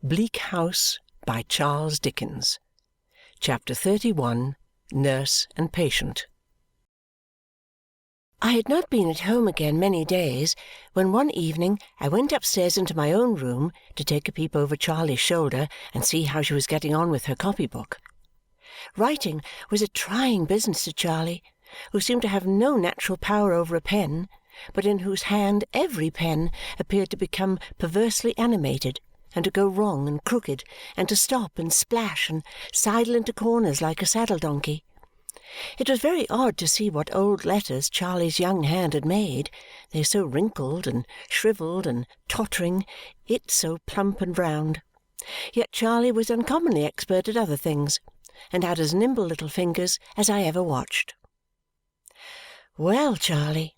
Bleak House by Charles Dickens. Chapter 31. Nurse and Patient. I had not been at home again many days when one evening I went upstairs into my own room to take a peep over Charley's shoulder and see how she was getting on with her copybook. Writing was a trying business to Charley, who seemed to have no natural power over a pen, but in whose hand every pen appeared to become perversely animated, and to go wrong and crooked, and to stop and splash and sidle into corners like a saddle-donkey. It was very odd to see what old letters Charley's young hand had made, they so wrinkled and shrivelled and tottering, it so plump and round. Yet Charley was uncommonly expert at other things, and had as nimble little fingers as I ever watched. "Well, Charley,"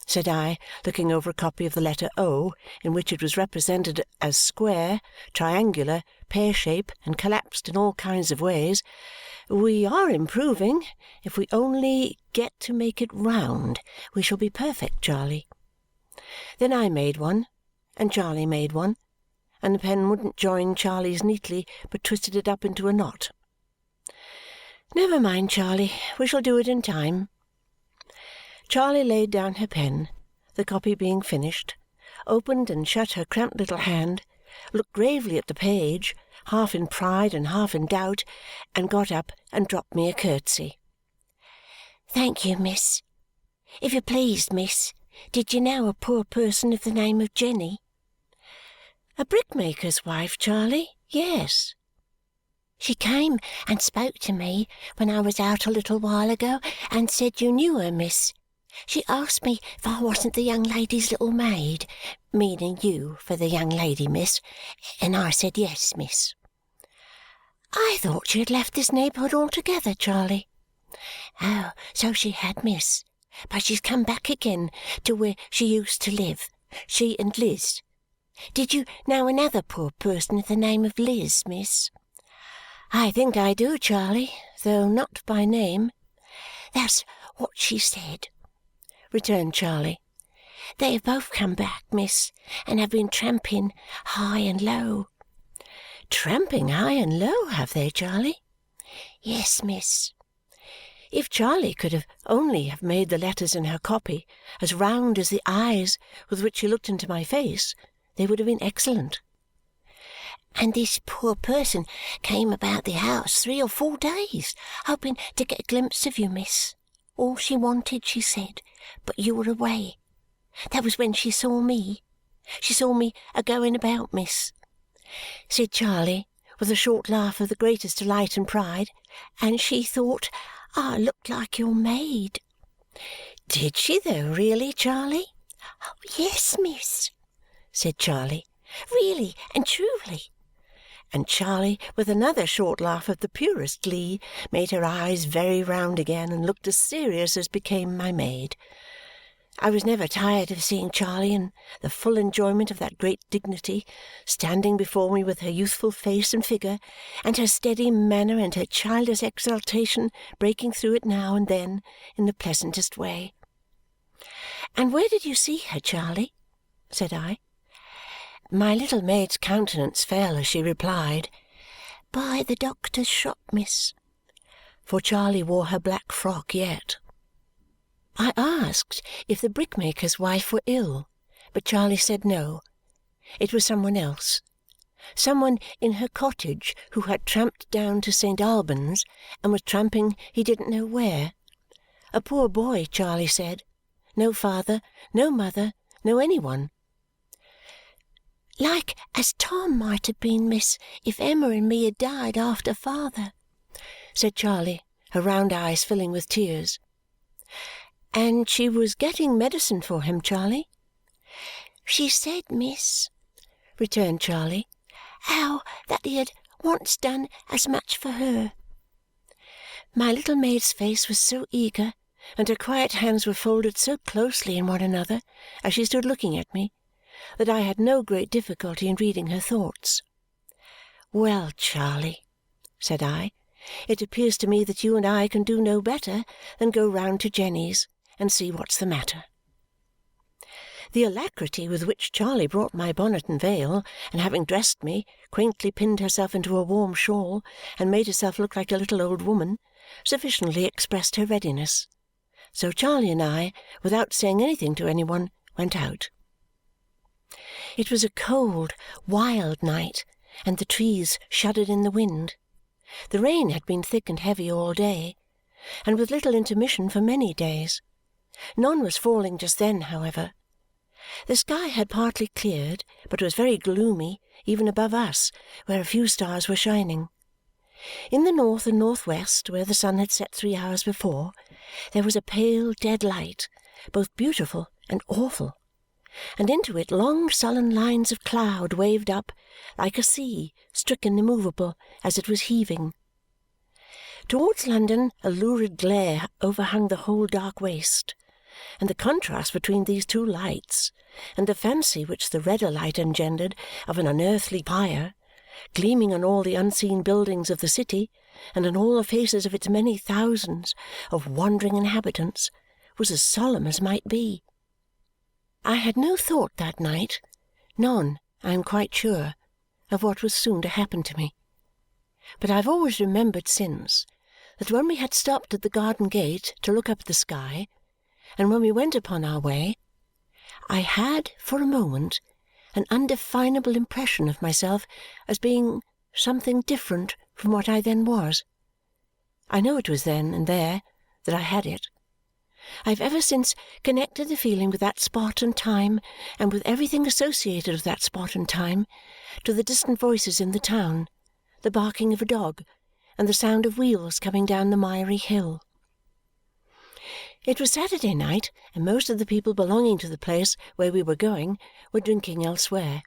said I, looking over a copy of the letter O, in which it was represented as square, triangular, pear-shape, and collapsed in all kinds of ways, "we are improving. If we only get to make it round, we shall be perfect, Charley." Then I made one, and Charley made one, and the pen wouldn't join Charley's neatly, but twisted it up into a knot. "Never mind, Charley, we shall do it in time." Charley laid down her pen, the copy being finished, opened and shut her cramped little hand, looked gravely at the page, half in pride and half in doubt, and got up and dropped me a curtsy. "Thank you, miss. If you please, miss, did you know a poor person of the name of Jenny?" "A brickmaker's wife, Charley? Yes." "She came and spoke to me when I was out a little while ago and said you knew her, miss. She asked me if I wasn't the young lady's little maid, meaning you for the young lady, miss, and I said yes, miss." "I thought she had left this neighbourhood altogether, Charley." "Oh, so she had, miss, but she's come back again to where she used to live, she and Liz. Did you know another poor person of the name of Liz, miss?" "I think I do, Charley, though not by name." "That's what she said," returned Charley. "They have both come back, miss, and have been tramping high and low." "Tramping high and low, have they, Charley?" "Yes, miss." If Charley could have only have made the letters in her copy as round as the eyes with which she looked into my face, they would have been excellent. "And this poor person came about the house 3 or 4 days, hoping to get a glimpse of you, miss. All she wanted, she said, but you were away. That was when she saw me. She saw me a-going about, miss," said Charley, with a short laugh of the greatest delight and pride, "and she thought I looked like your maid." "Did she, though, really, Charley?" "Oh, yes, miss," said Charley, "really and truly." And Charley, with another short laugh of the purest glee, made her eyes very round again and looked as serious as became my maid. I was never tired of seeing Charley in the full enjoyment of that great dignity, standing before me with her youthful face and figure, and her steady manner and her childish exultation breaking through it now and then in the pleasantest way. "And where did you see her, Charley?" said I. My little maid's countenance fell as she replied, "By the doctor's shop, miss," for Charley wore her black frock yet. I asked if the brickmaker's wife were ill, but Charley said no. It was some one else, some one in her cottage who had tramped down to St. Albans and was tramping he didn't know where. A poor boy, Charley said. No father, no mother, no any one. "Like as Tom might have been, miss, if Emma and me had died after father," said Charley, her round eyes filling with tears. "And she was getting medicine for him, Charley?" "She said, miss," returned Charley, "how that he had once done as much for her." My little maid's face was so eager, and her quiet hands were folded so closely in one another as she stood looking at me, that I had no great difficulty in reading her thoughts. "Well, Charley," said I, "it appears to me that you and I can do no better than go round to Jenny's and see what's the matter." The alacrity with which Charley brought my bonnet and veil, and having dressed me, quaintly pinned herself into a warm shawl and made herself look like a little old woman, sufficiently expressed her readiness. So Charley and I, without saying anything to any one, went out. It was a cold, wild night, and the trees shuddered in the wind. The rain had been thick and heavy all day, and with little intermission for many days. None was falling just then, however. The sky had partly cleared, but was very gloomy even above us, where a few stars were shining. In the north and north-west, where the sun had set 3 hours before, there was a pale dead light, both beautiful and awful, and into it long sullen lines of cloud waved up, like a sea stricken immovable as it was heaving. Towards London a lurid glare overhung the whole dark waste, and the contrast between these two lights, and the fancy which the redder light engendered of an unearthly fire, gleaming on all the unseen buildings of the city and on all the faces of its many thousands of wandering inhabitants, was as solemn as might be. I had no thought that night, none, I am quite sure, of what was soon to happen to me. But I have always remembered since that when we had stopped at the garden gate to look up at the sky, and when we went upon our way, I had for a moment an undefinable impression of myself as being something different from what I then was. I know it was then and there that I had it. I have ever since connected the feeling with that spot and time, and with everything associated with that spot and time, to the distant voices in the town, the barking of a dog, and the sound of wheels coming down the miry hill. It was Saturday night, and most of the people belonging to the place where we were going were drinking elsewhere.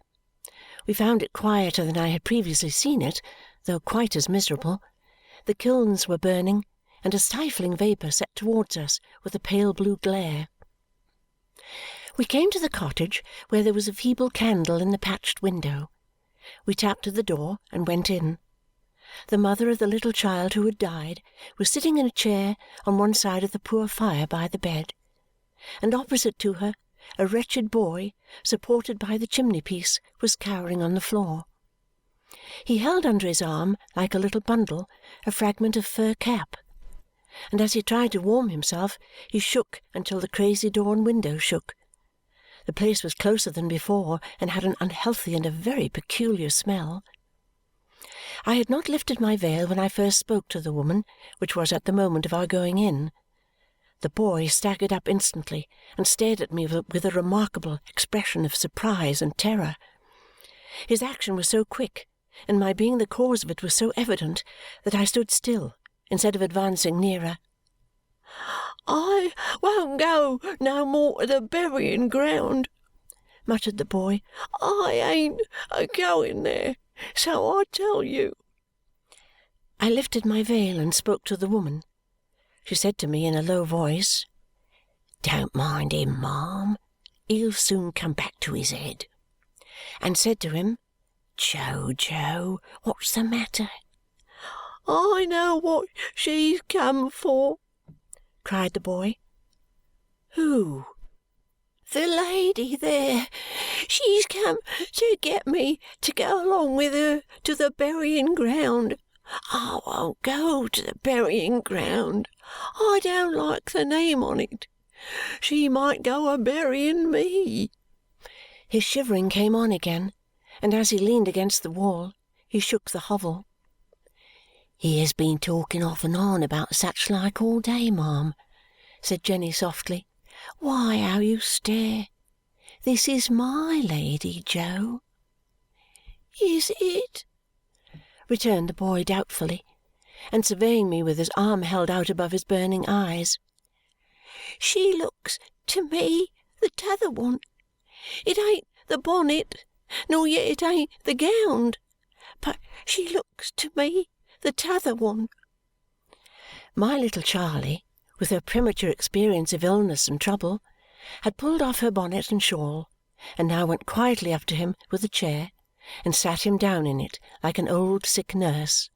We found it quieter than I had previously seen it, though quite as miserable. The kilns were burning, and a stifling vapour set towards us with a pale blue glare. We came to the cottage, where there was a feeble candle in the patched window. We tapped at the door and went in. The mother of the little child who had died was sitting in a chair on one side of the poor fire by the bed, and opposite to her a wretched boy, supported by the chimney-piece, was cowering on the floor. He held under his arm, like a little bundle, a fragment of fur cap, and as he tried to warm himself, he shook until the crazy door and window shook. The place was closer than before and had an unhealthy and a very peculiar smell. I had not lifted my veil when I first spoke to the woman, which was at the moment of our going in. The boy staggered up instantly and stared at me with a remarkable expression of surprise and terror. His action was so quick, and my being the cause of it was so evident, that I stood still instead of advancing nearer. "I won't go no more to the burying ground," muttered the boy. "I ain't a-going there, so I tell you." I lifted my veil and spoke to the woman. She said to me in a low voice, "Don't mind him, ma'am. He'll soon come back to his head," and said to him, "Joe, what's the matter?" "I know what she's come for," cried the boy. "Who?" "The lady there. She's come to get me to go along with her to the burying ground. I won't go to the burying ground. I don't like the name on it. She might go a-burying me." His shivering came on again, and as he leaned against the wall, he shook the hovel. "He has been talking off and on about such like all day, ma'am," said Jenny softly. "Why, how you stare! This is my lady, Joe." "Is it?" returned the boy doubtfully, and surveying me with his arm held out above his burning eyes. "She looks to me the t'other one. It ain't the bonnet, nor yet it ain't the gownd, but she looks to me the t'other one." My little Charley, with her premature experience of illness and trouble, had pulled off her bonnet and shawl, and now went quietly up to him with a chair and sat him down in it like an old sick nurse,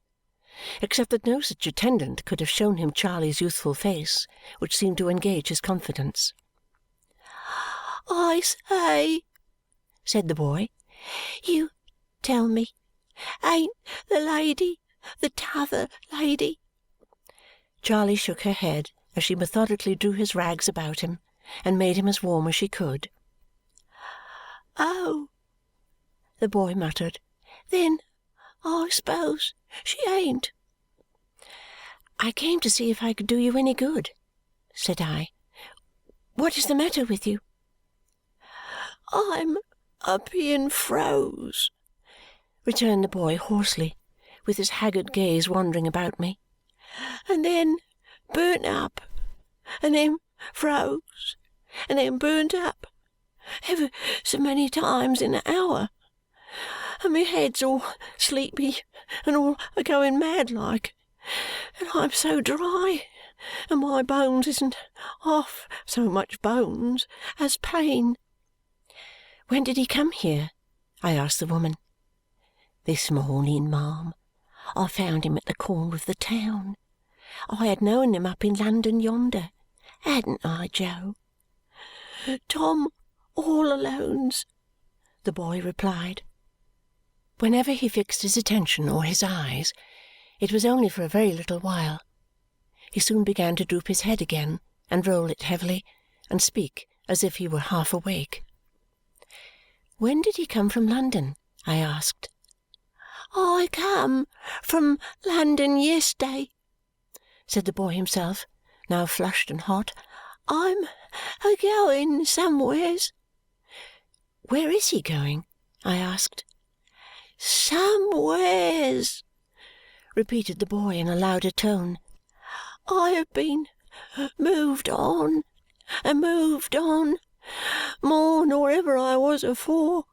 except that no such attendant could have shown him Charley's youthful face, which seemed to engage his confidence. "I say," said the boy, "you tell me, ain't the lady the t'other lady?" Charley shook her head as she methodically drew his rags about him and made him as warm as she could. "Oh," the boy muttered, "then I suppose she ain't." "I came to see if I could do you any good," said I. "What is the matter with you?" "I'm a being froze," returned the boy hoarsely, with his haggard gaze wandering about me, "and then burnt up, and then froze, and then burnt up, ever so many times in an hour, and my head's all sleepy and all a-going mad like, and I'm so dry, and my bones isn't half so much bones as pain." "When did he come here?" I asked the woman. "This morning, ma'am. I found him at the corner of the town. I had known him up in London yonder. Hadn't I, Jo?" "Tom all Alone's," the boy replied. Whenever he fixed his attention or his eyes, it was only for a very little while. He soon began to droop his head again, and roll it heavily, and speak as if he were half awake. "When did he come from London?" I asked. "I come from London yes'day," said the boy himself, now flushed and hot. "I'm a-going somewheres." "Where is he going?" I asked. "Somewheres," repeated the boy in a louder tone. "I have been moved on and moved on, more nor ever I was afore,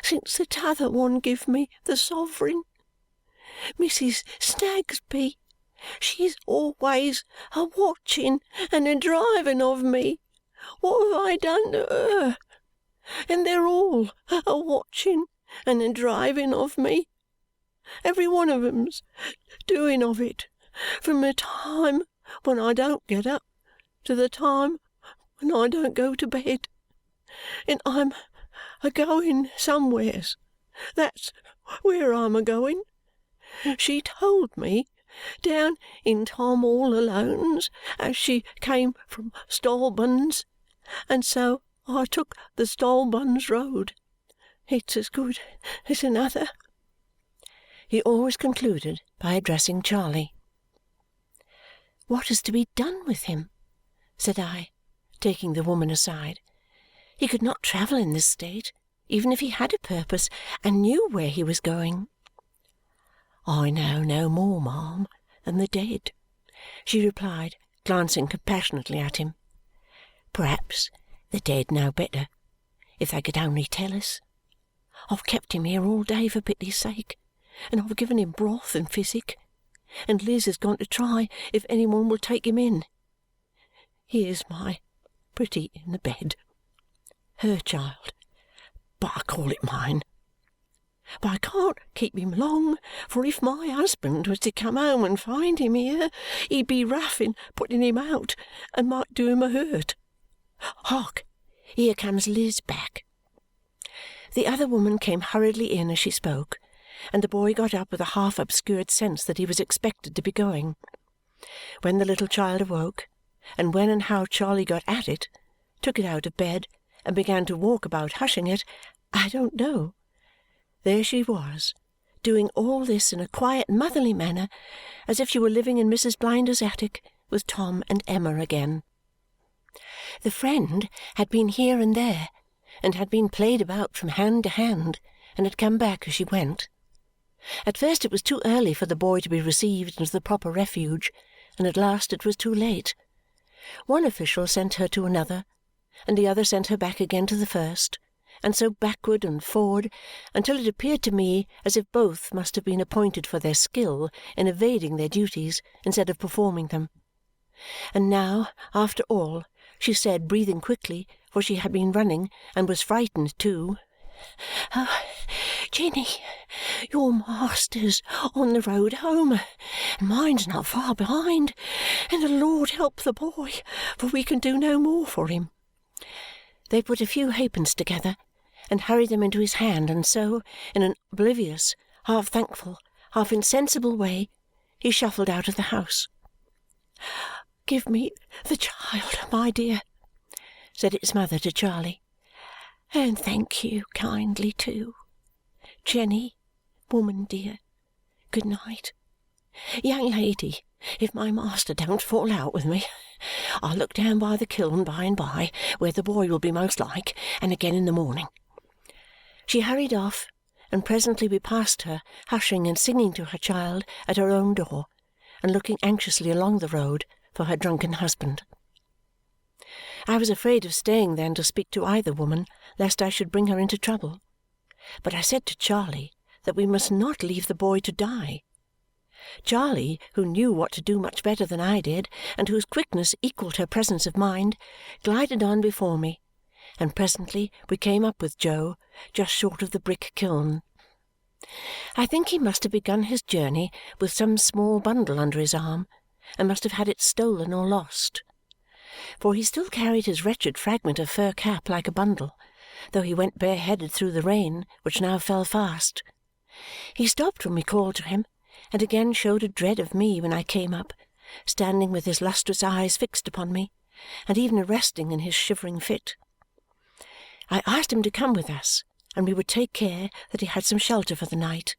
since the t'other one give me the sovereign. Mrs. Snagsby, she's always a-watching and a-driving of me. What have I done to her? And they're all a-watching and a-driving of me. Every one of 'em's doing of it, from the time when I don't get up to the time when I don't go to bed. And I'm a-going somewheres. That's where I'm a-going. She told me down in Tom all Alone's as she came from Stolbuns, and so I took the Stolbuns Road. It's as good as another." He always concluded by addressing Charley. "What is to be done with him?" said I, taking the woman aside. "He could not travel in this state, even if he had a purpose and knew where he was going." "I know no more, ma'am, than the dead," she replied, glancing compassionately at him. "Perhaps the dead know better, if they could only tell us. I've kept him here all day for pity's sake, and I've given him broth and physic, and Liz has gone to try if any one will take him in. Here's my pretty in the bed. Her child, but I call it mine. But I can't keep him long, for if my husband was to come home and find him here, he'd be rough in putting him out and might do him a hurt. Hark! Here comes Liz back." The other woman came hurriedly in as she spoke, and the boy got up with a half-obscured sense that he was expected to be going. When the little child awoke, and when and how Charley got at it, took it out of bed, and began to walk about hushing it, I don't know. There she was, doing all this in a quiet motherly manner, as if she were living in Mrs. Blinder's attic with Tom and Emma again. The friend had been here and there, and had been played about from hand to hand, and had come back as she went. At first it was too early for the boy to be received into the proper refuge, and at last it was too late. One official sent her to another, and the other sent her back again to the first, and so backward and forward until it appeared to me as if both must have been appointed for their skill in evading their duties instead of performing them. And now, after all, she said, breathing quickly, for she had been running and was frightened too, "Oh, Jenny, your master's on the road home, and mine's not far behind, and the Lord help the boy, for we can do no more for him." They put a few halfpence together and hurried them into his hand, and so, in an oblivious, half thankful, half insensible way, he shuffled out of the house. "Give me the child, my dear," said its mother to Charley, "and thank you kindly too. Jenny, woman dear, good night. Young lady, if my master don't fall out with me, I'll look down by the kiln by and by, where the boy will be most like, and again in the morning." She hurried off, and presently we passed her, hushing and singing to her child at her own door, and looking anxiously along the road for her drunken husband. I was afraid of staying then to speak to either woman, lest I should bring her into trouble. But I said to Charley that we must not leave the boy to die. Charley, who knew what to do much better than I did, and whose quickness equalled her presence of mind, glided on before me, and presently we came up with Joe just short of the brick kiln. I think he must have begun his journey with some small bundle under his arm, and must have had it stolen or lost. For he still carried his wretched fragment of fur cap like a bundle, though he went bareheaded through the rain, which now fell fast. He stopped when we called to him, and again showed a dread of me when I came up, standing with his lustrous eyes fixed upon me, and even arresting in his shivering fit. I asked him to come with us, and we would take care that he had some shelter for the night.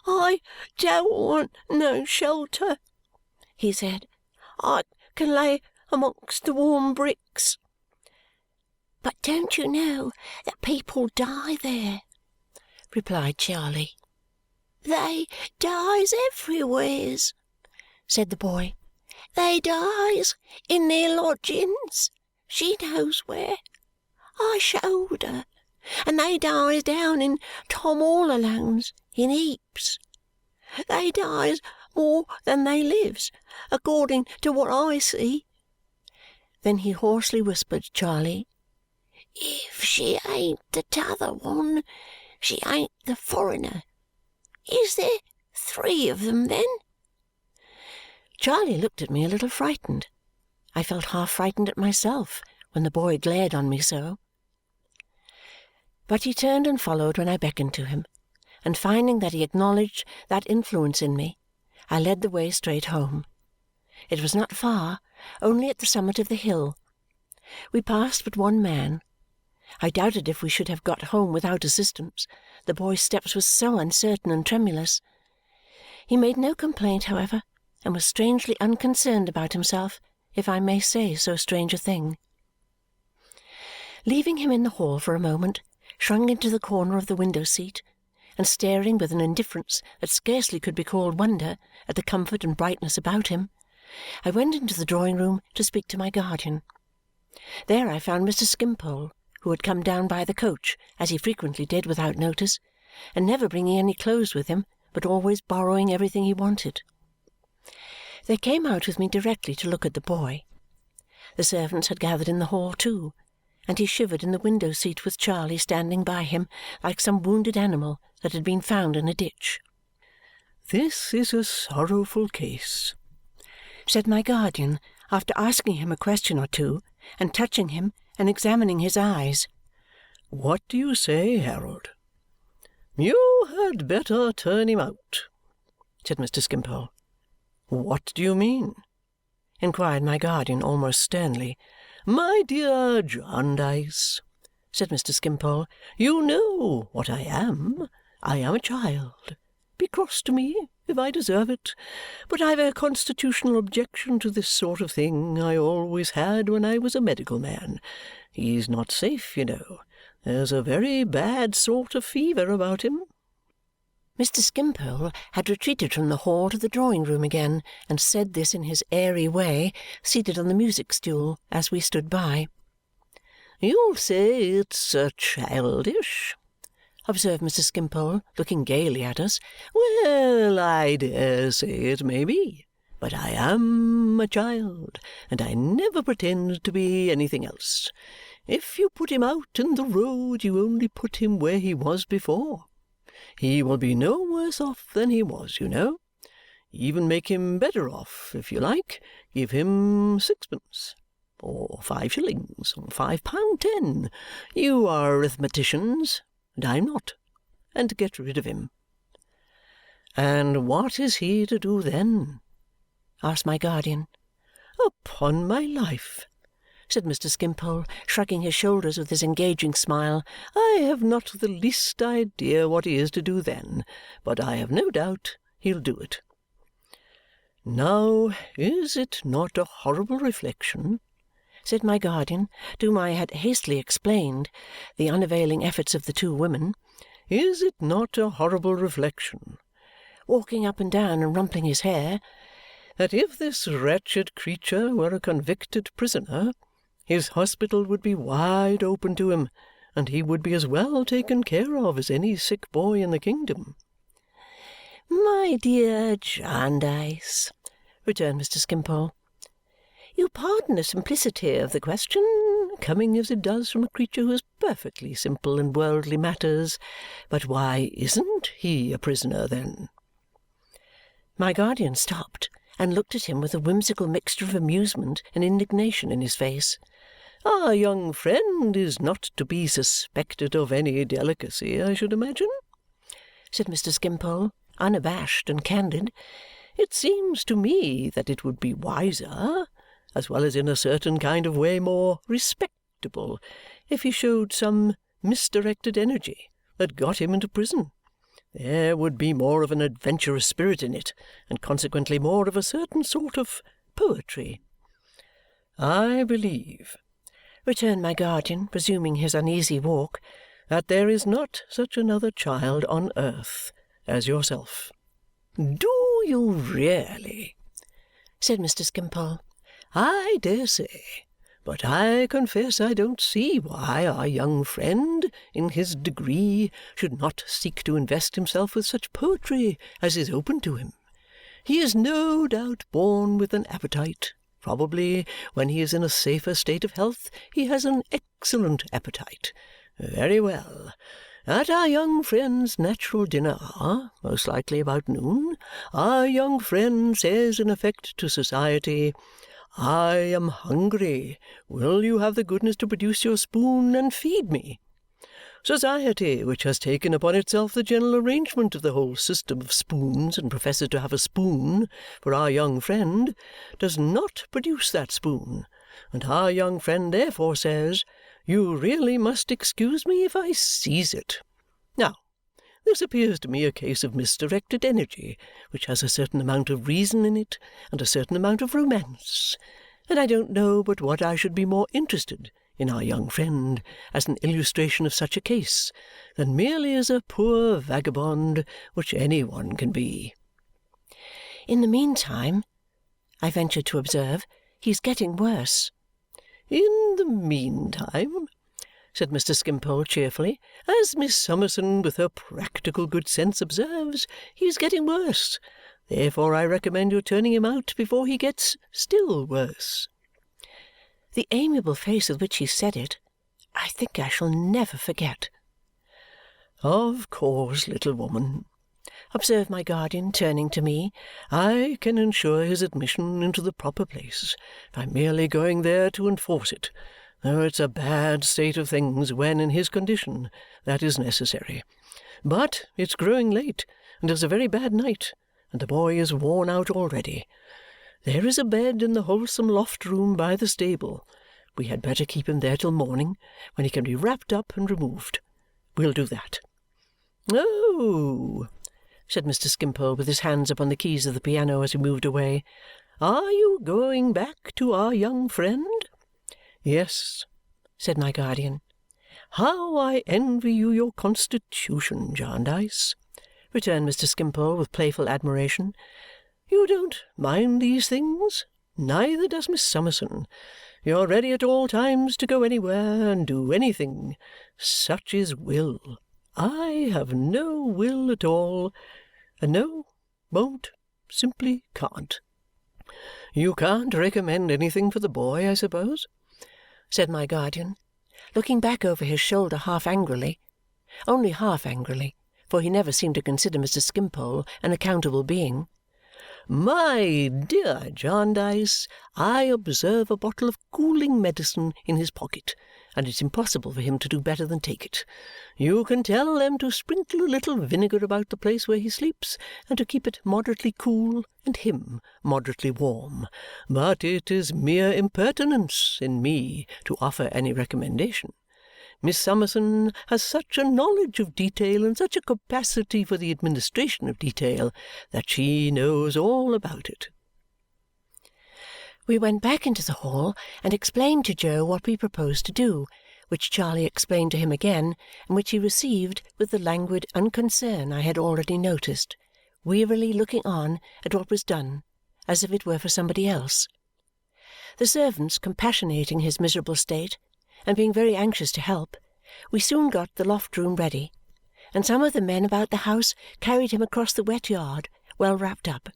"I don't want no shelter," he said. "I can lay amongst the warm bricks." "But don't you know that people die there?" replied Charley. "They dies everywheres," said the boy. "They dies in their lodgings. She knows where. I showed her. And they dies down in Tom all Alone's in heaps. They dies more than they lives, according to what I see." Then he hoarsely whispered Charley, "If she ain't the t'other one, she ain't the foreigner. Is there 3 of them, then?" Charley looked at me a little frightened. I felt half frightened at myself when the boy glared on me so. But he turned and followed when I beckoned to him, and finding that he acknowledged that influence in me, I led the way straight home. It was not far, only at the summit of the hill. We passed but one man. I doubted if we should have got home without assistance, the boy's steps were so uncertain and tremulous. He made no complaint, however, and was strangely unconcerned about himself, if I may say so strange a thing. Leaving him in the hall for a moment, shrunk into the corner of the window-seat, and staring with an indifference that scarcely could be called wonder at the comfort and brightness about him, I went into the drawing-room to speak to my guardian. There I found Mr. Skimpole, who had come down by the coach, as he frequently did without notice, and never bringing any clothes with him, but always borrowing everything he wanted. They came out with me directly to look at the boy. The servants had gathered in the hall too, and he shivered in the window-seat with Charley standing by him like some wounded animal that had been found in a ditch. "This is a sorrowful case," said my guardian, after asking him a question or two, and touching him and examining his eyes. "What do you say, Harold?" "You had better turn him out," said Mr. Skimpole. "What do you mean?" inquired my guardian almost sternly. "My dear Jarndyce," said Mr. Skimpole, "you know what I am. I am a child. Be cross to me if I deserve it, but I've a constitutional objection to this sort of thing. I always had when I was a medical man. He's not safe, you know. There's a very bad sort of fever about him." Mr. Skimpole had retreated from the hall to the drawing-room again, and said this in his airy way, seated on the music-stool as we stood by. "You'll say it's childish," observed Mr. Skimpole, looking gaily at us. "Well, I dare say it may be, but I am a child, and I never pretend to be anything else. If you put him out in the road, you only put him where he was before. He will be no worse off than he was, you know. Even make him better off, if you like. Give him 6pence. or 5 shillings, or £5.10. You are arithmeticians, and I'm not, and get rid of him." "And what is he to do then?" asked my guardian. "Upon my life," said Mr. Skimpole, shrugging his shoulders with his engaging smile, "I have not the least idea what he is to do then, but I have no doubt he'll do it." "Now, is it not a horrible reflection," said my guardian, to whom I had hastily explained the unavailing efforts of the two women, "is it not a horrible reflection," walking up and down and rumpling his hair, "that if this wretched creature were a convicted prisoner, his hospital would be wide open to him, and he would be as well taken care of as any sick boy in the kingdom?" "My dear Jarndyce," returned Mr. Skimpole, "you pardon the simplicity of the question, coming as it does from a creature who is perfectly simple in worldly matters. But why isn't he a prisoner, then?" My guardian stopped and looked at him with a whimsical mixture of amusement and indignation in his face. "Our young friend is not to be suspected of any delicacy, I should imagine?" said Mr. Skimpole, unabashed and candid. "It seems to me that it would be wiser, as well as in a certain kind of way more respectable, if he showed some misdirected energy that got him into prison. There would be more of an adventurous spirit in it, and consequently more of a certain sort of poetry." "I believe," returned my guardian, resuming his uneasy walk, "that there is not such another child on earth as yourself." "Do you really?" said Mr. Skimpole. "I dare say. But I confess I don't see why our young friend, in his degree, should not seek to invest himself with such poetry as is open to him. He is no doubt born with an appetite. Probably, when he is in a safer state of health, he has an excellent appetite. Very well. At our young friend's natural dinner hour, most likely about noon, our young friend says in effect to society, 'I am hungry. Will you have the goodness to produce your spoon and feed me?' Society, which has taken upon itself the general arrangement of the whole system of spoons and professes to have a spoon for our young friend, does not produce that spoon, and our young friend therefore says, 'You really must excuse me if I seize it.' Now, this appears to me a case of misdirected energy, which has a certain amount of reason in it and a certain amount of romance, and I don't know but what I should be more interested in our young friend as an illustration of such a case than merely as a poor vagabond which any one can be." "In the meantime," I ventured to observe, "he's getting worse." "In the meantime," said Mr. Skimpole cheerfully, "as Miss Summerson with her practical good sense observes, he is getting worse. Therefore I recommend your turning him out before he gets still worse." The amiable face with which he said it, I think I shall never forget. "Of course, little woman," observed my guardian, turning to me, "I can ensure his admission into the proper place by merely going there to enforce it, though it's a bad state of things when, in his condition, that is necessary. But it's growing late, and it's a very bad night, and the boy is worn out already. There is a bed in the wholesome loft-room by the stable. We had better keep him there till morning, when he can be wrapped up and removed. We'll do that." "Oh!" said Mr. Skimpole, with his hands upon the keys of the piano as he moved away. "Are you going back to our young friend?" "Yes," said my guardian. "How I envy you your constitution, Jarndyce!" returned Mr. Skimpole with playful admiration. "You don't mind these things. Neither does Miss Summerson. You're ready at all times to go anywhere and do anything. Such is will. I have no will at all, and no, won't, simply can't." "You can't recommend anything for the boy, I suppose?" said my guardian, looking back over his shoulder half angrily. Only half angrily, for he never seemed to consider Mr. Skimpole an accountable being. My dear Jarndyce, I observe a bottle of cooling medicine in his pocket, and it's impossible for him to do better than take it. You can tell them to sprinkle a little vinegar about the place where he sleeps, and to keep it moderately cool and him moderately warm. But it is mere impertinence in me to offer any recommendation. Miss Summerson has such a knowledge of detail and such a capacity for the administration of detail that she knows all about it. We went back into the hall and explained to Jo what we proposed to do, which Charley explained to him again, and which he received with the languid unconcern I had already noticed, wearily looking on at what was done, as if it were for somebody else. The servants compassionating his miserable state, and being very anxious to help, we soon got the loft-room ready, and some of the men about the house carried him across the wet yard, well wrapped up.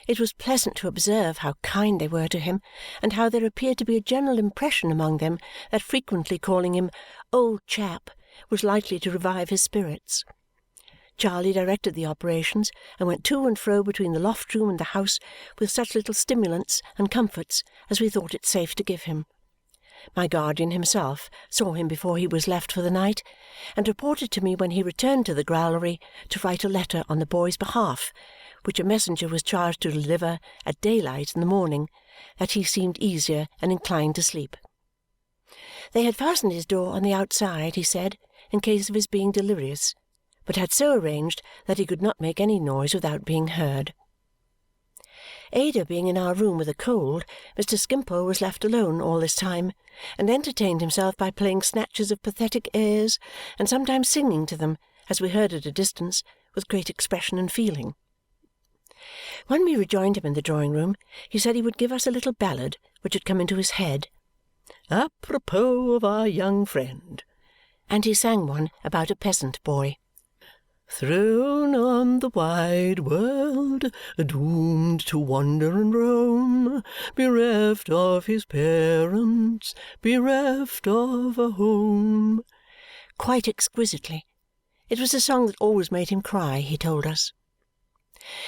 It was pleasant to observe how kind they were to him, and how there appeared to be a general impression among them that frequently calling him "old chap" was likely to revive his spirits. Charley directed the operations and went to and fro between the loft-room and the house with such little stimulants and comforts as we thought it safe to give him. My guardian himself saw him before he was left for the night, and reported to me when he returned to the growlery to write a letter on the boy's behalf, which a messenger was charged to deliver at daylight in the morning, that he seemed easier and inclined to sleep. They had fastened his door on the outside, he said, in case of his being delirious, but had so arranged that he could not make any noise without being heard. Ada being in our room with a cold, Mr. Skimpole was left alone all this time, and entertained himself by playing snatches of pathetic airs, and sometimes singing to them, as we heard at a distance, with great expression and feeling. When we rejoined him in the drawing-room, he said he would give us a little ballad which had come into his head, apropos of our young friend, and he sang one about a peasant boy. Thrown on the wide world, doomed to wander and roam, bereft of his parents, bereft of a home. Quite exquisitely. It was a song that always made him cry, he told us.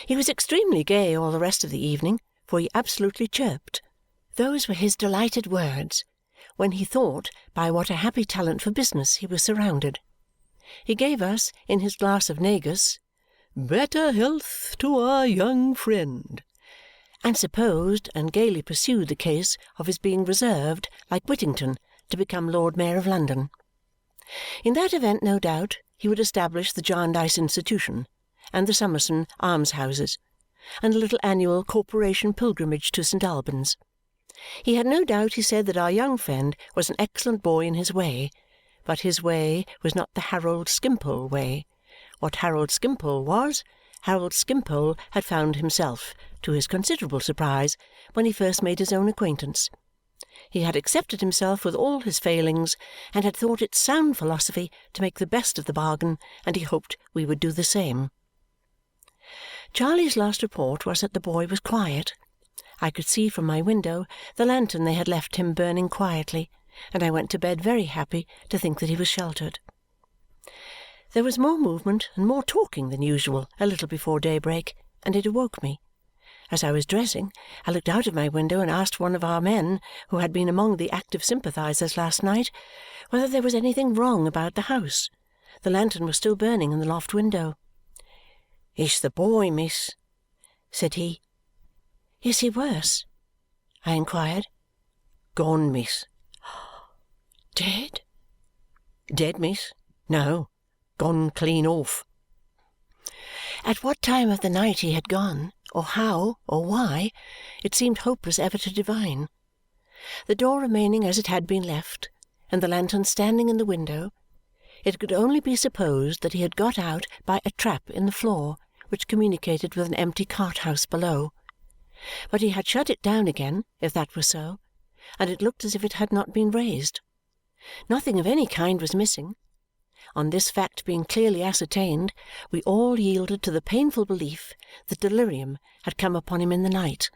He was extremely gay all the rest of the evening, for he absolutely chirped. Those were his delighted words, when he thought by what a happy talent for business he was surrounded. He gave us, in his glass of negus, "Better health to our young friend," and supposed and gaily pursued the case of his being reserved, like Whittington, to become Lord Mayor of London. In that event, no doubt, he would establish the Jarndyce Institution, and the Summerson almshouses, and a little annual corporation pilgrimage to St. Albans. He had no doubt, he said, that our young friend was an excellent boy in his way, but his way was not the Harold Skimpole way. What Harold Skimpole was, Harold Skimpole had found himself, to his considerable surprise, when he first made his own acquaintance. He had accepted himself with all his failings, and had thought it sound philosophy to make the best of the bargain, and he hoped we would do the same. Charley's last report was that the boy was quiet. I could see from my window the lantern they had left him burning quietly, and I went to bed very happy to think that he was sheltered. There was more movement and more talking than usual a little before daybreak, and it awoke me. As I was dressing, I looked out of my window and asked one of our men, who had been among the active sympathizers last night, whether there was anything wrong about the house. The lantern was still burning in the loft window. "It's the boy, miss," said he. "Is he worse?" I inquired. "Gone, miss." "Dead?" "Dead, miss? No. Gone clean off." At what time of the night he had gone, or how, or why, it seemed hopeless ever to divine. The door remaining as it had been left, and the lantern standing in the window, it could only be supposed that he had got out by a trap in the floor which communicated with an empty cart-house below. But he had shut it down again, if that were so, and it looked as if it had not been raised. Nothing of any kind was missing. On this fact being clearly ascertained, we all yielded to the painful belief that delirium had come upon him in the night,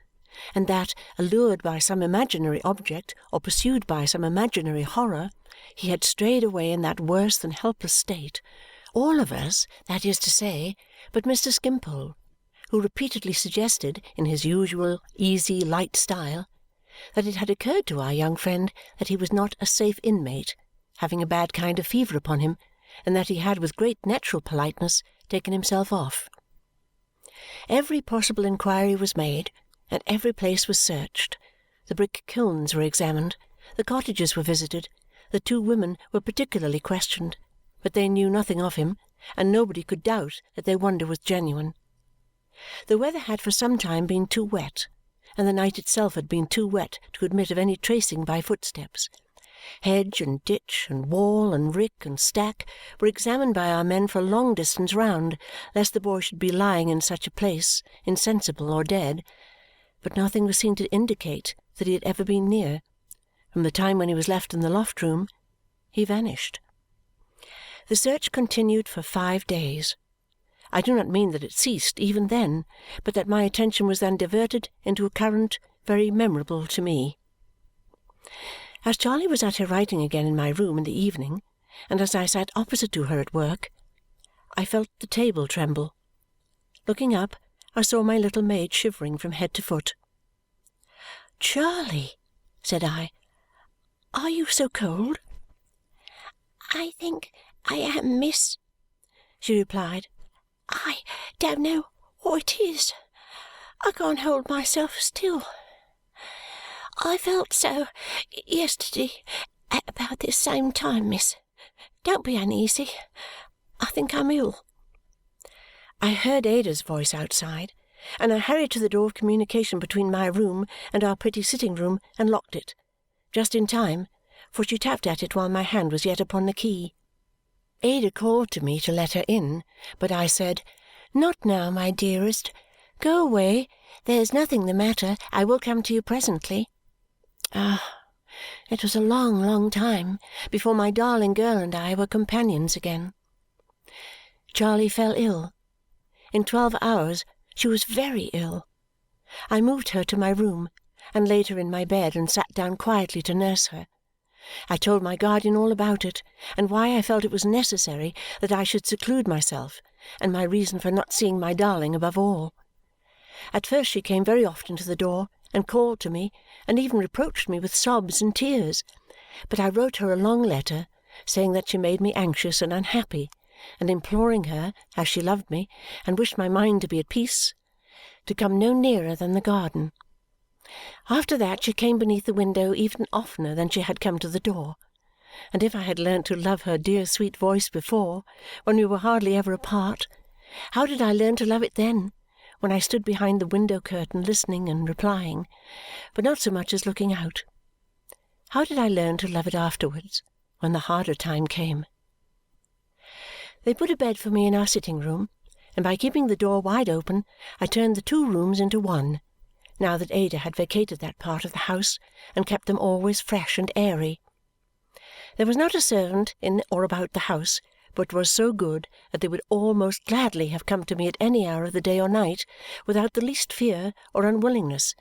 and that, allured by some imaginary object or pursued by some imaginary horror, he had strayed away in that worse than helpless state, all of us, that is to say, but Mr. Skimpole, who repeatedly suggested, in his usual easy, light style, that it had occurred to our young friend that he was not a safe inmate, having a bad kind of fever upon him, and that he had with great natural politeness taken himself off. Every possible inquiry was made, and every place was searched. The brick kilns were examined, the cottages were visited, the two women were particularly questioned, but they knew nothing of him, and nobody could doubt that their wonder was genuine. The weather had for some time been too wet, and the night itself had been too wet to admit of any tracing by footsteps. Hedge and ditch and wall and rick and stack were examined by our men for a long distance round, lest the boy should be lying in such a place, insensible or dead, but nothing was seen to indicate that he had ever been near. From the time when he was left in the loft room, he vanished. The search continued for 5 days. I do not mean that it ceased even then, but that my attention was then diverted into a current very memorable to me. As Charley was at her writing again in my room in the evening, and as I sat opposite to her at work, I felt the table tremble. Looking up, I saw my little maid shivering from head to foot. "Charley," said I, "are you so cold?" "I think I am, miss," she replied. "I don't know what it is. I can't hold myself still. I felt so yesterday at about this same time, miss. Don't be uneasy. I think I'm ill." I heard Ada's voice outside, and I hurried to the door of communication between my room and our pretty sitting-room and locked it, just in time, for she tapped at it while my hand was yet upon the key. Ada called to me to let her in, but I said, "Not now, my dearest. Go away. There's nothing the matter. I will come to you presently." It was a long, long time before my darling girl and I were companions again. Charley fell ill. In 12 hours she was very ill. I moved her to my room, and laid her in my bed, and sat down quietly to nurse her. I told my guardian all about it, and why I felt it was necessary that I should seclude myself, and my reason for not seeing my darling above all. At first she came very often to the door, and called to me, and even reproached me with sobs and tears, but I wrote her a long letter, saying that she made me anxious and unhappy, and imploring her, as she loved me and wished my mind to be at peace, to come no nearer than the garden. After that she came beneath the window even oftener than she had come to the door, and if I had learnt to love her dear sweet voice before, when we were hardly ever apart, how did I learn to love it then, when I stood behind the window-curtain listening and replying, but not so much as looking out? How did I learn to love it afterwards, when the harder time came? They put a bed for me in our sitting-room, and by keeping the door wide open I turned the 2 rooms into one, now that Ada had vacated that part of the house and kept them always fresh and airy. There was not a servant in or about the house but was so good that they would all most gladly have come to me at any hour of the day or night without the least fear or unwillingness,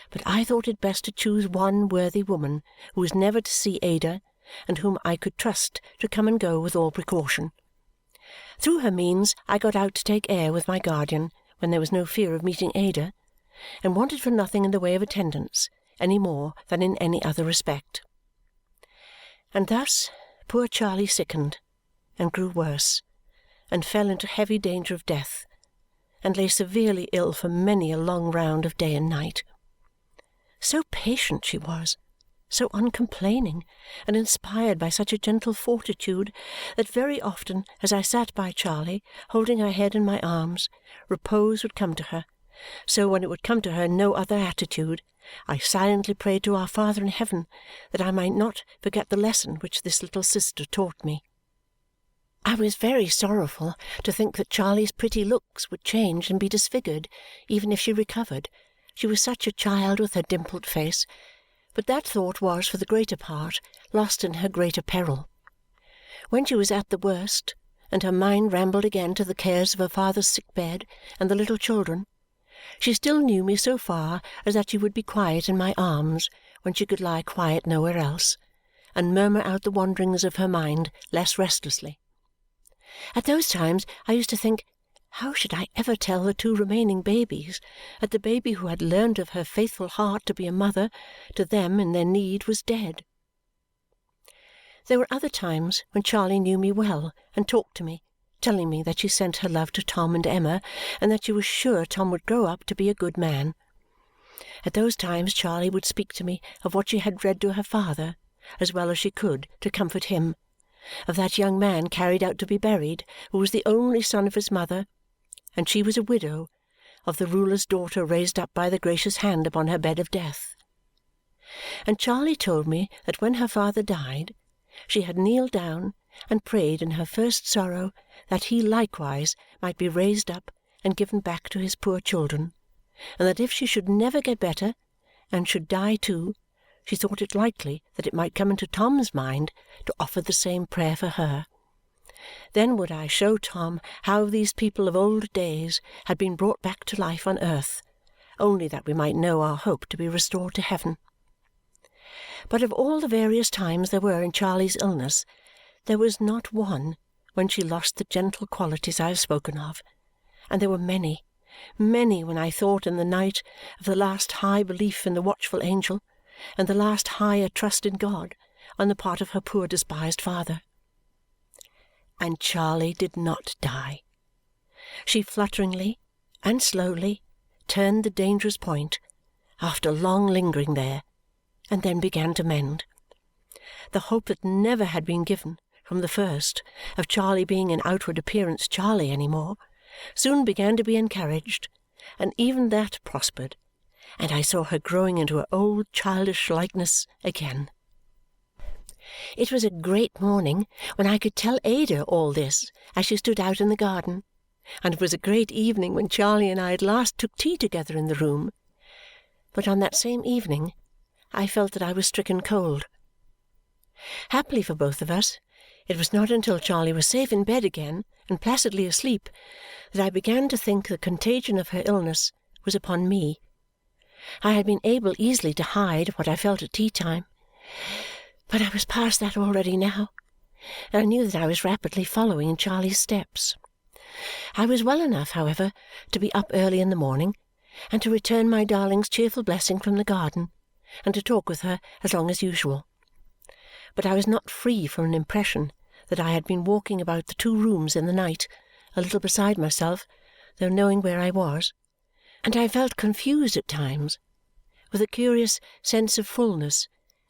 but I thought it best to choose one worthy woman who was never to see Ada and whom I could trust to come and go with all precaution. Through her means I got out to take air with my guardian when there was no fear of meeting Ada, and wanted for nothing in the way of attendance any more than in any other respect. And thus poor Charley sickened, and grew worse, and fell into heavy danger of death, and lay severely ill for many a long round of day and night. So patient she was, so uncomplaining, and inspired by such a gentle fortitude that very often as I sat by Charley, holding her head in my arms, repose would come to her. So when it would come to her in no other attitude, I silently prayed to our Father in heaven that I might not forget the lesson which this little sister taught me. I was very sorrowful to think that Charley's pretty looks would change and be disfigured, even if she recovered. She was such a child with her dimpled face, but that thought was, for the greater part, lost in her greater peril. When she was at the worst, and her mind rambled again to the cares of her father's sick bed and the little children, she still knew me so far as that she would be quiet in my arms when she could lie quiet nowhere else, and murmur out the wanderings of her mind less restlessly. At those times I used to think, how should I ever tell the two remaining babies that the baby who had learned of her faithful heart to be a mother to them in their need was dead? There were other times when Charley knew me well and talked to me, telling me that she sent her love to Tom and Emma and that she was sure Tom would grow up to be a good man. At those times Charley would speak to me of what she had read to her father, as well as she could to comfort him, of that young man carried out to be buried who was the only son of his mother, and she was a widow, of the ruler's daughter raised up by the gracious hand upon her bed of death. And Charley told me that when her father died, she had kneeled down and prayed in her first sorrow that he likewise might be raised up and given back to his poor children, and that if she should never get better, and should die too, she thought it likely that it might come into Tom's mind to offer the same prayer for her. Then would I show Tom how these people of old days had been brought back to life on earth, only that we might know our hope to be restored to heaven. But of all the various times there were in Charley's illness, there was not one when she lost the gentle qualities I have spoken of, and there were many, many when I thought in the night of the last high belief in the watchful angel and the last higher trust in God on the part of her poor despised father. And Charley did not die. She flutteringly and slowly turned the dangerous point after long lingering there, and then began to mend. The hope that never had been given from the first of Charley being in outward appearance Charley any more soon began to be encouraged, and even that prospered, and I saw her growing into her old childish likeness again. It was a great morning when I could tell Ada all this as she stood out in the garden, and it was a great evening when Charley and I at last took tea together in the room. But on that same evening I felt that I was stricken cold. Happily for both of us, it was not until Charley was safe in bed again and placidly asleep that I began to think the contagion of her illness was upon me. I had been able easily to hide what I felt at tea-time, but I was past that already now, and I knew that I was rapidly following in Charley's steps. I was well enough, however, to be up early in the morning and to return my darling's cheerful blessing from the garden and to talk with her as long as usual. But I was not free from an impression that I had been walking about the 2 rooms in the night, a little beside myself, though knowing where I was, and I felt confused at times, with a curious sense of fullness,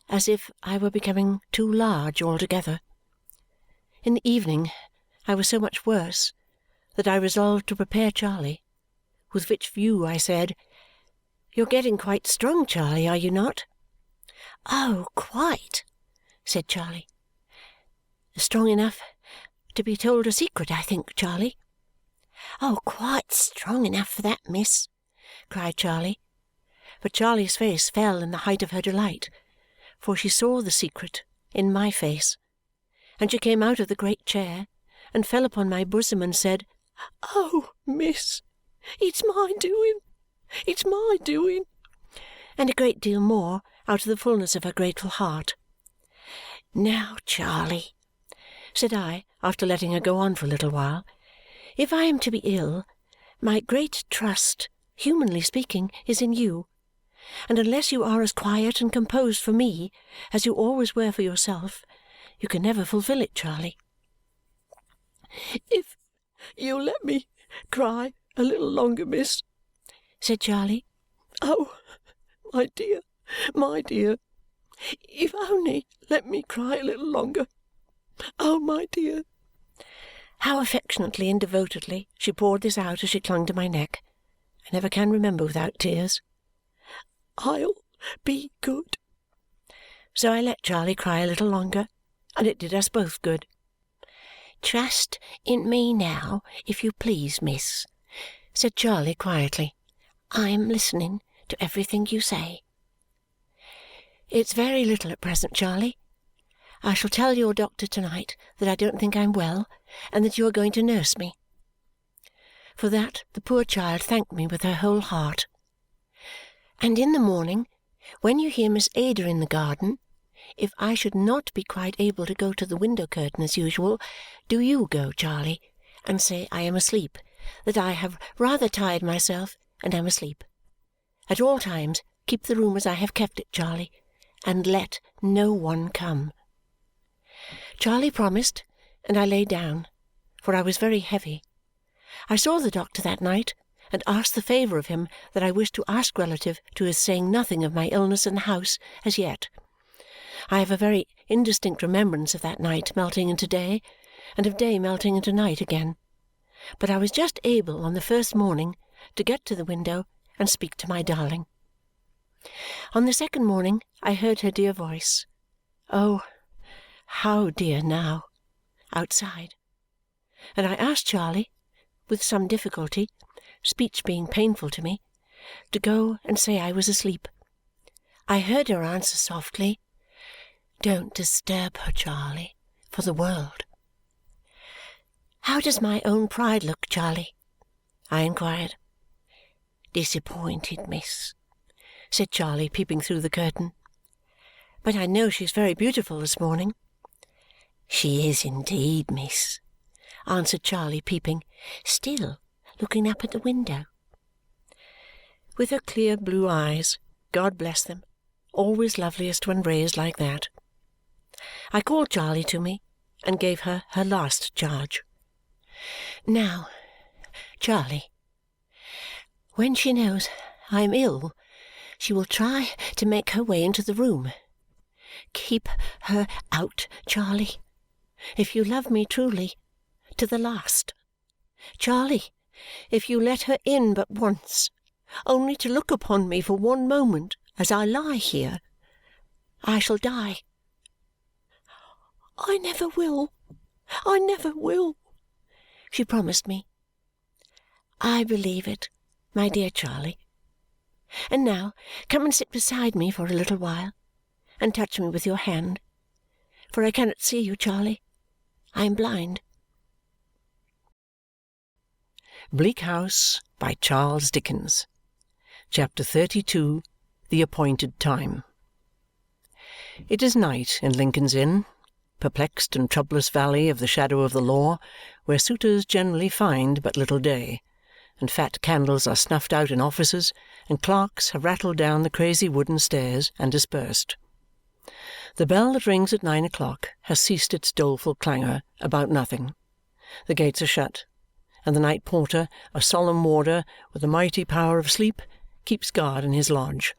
as if I were becoming too large altogether. In the evening I was so much worse that I resolved to prepare Charley, with which view I said, "You're getting quite strong, Charley, are you not?" "Oh, quite," said Charley. "Strong enough to be told a secret, I think, Charley?" "Oh, quite strong enough for that, miss," cried Charley. But Charley's face fell in the height of her delight, for she saw the secret in my face, and she came out of the great chair and fell upon my bosom and said, "Oh, miss, it's my doing, it's my doing," and a great deal more out of the fullness of her grateful heart. "Now, Charley," said I, after letting her go on for a little while, "if I am to be ill, my great trust, humanly speaking, is in you, and unless you are as quiet and composed for me as you always were for yourself, you can never fulfil it, Charley." "If you'll let me cry a little longer, miss," said Charley. "Oh, my dear, my dear, if only let me cry a little longer. Oh, my dear!" How affectionately and devotedly she poured this out as she clung to my neck, I never can remember without tears. "I'll be good." So I let Charley cry a little longer, and it did us both good. "Trust in me now, if you please, miss," said Charley quietly. "I am listening to everything you say." "It's very little at present, Charley. I shall tell your doctor to-night that I don't think I'm well and that you are going to nurse me." For that the poor child thanked me with her whole heart. "And in the morning, when you hear Miss Ada in the garden, if I should not be quite able to go to the window-curtain as usual, do you go, Charley, and say I am asleep that I have rather tired myself and am asleep. At all times keep the room as I have kept it, Charley, and let no one come." Charley promised, and I lay down, for I was very heavy. I saw the doctor that night and asked the favour of him that I wished to ask relative to his saying nothing of my illness in the house as yet. I have a very indistinct remembrance of that night melting into day, and of day melting into night again, but I was just able on the first morning to get to the window and speak to my darling. On the second morning I heard her dear voice, oh, how dear now, outside, and I asked Charley, with some difficulty, speech being painful to me, to go and say I was asleep. I heard her answer softly, "Don't disturb her, Charley, for the world." "How does my own pride look, Charley?" I inquired. "Disappointed, miss," said Charley, peeping through the curtain. "But I know she is very beautiful this morning." "She is indeed, miss," answered Charley, peeping, still looking up at the window. With her clear blue eyes, God bless them, always loveliest when raised like that. I called Charley to me and gave her her last charge. "Now, Charley, when she knows I am ill, she will try to make her way into the room. Keep her out, Charley, if you love me truly, to the last. Charley, if you let her in but once, only to look upon me for one moment as I lie here, I shall die." "I never will, I never will," she promised me. I believe it, my dear Charley. And now come and sit beside me for a little while, and touch me with your hand, for I cannot see you, Charley. I am blind. Bleak House by Charles Dickens. Chapter 32. The Appointed Time. It is night in Lincoln's Inn, perplexed and troublous valley of the shadow of the law, where suitors generally find but little day, and fat candles are snuffed out in offices, and clerks have rattled down the crazy wooden stairs and dispersed. The bell that rings at 9 o'clock has ceased its doleful clangour about nothing. The gates are shut, and the night porter, a solemn warder with a mighty power of sleep, keeps guard in his lodge.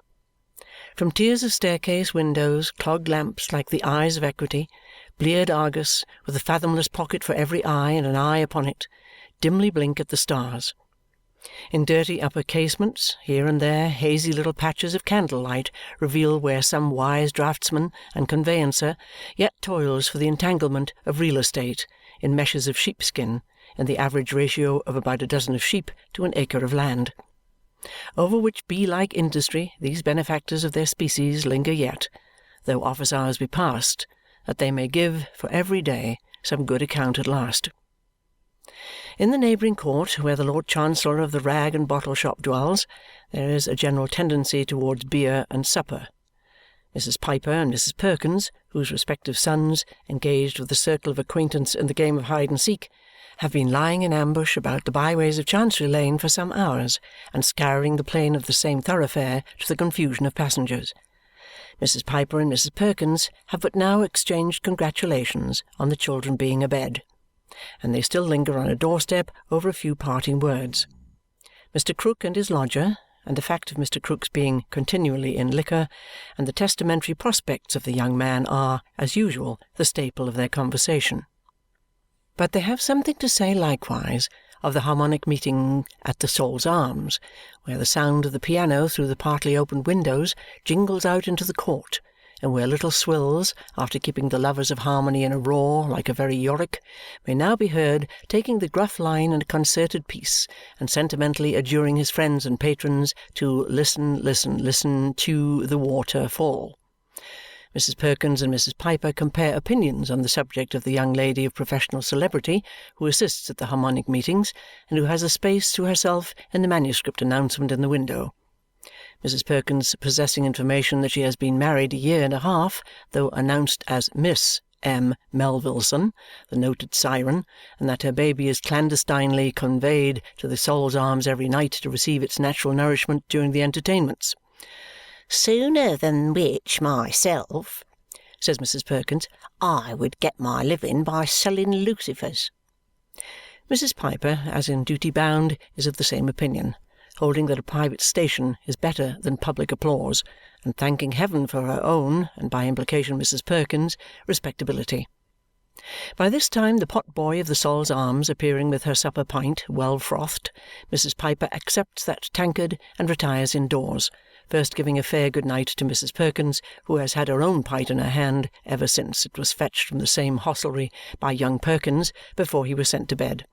From tiers of staircase windows, clogged lamps like the eyes of equity, bleared Argus with a fathomless pocket for every eye and an eye upon it, dimly blink at the stars. In dirty upper casements, here and there hazy little patches of candlelight reveal where some wise draftsman and conveyancer yet toils for the entanglement of real estate in meshes of sheepskin, in the average ratio of about a dozen of sheep to an acre of land. Over which bee-like industry these benefactors of their species linger yet, though office hours be past, that they may give, for every day, some good account at last. In the neighbouring court, where the Lord Chancellor of the rag and bottle shop dwells, there is a general tendency towards beer and supper. Mrs. Piper and Mrs. Perkins, whose respective sons, engaged with a circle of acquaintance in the game of hide-and-seek, have been lying in ambush about the byways of Chancery Lane for some hours and scouring the plain of the same thoroughfare to the confusion of passengers. Mrs. Piper and Mrs. Perkins have but now exchanged congratulations on the children being abed, and they still linger on a doorstep over a few parting words. Mr. Krook and his lodger, and the fact of Mr. Krook's being continually in liquor, and the testamentary prospects of the young man are, as usual, the staple of their conversation. But they have something to say likewise of the harmonic meeting at the Sol's Arms, where the sound of the piano through the partly opened windows jingles out into the court, and where little Swills, after keeping the lovers of harmony in a roar like a very Yorick, may now be heard taking the gruff line in a concerted piece and sentimentally adjuring his friends and patrons to listen, listen, listen to the water fall. Mrs. Perkins and Mrs. Piper compare opinions on the subject of the young lady of professional celebrity who assists at the harmonic meetings and who has a space to herself in the manuscript announcement in the window. Mrs. Perkins possessing information that she has been married a year and a half, though announced as Miss M. Melvilleson, the noted siren, and that her baby is clandestinely conveyed to the Sol's Arms every night to receive its natural nourishment during the entertainments. Sooner than which myself, says Mrs. Perkins, I would get my living by selling lucifers. Mrs. Piper, as in duty bound, is of the same opinion, holding that a private station is better than public applause, and thanking heaven for her own, and by implication Mrs. Perkins', respectability. By this time the pot-boy of the Sol's Arms appearing with her supper pint well frothed, Mrs. Piper accepts that tankard and retires indoors, first giving a fair good night to Mrs. Perkins, who has had her own pint in her hand ever since it was fetched from the same hostelry by young Perkins before he was sent to bed.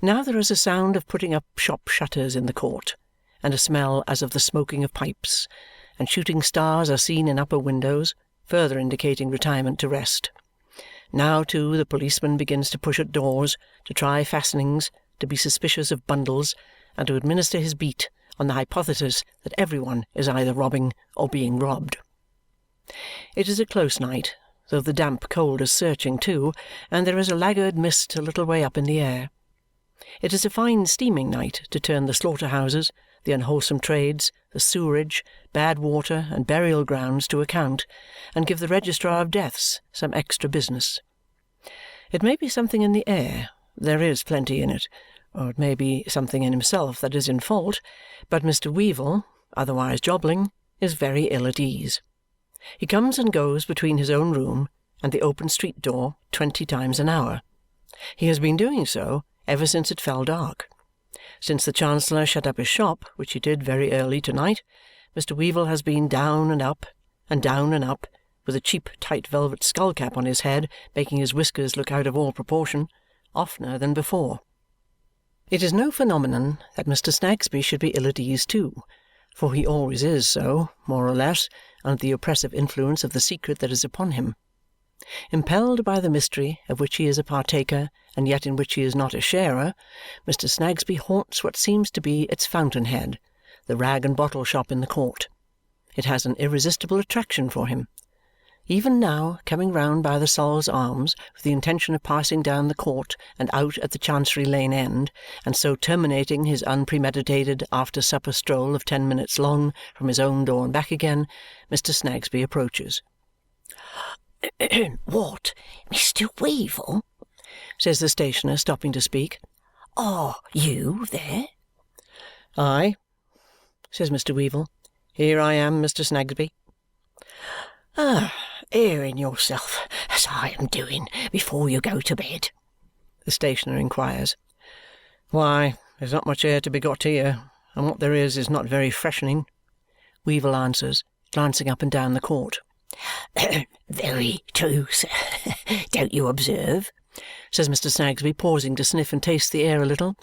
Now there is a sound of putting up shop shutters in the court, and a smell as of the smoking of pipes, and shooting stars are seen in upper windows, further indicating retirement to rest. Now, too, the policeman begins to push at doors, to try fastenings, to be suspicious of bundles, and to administer his beat on the hypothesis that every one is either robbing or being robbed. It is a close night, though the damp cold is searching too, and there is a laggard mist a little way up in the air. It is a fine steaming night to turn the slaughter-houses, the unwholesome trades, the sewerage, bad water, and burial grounds to account, and give the registrar of deaths some extra business. It may be something in the air, there is plenty in it, or it may be something in himself that is in fault, but Mr. Weevle, otherwise Jobling, is very ill at ease. He comes and goes between his own room and the open street door 20 times an hour. He has been doing so ever since it fell dark. Since the Chancellor shut up his shop, which he did very early to-night, Mr. Weevle has been down and up, with a cheap tight velvet skull-cap on his head, making his whiskers look out of all proportion, oftener than before. It is no phenomenon that Mr. Snagsby should be ill at ease too, for he always is so, more or less, under the oppressive influence of the secret that is upon him. Impelled by the mystery of which he is a partaker and yet in which he is not a sharer, Mr. Snagsby haunts what seems to be its fountain-head, the rag-and-bottle shop in the court. It has an irresistible attraction for him. Even now, coming round by the Sol's Arms with the intention of passing down the court and out at the Chancery Lane end, and so terminating his unpremeditated after-supper stroll of 10 minutes long from his own door and back again, Mr. Snagsby approaches. "What, Mr. Weevle?" says the stationer, stopping to speak. "Are you there?" "Aye," says Mr. Weevle. "Here I am, Mr. Snagsby." Airing yourself, as I am doing, before you go to bed?" the stationer inquires. "Why, there's not much air to be got here, and what there is not very freshening," Weevle answers, glancing up and down the court. "Very true, sir. Don't you observe?" says Mr. Snagsby, pausing to sniff and taste the air a little.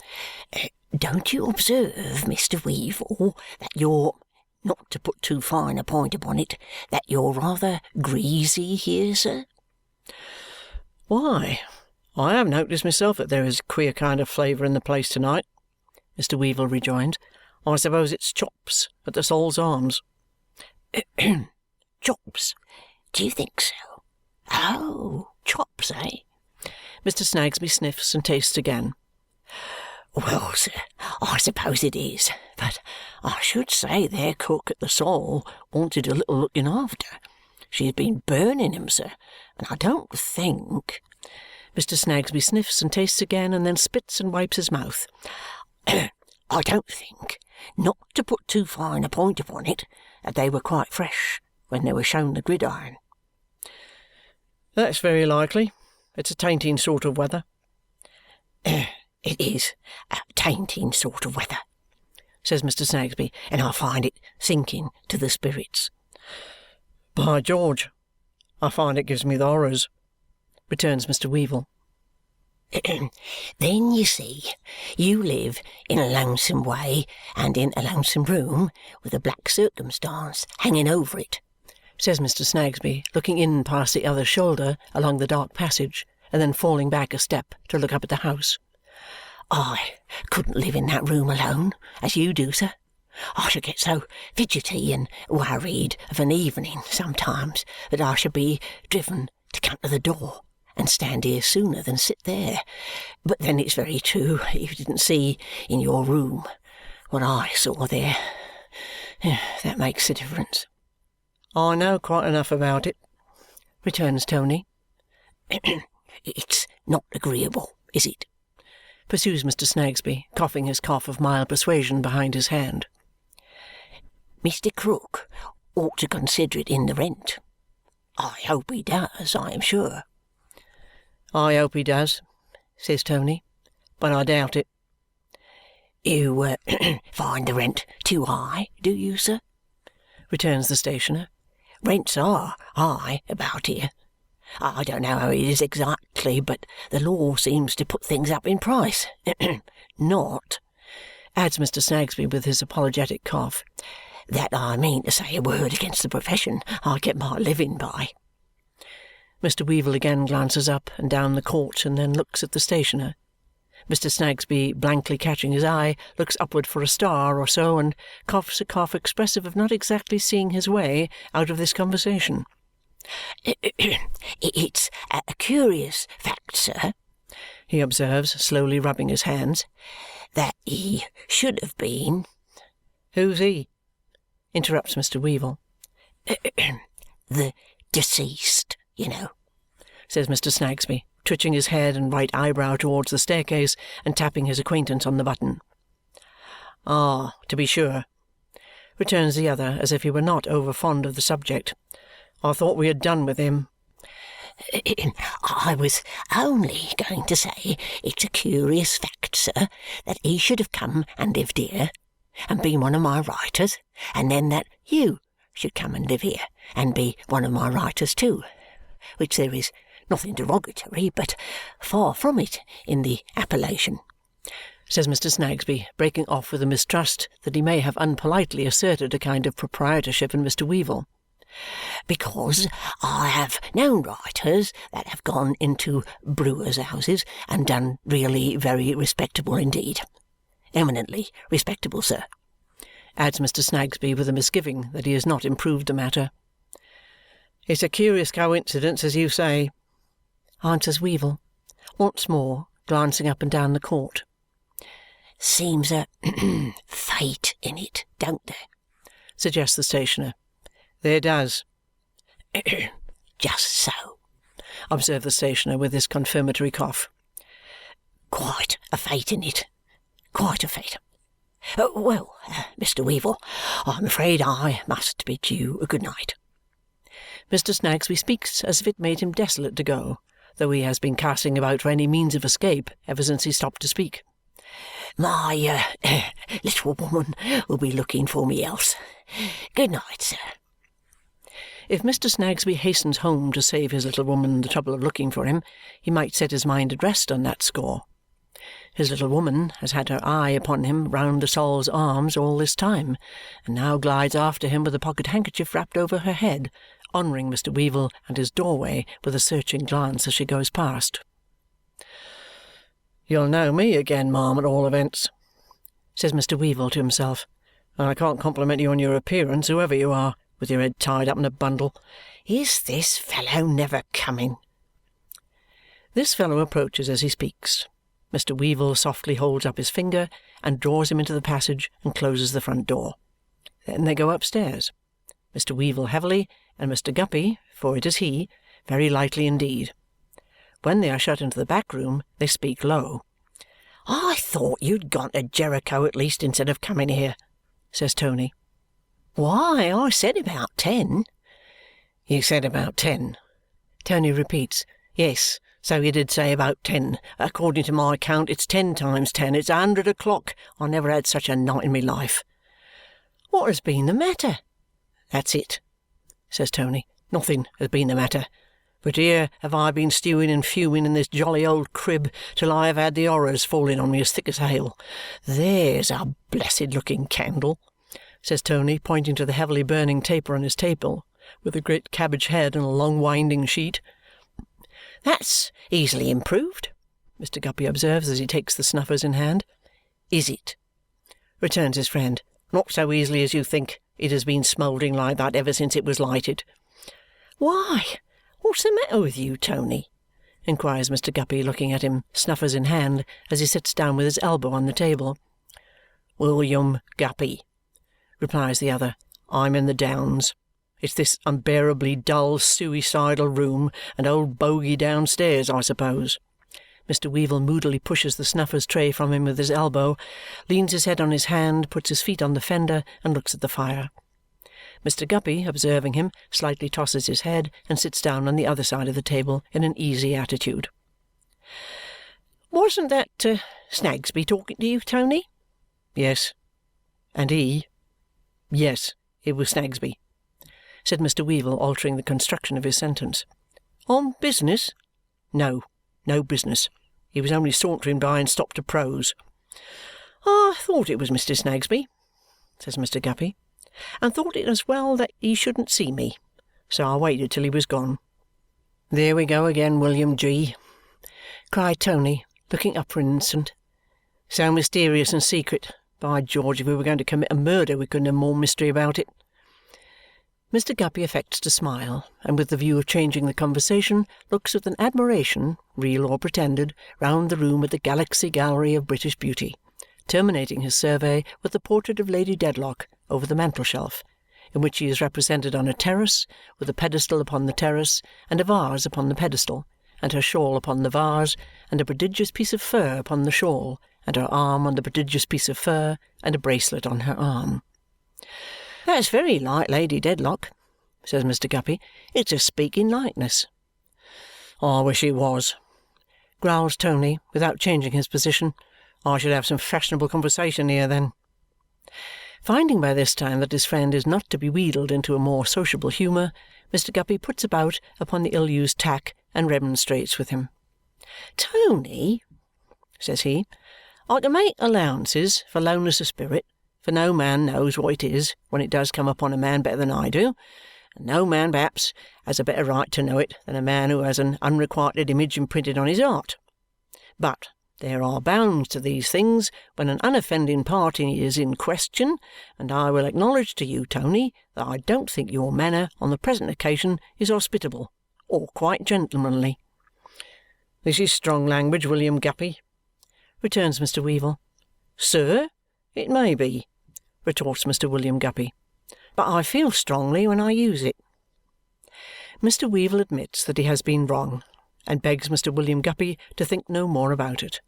"Don't you observe, Mr. Weevle, that you're, not to put too fine a point upon it, that you're rather greasy here, sir?" "Why, I have noticed myself that there is a queer kind of flavour in the place to-night," Mr. Weevle rejoins. "I suppose it's chops at the Sol's Arms." "Chops? Do you think so? Oh, chops, eh?" Mr. Snagsby sniffs and tastes again. "Well, sir, I suppose it is, but I should say their cook at the Sol wanted a little looking after. She has been burning 'em, sir, and I don't think—" Mr. Snagsby sniffs and tastes again and then spits and wipes his mouth. "I don't think, not to put too fine a point upon it, that they were quite fresh when they were shown the gridiron." "That's very likely. It's a tainting sort of weather." "It is a tainting sort of weather," says Mr. Snagsby, "and I find it sinking to the spirits." "By George, I find it gives me the horrors," returns Mr. Weevle. "Then, you see, you live in a lonesome way and in a lonesome room with a black circumstance hanging over it," says Mr. Snagsby, looking in past the other's shoulder along the dark passage and then falling back a step to look up at the house. "I couldn't live in that room alone, as you do, sir. I should get so fidgety and worried of an evening sometimes that I should be driven to come to the door and stand here sooner than sit there. But then it's very true you didn't see in your room what I saw there. That makes a difference." "I know quite enough about it," returns Tony. "It's not agreeable, is it?" pursues Mr. Snagsby, coughing his cough of mild persuasion behind his hand. "Mr. Krook ought to consider it in the rent. I hope he does, I am sure." "I hope he does," says Tony, "but I doubt it." "You find the rent too high, do you, sir?" returns the stationer. "Rents are high about here. I don't know how it is exactly, but the law seems to put things up in price. Not," adds Mr. Snagsby with his apologetic cough, "that I mean to say a word against the profession I get my living by." Mr. Weevle again glances up and down the court and then looks at the stationer. Mr. Snagsby, blankly catching his eye, looks upward for a star or so and coughs a cough expressive of not exactly seeing his way out of this conversation. "It's a curious fact, sir," he observes, slowly rubbing his hands, "that he should have been—" "Who's he?" interrupts Mr. Weevle. "The deceased, you know," says Mr. Snagsby, twitching his head and right eyebrow towards the staircase and tapping his acquaintance on the button. "Ah, to be sure," returns the other, as if he were not over fond of the subject. "I thought we had done with him." "I was only going to say it's a curious fact, sir, that he should have come and lived here and been one of my writers, and then that you should come and live here and be one of my writers too, which there is nothing derogatory, but far from it, in the appellation," says Mr. Snagsby, breaking off with a mistrust that he may have unpolitely asserted a kind of proprietorship in Mr. Weevle. "Because I have known writers that have gone into brewers' houses and done really very respectable indeed. Eminently respectable, sir," adds Mr. Snagsby with a misgiving that he has not improved the matter. "It's a curious coincidence, as you say," answers Weevle, once more glancing up and down the court. "Seems a fate in it, don't there?" suggests the stationer. "There does." "Just so," observed the stationer with his confirmatory cough. "Quite a fate in it. Quite a fate. Well, Mr. Weevle, I'm afraid I must bid you a good night." Mr. Snagsby speaks as if it made him desolate to go, though he has been casting about for any means of escape ever since he stopped to speak. "My little woman will be looking for me else. Good night, sir." If Mr. Snagsby hastens home to save his little woman the trouble of looking for him, he might set his mind at rest on that score. His little woman has had her eye upon him round the Sol's Arms all this time, and now glides after him with a pocket-handkerchief wrapped over her head, honouring Mr. Weevle and his doorway with a searching glance as she goes past. "You'll know me again, ma'am, at all events," says Mr. Weevle to himself, "and I can't compliment you on your appearance, whoever you are, with your head tied up in a bundle. Is this fellow never coming?" This fellow approaches as he speaks. Mr. Weevle softly holds up his finger and draws him into the passage and closes the front door. Then they go upstairs, Mr. Weevle heavily, and Mr. Guppy, for it is he, very lightly indeed. When they are shut into the back room, they speak low. "I thought you'd gone to Jericho at least instead of coming here," says Tony. "Why, I said about 10." "You said about 10?" Tony repeats. "Yes, so you did say about 10. According to my count, it's 10 times 10. It's 100 o'clock. I never had such a night in my life." "What has been the matter?" "That's it," says Tony. "Nothing has been the matter. But here have I been stewing and fuming in this jolly old crib till I have had the horrors falling on me as thick as hail. There's a blessed-looking candle," says Tony, pointing to the heavily burning taper on his table, with a great cabbage head and a long winding sheet. "That's easily improved," Mr. Guppy observes as he takes the snuffers in hand. "Is it?" returns his friend. "Not so easily as you think. It has been smouldering like that ever since it was lighted." "Why, What's the matter with you, Tony?" inquires Mr. Guppy, looking at him, snuffers in hand, as he sits down with his elbow on the table. "William Guppy," replies the other. "I'm in the Downs. It's this unbearably dull, suicidal room and old bogey downstairs, I suppose." Mr. Weevle moodily pushes the snuffers tray from him with his elbow, leans his head on his hand, puts his feet on the fender, and looks at the fire. Mr. Guppy, observing him, slightly tosses his head and sits down on the other side of the table in an easy attitude. "Wasn't that Snagsby talking to you, Tony?" "Yes. And he?" "Yes, it was Snagsby," said Mr. Weevle, altering the construction of his sentence. "On business?" "No, no business. He was only sauntering by and stopped to prose." "I thought it was Mr. Snagsby," says Mr. Guppy, "and thought it as well that he shouldn't see me, so I waited till he was gone." "There we go again, William G.!" cried Tony, looking up for an instant. "So mysterious and secret. By George, if we were going to commit a murder, we couldn't have more mystery about it." Mr. Guppy affects to smile, and with the view of changing the conversation, looks with an admiration, real or pretended, round the room at the Galaxy Gallery of British Beauty, terminating his survey with the portrait of Lady Dedlock over the mantel-shelf, in which she is represented on a terrace, with a pedestal upon the terrace, and a vase upon the pedestal, and her shawl upon the vase, and a prodigious piece of fur upon the shawl, and her arm on the prodigious piece of fur, and a bracelet on her arm. "That's very like Lady Dedlock," says Mr. Guppy. "It's a speaking likeness." "I wish it was," growls Tony, without changing his position. "I should have some fashionable conversation here then." Finding by this time that his friend is not to be wheedled into a more sociable humour, Mr. Guppy puts about upon the ill-used tack and remonstrates with him. "Tony," says he, "I can make allowances for lowness of spirit, for no man knows what it is when it does come upon a man better than I do, and no man perhaps has a better right to know it than a man who has an unrequited image imprinted on his heart. But there are bounds to these things when an unoffending party is in question, and I will acknowledge to you, Tony, that I don't think your manner on the present occasion is hospitable or quite gentlemanly." "This is strong language, William Guppy," returns Mr. Weevle. "Sir, it may be," retorts Mr. William Guppy, "but I feel strongly when I use it." Mr. Weevle admits that he has been wrong and begs Mr. William Guppy to think no more about it.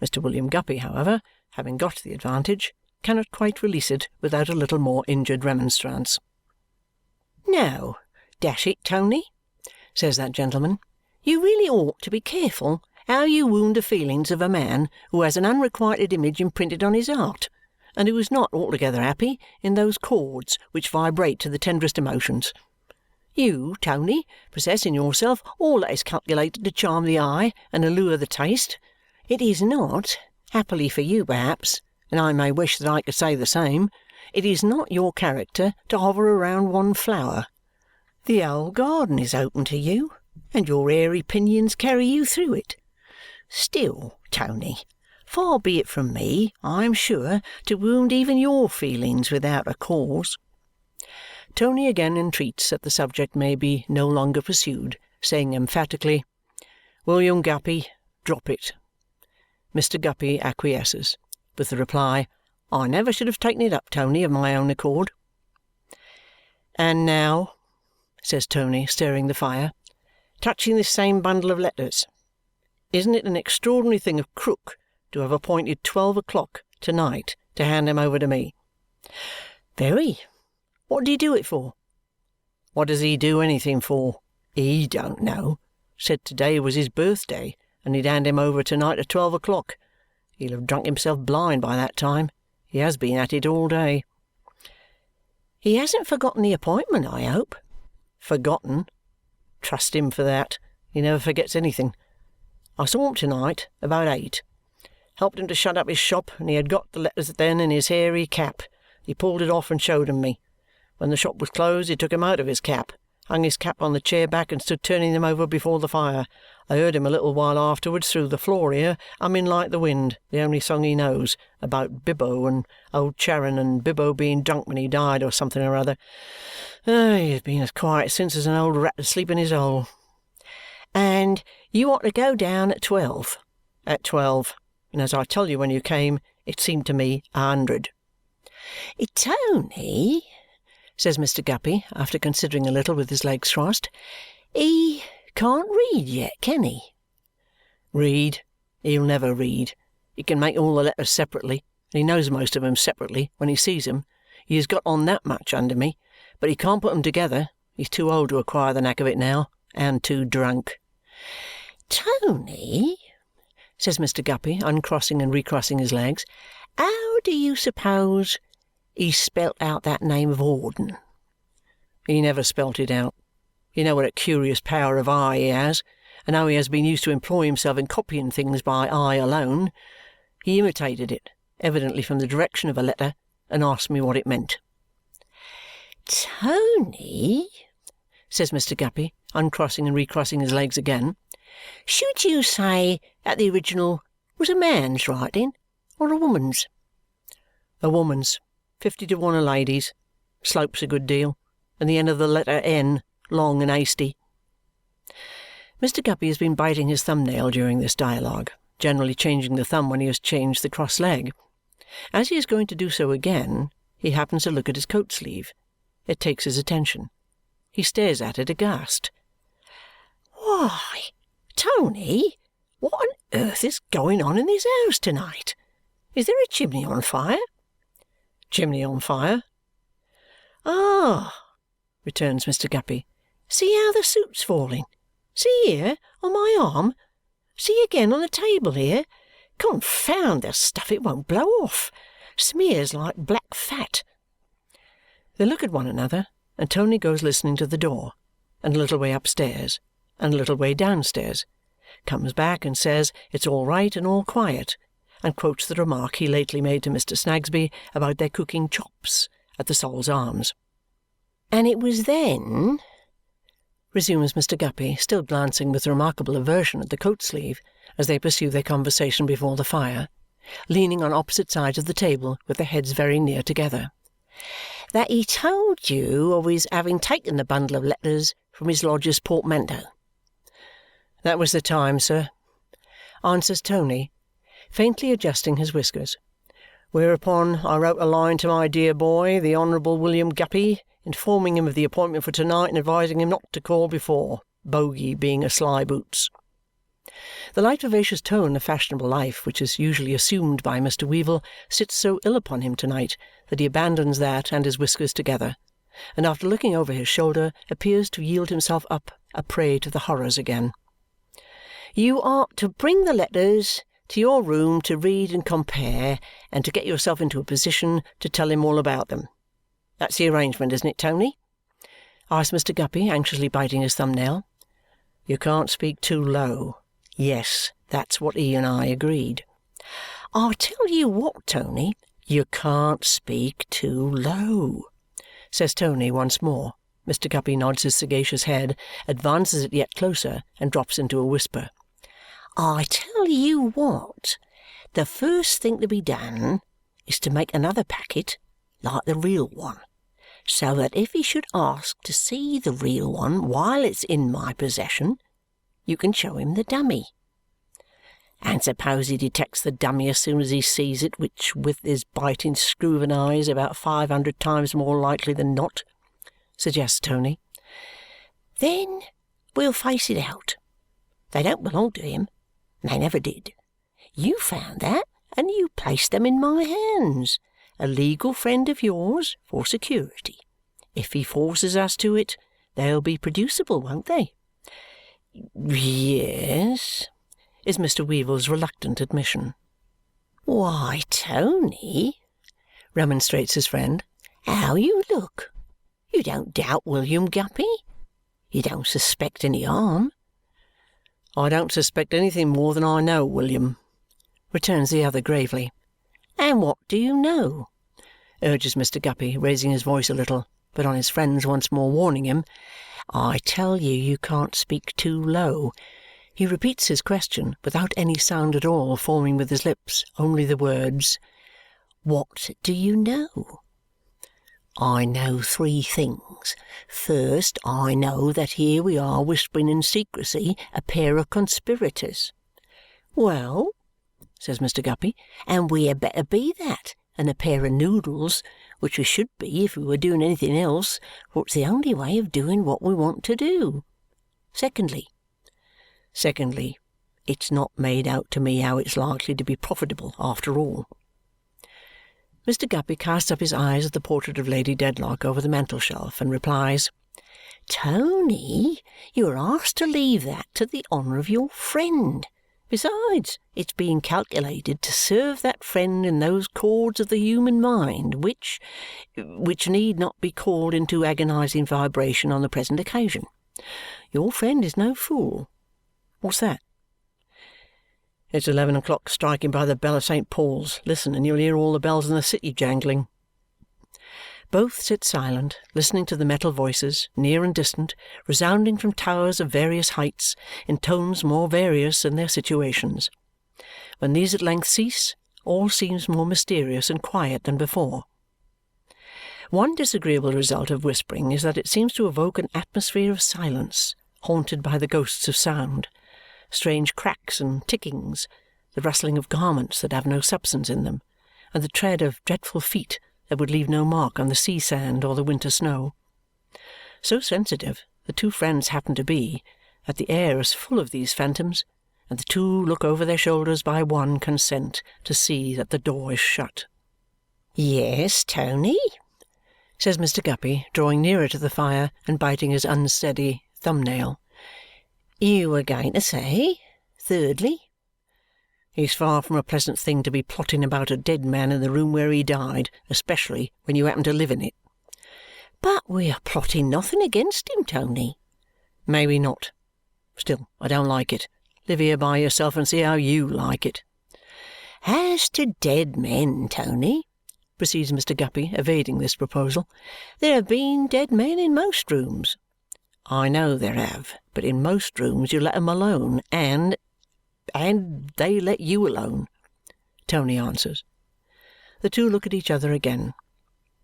Mr. William Guppy, however, having got the advantage, cannot quite release it without a little more injured remonstrance. "Now, dash it, Tony," says that gentleman, "you really ought to be careful how you wound the feelings of a man who has an unrequited image imprinted on his heart, and who is not altogether happy in those chords which vibrate to the tenderest emotions. You, Tony, possess in yourself all that is calculated to charm the eye and allure the taste. It is not, happily for you perhaps, and I may wish that I could say the same, it is not your character to hover around one flower. The whole garden is open to you, and your airy pinions carry you through it. Still, Tony, far be it from me, I am sure, to wound even your feelings without a cause." Tony again entreats that the subject may be no longer pursued, saying emphatically, "William Guppy, drop it." Mr. Guppy acquiesces, with the reply, "I never should have taken it up, Tony, of my own accord." "And now," says Tony, stirring the fire, "touching this same bundle of letters. Isn't it an extraordinary thing of Krook to have appointed 12 o'clock to-night to hand them over to me?" "Very. What did he do it for?" "What does he do anything for? He don't know. Said to-day was his birthday, and he'd hand him over to-night at 12 o'clock. He'll have drunk himself blind by that time. He has been at it all day." "He hasn't forgotten the appointment, I hope?" "Forgotten? Trust him for that. He never forgets anything. I saw him to-night about 8. Helped him to shut up his shop, and he had got the letters then in his hairy cap. He pulled it off and showed 'em me. When the shop was closed, he took 'em out of his cap, hung his cap on the chair back, and stood turning them over before the fire. I heard him a little while afterwards through the floor here, humming like the wind, the only song he knows, about Bibbo and old Charon, and Bibbo being drunk when he died, or something or other. He has been as quiet since as an old rat asleep in his hole. And you are to go down at 12. At 12. And as I tell you when you came, it seemed to me 100. Tony, says Mr. Guppy, after considering a little with his legs crossed, he can't read yet, can he? Read? He'll never read. He can make all the letters separately, and he knows most of 'em separately when he sees 'em. He has got on that much under me, but he can't put 'em together. He's too old to acquire the knack of it now, and too drunk. Tony, says Mr. Guppy, uncrossing and recrossing his legs, how do you suppose he spelt out that name of Auden? He never spelt it out. You know what a curious power of eye he has, and how he has been used to employ himself in copying things by eye alone. He imitated it, evidently from the direction of a letter, and asked me what it meant. Tony, says Mr. Guppy, uncrossing and recrossing his legs again, should you say that the original was a man's writing or a woman's? A woman's. 50 to 1 a lady's. Slopes a good deal. And the end of the letter N, long and hasty. Mr. Guppy has been biting his thumbnail during this dialogue, generally changing the thumb when he has changed the cross leg. As he is going to do so again, he happens to look at his coat sleeve. It takes his attention. He stares at it aghast. Why, Tony, what on earth is going on in this house to-night? Is there a chimney on fire? Chimney on fire? Ah, returns Mr. Guppy. See how the soot's falling. See here, on my arm. See again on the table here. Confound the stuff, it won't blow off. Smears like black fat. They look at one another, and Tony goes listening to the door, and a little way upstairs, and a little way downstairs, comes back and says it's all right and all quiet, and quotes the remark he lately made to Mr. Snagsby about their cooking chops at the Sol's Arms. And it was then, resumes Mr. Guppy, still glancing with remarkable aversion at the coat sleeve as they pursue their conversation before the fire, leaning on opposite sides of the table with their heads very near together, that he told you of his having taken the bundle of letters from his lodger's portmanteau. That was the time, sir, answers Tony, faintly adjusting his whiskers, whereupon I wrote a line to my dear boy, the Honourable William Guppy, informing him of the appointment for to-night and advising him not to call before, bogey being a sly boots. The light vivacious tone of fashionable life which is usually assumed by Mr. Weevle sits so ill upon him to-night that he abandons that and his whiskers together, and after looking over his shoulder appears to yield himself up a prey to the horrors again. You are to bring the letters to your room to read and compare, and to get yourself into a position to tell him all about them. That's the arrangement, isn't it, Tony? Asked Mr. Guppy, anxiously biting his thumbnail. You can't speak too low. Yes, that's what he and I agreed. I tell you what, Tony. You can't speak too low, says Tony once more. Mr. Guppy nods his sagacious head, advances it yet closer, and drops into a whisper. I tell you what. The first thing to be done is to make another packet like the real one, so that if he should ask to see the real one while it's in my possession, you can show him the dummy. And suppose he detects the dummy as soon as he sees it, which, with his biting screw of an eye, is about 500 times more likely than not, suggests Tony. Then we'll face it out. They don't belong to him. They never did. You found that, and you placed them in my hands. A legal friend of yours for security. If he forces us to it, they'll be producible, won't they? Yes, is Mr. Weevle's reluctant admission. Why, Tony, remonstrates his friend, how you look. You don't doubt William Guppy. You don't suspect any harm. I don't suspect anything more than I know, William, returns the other gravely. And what do you know? Urges Mr. Guppy, raising his voice a little, but on his friend's once more warning him. I tell you, you can't speak too low. He repeats his question without any sound at all forming with his lips, only the words, What do you know? I know three things. First, I know that here we are whispering in secrecy a pair of conspirators." "Well," says Mr. Guppy, "and we had better be that than a pair of noodles, which we should be if we were doing anything else, for it's the only way of doing what we want to do. Secondly, it's not made out to me how it's likely to be profitable after all." Mr. Guppy casts up his eyes at the portrait of Lady Dedlock over the mantel-shelf and replies, "Tony, you are asked to leave that to the honour of your friend. Besides, it's being calculated to serve that friend in those chords of the human mind which need not be called into agonizing vibration on the present occasion. Your friend is no fool. What's that?" "It's 11 o'clock striking by the bell of St. Paul's. Listen, and you'll hear all the bells in the city jangling." Both sit silent, listening to the metal voices, near and distant, resounding from towers of various heights, in tones more various than their situations. When these at length cease, all seems more mysterious and quiet than before. One disagreeable result of whispering is that it seems to evoke an atmosphere of silence, haunted by the ghosts of sound, strange cracks and tickings, the rustling of garments that have no substance in them, and the tread of dreadful feet that would leave no mark on the sea sand or the winter snow. So sensitive the two friends happen to be that the air is full of these phantoms, and the two look over their shoulders by one consent to see that the door is shut. "Yes, Tony?" says Mr. Guppy, drawing nearer to the fire and biting his unsteady thumb-nail. "You were going to say, thirdly?" "It's far from a pleasant thing to be plotting about a dead man in the room where he died, especially when you happen to live in it." "But we are plotting nothing against him, Tony." "Maybe not. Still, I don't like it. Live here by yourself and see how you like it." "As to dead men, Tony," proceeds Mr. Guppy, evading this proposal, "there have been dead men in most rooms." "I know there have, but in most rooms you let 'em alone, and they let you alone," Tony answers. The two look at each other again.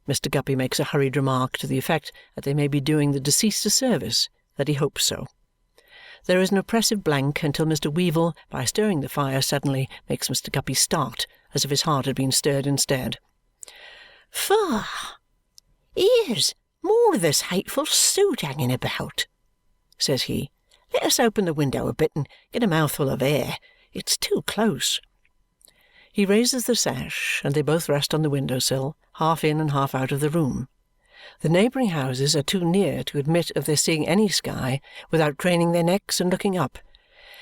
Mr. Guppy makes a hurried remark to the effect that they may be doing the deceased a service, that he hopes so. There is an oppressive blank until Mr. Weevle, by stirring the fire suddenly, makes Mr. Guppy start as if his heart had been stirred instead. "Faugh! Here's more of this hateful soot hanging about," says he. "Let us open the window a bit and get a mouthful of air. It's too close." He raises the sash, and they both rest on the window-sill, half in and half out of the room. The neighbouring houses are too near to admit of their seeing any sky without craning their necks and looking up,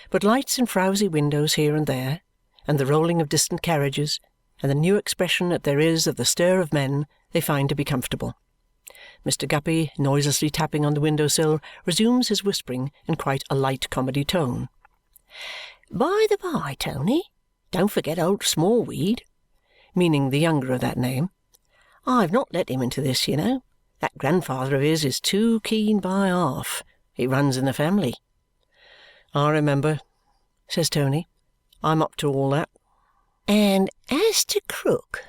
but lights in frowsy windows here and there, and the rolling of distant carriages, and the new expression that there is of the stir of men, they find to be comfortable. Mr. Guppy, noiselessly tapping on the window-sill, resumes his whispering in quite a light comedy tone. "By the by, Tony, don't forget old Smallweed," meaning the younger of that name. "I've not let him into this, you know. That grandfather of his is too keen by half. It runs in the family." "I remember," says Tony. "I'm up to all that." "And as to Krook,"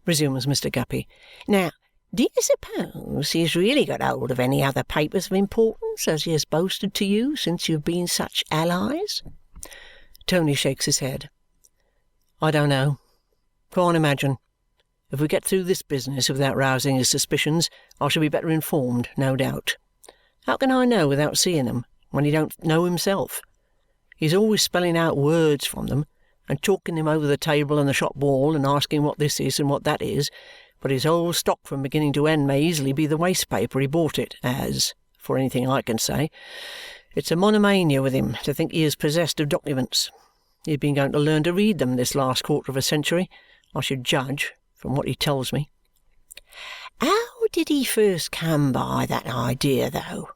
resumes Mr. Guppy, "now, do you suppose he has really got hold of any other papers of importance as he has boasted to you since you have been such allies?" Tony shakes his head. "I don't know. Can't imagine. If we get through this business without rousing his suspicions, I shall be better informed, no doubt. How can I know without seeing them, when he don't know himself? He's always spelling out words from them, and chalking them over the table and the shop wall, and asking what this is and what that is, but his whole stock from beginning to end may easily be the waste paper he bought it as, for anything I can say. It's a monomania with him to think he is possessed of documents. He's been going to learn to read them this last quarter of a century, I should judge, from what he tells me." "How did he first come by that idea, though?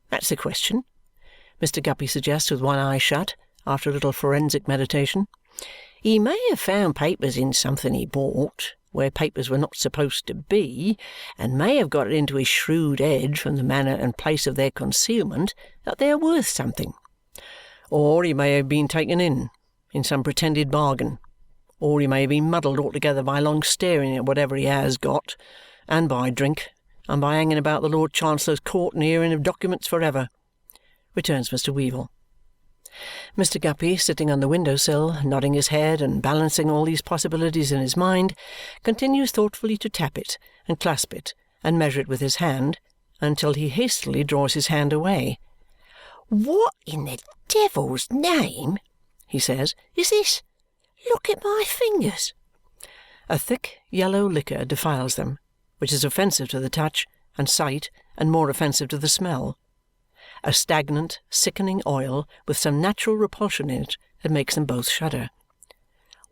That's the question," Mr. Guppy suggests with one eye shut, after a little forensic meditation. "He may have found papers in something he bought, where papers were not supposed to be, and may have got it into his shrewd head from the manner and place of their concealment that they are worth something. Or he may have been taken in some pretended bargain. Or he may have been muddled altogether by long staring at whatever he has got, and by drink, and by hanging about the Lord Chancellor's court and hearing of documents for ever," returns Mr. Weevle. Mr. Guppy, sitting on the window-sill, nodding his head and balancing all these possibilities in his mind, continues thoughtfully to tap it, and clasp it, and measure it with his hand, until he hastily draws his hand away. "What in the devil's name," he says, "is this? Look at my fingers." A thick yellow liquor defiles them, which is offensive to the touch and sight and more offensive to the smell. A stagnant, sickening oil with some natural repulsion in it that makes them both shudder.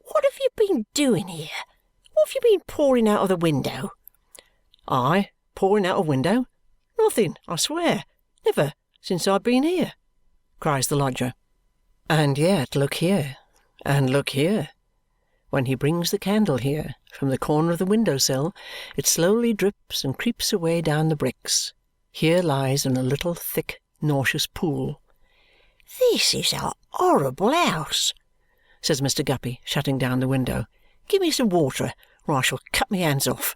"What have you been doing here? What have you been pouring out of the window?" "I pouring out of window? Nothing, I swear. Never since I've been here," cries the lodger. And yet look here, and look here. When he brings the candle here, from the corner of the window-sill, it slowly drips and creeps away down the bricks. Here lies in a little thick nauseous pool. "This is a horrible house," says Mr. Guppy, shutting down the window. "Give me some water, or I shall cut my hands off."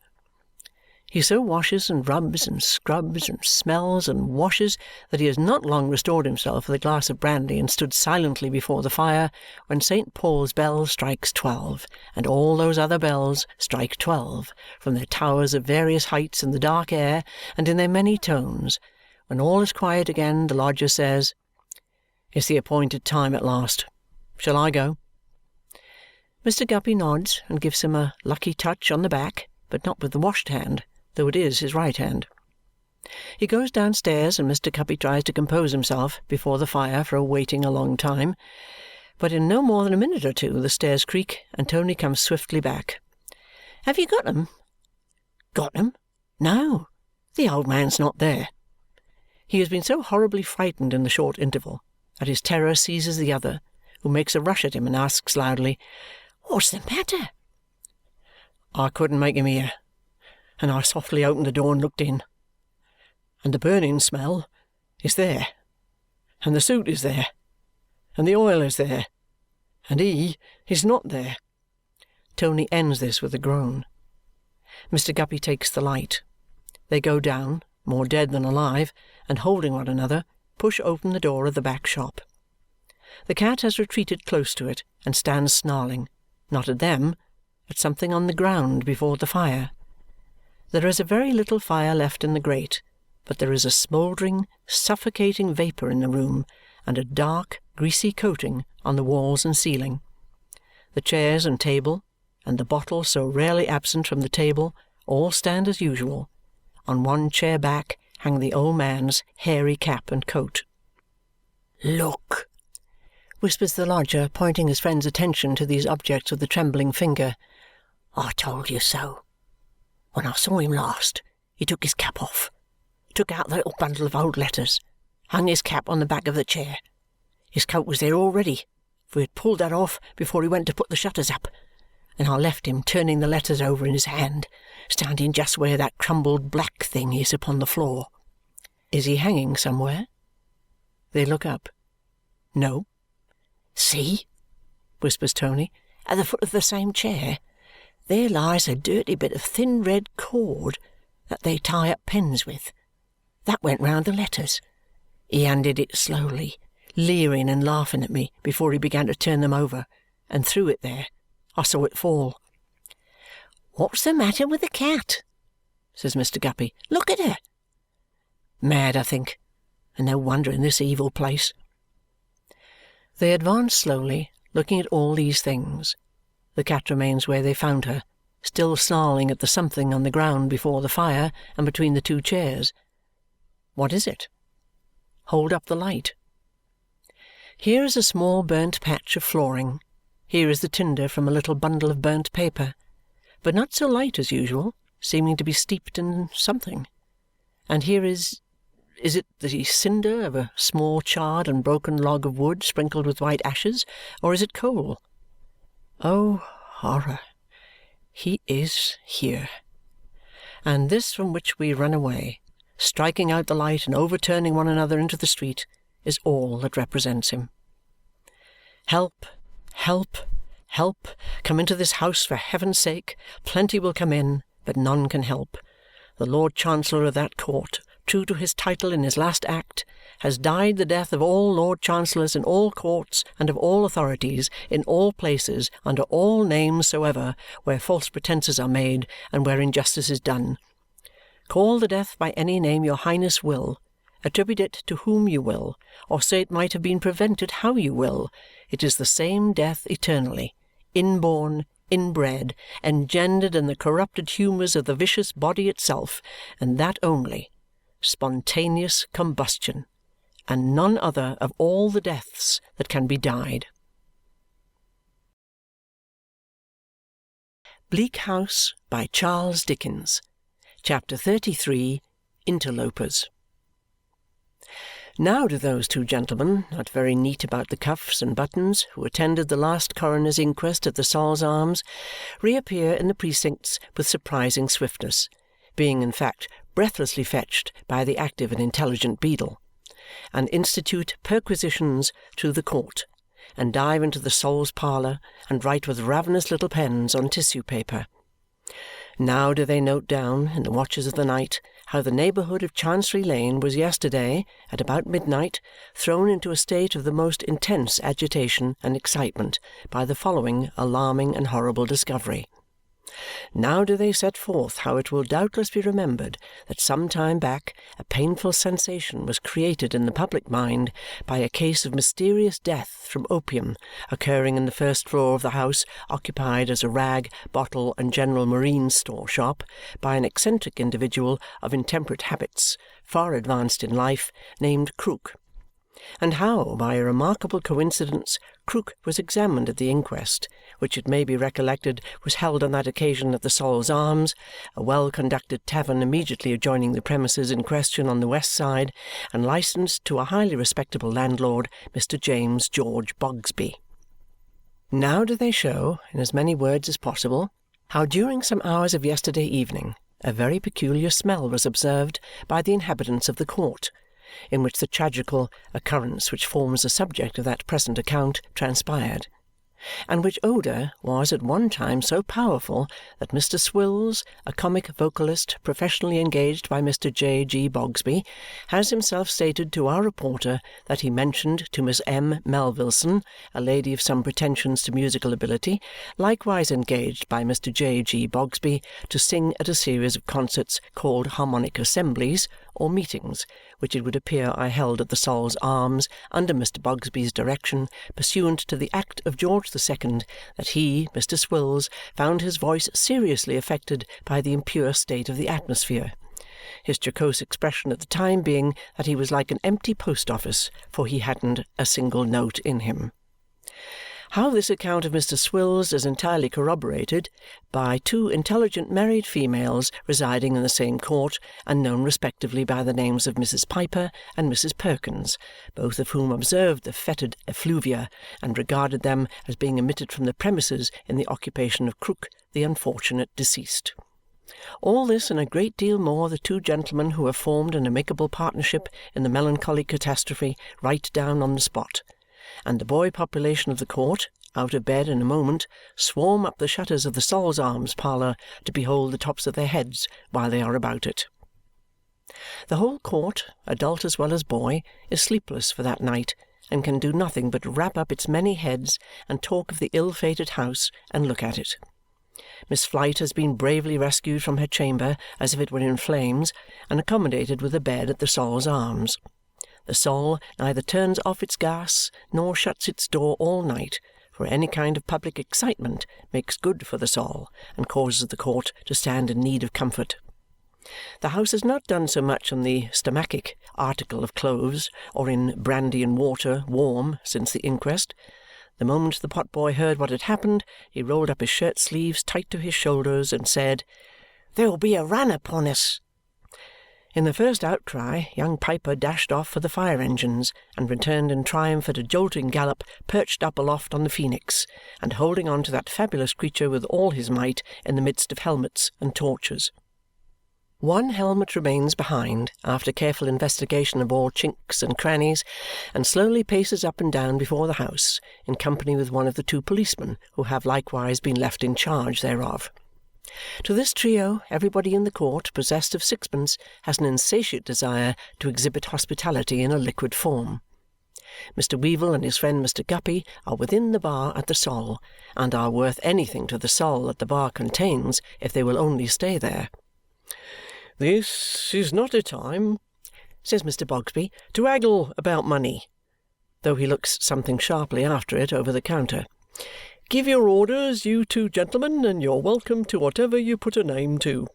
He so washes and rubs and scrubs and smells and washes that he has not long restored himself with a glass of brandy and stood silently before the fire when St. Paul's bell strikes 12, and all those other bells strike 12, from their towers of various heights in the dark air and in their many tones. When all is quiet again, the lodger says, "It's the appointed time at last. Shall I go?" Mr. Guppy nods and gives him a lucky touch on the back, but not with the washed hand, though it is his right hand. He goes downstairs, and Mr. Guppy tries to compose himself before the fire for waiting a long time. But in no more than a minute or two the stairs creak, and Tony comes swiftly back. "Have you got 'em?" "Got 'em? No. The old man's not there." He has been so horribly frightened in the short interval that his terror seizes the other, who makes a rush at him and asks loudly, "What's the matter?" "I couldn't make him hear, and I softly opened the door and looked in. And the burning smell is there, and the soot is there, and the oil is there, and he is not there." Tony ends this with a groan. Mr. Guppy takes the light. They go down, more dead than alive, and holding one another, push open the door of the back shop. The cat has retreated close to it and stands snarling, not at them, at something on the ground before the fire. There is a very little fire left in the grate, but there is a smouldering, suffocating vapour in the room and a dark, greasy coating on the walls and ceiling. The chairs and table, and the bottle so rarely absent from the table, all stand as usual. On one chair back hang the old man's hairy cap and coat. "Look," whispers the lodger, pointing his friend's attention to these objects with a trembling finger. "I told you so. When I saw him last, he took his cap off, took out the little bundle of old letters, hung his cap on the back of the chair. His coat was there already, for he had pulled that off before he went to put the shutters up, and I left him turning the letters over in his hand, standing just where that crumbled black thing is upon the floor." Is he hanging somewhere? They look up. No. "See," whispers Tony, "at the foot of the same chair, there lies a dirty bit of thin red cord that they tie up pens with. That went round the letters. He undid it slowly, leering and laughing at me before he began to turn them over, and threw it there. I saw it fall." "What's the matter with the cat?" says Mr. Guppy. "Look at her." "Mad, I think, and no wonder in this evil place." They advance slowly, looking at all these things. The cat remains where they found her, still snarling at the something on the ground before the fire and between the two chairs. What is it? Hold up the light. Here is a small burnt patch of flooring. Here is the tinder from a little bundle of burnt paper, but not so light as usual, seeming to be steeped in something. And here is it the cinder of a small charred and broken log of wood sprinkled with white ashes, or is it coal? Oh, horror! He is here. And this from which we run away, striking out the light and overturning one another into the street, is all that represents him. Help! Help! Help! Come into this house for heaven's sake. Plenty will come in, but none can help. the Lord Chancellor of that court, true to his title in his last act, has died the death of all Lord Chancellors in all courts and of all authorities in all places under all names soever where false pretences are made and where injustice is done. Call the death by any name your Highness will, attribute it to whom you will, or say it might have been prevented how you will, it is the same death eternally, inborn, inbred, engendered in the corrupted humours of the vicious body itself, and that only, spontaneous combustion, and none other of all the deaths that can be died. Bleak House by Charles Dickens. Chapter 33. Interlopers. Now do those two gentlemen, not very neat about the cuffs and buttons, who attended the last coroner's inquest at the Sol's Arms, reappear in the precincts with surprising swiftness, being in fact breathlessly fetched by the active and intelligent beadle, and institute perquisitions through the court, and dive into the Sol's parlour, and write with ravenous little pens on tissue paper. Now do they note down, in the watches of the night, how the neighbourhood of Chancery Lane was yesterday, at about midnight, thrown into a state of the most intense agitation and excitement by the following alarming and horrible discovery. Now do they set forth how it will doubtless be remembered that some time back a painful sensation was created in the public mind by a case of mysterious death from opium occurring in the first floor of the house occupied as a rag, bottle, and general marine store shop by an eccentric individual of intemperate habits, far advanced in life, named Krook, and how, by a remarkable coincidence, Krook was examined at the inquest, which it may be recollected was held on that occasion at the Sol's Arms, a well-conducted tavern immediately adjoining the premises in question on the west side, and licensed to a highly respectable landlord, Mr. James George Bogsby. Now do they show, in as many words as possible, how during some hours of yesterday evening a very peculiar smell was observed by the inhabitants of the court, in which the tragical occurrence which forms the subject of that present account transpired, and which odour was at one time so powerful that Mr. Swills, a comic vocalist professionally engaged by Mr. J. G. Bogsby, has himself stated to our reporter that he mentioned to Miss M. Melvilleson, a lady of some pretensions to musical ability, likewise engaged by Mr. J. G. Bogsby, to sing at a series of concerts called harmonic assemblies, or meetings, which it would appear I held at the Sol's Arms under Mr. Bogsby's direction, pursuant to the Act of George II, that he, Mr. Swills, found his voice seriously affected by the impure state of the atmosphere, his jocose expression at the time being that he was like an empty post-office, for he hadn't a single note in him. How this account of Mr. Swills is entirely corroborated by two intelligent married females residing in the same court and known respectively by the names of Mrs. Piper and Mrs. Perkins, both of whom observed the fetid effluvia and regarded them as being emitted from the premises in the occupation of Krook, the unfortunate deceased. All this and a great deal more the two gentlemen who have formed an amicable partnership in the melancholy catastrophe write down on the spot, and the boy population of the court, out of bed in a moment, swarm up the shutters of the Sol's Arms parlour to behold the tops of their heads while they are about it. The whole court, adult as well as boy, is sleepless for that night, and can do nothing but wrap up its many heads and talk of the ill-fated house and look at it. Miss Flite has been bravely rescued from her chamber as if it were in flames, and accommodated with a bed at the Sol's Arms. The Sol neither turns off its gas nor shuts its door all night, for any kind of public excitement makes good for the Sol and causes the court to stand in need of comfort. The house has not done so much on the stomachic article of cloves or in brandy and water warm since the inquest. The moment the potboy heard what had happened, he rolled up his shirt-sleeves tight to his shoulders and said, "There'll be a run upon us." In the first outcry, young Piper dashed off for the fire-engines and returned in triumph at a jolting gallop, perched up aloft on the Phoenix, and holding on to that fabulous creature with all his might in the midst of helmets and torches. One helmet remains behind after careful investigation of all chinks and crannies, and slowly paces up and down before the house, in company with one of the two policemen who have likewise been left in charge thereof. To this trio, everybody in the court possessed of sixpence has an insatiate desire to exhibit hospitality in a liquid form. Mr. Weevle and his friend Mr. Guppy are within the bar at the Sol, and are worth anything to the Sol that the bar contains if they will only stay there. "This is not a time," says Mr. Bogsby, "to haggle about money," though he looks something sharply after it over the counter. "Give your orders, you two gentlemen, and you're welcome to whatever you put a name to."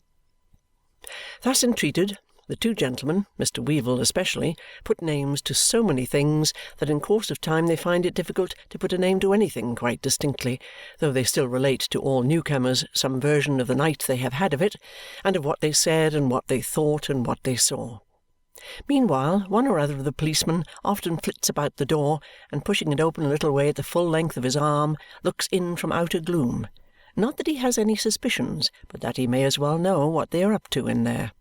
Thus entreated, the two gentlemen, Mr. Weevle especially, put names to so many things that in course of time they find it difficult to put a name to anything quite distinctly, though they still relate to all newcomers some version of the night they have had of it, and of what they said, and what they thought, and what they saw. Meanwhile, one or other of the policemen often flits about the door, and pushing it open a little way at the full length of his arm, looks in from outer gloom. Not that he has any suspicions, but that he may as well know what they are up to in there.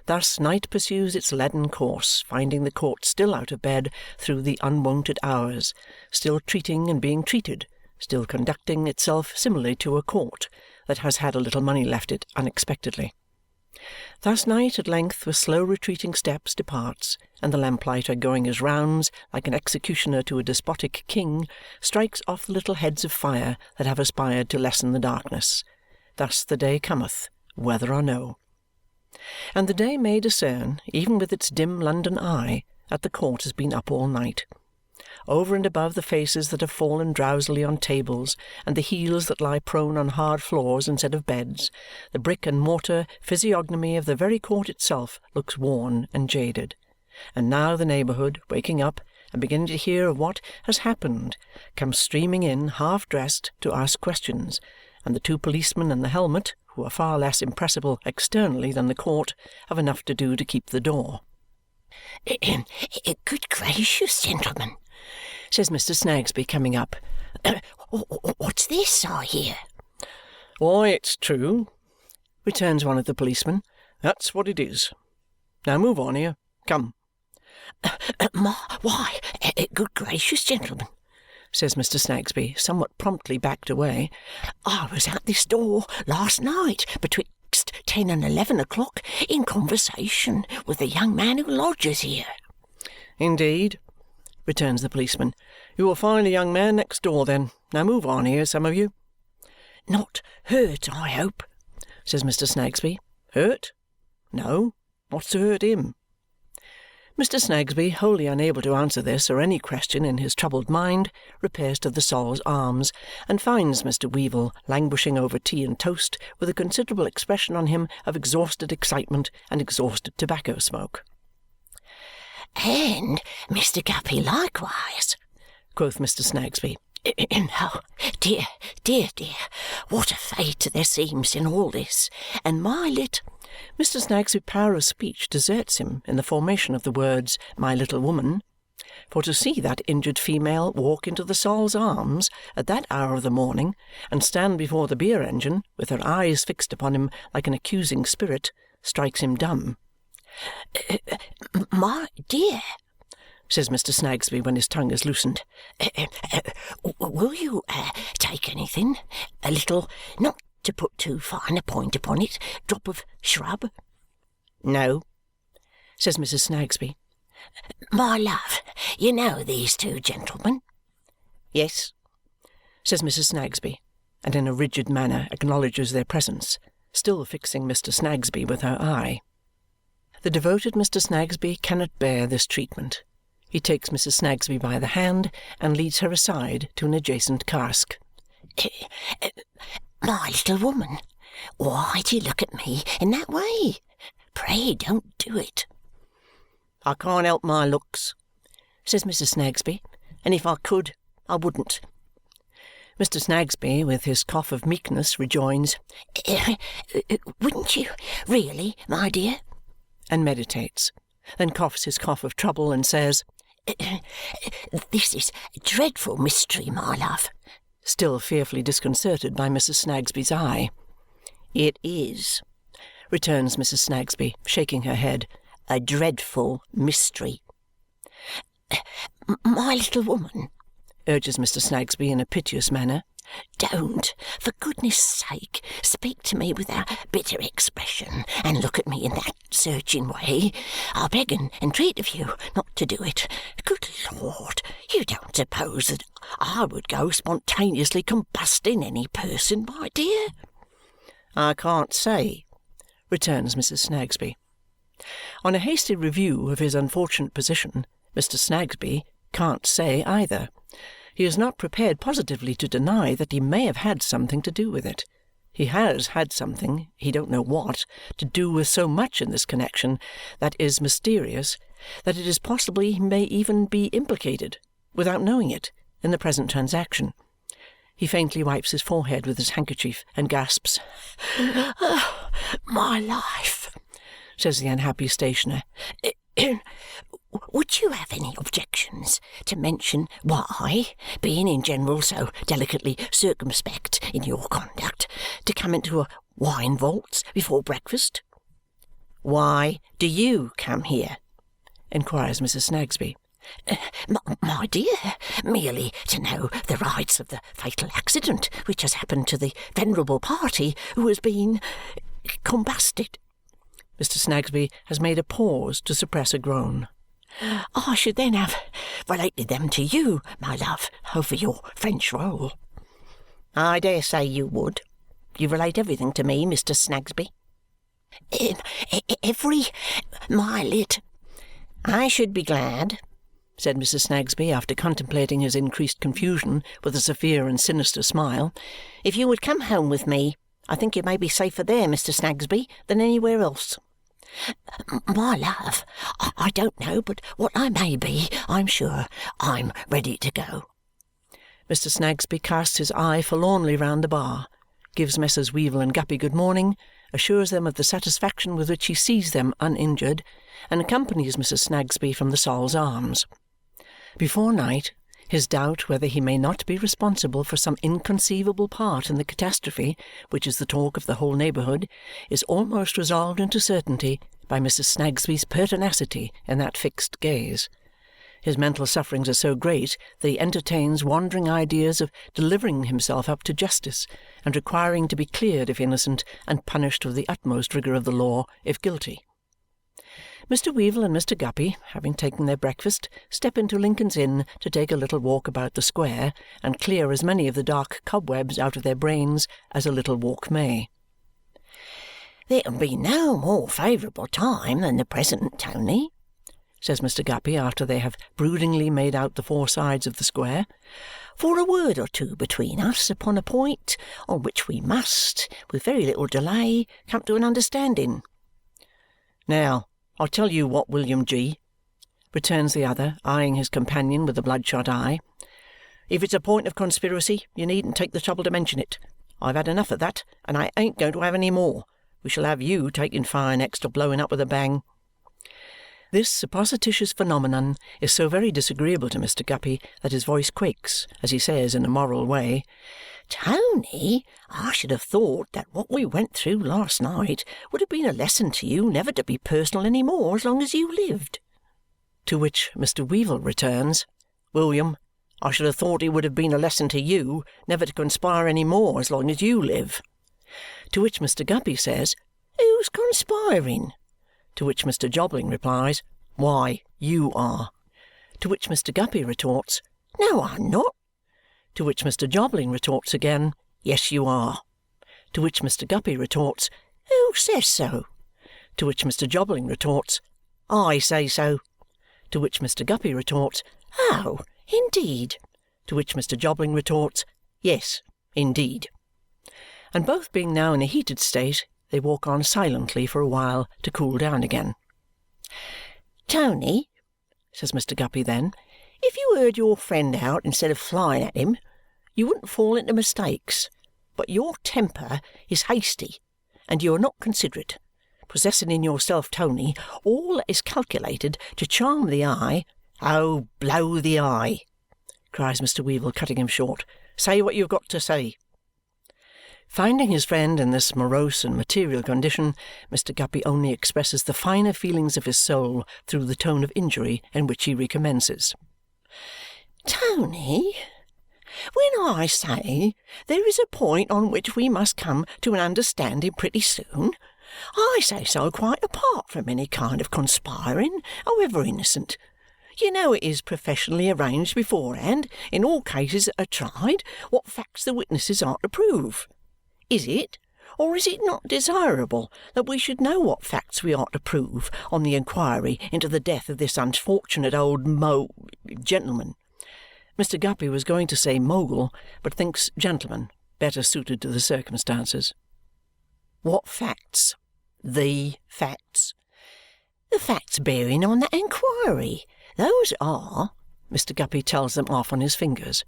Thus night pursues its leaden course, finding the court still out of bed through the unwonted hours, still treating and being treated, still conducting itself similarly to a court that has had a little money left it unexpectedly. Thus night at length with slow retreating steps departs, and the lamplighter going his rounds like an executioner to a despotic king strikes off the little heads of fire that have aspired to lessen the darkness. Thus the day cometh, whether or no. And the day may discern, even with its dim London eye, that the court has been up all night. Over and above the faces that have fallen drowsily on tables, and the heels that lie prone on hard floors instead of beds, the brick and mortar physiognomy of the very court itself looks worn and jaded. And now the neighbourhood, waking up and beginning to hear of what has happened, comes streaming in half-dressed to ask questions, and the two policemen and the helmet, who are far less impressible externally than the court, have enough to do to keep the door. "Good gracious, gentlemen," says Mr. Snagsby, coming up. "What's this I hear?" "Why, it's true," returns one of the policemen. "That's what it is. Now move on here. Come." Why, good gracious, gentlemen," says Mr. Snagsby, somewhat promptly backed away, "I was at this door last night betwixt 10 and 11 o'clock in conversation with the young man who lodges here." "Indeed," returns the policeman. "You will find a young man next door, then. Now move on here, some of you." "Not hurt, I hope?" says Mr. Snagsby. "Hurt? No. What's to hurt him?" Mr. Snagsby, wholly unable to answer this or any question in his troubled mind, repairs to the Sol's Arms and finds Mr. Weevle languishing over tea and toast with a considerable expression on him of exhausted excitement and exhausted tobacco smoke. "And Mr. Guppy likewise," quoth Mr. Snagsby. "Oh, dear, dear, dear, what a fate there seems in all this, and my Mr. Snagsby's power of speech deserts him in the formation of the words, "my little woman," for to see that injured female walk into the Sol's Arms at that hour of the morning and stand before the beer engine with her eyes fixed upon him like an accusing spirit strikes him dumb. "My dear," says Mr. Snagsby when his tongue is loosened, "will you take anything? A little, not to put too fine a point upon it, drop of shrub?" "No," says Mrs. Snagsby. "My love, you know these two gentlemen?" "Yes," says Mrs. Snagsby, and in a rigid manner acknowledges their presence, still fixing Mr. Snagsby with her eye. The devoted Mr. Snagsby cannot bear this treatment. He takes Mrs. Snagsby by the hand and leads her aside to an adjacent cask. "My little woman, why do you look at me in that way? Pray don't do it." "I can't help my looks," says Mrs. Snagsby, "and if I could, I wouldn't." Mr. Snagsby, with his cough of meekness, rejoins, "Wouldn't you, really, my dear?" and meditates, then coughs his cough of trouble and says, "This is dreadful mystery, my love," still fearfully disconcerted by Mrs. Snagsby's eye. "It is," returns Mrs. Snagsby, shaking her head, "a dreadful mystery." "My little woman," urges Mr. Snagsby in a piteous manner, Don't, for goodness sake, speak to me with that bitter expression and look at me in that searching way. I beg and entreat of you not to do it. Good Lord, you don't suppose that I would go spontaneously combusting any person, my dear? I can't say, returns Mrs. Snagsby. On a hasty review of his unfortunate position, Mr. Snagsby can't say either. He is not prepared positively to deny that he may have had something to do with it. He has had something, he don't know what, to do with so much in this connection that is mysterious that it is possible he may even be implicated, without knowing it, in the present transaction. He faintly wipes his forehead with his handkerchief and gasps, "Oh, my life," says the unhappy stationer. Would you have any objections to mention why, being in general so delicately circumspect in your conduct, to come into a wine vaults before breakfast?" "Why do you come here?" inquires Mrs. Snagsby. My dear, merely to know the rights of the fatal accident which has happened to the venerable party who has been combusted." Mr. Snagsby has made a pause to suppress a groan. "I should then have related them to you, my love, over your French roll." "I dare say you would. You relate everything to me, Mr. Snagsby." "Every minute." "I should be glad," said Mrs. Snagsby, after contemplating his increased confusion with a severe and sinister smile, "if you would come home with me. I think you may be safer there, Mr. Snagsby, than anywhere else." "My love, I don't know but what I may be. I'm sure I'm ready to go." Mr. Snagsby casts his eye forlornly round the bar, gives Messrs. Weevle and Guppy good morning, assures them of the satisfaction with which he sees them uninjured, and accompanies Mrs. Snagsby from the Sol's Arms. Before night, his doubt whether he may not be responsible for some inconceivable part in the catastrophe which is the talk of the whole neighbourhood is almost resolved into certainty by Mrs. Snagsby's pertinacity in that fixed gaze. His mental sufferings are so great that he entertains wandering ideas of delivering himself up to justice and requiring to be cleared if innocent and punished with the utmost rigour of the law if guilty. Mr. Weevle and Mr. Guppy, having taken their breakfast, step into Lincoln's Inn to take a little walk about the square and clear as many of the dark cobwebs out of their brains as a little walk may. "There can be no more favourable time than the present, Tony," says Mr. Guppy after they have broodingly made out the four sides of the square, "for a word or two between us upon a point on which we must, with very little delay, come to an understanding." "Now, I'll tell you what, William G.," returns the other, eyeing his companion with a bloodshot eye. "If it's a point of conspiracy, you needn't take the trouble to mention it. I've had enough of that, and I ain't going to have any more. We shall have you taking fire next or blowing up with a bang." This supposititious phenomenon is so very disagreeable to Mr. Guppy that his voice quakes as he says in a moral way, "Tony, I should have thought that what we went through last night would have been a lesson to you never to be personal any more as long as you lived." To which Mr. Weevle returns, "William, I should have thought it would have been a lesson to you never to conspire any more as long as you live." To which Mr. Guppy says, "Who's conspiring?" To which Mr. Jobling replies, "Why, you are." To which Mr. Guppy retorts, "No, I'm not." To which Mr. Jobling retorts again, "Yes, you are." To which Mr. Guppy retorts, "Who says so?" To which Mr. Jobling retorts, "I say so." To which Mr. Guppy retorts, "Oh, indeed." To which Mr. Jobling retorts, "Yes, indeed." And both being now in a heated state, they walk on silently for a while to cool down again. "Tony," says Mr. Guppy then, "if you heard your friend out instead of flying at him, you wouldn't fall into mistakes. But your temper is hasty, and you are not considerate, possessing in yourself, Tony, all that is calculated to charm the eye." "Oh, blow the eye!" cries Mr. Weevle, cutting him short. "Say what you've got to say." Finding his friend in this morose and material condition, Mr. Guppy only expresses the finer feelings of his soul through the tone of injury in which he recommences. "Tony, When I say there is a point on which we must come to an understanding pretty soon, I say so quite apart from any kind of conspiring, however innocent. You know it is professionally arranged beforehand, in all cases that are tried, what facts the witnesses are to prove. Is it, or is it not desirable that we should know what facts we are to prove on the inquiry into the death of this unfortunate old gentleman? Mr. Guppy was going to say mogul, but thinks gentleman better suited to the circumstances. What facts? The facts. The facts bearing on that inquiry. Those are, Mr. Guppy tells them off on his fingers,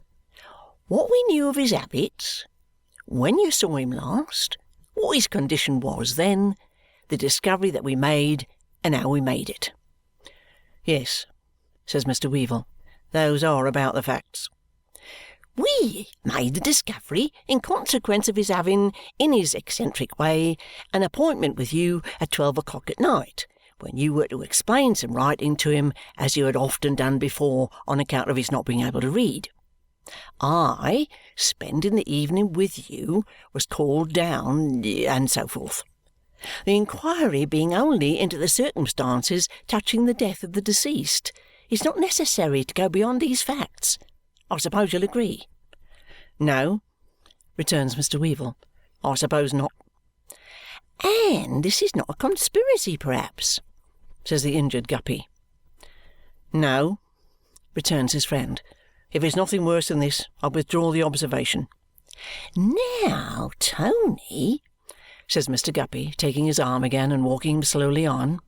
what we knew of his habits, when you saw him last, what his condition was then, the discovery that we made, and how we made it. Yes, says Mr. Weevle, those are about the facts. We made the discovery in consequence of his having, in his eccentric way, an appointment with you at 12 o'clock at night, when you were to explain some writing to him as you had often done before on account of his not being able to read. I, spending the evening with you, was called down, and so forth. The inquiry being only into the circumstances touching the death of the deceased, it's not necessary to go beyond these facts. I suppose you'll agree? No, returns Mr. Weevle, I suppose not. And this is not a conspiracy, perhaps, says the injured Guppy. No, returns his friend. If it's nothing worse than this, I'll withdraw the observation. Now, Tony, says Mr. Guppy, taking his arm again and walking him slowly on,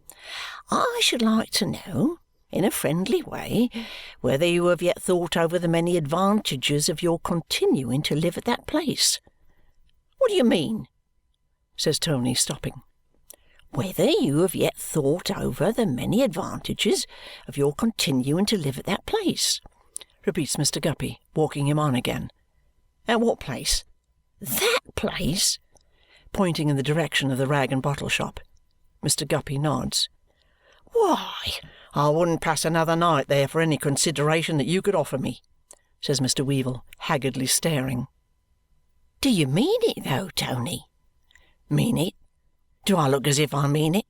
I should like to know, in a friendly way, whether you have yet thought over the many advantages of your continuing to live at that place. What do you mean? Says Tony, stopping. Whether you have yet thought over the many advantages of your continuing to live at that place, repeats Mr. Guppy, walking him on again. At what place? That place? Pointing in the direction of the rag and bottle shop. Mr. Guppy nods. Why, I wouldn't pass another night there for any consideration that you could offer me, says Mr. Weevle, haggardly staring. Do you mean it, though, Tony? Mean it? Do I look as if I mean it?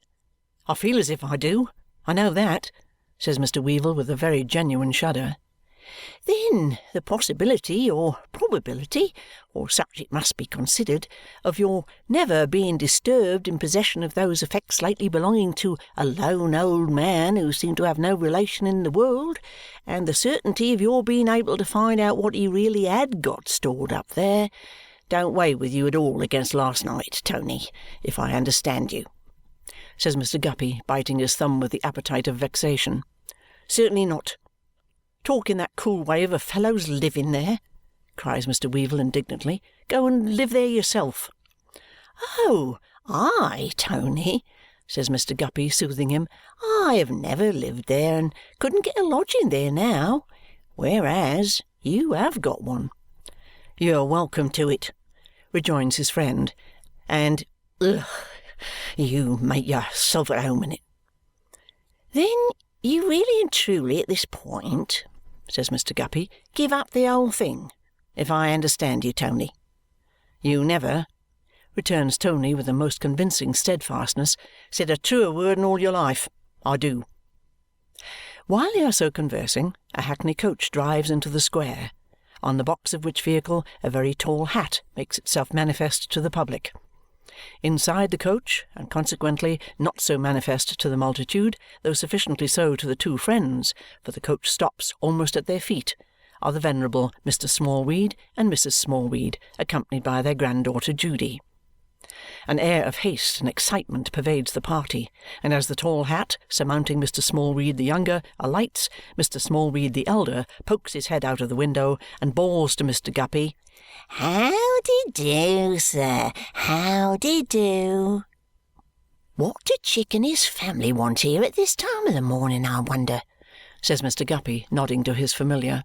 I feel as if I do. I know that, says Mr. Weevle with a very genuine shudder. Then the possibility, or probability, or such it must be considered, of your never being disturbed in possession of those effects lately belonging to a lone old man who seemed to have no relation in the world, and the certainty of your being able to find out what he really had got stored up there, don't weigh with you at all against last night, Tony, if I understand you, says Mr. Guppy, biting his thumb with the appetite of vexation. Certainly not. Talk in that cool way of a fellow's living there, cries Mr. Weevle indignantly. Go and live there yourself. Oh, I, Tony, says Mr. Guppy, soothing him. I have never lived there and couldn't get a lodging there now, whereas you have got one. You're welcome to it, rejoins his friend, and you make yourself at home in it. Then you really and truly at this point, says Mr. Guppy, give up the whole thing, if I understand you, Tony. You never, returns Tony with a most convincing steadfastness, said a truer word in all your life. I do. While they are so conversing, a hackney coach drives into the square, on the box of which vehicle a very tall hat makes itself manifest to the public. Inside the coach, and consequently not so manifest to the multitude, though sufficiently so to the two friends, for the coach stops almost at their feet, are the venerable Mr. Smallweed and Mrs. Smallweed, accompanied by their granddaughter Judy. An air of haste and excitement pervades the party, and as the tall hat, surmounting Mr. Smallweed the younger, alights, Mr. Smallweed the elder pokes his head out of the window and bawls to Mr. Guppy, "How-de-do, sir, how-de-do." What do Chick and his family want here at this time of the morning, I wonder? Says Mr. Guppy, nodding to his familiar.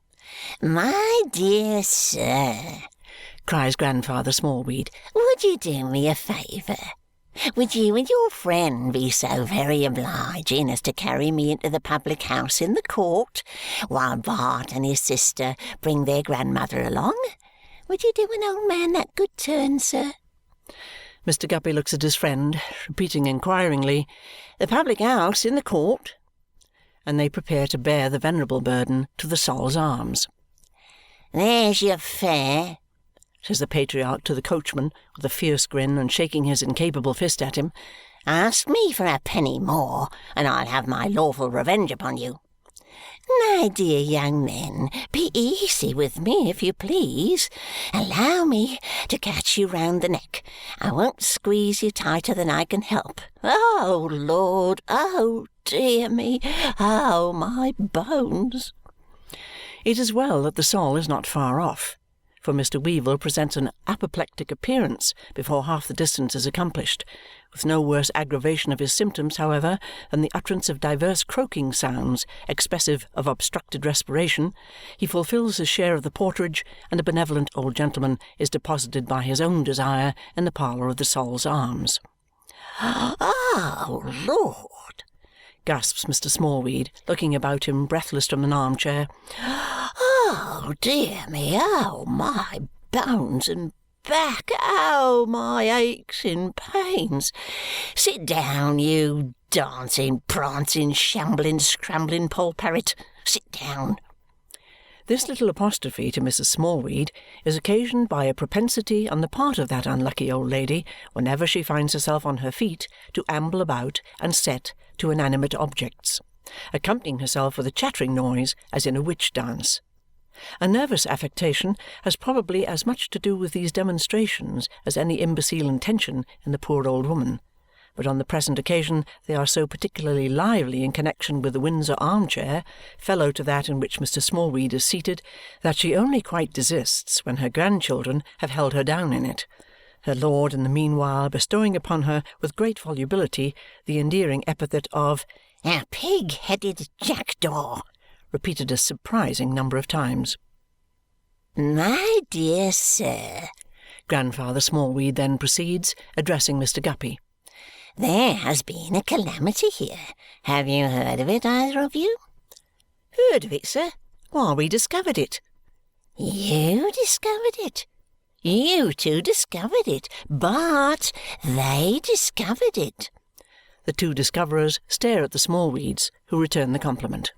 My dear sir, cries Grandfather Smallweed, would you do me a favour? Would you and your friend be so very obliging as to carry me into the public house in the court, while Bart and his sister bring their grandmother along? Would you do an old man that good turn, sir?" Mr. Guppy looks at his friend, repeating inquiringly, "The public house in the court?" And they prepare to bear the venerable burden to the Sol's Arms. "There's your fare," says the patriarch to the coachman, with a fierce grin and shaking his incapable fist at him. "Ask me for a penny more, and I'll have my lawful revenge upon you. My dear young men, be easy with me, if you please. Allow me to catch you round the neck. I won't squeeze you tighter than I can help. Oh, Lord! Oh, dear me! Oh, my bones!" It is well that the Sol is not far off, for Mr. Weevle presents an apoplectic appearance before half the distance is accomplished, with no worse aggravation of his symptoms, however, than the utterance of divers croaking sounds expressive of obstructed respiration. He fulfils his share of the porterage, and a benevolent old gentleman is deposited by his own desire in the parlour of the Sol's Arms. "Oh, Lord!" gasps Mr. Smallweed, looking about him breathless from an armchair. "Oh, dear me! Oh, my bones and back! Oh, my aches and pains! Sit down, you dancing, prancing, shambling, scrambling poll parrot. Sit down." This little apostrophe to Mrs. Smallweed is occasioned by a propensity on the part of that unlucky old lady, whenever she finds herself on her feet, to amble about and set to inanimate objects, accompanying herself with a chattering noise as in a witch dance. A nervous affectation has probably as much to do with these demonstrations as any imbecile intention in the poor old woman, but on the present occasion they are so particularly lively in connexion with the Windsor armchair, fellow to that in which Mr. Smallweed is seated, that she only quite desists when her grandchildren have held her down in it, her lord in the meanwhile bestowing upon her with great volubility the endearing epithet of "A pig-headed jackdaw," repeated a surprising number of times. "My dear sir," Grandfather Smallweed then proceeds, addressing Mr. Guppy, "there has been a calamity here. Have you heard of it, either of you?" "Heard of it, sir? Why, we discovered it." "You discovered it? You two discovered it, but they discovered it." The two discoverers stare at the Smallweeds, who return the compliment.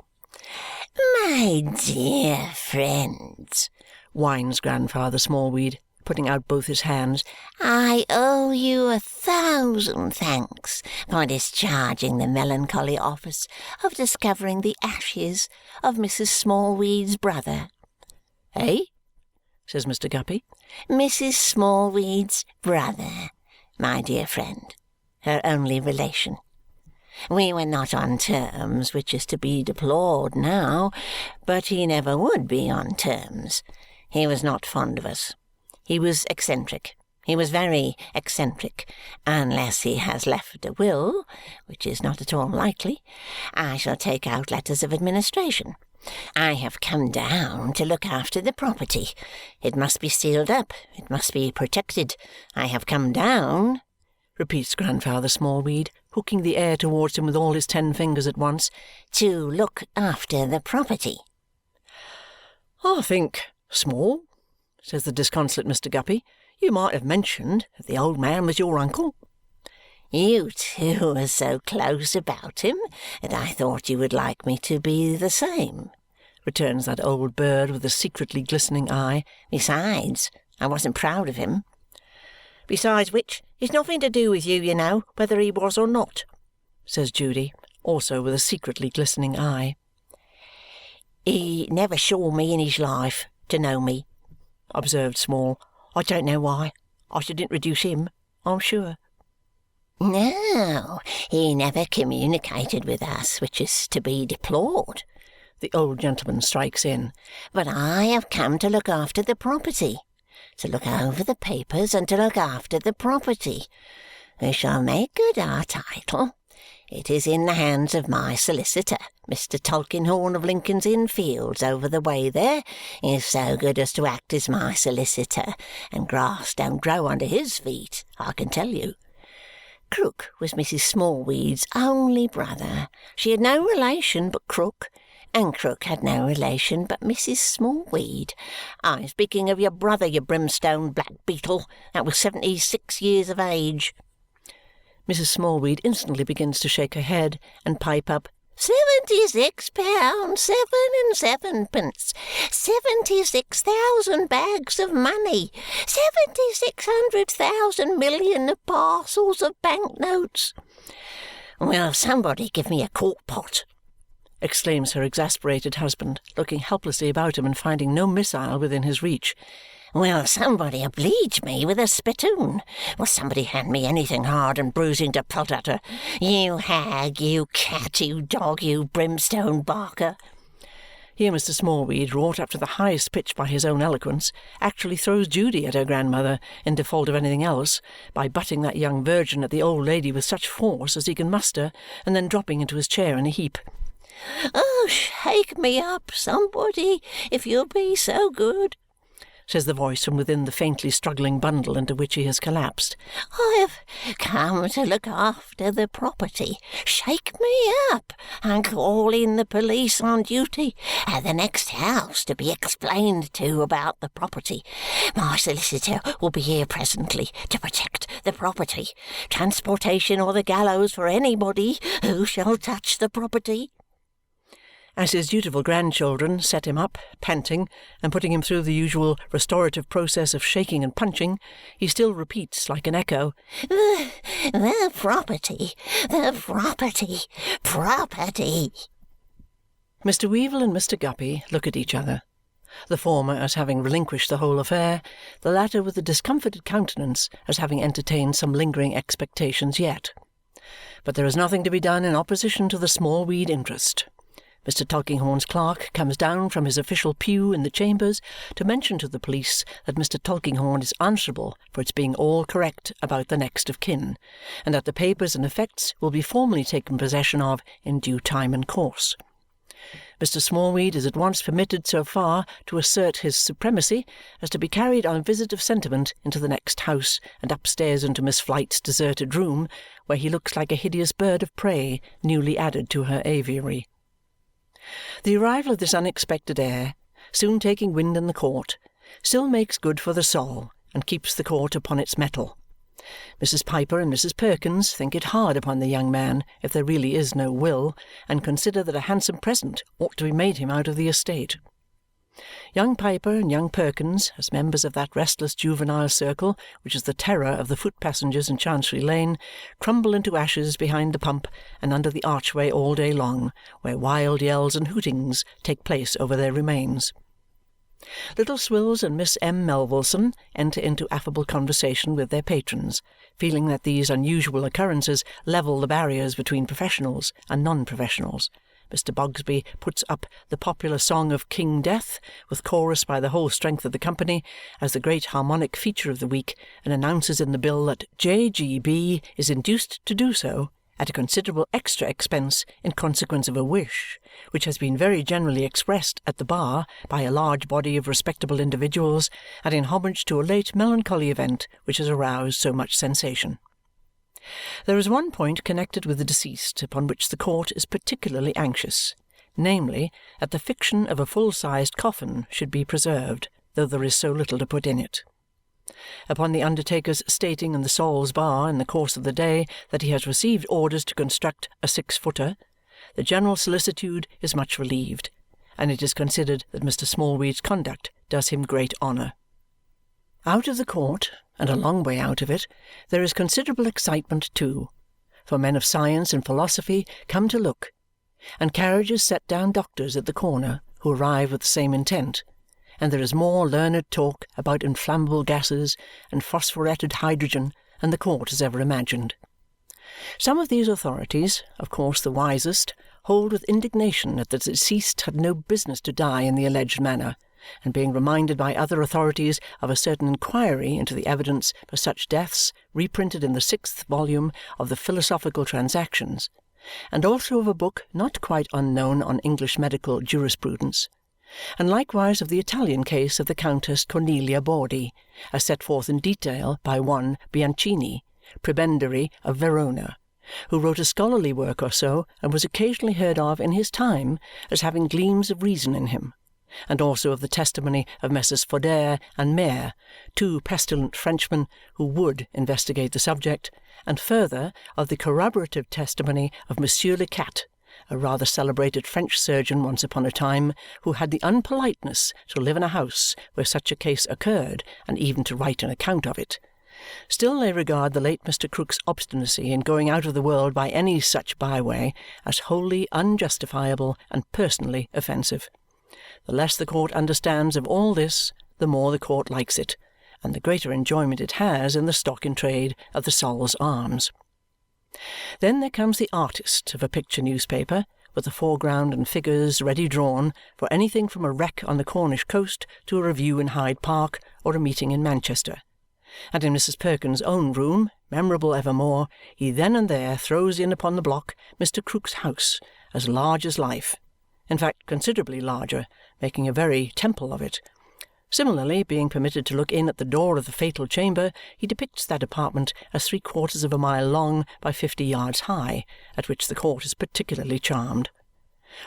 "My dear friends," whines Grandfather Smallweed, putting out both his hands, "I owe you 1,000 thanks for discharging the melancholy office of discovering the ashes of Mrs. Smallweed's brother." "Eh?" says Mr. Guppy. "Mrs. Smallweed's brother, my dear friend, her only relation. We were not on terms which is to be deplored now, but he never would be on terms. He was not fond of us. He was eccentric. He was very eccentric. Unless he has left a will, which is not at all likely, I shall take out letters of administration. I have come down to look after the property. It must be sealed up. It must be protected. I have come down," repeats Grandfather Smallweed, hooking the air towards him with all his 10 fingers at once, "to look after the property." "I think, Small," says the disconsolate Mr. Guppy, "you might have mentioned that the old man was your uncle." "You two are so close about him that I thought you would like me to be the same," returns that old bird with a secretly glistening eye. "Besides, I wasn't proud of him." "Besides which, it's nothing to do with you, you know, whether he was or not," says Judy, also with a secretly glistening eye. "He never showed me in his life to know me," observed Small. "I don't know why. I should introduce him, I'm sure." "No, he never communicated with us, which is to be deplored," the old gentleman strikes in. "But I have come to look after the property, to look over the papers and to look after the property. We shall make good our title. It is in the hands of my solicitor. Mr. Tulkinghorn of Lincoln's Inn Fields, over the way there, is so good as to act as my solicitor, and grass don't grow under his feet, I can tell you. Krook was Mrs. Smallweed's only brother. She had no relation but Krook, and Krook had no relation but Mrs. Smallweed. I'm speaking of your brother, you brimstone black beetle, that was 76 years of age. Mrs. Smallweed instantly begins to shake her head and pipe up, £76, 7 and 7pence. 76,000 bags of money. 7,600,000 million of parcels of banknotes. Will somebody give me a quart pot? exclaims her exasperated husband, looking helplessly about him and finding no missile within his reach. Will somebody oblige me with a spittoon? Will somebody hand me anything hard and bruising to pelt at her? You hag, you cat, you dog, you brimstone barker. Here Mr. Smallweed, wrought up to the highest pitch by his own eloquence, actually throws Judy at her grandmother, in default of anything else, by butting that young virgin at the old lady with such force as he can muster, and then dropping into his chair in a heap. Oh, shake me up, somebody, if you'll be so good, says the voice from within the faintly struggling bundle into which he has collapsed. I have come to look after the property. Shake me up and call in the police on duty at the next house to be explained to about the property. My solicitor will be here presently to protect the property. Transportation or the gallows for anybody who shall touch the property. As his dutiful grandchildren set him up, panting, and putting him through the usual restorative process of shaking and punching, he still repeats like an echo, The property, the property, property. Mr. Weevle and Mr. Guppy look at each other, the former as having relinquished the whole affair, the latter with a discomfited countenance as having entertained some lingering expectations yet. But there is nothing to be done in opposition to the Smallweed interest. Mr. Tulkinghorn's clerk comes down from his official pew in the chambers to mention to the police that Mr. Tulkinghorn is answerable for its being all correct about the next of kin, and that the papers and effects will be formally taken possession of in due time and course. Mr. Smallweed is at once permitted so far to assert his supremacy as to be carried on a visit of sentiment into the next house and upstairs into Miss Flite's deserted room, where he looks like a hideous bird of prey newly added to her aviary. The arrival of this unexpected heir, soon taking wind in the court, still makes good for the soul and keeps the court upon its mettle. Mrs. Piper and Mrs. Perkins think it hard upon the young man if there really is no will, and consider that a handsome present ought to be made him out of the estate. Young Piper and young Perkins, as members of that restless juvenile circle which is the terror of the foot-passengers in Chancery Lane, crumble into ashes behind the pump and under the archway all day long, where wild yells and hootings take place over their remains. Little Swills and Miss M. Melvilleson enter into affable conversation with their patrons, feeling that these unusual occurrences level the barriers between professionals and non-professionals. Mr. Bogsby puts up the popular song of King Death, with chorus by the whole strength of the company, as the great harmonic feature of the week, and announces in the bill that J.G.B. is induced to do so at a considerable extra expense in consequence of a wish, which has been very generally expressed at the bar by a large body of respectable individuals, and in homage to a late melancholy event which has aroused so much sensation. There is one point connected with the deceased upon which the court is particularly anxious, namely, that the fiction of a full-sized coffin should be preserved, though there is so little to put in it. Upon the undertaker's stating in the Sol's Bar in the course of the day that he has received orders to construct a 6-footer, the general solicitude is much relieved, and it is considered that Mr. Smallweed's conduct does him great honour. Out of the court, and a long way out of it, there is considerable excitement too, for men of science and philosophy come to look, and carriages set down doctors at the corner who arrive with the same intent, and there is more learned talk about inflammable gases and phosphoretted hydrogen than the court has ever imagined. Some of these authorities, of course the wisest, hold with indignation that the deceased had no business to die in the alleged manner, and being reminded by other authorities of a certain inquiry into the evidence for such deaths reprinted in the 6th volume of the Philosophical Transactions, and also of a book not quite unknown on English medical jurisprudence, and likewise of the Italian case of the Countess Cornelia Bordi, as set forth in detail by one Bianchini, prebendary of Verona, who wrote a scholarly work or so and was occasionally heard of in his time as having gleams of reason in him, and also of the testimony of Messrs. Fodere and Maire, two pestilent Frenchmen who would investigate the subject, and further of the corroborative testimony of Monsieur Le Cat, a rather celebrated French surgeon once upon a time, who had the unpoliteness to live in a house where such a case occurred and even to write an account of it. Still they regard the late Mr. Krook's obstinacy in going out of the world by any such byway as wholly unjustifiable and personally offensive. The less the court understands of all this, the more the court likes it, and the greater enjoyment it has in the stock in trade of the Sol's Arms. Then there comes the artist of a picture newspaper, with a foreground and figures ready drawn for anything from a wreck on the Cornish coast to a review in Hyde Park or a meeting in Manchester. And in Mrs. Perkins' own room, memorable evermore, he then and there throws in upon the block Mr. Krook's house, as large as life, in fact considerably larger, making a very temple of it. Similarly, being permitted to look in at the door of the fatal chamber, he depicts that apartment as 3/4 of a mile long by 50 yards high, at which the court is particularly charmed.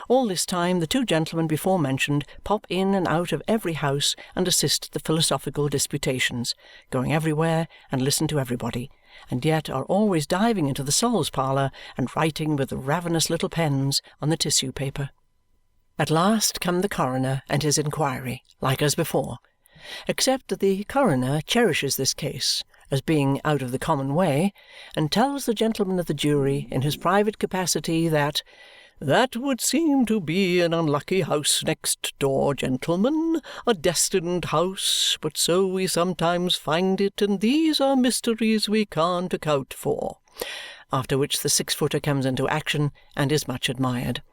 All this time the two gentlemen before mentioned pop in and out of every house and assist at the philosophical disputations, going everywhere and listen to everybody, and yet are always diving into the Sol's parlour and writing with ravenous little pens on the tissue paper. At last come the coroner and his inquiry, like as before, except that the coroner cherishes this case as being out of the common way and tells the gentlemen of the jury in his private capacity that would seem to be an unlucky house next door, gentlemen, a destined house, but so we sometimes find it, and these are mysteries we can't account for." After which the 6-footer comes into action and is much admired.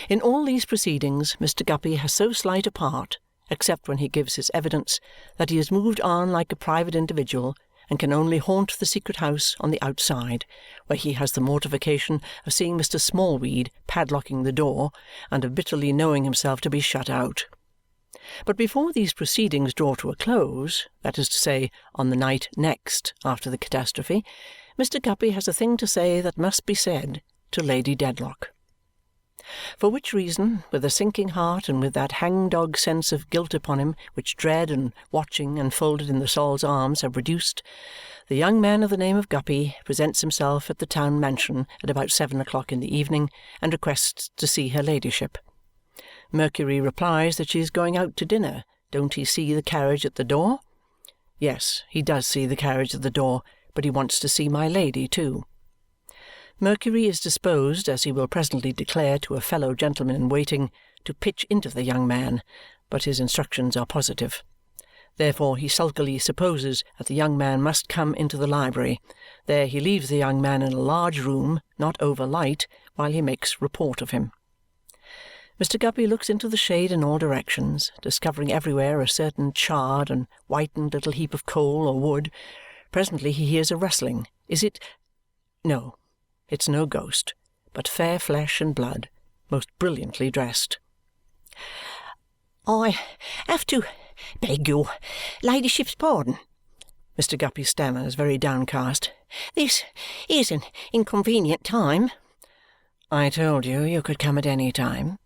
In all these proceedings Mr. Guppy has so slight a part, except when he gives his evidence, that he is moved on like a private individual and can only haunt the secret house on the outside, where he has the mortification of seeing Mr. Smallweed padlocking the door and of bitterly knowing himself to be shut out. But before these proceedings draw to a close, that is to say, on the night next after the catastrophe, Mr. Guppy has a thing to say that must be said to Lady Dedlock. For which reason, with a sinking heart and with that hang-dog sense of guilt upon him which dread and watching enfolded in the Sol's Arms have produced, the young man of the name of Guppy presents himself at the town mansion at about 7 o'clock in the evening and requests to see her ladyship. Mercury replies that she is going out to dinner. Don't he see the carriage at the door? Yes, he does see the carriage at the door, but he wants to see my lady too. Mercury is disposed, as he will presently declare to a fellow gentleman in waiting, to pitch into the young man, but his instructions are positive. Therefore he sulkily supposes that the young man must come into the library. There he leaves the young man in a large room, not over light, while he makes report of him. Mr. Guppy looks into the shade in all directions, discovering everywhere a certain charred and whitened little heap of coal or wood. Presently he hears a rustling. Is it? No. It's no ghost, but fair flesh and blood, most brilliantly dressed. "I have to beg your ladyship's pardon," Mr. Guppy stammers, very downcast. "This is an inconvenient time." "I told you you could come at any time."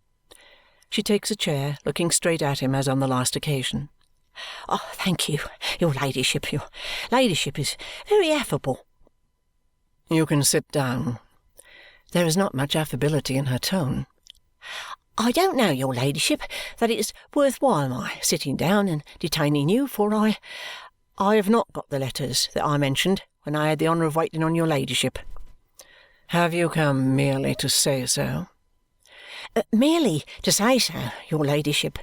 She takes a chair, looking straight at him as on the last occasion. "Oh, thank you, your ladyship. Your ladyship is very affable." "You can sit down." There is not much affability in her tone. "I don't know, your ladyship, that it's worth while my sitting down and detaining you, for I have not got the letters that I mentioned when I had the honour of waiting on your ladyship." "Have you come merely to say so?" "Merely to say so, your ladyship."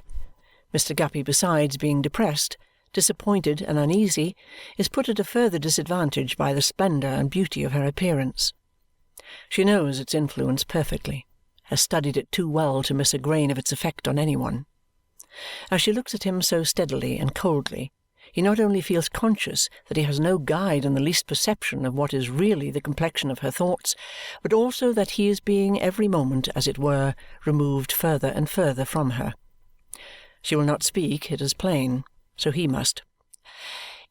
Mr. Guppy, besides being depressed, disappointed, and uneasy, is put at a further disadvantage by the splendour and beauty of her appearance. She knows its influence perfectly, has studied it too well to miss a grain of its effect on any one. As she looks at him so steadily and coldly, he not only feels conscious that he has no guide in the least perception of what is really the complexion of her thoughts, but also that he is being every moment, as it were, removed further and further from her. She will not speak, it is plain, so he must.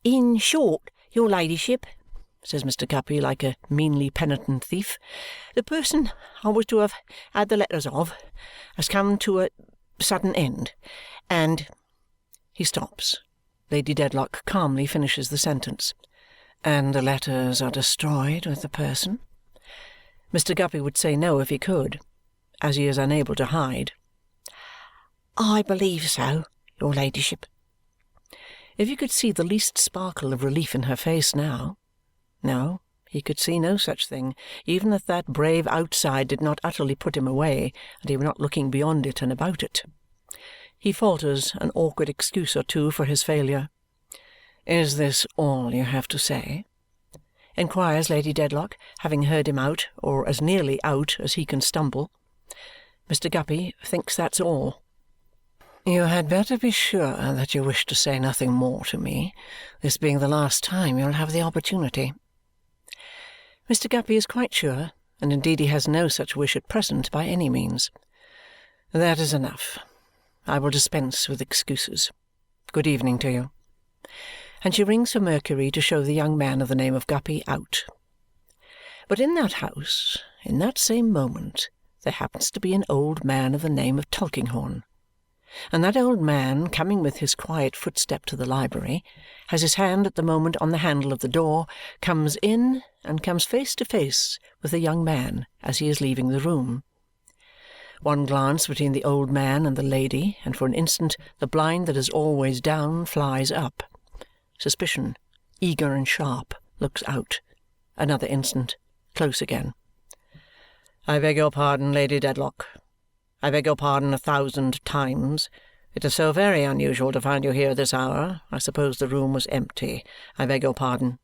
"In short, your ladyship," says Mr. Guppy, like a meanly penitent thief. "The person I was to have had the letters of has come to a sudden end, and—" He stops. Lady Dedlock calmly finishes the sentence. "And the letters are destroyed with the person?" Mr. Guppy would say no if he could, as he is unable to hide. "I believe so, your ladyship." If you could see the least sparkle of relief in her face now. No, he could see no such thing, even if that brave outside did not utterly put him away and he were not looking beyond it and about it. He falters an awkward excuse or two for his failure. "Is this all you have to say?" inquires Lady Dedlock, having heard him out, or as nearly out as he can stumble. Mr. Guppy thinks that's all. "You had better be sure that you wish to say nothing more to me, this being the last time you'll have the opportunity." Mr. Guppy is quite sure, and indeed he has no such wish at present by any means. "That is enough. I will dispense with excuses. Good evening to you." And she rings for Mercury to show the young man of the name of Guppy out. But in that house, in that same moment, there happens to be an old man of the name of Tulkinghorn. And that old man, coming with his quiet footstep to the library, has his hand at the moment on the handle of the door, comes in, and comes face to face with the young man as he is leaving the room. One glance between the old man and the lady, and for an instant the blind that is always down flies up. Suspicion, eager and sharp, looks out. Another instant, close again. "I beg your pardon, Lady Dedlock. I beg your pardon 1,000 times. It is so very unusual to find you here at this hour. I suppose the room was empty. I beg your pardon."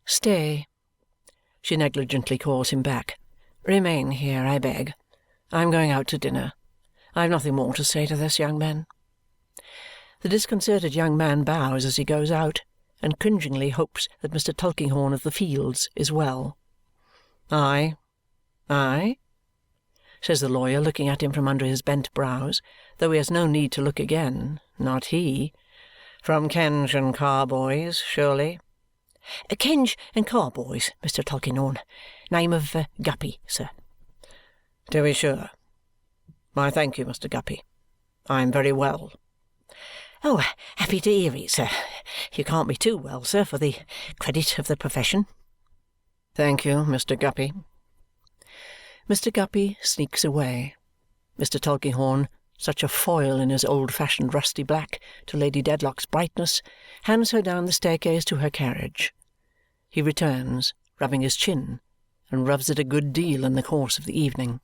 "Stay," she negligently calls him back. "Remain here, I beg. I am going out to dinner. I have nothing more to say to this young man." The disconcerted young man bows as he goes out, and cringingly hopes that Mr. Tulkinghorn of the Fields is well. "Aye, aye?" says the lawyer, looking at him from under his bent brows, though he has no need to look again, not he. "From Kenge and Carboys, surely?" "Kenge and Carboys, Mr. Tulkinghorn. Name of Guppy, sir." "To be sure. I thank you, Mr. Guppy. I am very well." "Oh, happy to hear it, sir. You can't be too well, sir, for the credit of the profession." "Thank you, Mr. Guppy." Mr. Guppy sneaks away. Mr. Tulkinghorn, such a foil in his old-fashioned rusty black to Lady Dedlock's brightness, hands her down the staircase to her carriage. He returns, rubbing his chin, and rubs it a good deal in the course of the evening.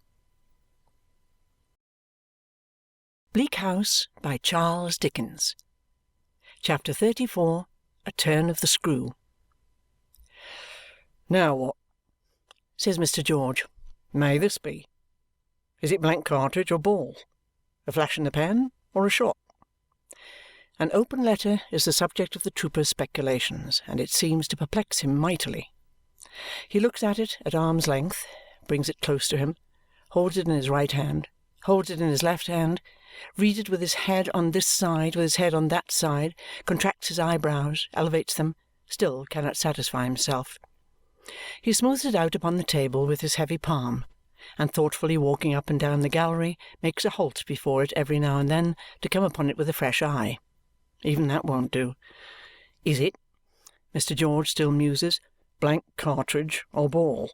Bleak House by Charles Dickens. Chapter 34. A Turn of the Screw. "Now what," says Mr. George, "may this be? Is it blank cartridge or ball? A flash in the pan or a shot?" An open letter is the subject of the trooper's speculations, and it seems to perplex him mightily. He looks at it at arm's length, brings it close to him, holds it in his right hand, holds it in his left hand, reads it with his head on this side, with his head on that side, contracts his eyebrows, elevates them, still cannot satisfy himself. He smooths it out upon the table with his heavy palm, and thoughtfully walking up and down the gallery, makes a halt before it every now and then to come upon it with a fresh eye. Even that won't do. Is it, Mr. George still muses, blank cartridge or ball?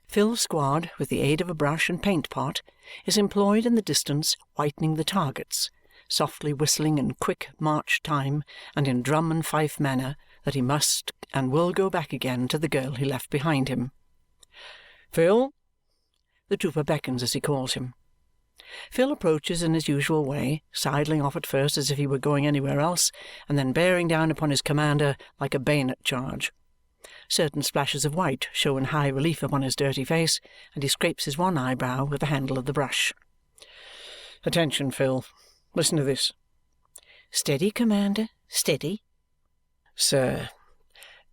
Phil Squad, with the aid of a brush and paint-pot, is employed in the distance whitening the targets, softly whistling in quick march time and in drum and fife manner that he must and will go back again to the girl he left behind him. "Phil!" The trooper beckons as he calls him. Phil approaches in his usual way, sidling off at first as if he were going anywhere else, and then bearing down upon his commander like a bayonet charge. Certain splashes of white show in high relief upon his dirty face, and he scrapes his one eyebrow with the handle of the brush. "Attention, Phil. Listen to this." "Steady, commander, steady." "Sir,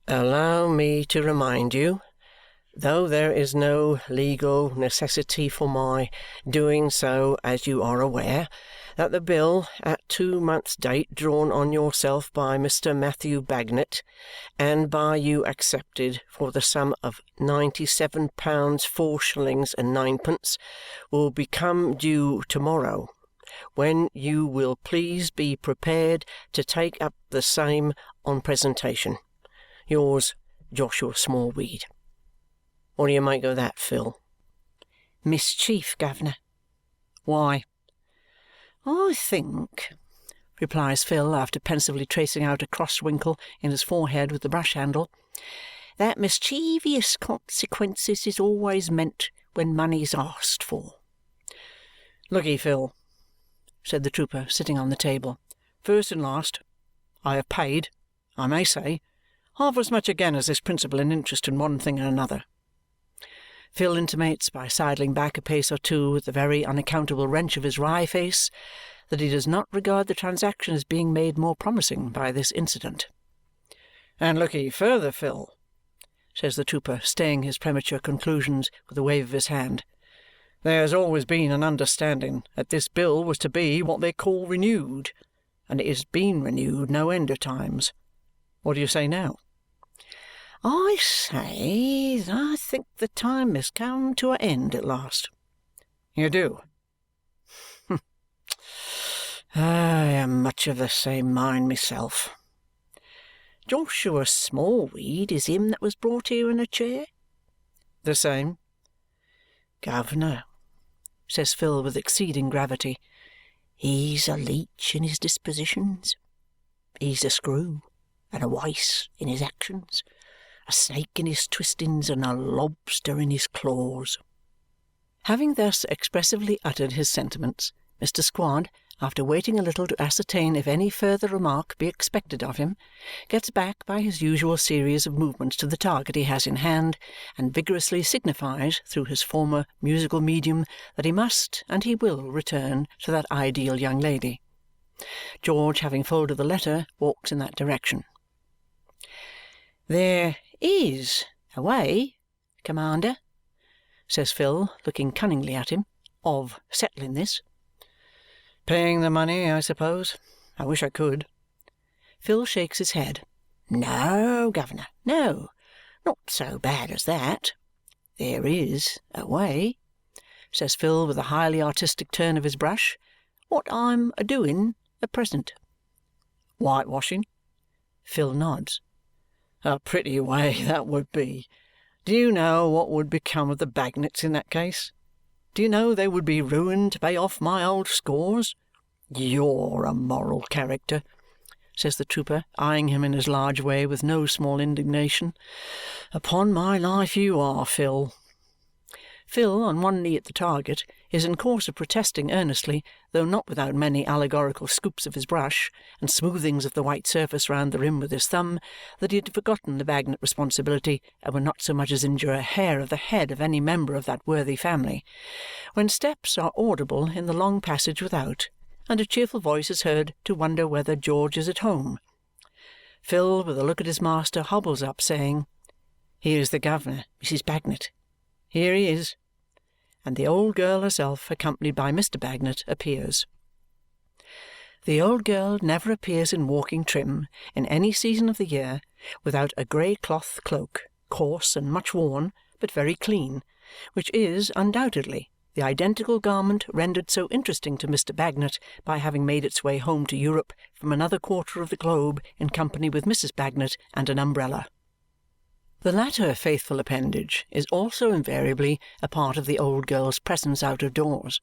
allow me to remind you though there is no legal necessity for my doing so, as you are aware, that the bill at 2 months' date drawn on yourself by Mr. Matthew Bagnet, and by you accepted for the sum of £97 4s and 9pence, will become due to-morrow, when you will please be prepared to take up the same on presentation. Yours, Joshua Smallweed. What do you make of that, Phil? Mischief, governor. Why? I think, replies Phil, after pensively tracing out a cross-wrinkle in his forehead with the brush-handle, that mischievous consequences is always meant when money's asked for. Look'ee, Phil, said the trooper, sitting on the table. First and last, I have paid, I may say, half as much again as this principal and interest in one thing and another. Phil intimates, by sidling back a pace or two with a very unaccountable wrench of his wry face, that he does not regard the transaction as being made more promising by this incident. And look'ee further, Phil, says the trooper, staying his premature conclusions with a wave of his hand. There has always been an understanding that this bill was to be what they call renewed, and it has been renewed no end of times. What do you say now? I say that I think the time has come to an end at last. You do? I am much of the same mind myself. Joshua Smallweed is him that was brought here in a chair? The same. Governor, says Phil with exceeding gravity, he's a leech in his dispositions. He's a screw and a wice in his actions, a snake in his twistings and a lobster in his claws. Having thus expressively uttered his sentiments, Mr. Squod, after waiting a little to ascertain if any further remark be expected of him, gets back by his usual series of movements to the target he has in hand, and vigorously signifies through his former musical medium that he must and he will return to that ideal young lady. George, having folded the letter, walks in that direction. There is a way, Commander, says Phil, looking cunningly at him, of settling this. Paying the money, I suppose. I wish I could. Phil shakes his head. No, governor, no. Not so bad as that. There is a way, says Phil with a highly artistic turn of his brush. What I'm a-doing at present. Whitewashing? Phil nods. A pretty way that would be. Do you know what would become of the Bagnets in that case? Do you know they would be ruined to pay off my old scores? You're a moral character, says the trooper, eyeing him in his large way with no small indignation. Upon my life you are, Phil. Phil, on one knee at the target, is in course of protesting earnestly, though not without many allegorical scoops of his brush and smoothings of the white surface round the rim with his thumb, that he had forgotten the Bagnet responsibility and would not so much as injure a hair of the head of any member of that worthy family, when steps are audible in the long passage without, and a cheerful voice is heard to wonder whether George is at home. Phil, with a look at his master, hobbles up, saying, "Here's the governor, Mrs. Bagnet. Here he is." And the old girl herself, accompanied by Mr. Bagnet, appears. The old girl never appears in walking trim, in any season of the year, without a grey cloth cloak, coarse and much worn, but very clean, which is, undoubtedly, the identical garment rendered so interesting to Mr. Bagnet by having made its way home to Europe from another quarter of the globe in company with Mrs. Bagnet and an umbrella. The latter faithful appendage is also invariably a part of the old girl's presence out of doors.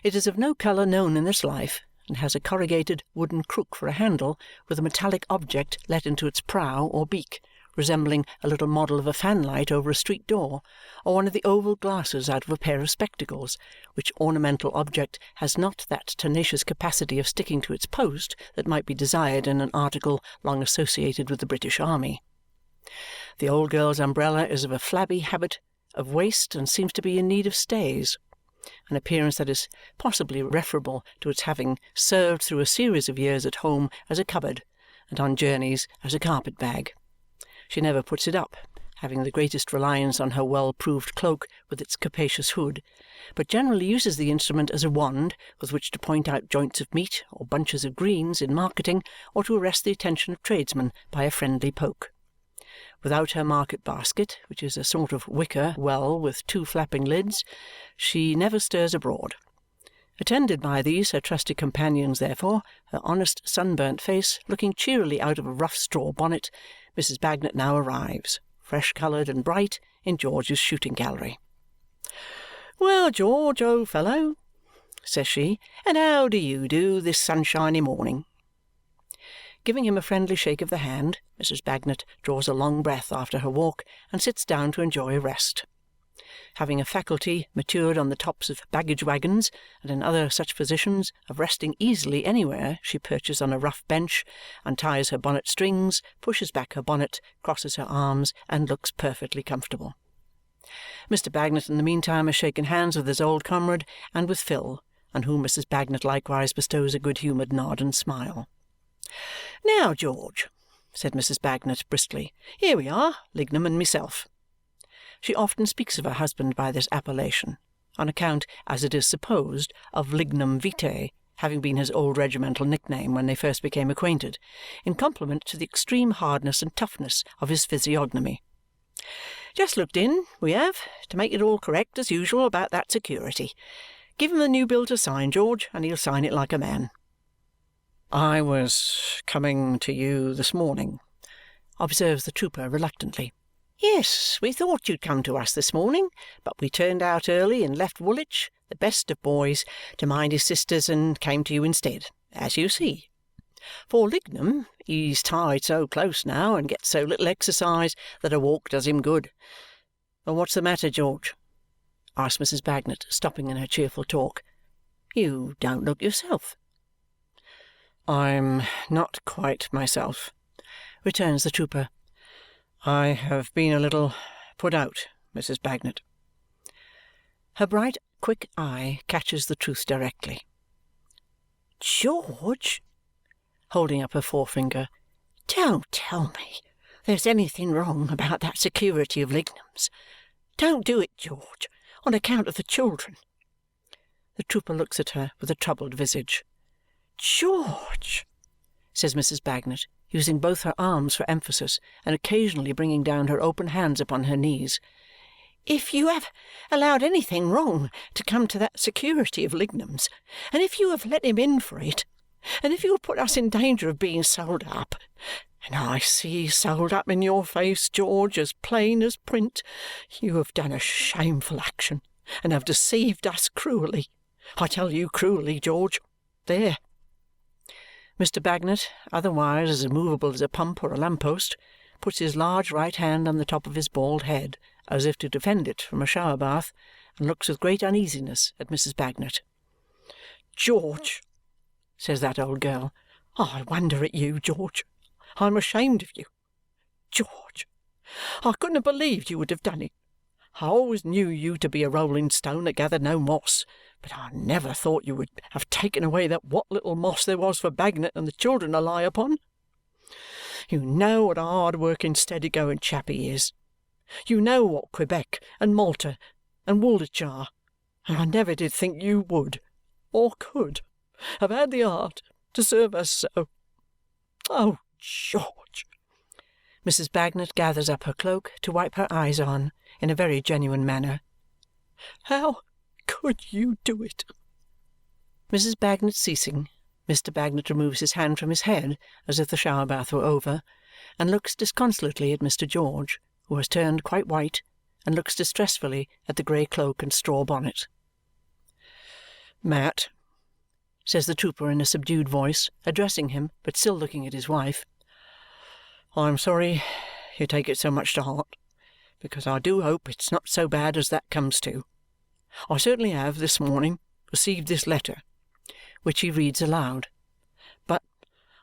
It is of no colour known in this life, and has a corrugated wooden crook for a handle, with a metallic object let into its prow or beak, resembling a little model of a fanlight over a street door, or one of the oval glasses out of a pair of spectacles, which ornamental object has not that tenacious capacity of sticking to its post that might be desired in an article long associated with the British Army. The old girl's umbrella is of a flabby habit of waist and seems to be in need of stays, an appearance that is possibly referable to its having served through a series of years at home as a cupboard and on journeys as a carpet-bag. She never puts it up, having the greatest reliance on her well-proved cloak with its capacious hood, but generally uses the instrument as a wand with which to point out joints of meat or bunches of greens in marketing, or to arrest the attention of tradesmen by a friendly poke. Without her market basket, which is a sort of wicker well with two flapping lids, she never stirs abroad. Attended by these her trusty companions, therefore, her honest sunburnt face looking cheerily out of a rough straw bonnet, Mrs. Bagnet now arrives, fresh-coloured and bright, in George's shooting gallery. "Well, George, old fellow," says she, "and how do you do this sunshiny morning?" Giving him a friendly shake of the hand, Mrs. Bagnet draws a long breath after her walk and sits down to enjoy a rest. Having a faculty, matured on the tops of baggage-wagons and in other such positions, of resting easily anywhere she perches on a rough bench, unties her bonnet strings, pushes back her bonnet, crosses her arms, and looks perfectly comfortable. Mr. Bagnet in the meantime has shaken hands with his old comrade and with Phil, on whom Mrs. Bagnet likewise bestows a good-humoured nod and smile. "Now, George," said Mrs. Bagnet briskly, "here we are, Lignum and myself." She often speaks of her husband by this appellation, on account, as it is supposed, of Lignum Vitae having been his old regimental nickname when they first became acquainted, in compliment to the extreme hardness and toughness of his physiognomy. "Just looked in, we have, to make it all correct as usual about that security. Give him the new bill to sign, George, and he'll sign it like a man." "I was coming to you this morning," observes the trooper reluctantly. "Yes, we thought you'd come to us this morning, but we turned out early and left Woolwich, the best of boys, to mind his sisters and came to you instead, as you see. For Lignum, he's tied so close now and gets so little exercise that a walk does him good. What's the matter, George?" asks Mrs. Bagnet, stopping in her cheerful talk. "You don't look yourself." "I'm not quite myself," returns the trooper. "I have been a little put out, Mrs. Bagnet." Her bright, quick eye catches the truth directly. "George," holding up her forefinger, "don't tell me there's anything wrong about that security of Lignum's. Don't do it, George, on account of the children." The trooper looks at her with a troubled visage. "George," says Mrs. Bagnet, using both her arms for emphasis and occasionally bringing down her open hands upon her knees, "if you have allowed anything wrong to come to that security of Lignum's, and if you have let him in for it, and if you have put us in danger of being sold up, and I see sold up in your face, George, as plain as print, you have done a shameful action and have deceived us cruelly. I tell you cruelly, George. There!" Mr. Bagnet, otherwise as immovable as a pump or a lamp-post, puts his large right hand on the top of his bald head, as if to defend it from a shower-bath, and looks with great uneasiness at Mrs. Bagnet. "George," says that old girl, "I wonder at you, George. I'm ashamed of you. George, I couldn't have believed you would have done it. I always knew you to be a rolling stone that gathered no moss, but I never thought you would have taken away that what little moss there was for Bagnet and the children to lie upon. You know what a hard-working, steady-going chap he is. You know what Quebec and Malta and Woolwich are, and I never did think you would, or could, have had the heart to serve us so. Oh, George!" Mrs. Bagnet gathers up her cloak to wipe her eyes on, in a very genuine manner. "How could you do it?" Mrs. Bagnet ceasing, Mr. Bagnet removes his hand from his head as if the shower-bath were over, and looks disconsolately at Mr. George, who has turned quite white and looks distressfully at the grey cloak and straw bonnet. "Mat," says the trooper in a subdued voice, addressing him, but still looking at his wife, "I'm sorry you take it so much to heart, because I do hope it's not so bad as that comes to. I certainly have, this morning, received this letter," which he reads aloud, "but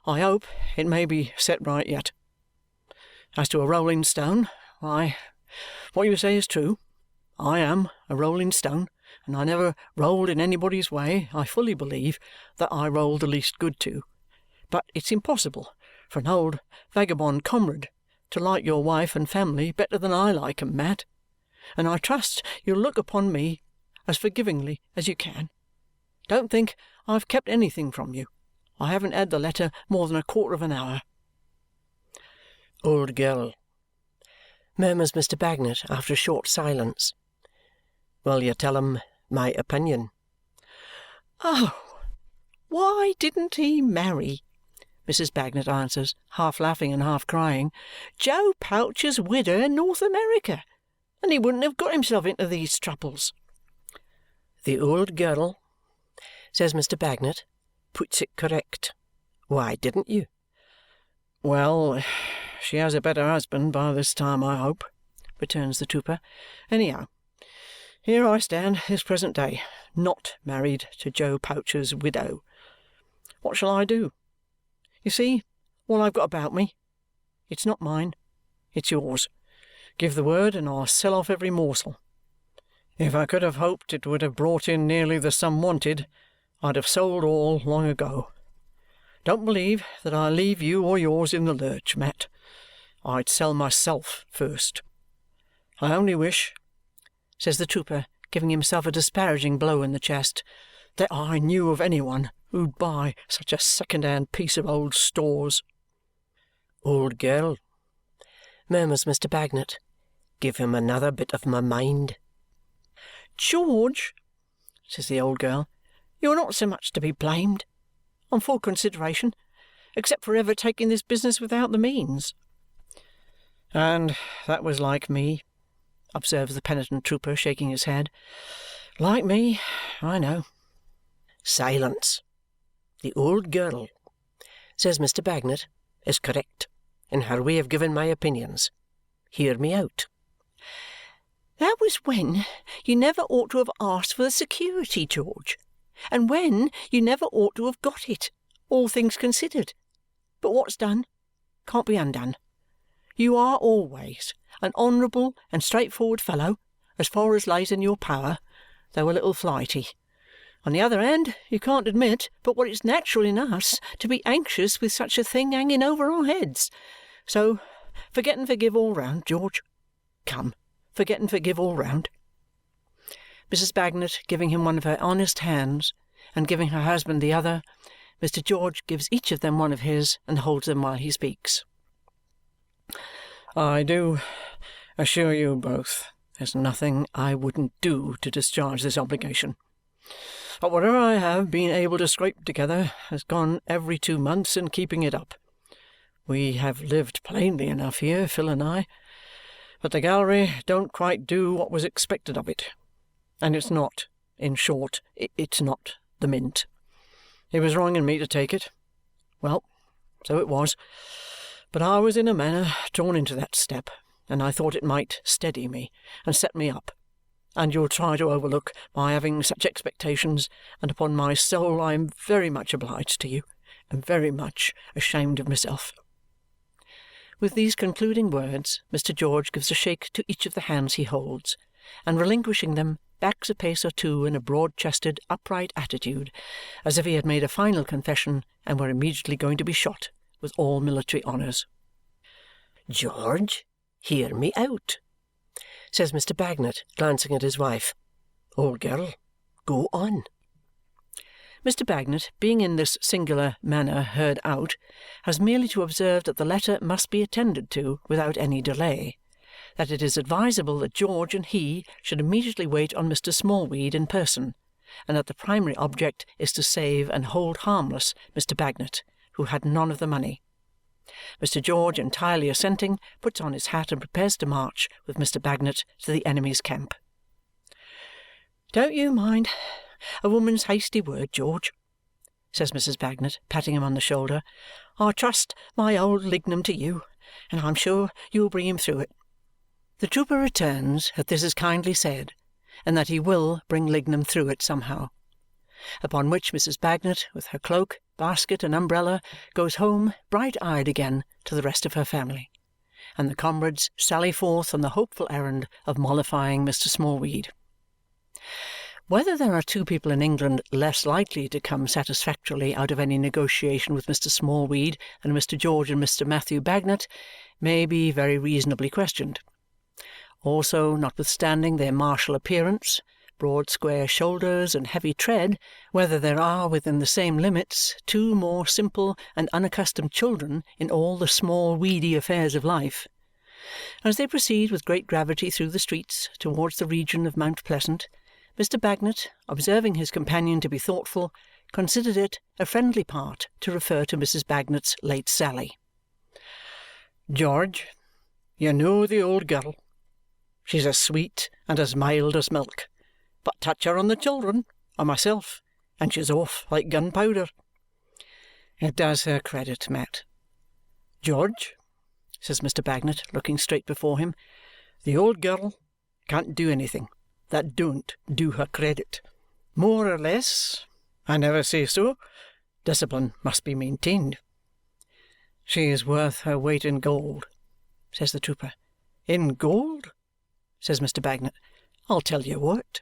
I hope it may be set right yet. As to a rolling stone, why, what you say is true. I am a rolling stone, and I never rolled in anybody's way, I fully believe, that I rolled the least good to. But it's impossible for an old vagabond comrade to like your wife and family better than I like 'em, Mat, and I trust you'll look upon me as forgivingly as you can. Don't think I've kept anything from you. I haven't had the letter more than a quarter of an hour." "Old girl," murmurs Mr. Bagnet after a short silence, "will you tell 'em my opinion?" "Oh, why didn't he marry," Mrs. Bagnet answers, half laughing and half crying, "Joe Poucher's widow in North America, and he wouldn't have got himself into these troubles." "The old girl," says Mr. Bagnet, "puts it correct. Why didn't you?" "Well, she has a better husband by this time, I hope," returns the trooper. "Anyhow, here I stand this present day, not married to Joe Poucher's widow. What shall I do? You see, all I've got about me, it's not mine, it's yours. Give the word, and I'll sell off every morsel. If I could have hoped it would have brought in nearly the sum wanted, I'd have sold all long ago. Don't believe that I leave you or yours in the lurch, Mat. I'd sell myself first. I only wish," says the trooper, giving himself a disparaging blow in the chest, "that I knew of any one who'd buy such a second-hand piece of old stores." "Old girl," murmurs Mr. Bagnet, "give him another bit of my mind." "George," says the old girl, "you're not so much to be blamed, on full consideration, except for ever taking this business without the means." "And that was like me," observes the penitent trooper, shaking his head. "Like me, I know." "Silence! The old girl," says Mr. Bagnet, "is correct in her way of giving my opinions. Hear me out." That was when you never ought to have asked for the security, George, and when you never ought to have got it, all things considered. But what's done can't be undone. You are always an honourable and straightforward fellow, as far as lays in your power, though a little flighty. On the other hand, you can't admit but what it's natural in us to be anxious with such a thing hanging over our heads. So forget and forgive all round, George. Come, forget and forgive all round." Mrs. Bagnet giving him one of her honest hands and giving her husband the other, Mr. George gives each of them one of his and holds them while he speaks. "I do assure you both there's nothing I wouldn't do to discharge this obligation. But whatever I have been able to scrape together has gone every 2 months in keeping it up. We have lived plainly enough here, Phil and I, but the gallery don't quite do what was expected of it. And it's not, in short, it's not the Mint. It was wrong in me to take it. Well, so it was. But I was in a manner drawn into that step, and I thought it might steady me and set me up. And you'll try to overlook my having such expectations, and upon my soul I am very much obliged to you, and very much ashamed of myself." With these concluding words, Mr. George gives a shake to each of the hands he holds, and relinquishing them, backs a pace or two in a broad-chested, upright attitude, as if he had made a final confession and were immediately going to be shot with all military honours. "George, hear me out," says Mr. Bagnet, glancing at his wife. "Old girl, go on." Mr. Bagnet, being in this singular manner heard out, has merely to observe that the letter must be attended to without any delay, that it is advisable that George and he should immediately wait on Mr. Smallweed in person, and that the primary object is to save and hold harmless Mr. Bagnet, who had none of the money. Mr. George, entirely assenting, puts on his hat and prepares to march with Mr. Bagnet to the enemy's camp. "Don't you mind a woman's hasty word, George," says Mrs. Bagnet, patting him on the shoulder. "I trust my old Lignum to you, and I'm sure you'll bring him through it." The trooper returns that this is kindly said, and that he will bring Lignum through it somehow. Upon which Mrs. Bagnet, with her cloak, basket, and umbrella, goes home bright-eyed again to the rest of her family, and the comrades sally forth on the hopeful errand of mollifying Mr. Smallweed. Whether there are two people in England less likely to come satisfactorily out of any negotiation with Mr. Smallweed than Mr. George and Mr. Matthew Bagnet may be very reasonably questioned. Also, notwithstanding their martial appearance, broad square shoulders, and heavy tread, whether there are within the same limits two more simple and unaccustomed children in all the small weedy affairs of life. As they proceed with great gravity through the streets towards the region of Mount Pleasant, Mr. Bagnet, observing his companion to be thoughtful, considered it a friendly part to refer to Mrs. Bagnet's late sally. "George, you know the old girl. She's as sweet and as mild as milk, but touch her on the children or myself, and she's off like gunpowder." "It does her credit, Mat." "George," says Mr. Bagnet, looking straight before him, "the old girl can't do anything that don't do her credit. More or less, I never say so, discipline must be maintained." "She is worth her weight in gold," says the trooper. "In gold?" says Mr. Bagnet. "I'll tell you what.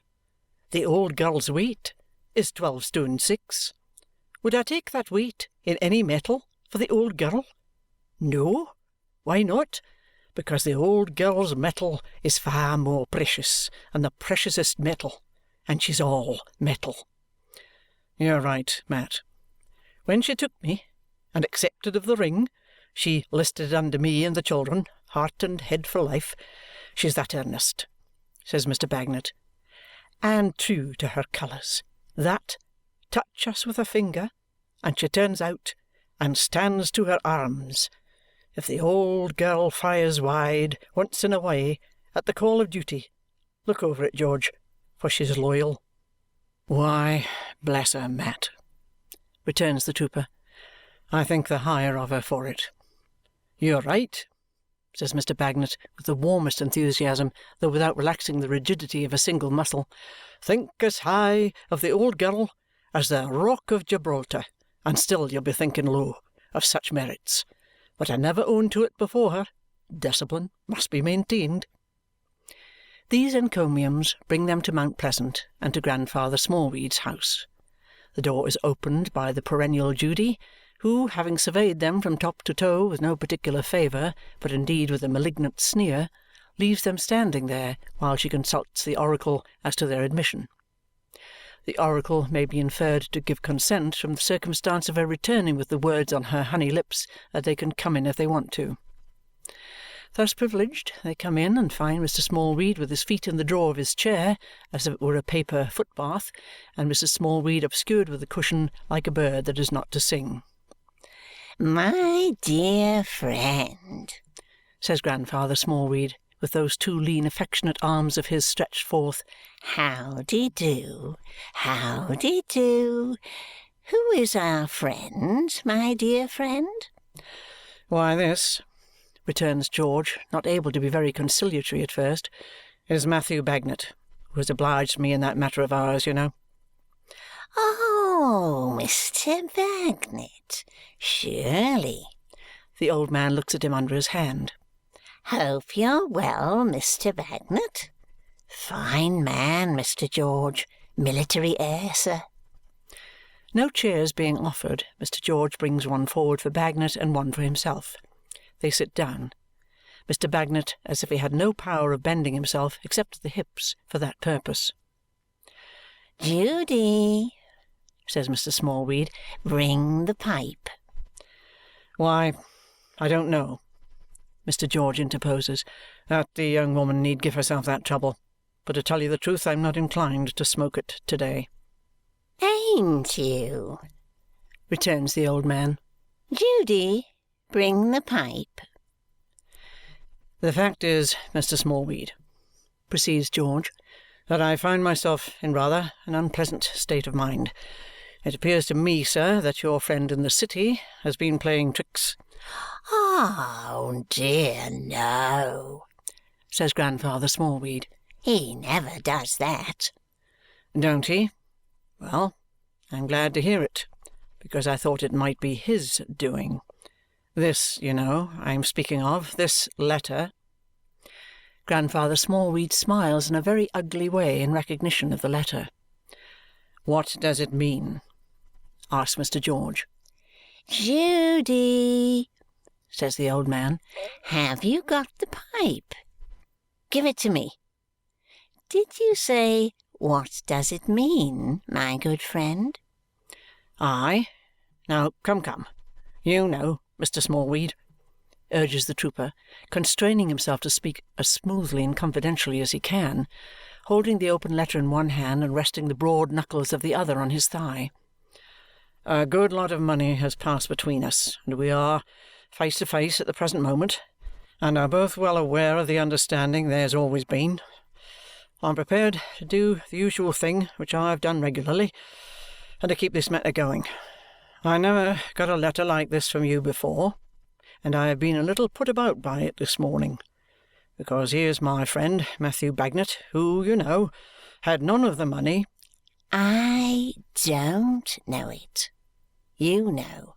The old girl's weight is 12 stone 6. Would I take that weight in any metal for the old girl? No. Why not? Because the old girl's metal is far more precious than the preciousest metal, and she's all metal." "You're right, Mat. When she took me and accepted of the ring, she listed under me and the children, heart and head for life. She's that earnest," says Mr. Bagnet, "and true to her colours, that touch us with a finger, and she turns out and stands to her arms. If the old girl fires wide once in a way at the call of duty, look over it, George, for she's loyal." "Why, bless her, Mat," returns the trooper, "I think the higher of her for it." "You're right," says Mr. Bagnet with the warmest enthusiasm, though without relaxing the rigidity of a single muscle. "Think as high of the old girl as the Rock of Gibraltar, and still you'll be thinking low of such merits. But I never owned to it before her. Discipline must be maintained." These encomiums bring them to Mount Pleasant and to Grandfather Smallweed's house. The door is opened by the perennial Judy, who, having surveyed them from top to toe with no particular favour, but indeed with a malignant sneer, leaves them standing there while she consults the oracle as to their admission. The oracle may be inferred to give consent from the circumstance of her returning with the words on her honey lips that they can come in if they want to. Thus privileged, they come in and find Mr. Smallweed with his feet in the drawer of his chair, as if it were a paper foot-bath, and Mrs. Smallweed obscured with a cushion like a bird that is not to sing. "My dear friend," says Grandfather Smallweed, with those two lean affectionate arms of his stretched forth, "how-de-do, how-de-do. Who is our friend, my dear friend?" "Why, this," returns George, not able to be very conciliatory at first, "is Matthew Bagnet, who has obliged me in that matter of ours, you know." "Oh, Mr. Bagnet, surely." The old man looks at him under his hand. "Hope you're well, Mr. Bagnet. Fine man, Mr. George. Military air, sir." No chairs being offered, Mr. George brings one forward for Bagnet and one for himself. They sit down, Mr. Bagnet as if he had no power of bending himself except to the hips for that purpose. "Judy," says Mr. Smallweed, "bring the pipe." "Why, I don't know," Mr. George interposes, "that the young woman need give herself that trouble. But to tell you the truth, I'm not inclined to smoke it to-day." "Ain't you?" returns the old man. "Judy, bring the pipe." "The fact is, Mr. Smallweed," proceeds George, "that I find myself in rather an unpleasant state of mind. It appears to me, sir, that your friend in the city has been playing tricks." "Oh, dear no," says Grandfather Smallweed. "He never does that." "Don't he? Well, I'm glad to hear it, because I thought it might be his doing. This, you know, I'm speaking of, this letter." Grandfather Smallweed smiles in a very ugly way in recognition of the letter. What does it mean?" asked Mr. George. "Judy," says the old man, "have you got the pipe? Give it to me. Did you say, 'What does it mean,' my good friend?" "Aye. Now, come. You know, Mr. Smallweed," urges the trooper, constraining himself to speak as smoothly and confidentially as he can, holding the open letter in one hand and resting the broad knuckles of the other on his thigh. "A good lot of money has passed between us, and we are face to face at the present moment, and are both well aware of the understanding there's always been. I'm prepared to do the usual thing which I have done regularly, and to keep this matter going. I never got a letter like this from you before, and I have been a little put about by it this morning, because here's my friend Matthew Bagnet, who, you know, had none of the money." "I don't know it. You know,"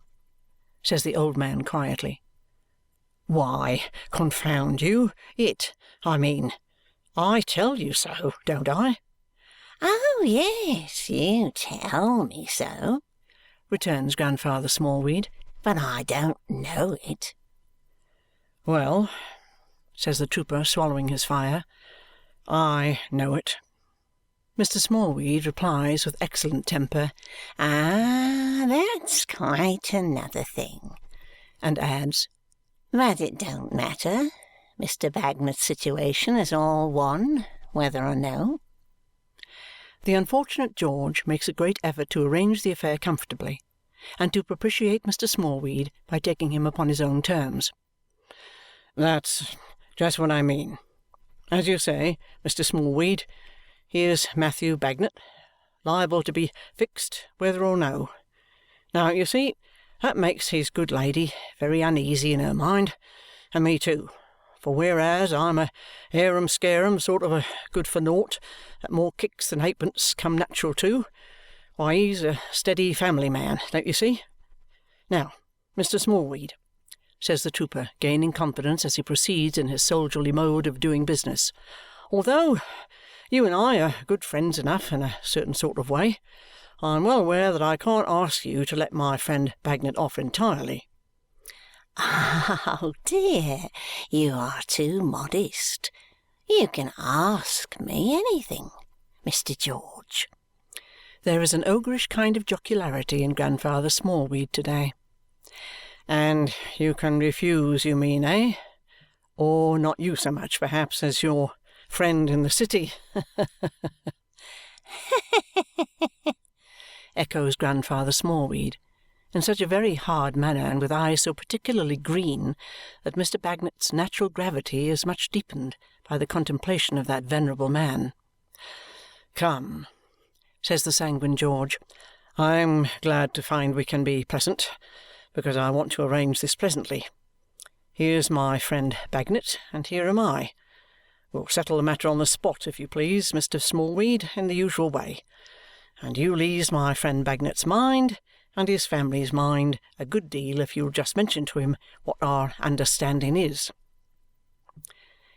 says the old man quietly. "Why, confound you, I mean, I tell you so, don't I?" "Oh, yes, you tell me so," returns Grandfather Smallweed, "but I don't know it." "Well," says the trooper, swallowing his fire, "I know it." Mr. Smallweed replies with excellent temper, "Ah, that's quite another thing," and adds, "but it don't matter. Mr. Bagnet's situation is all one, whether or no." The unfortunate George makes a great effort to arrange the affair comfortably and to propitiate Mr. Smallweed by taking him upon his own terms. "That's just what I mean. As you say, Mr. Smallweed, here's Matthew Bagnet, liable to be fixed whether or no. Now, you see, that makes his good lady very uneasy in her mind, and me too, for whereas I'm a harum-scarum sort of a good-for-naught that more kicks than halfpence come natural to, why, he's a steady family man, don't you see? Now, Mr. Smallweed," says the trooper, gaining confidence as he proceeds in his soldierly mode of doing business, "although you and I are good friends enough in a certain sort of way, I'm well aware that I can't ask you to let my friend Bagnet off entirely." "Oh, dear, you are too modest. You can ask me anything, Mr. George." There is an ogreish kind of jocularity in Grandfather Smallweed to-day. "And you can refuse, you mean, eh? Or not you so much, perhaps, as your friend in the city?" echoes Grandfather Smallweed, in such a very hard manner and with eyes so particularly green that Mr. Bagnet's natural gravity is much deepened by the contemplation of that venerable man. "Come," says the sanguine George, "I'm glad to find we can be pleasant, because I want to arrange this pleasantly. Here's my friend Bagnet, and here am I. We'll settle the matter on the spot, if you please, Mr. Smallweed, in the usual way, and you'll ease my friend Bagnet's mind and his family's mind a good deal if you'll just mention to him what our understanding is."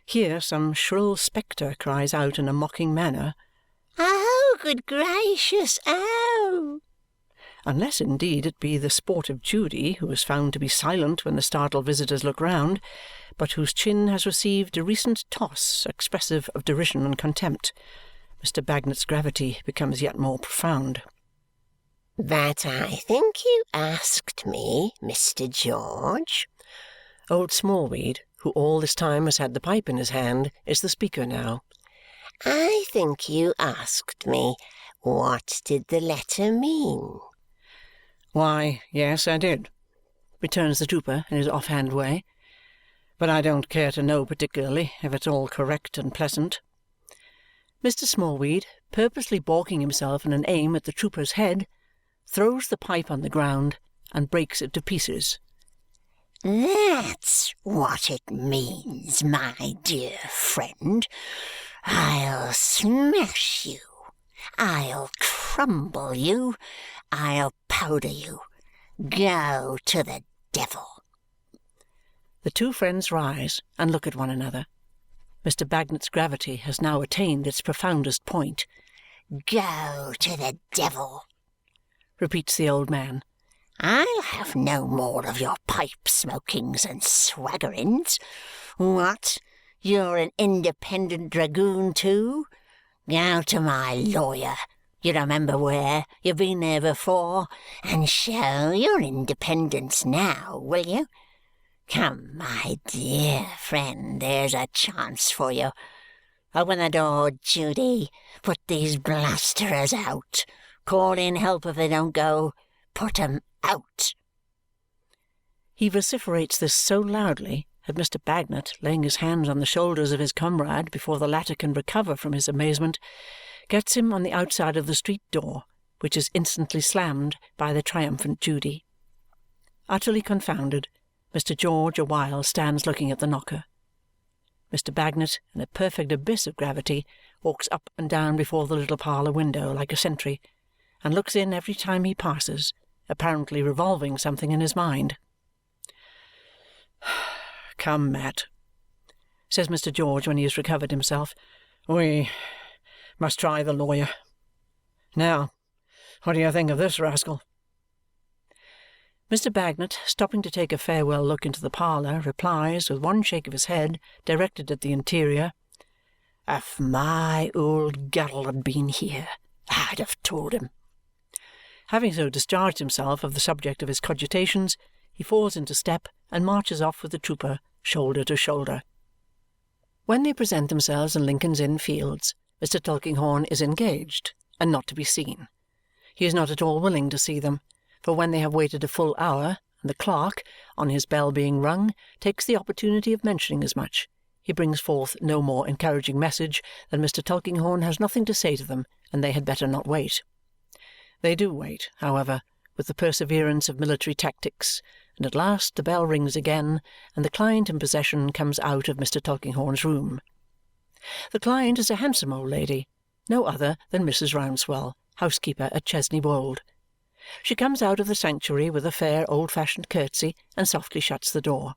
Here some shrill spectre cries out in a mocking manner, "Oh, good gracious, oh!" unless indeed it be the sportive Judy, who is found to be silent when the startled visitors look round, but whose chin has received a recent toss expressive of derision and contempt. Mr. Bagnet's gravity becomes yet more profound. "But I think you asked me, Mr. George." Old Smallweed, who all this time has had the pipe in his hand, is the speaker now. "I think you asked me, what did the letter mean?" "Why, yes, I did," returns the trooper in his off-hand way, "but I don't care to know particularly if it's all correct and pleasant." Mr. Smallweed, purposely balking himself in an aim at the trooper's head, throws the pipe on the ground and breaks it to pieces. "That's what it means, my dear friend. I'll smash you. I'll crumble you. I'll powder you. Go to the devil." The two friends rise and look at one another. Mr. Bagnet's gravity has now attained its profoundest point. Go to the devil, repeats the old man. I'll have no more of your pipe-smokings and swaggerings. What? You're an independent dragoon too? Go to my lawyer, you remember where, you've been there before, and show your independence now, will you? Come, my dear friend, there's a chance for you. Open the door, Judy. Put these blusterers out. Call in help if they don't go. Put 'em out. He vociferates this so loudly that Mr. Bagnet, laying his hands on the shoulders of his comrade before the latter can recover from his amazement, gets him on the outside of the street door, which is instantly slammed by the triumphant Judy. Utterly confounded, Mr. George a while stands looking at the knocker. Mr. Bagnet, in a perfect abyss of gravity, walks up and down before the little parlour window like a sentry, and looks in every time he passes, apparently revolving something in his mind. "Come, Mat," says Mr. George when he has recovered himself. "We must try the lawyer. Now, what do you think of this rascal?" Mr. Bagnet, stopping to take a farewell look into the parlour, replies, with one shake of his head directed at the interior, "If my old girl had been here, I'd have told him." Having so discharged himself of the subject of his cogitations, he falls into step and marches off with the trooper, shoulder to shoulder. When they present themselves in Lincoln's Inn Fields, Mr. Tulkinghorn is engaged, and not to be seen. He is not at all willing to see them, for when they have waited a full hour, and the clerk, on his bell being rung, takes the opportunity of mentioning as much, he brings forth no more encouraging message than Mr. Tulkinghorn has nothing to say to them, and they had better not wait. They do wait, however, with the perseverance of military tactics, and at last the bell rings again, and the client in possession comes out of Mr. Tulkinghorn's room. The client is a handsome old lady, no other than Mrs. Rouncewell, housekeeper at Chesney Wold. She comes out of the sanctuary with a fair old-fashioned curtsy and softly shuts the door.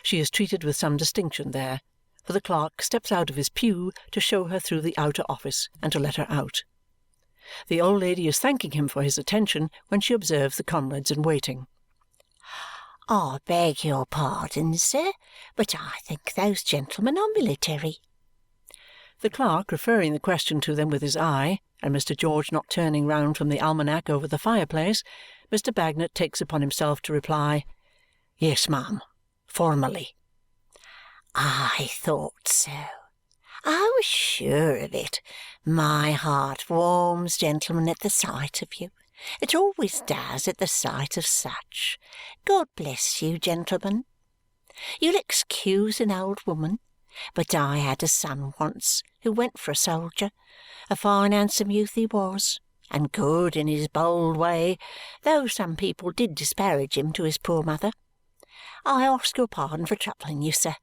She is treated with some distinction there, for the clerk steps out of his pew to show her through the outer office and to let her out. The old lady is thanking him for his attention when she observes the comrades in waiting. I beg your pardon, sir, but I think those gentlemen are military. The clerk referring the question to them with his eye, and Mr. George not turning round from the almanac over the fireplace, Mr. Bagnet takes upon himself to reply, "Yes, ma'am, formally." I thought so. I was sure of it. My heart warms, gentlemen, at the sight of you. It always does at the sight of such. God bless you, gentlemen. You'll excuse an old woman, but I had a son once who went for a soldier. A fine handsome youth he was, and good in his bold way, though some people did disparage him to his poor mother. I ask your pardon for troubling you, sir.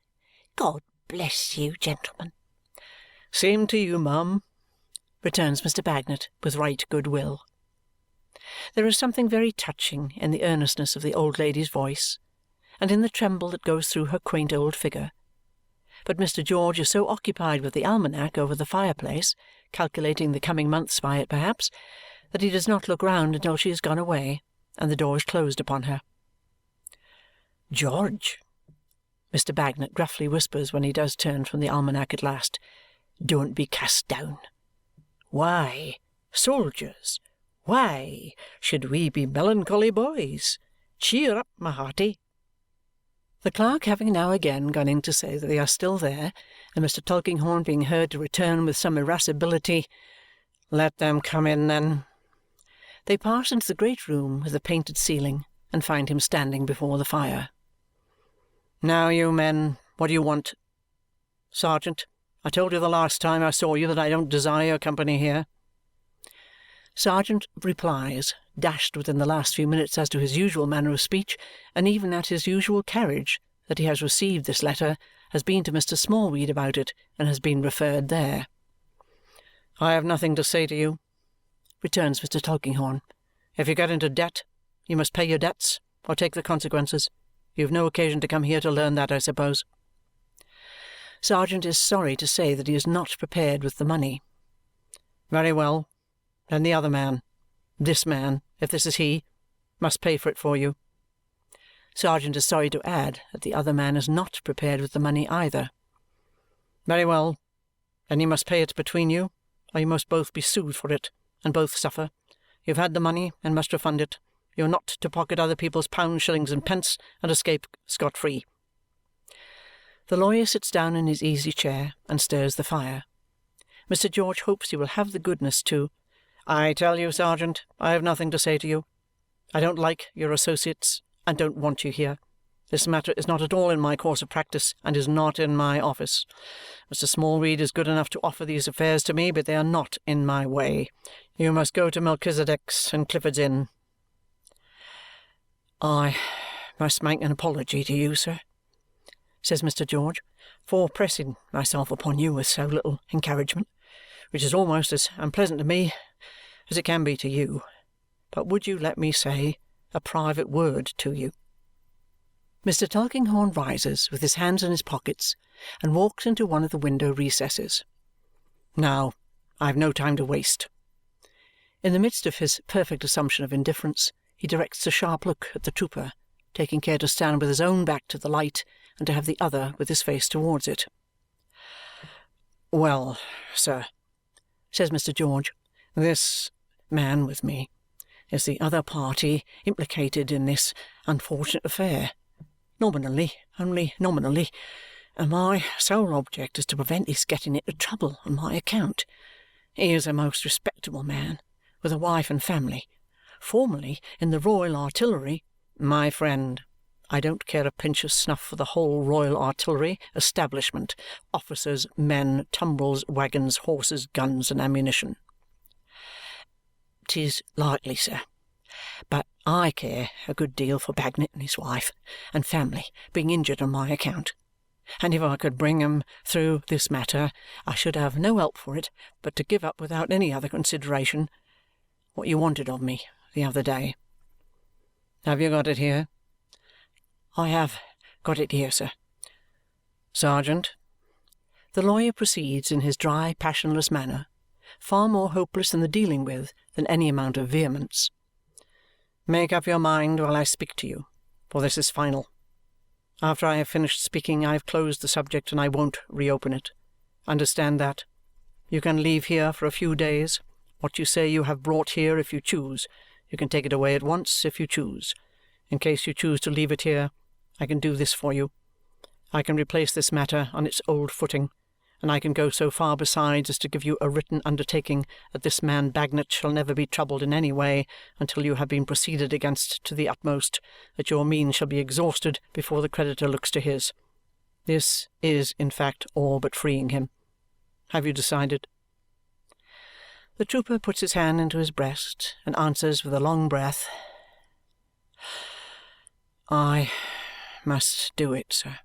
God bless you, gentlemen. "Same to you, ma'am," returns Mr. Bagnet with right good will. There is something very touching in the earnestness of the old lady's voice, and in the tremble that goes through her quaint old figure. But Mr. George is so occupied with the almanac over the fireplace, calculating the coming months by it perhaps, that he does not look round until she has gone away and the door is closed upon her. "George," Mr. Bagnet gruffly whispers when he does turn from the almanac at last, "don't be cast down. Why, soldiers, why should we be melancholy boys? Cheer up, my hearty." The clerk having now again gone in to say that they are still there, and Mr. Tulkinghorn being heard to return with some irascibility, "Let them come in, then," they pass into the great room with the painted ceiling and find him standing before the fire. "Now, you men, what do you want? Sergeant, I told you the last time I saw you that I don't desire your company here." Sergeant replies, dashed within the last few minutes as to his usual manner of speech, and even at his usual carriage, that he has received this letter, has been to Mr. Smallweed about it, and has been referred there. "I have nothing to say to you," returns Mr. Tulkinghorn. "If you get into debt, you must pay your debts, or take the consequences. You have no occasion to come here to learn that, I suppose." Sergeant is sorry to say that he is not prepared with the money. Very well. Then the other man, this man, if this is he, must pay for it for you. Sergeant is sorry to add that the other man is not prepared with the money either. Very well. Then you must pay it between you, or you must both be sued for it, and both suffer. You have had the money and must refund it. You are not to pocket other people's pounds, shillings, and pence, and escape scot-free. The lawyer sits down in his easy chair and stirs the fire. Mr. George hopes he will have the goodness to. I tell you, Sergeant, I have nothing to say to you. I don't like your associates and don't want you here. This matter is not at all in my course of practice and is not in my office. Mr. Smallweed is good enough to offer these affairs to me, but they are not in my way. You must go to Melchizedek's and Clifford's Inn. I must make an apology to you, sir, says Mr. George, for pressing myself upon you with so little encouragement, which is almost as unpleasant to me as it can be to you. But would you let me say a private word to you? Mr. Tulkinghorn rises with his hands in his pockets and walks into one of the window recesses. Now, I have no time to waste. In the midst of his perfect assumption of indifference, he directs a sharp look at the trooper, taking care to stand with his own back to the light and to have the other with his face towards it. Well, sir, says Mr. George, this man with me is the other party implicated in this unfortunate affair. Nominally, only nominally, and my sole object is to prevent his getting into trouble on my account. He is a most respectable man, with a wife and family, formerly in the Royal Artillery. My friend, I don't care a pinch of snuff for the whole Royal Artillery establishment, officers, men, tumbrils, wagons, horses, guns, and ammunition. 'Tis likely, sir, but I care a good deal for Bagnet and his wife and family being injured on my account, and if I could bring 'em through this matter, I should have no help for it but to give up without any other consideration what you wanted of me the other day. Have you got it here? I have got it here, sir. Sergeant, the lawyer proceeds in his dry, passionless manner, far more hopeless in the dealing with than any amount of vehemence. Make up your mind while I speak to you, for this is final. After I have finished speaking, I have closed the subject, and I won't reopen it. Understand that. You can leave here for a few days. What you say you have brought here if you choose. You can take it away at once if you choose. In case you choose to leave it here, I can do this for you. I can replace this matter on its old footing, and I can go so far besides as to give you a written undertaking that this man Bagnet shall never be troubled in any way until you have been proceeded against to the utmost, that your means shall be exhausted before the creditor looks to his. This is, in fact, all but freeing him. Have you decided? The trooper puts his hand into his breast and answers with a long breath, I must do it, sir.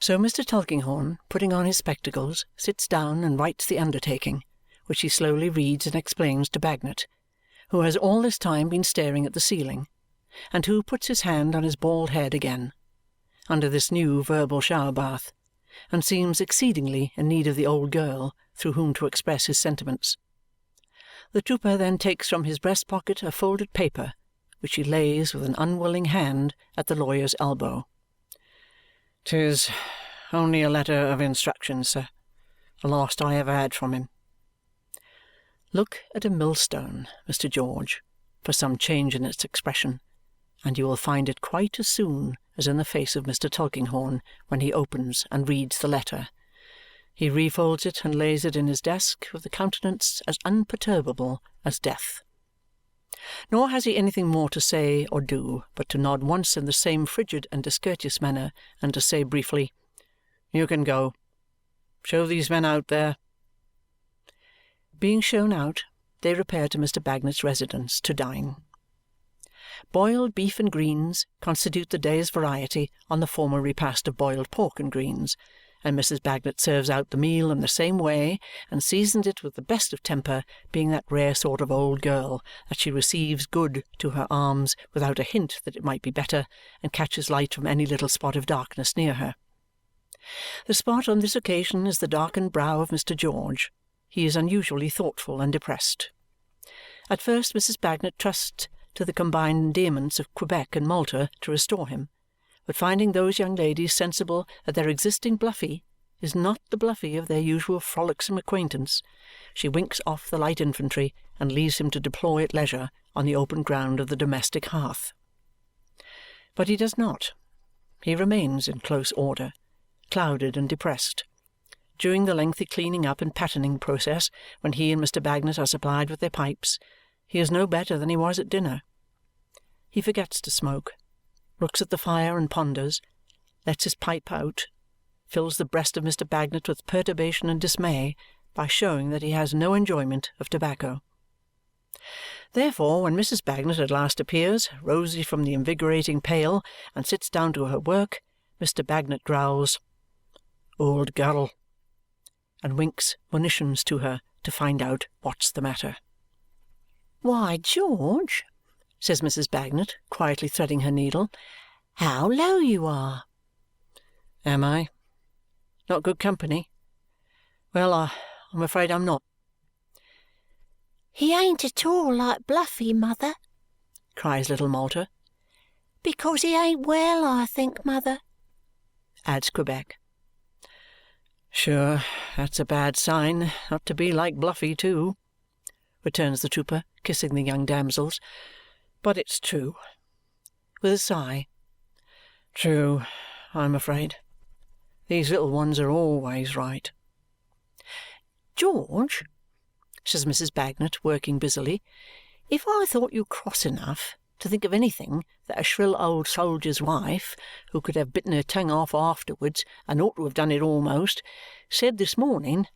So Mr. Tulkinghorn, putting on his spectacles, sits down and writes the undertaking, which he slowly reads and explains to Bagnet, who has all this time been staring at the ceiling, and who puts his hand on his bald head again, under this new verbal shower-bath, and seems exceedingly in need of the old girl through whom to express his sentiments. The trooper then takes from his breast-pocket a folded paper, which he lays with an unwilling hand at the lawyer's elbow. "'Tis only a letter of instructions, sir, the last I ever had from him." Look at a millstone, Mr. George, for some change in its expression, and you will find it quite as soon as in the face of Mr. Tulkinghorn when he opens and reads the letter. He refolds it and lays it in his desk with a countenance as unperturbable as death. Nor has he anything more to say or do but to nod once in the same frigid and discourteous manner and to say briefly, "You can go. Show these men out there." Being shown out, they repair to Mr. Bagnet's residence to dine. Boiled beef and greens constitute the day's variety on the former repast of boiled pork and greens, and Mrs. Bagnet serves out the meal in the same way and seasons it with the best of temper, being that rare sort of old girl that she receives good to her arms without a hint that it might be better, and catches light from any little spot of darkness near her. The spot on this occasion is the darkened brow of Mr. George, he is unusually thoughtful and depressed. At first Mrs. Bagnet trusts to the combined endearments of Quebec and Malta to restore him, but finding those young ladies sensible that their existing Bluffy is not the Bluffy of their usual frolicsome acquaintance, she winks off the light infantry and leaves him to deploy at leisure on the open ground of the domestic hearth. But he does not. He remains in close order, clouded and depressed. During the lengthy cleaning up and patterning process, when he and Mr. Bagnet are supplied with their pipes, he is no better than he was at dinner. He forgets to smoke, looks at the fire and ponders, lets his pipe out, fills the breast of Mr. Bagnet with perturbation and dismay by showing that he has no enjoyment of tobacco. Therefore, when Mrs. Bagnet at last appears, rosy from the invigorating pail, and sits down to her work, Mr. Bagnet growls, "Old girl," and winks monitions to her to find out what's the matter. "Why, George," says Mrs. Bagnet, quietly threading her needle, "how low you are!" Am I? Not good company? Well, I'm afraid I'm not. "He ain't at all like Bluffy, mother," cries little Malta. "Because he ain't well, I think, mother," adds Quebec. Sure, that's a bad sign, not to be like Bluffy too, returns the trooper, kissing the young damsels. But it's true. With a sigh. True, I'm afraid. These little ones are always right. "George," says Mrs. Bagnet, working busily, "if I thought you cross enough to think of anything that a shrill old soldier's wife, who could have bitten her tongue off afterwards and ought to have done it almost, said this morning,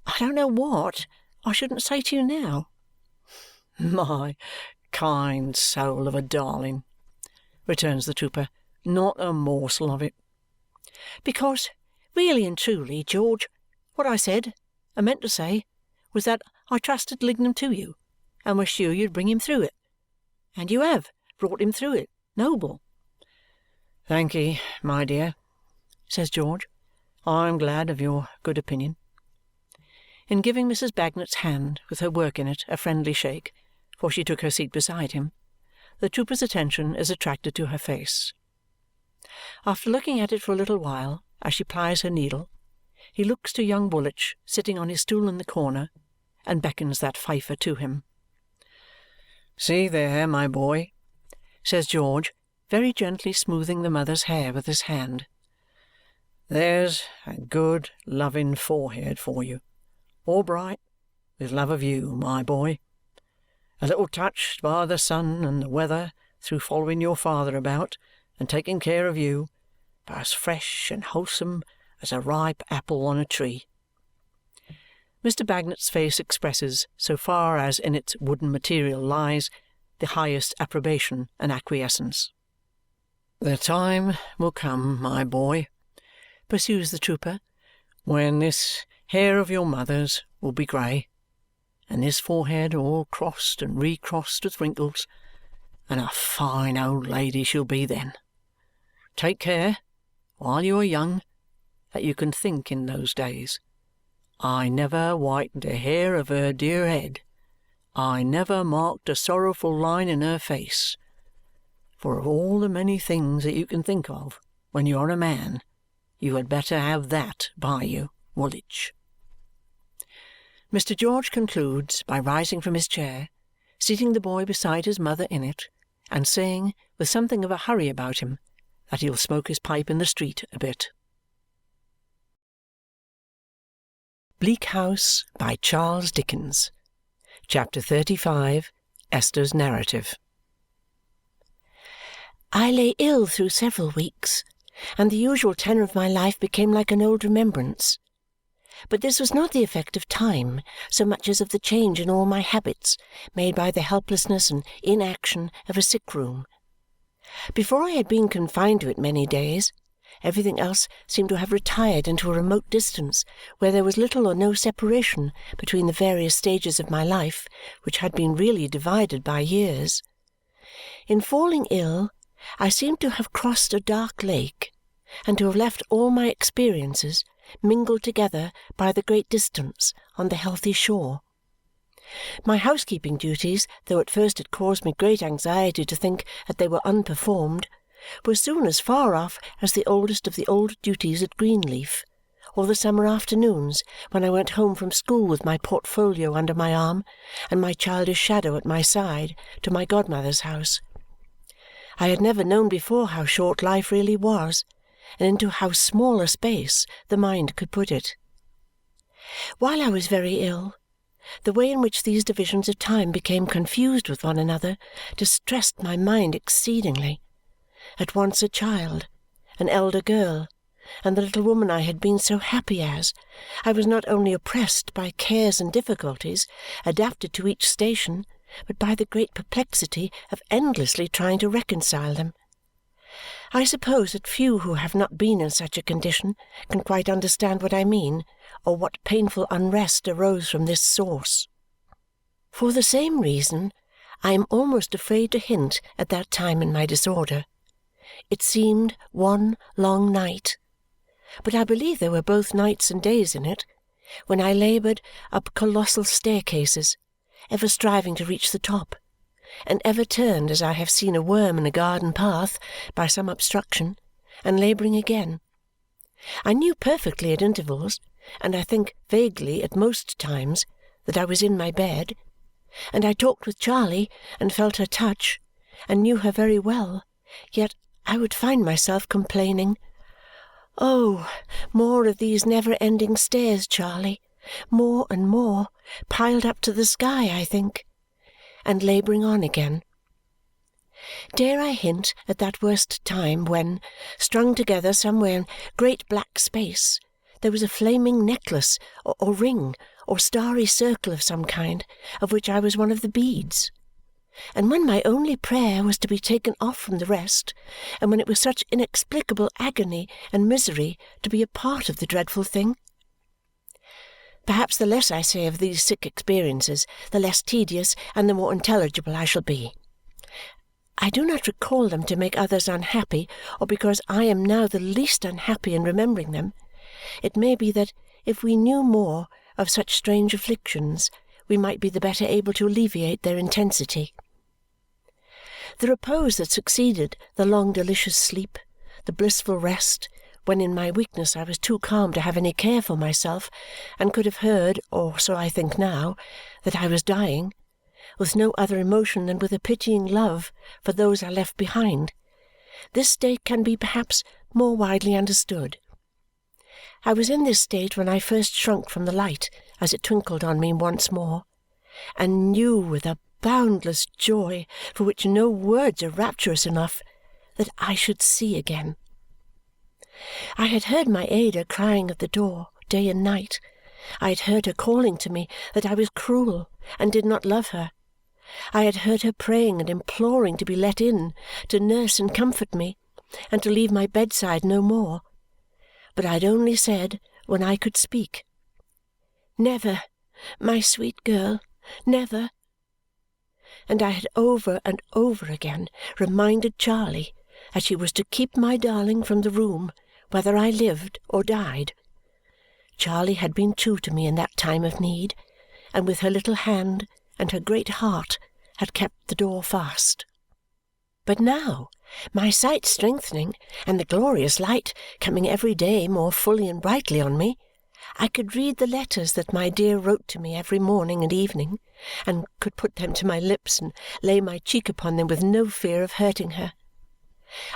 I don't know what I shouldn't say to you now." My kind soul of a darling, returns the trooper, not a morsel of it. "Because, really and truly, George, what I said and meant to say was that I trusted Lignum to you and was sure you'd bring him through it. And you have brought him through it, noble." "Thankye, my dear," says George. "I'm glad of your good opinion." In giving Mrs. Bagnet's hand with her work in it a friendly shake, for she took her seat beside him, the trooper's attention is attracted to her face. After looking at it for a little while as she plies her needle, he looks to young Woolwich sitting on his stool in the corner and beckons that fifer to him. "See there, my boy," says George, very gently smoothing the mother's hair with his hand. "There's a good, loving forehead for you, all bright with love of you, my boy. A little touched by the sun and the weather through following your father about and taking care of you, but as fresh and wholesome as a ripe apple on a tree." Mr. Bagnet's face expresses, so far as in its wooden material lies, the highest approbation and acquiescence. "The time will come, my boy," pursues the trooper, "when this hair of your mother's will be grey, and this forehead all crossed and recrossed with wrinkles, and a fine old lady she'll be then. Take care, while you are young, that you can think in those days. I never whitened a hair of her dear head. I never marked a sorrowful line in her face. For of all the many things that you can think of when you are a man, you had better have that by you, Woolwich." Mr. George concludes by rising from his chair, seating the boy beside his mother in it, and saying, with something of a hurry about him, that he'll smoke his pipe in the street a bit. Bleak House by Charles Dickens. Chapter 35. Esther's Narrative. I lay ill through several weeks, and the usual tenor of my life became like an old remembrance. But this was not the effect of time so much as of the change in all my habits made by the helplessness and inaction of a sick-room. Before I had been confined to it many days, everything else seemed to have retired into a remote distance where there was little or no separation between the various stages of my life, which had been really divided by years. In falling ill, I seemed to have crossed a dark lake and to have left all my experiences, mingled together by the great distance on the healthy shore. My housekeeping duties, though at first it caused me great anxiety to think that they were unperformed, were soon as far off as the oldest of the old duties at Greenleaf, or the summer afternoons when I went home from school with my portfolio under my arm and my childish shadow at my side to my godmother's house. I had never known before how short life really was, and into how small a space the mind could put it. While I was very ill, the way in which these divisions of time became confused with one another distressed my mind exceedingly. At once a child, an elder girl, and the little woman I had been so happy as, I was not only oppressed by cares and difficulties adapted to each station, but by the great perplexity of endlessly trying to reconcile them. I suppose that few who have not been in such a condition can quite understand what I mean, or what painful unrest arose from this source. For the same reason, I am almost afraid to hint at that time in my disorder. It seemed one long night, but I believe there were both nights and days in it, when I laboured up colossal staircases, ever striving to reach the top, and ever turned as I have seen a worm in a garden path by some obstruction, and labouring again. I knew perfectly at intervals, and I think vaguely at most times, that I was in my bed, and I talked with Charley and felt her touch, and knew her very well, yet I would find myself complaining, "Oh, more of these never-ending stairs, Charley, more and more, piled up to the sky, I think," and labouring on again. Dare I hint at that worst time when, strung together somewhere in great black space, there was a flaming necklace or ring or starry circle of some kind, of which I was one of the beads, and when my only prayer was to be taken off from the rest, and when it was such inexplicable agony and misery to be a part of the dreadful thing? Perhaps the less I say of these sick experiences, the less tedious and the more intelligible I shall be. I do not recall them to make others unhappy, or because I am now the least unhappy in remembering them. It may be that if we knew more of such strange afflictions, we might be the better able to alleviate their intensity. The repose that succeeded the long delicious sleep, the blissful rest, when in my weakness I was too calm to have any care for myself, and could have heard, or so I think now, that I was dying, with no other emotion than with a pitying love for those I left behind, this state can be perhaps more widely understood. I was in this state when I first shrunk from the light as it twinkled on me once more, and knew with a boundless joy for which no words are rapturous enough that I should see again. I had heard my Ada crying at the door day and night. I had heard her calling to me that I was cruel and did not love her. I had heard her praying and imploring to be let in, to nurse and comfort me, and to leave my bedside no more. But I had only said, when I could speak, "Never, my sweet girl, never." And I had over and over again reminded Charley that she was to keep my darling from the room, whether I lived or died. Charley had been true to me in that time of need, and with her little hand and her great heart had kept the door fast. But now, my sight strengthening and the glorious light coming every day more fully and brightly on me, I could read the letters that my dear wrote to me every morning and evening, and could put them to my lips and lay my cheek upon them with no fear of hurting her.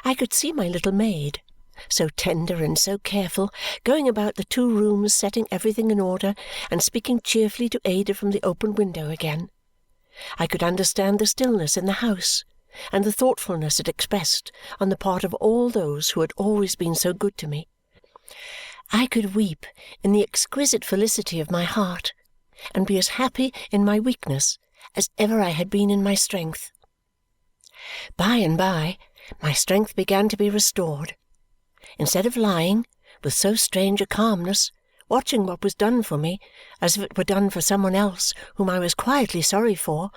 I could see my little maid, so tender and so careful, going about the 2 rooms setting everything in order and speaking cheerfully to Ada from the open window again. I could understand the stillness in the house and the thoughtfulness it expressed on the part of all those who had always been so good to me. I could weep in the exquisite felicity of my heart and be as happy in my weakness as ever I had been in my strength. By and by, my strength began to be restored. Instead of lying, with so strange a calmness, watching what was done for me as if it were done for some one else whom I was quietly sorry for,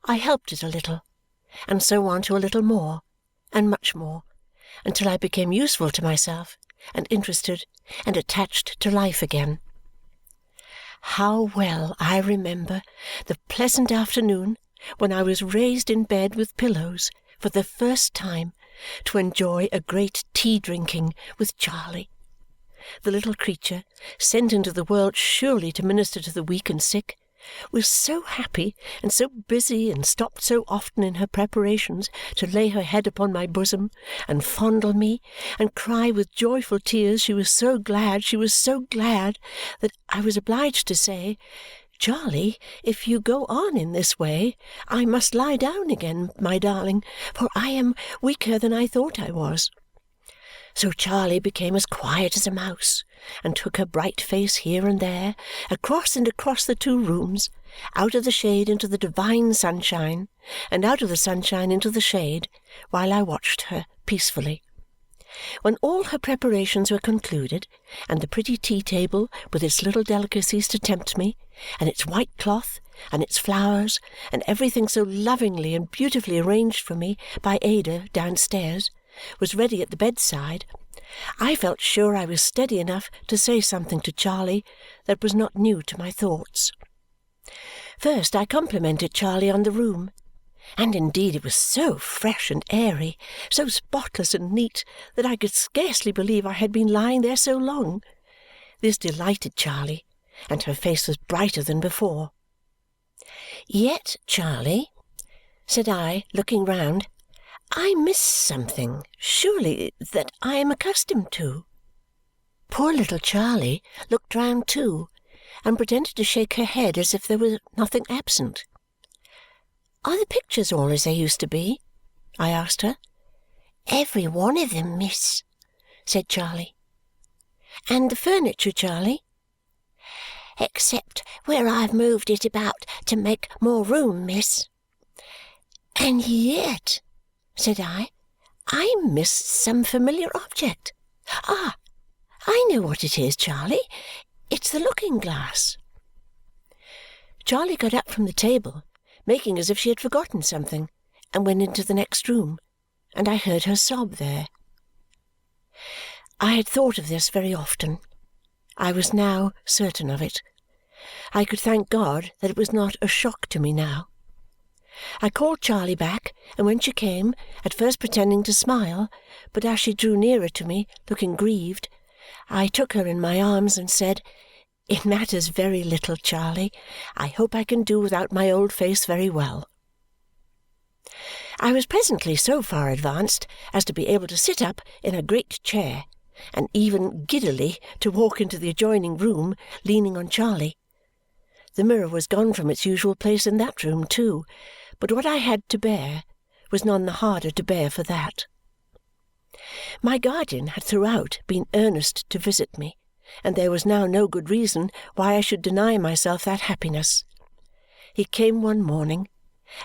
I helped it a little, and so on to a little more, and much more, until I became useful to myself and interested and attached to life again. How well I remember the pleasant afternoon when I was raised in bed with pillows for the first time to enjoy a great tea-drinking with Charley, the little creature, sent into the world surely to minister to the weak and sick, was so happy and so busy and stopped so often in her preparations to lay her head upon my bosom and fondle me and cry with joyful tears she was so glad, that I was obliged to say, "Charley, if you go on in this way, I must lie down again, my darling, for I am weaker than I thought I was." So Charley became as quiet as a mouse and took her bright face here and there, across and across the two rooms, out of the shade into the divine sunshine, and out of the sunshine into the shade, while I watched her peacefully. When all her preparations were concluded, and the pretty tea-table with its little delicacies to tempt me, and its white cloth, and its flowers, and everything so lovingly and beautifully arranged for me by Ada downstairs, was ready at the bedside, I felt sure I was steady enough to say something to Charley that was not new to my thoughts. First I complimented Charley on the room, and indeed it was so fresh and airy, so spotless and neat, that I could scarcely believe I had been lying there so long. This delighted Charley, and her face was brighter than before. "Yet, Charley," said I, looking round, "I miss something, surely, that I am accustomed to." Poor little Charley looked round too, and pretended to shake her head as if there were nothing absent. "Are the pictures all as they used to be?" I asked her. "Every one of them, miss," said Charley. "And the furniture, Charley?" "Except where I've moved it about to make more room, miss." "And yet," said I miss some familiar object. Ah, I know what it is, Charley. It's the looking-glass." Charley got up from the table, making as if she had forgotten something, and went into the next room, and I heard her sob there. I had thought of this very often. I was now certain of it. I could thank God that it was not a shock to me now. I called Charley back, and when she came, at first pretending to smile, but as she drew nearer to me, looking grieved, I took her in my arms and said, "It matters very little, Charley. I hope I can do without my old face very well." I was presently so far advanced as to be able to sit up in a great chair, and even giddily to walk into the adjoining room, leaning on Charley. The mirror was gone from its usual place in that room too, but what I had to bear was none the harder to bear for that. My guardian had throughout been earnest to visit me, and there was now no good reason why I should deny myself that happiness. He came one morning,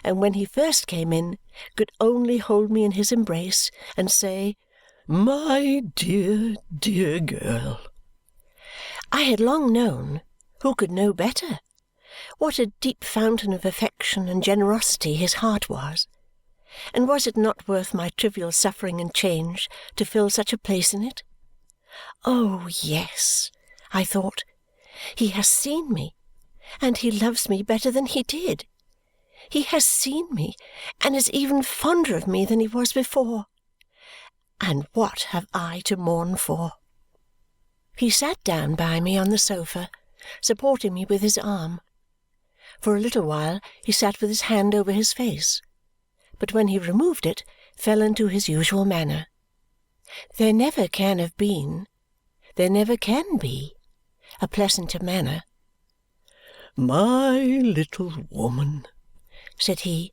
and when he first came in, could only hold me in his embrace and say, "My dear, dear girl!" I had long known, who could know better, what a deep fountain of affection and generosity his heart was, and was it not worth my trivial suffering and change to fill such a place in it? Oh, yes, I thought, he has seen me, and he loves me better than he did. He has seen me, and is even fonder of me than he was before. And what have I to mourn for? He sat down by me on the sofa, supporting me with his arm. For a little while he sat with his hand over his face, but when he removed it, fell into his usual manner. There never can have been, there never can be, a pleasanter manner. "My little woman," said he,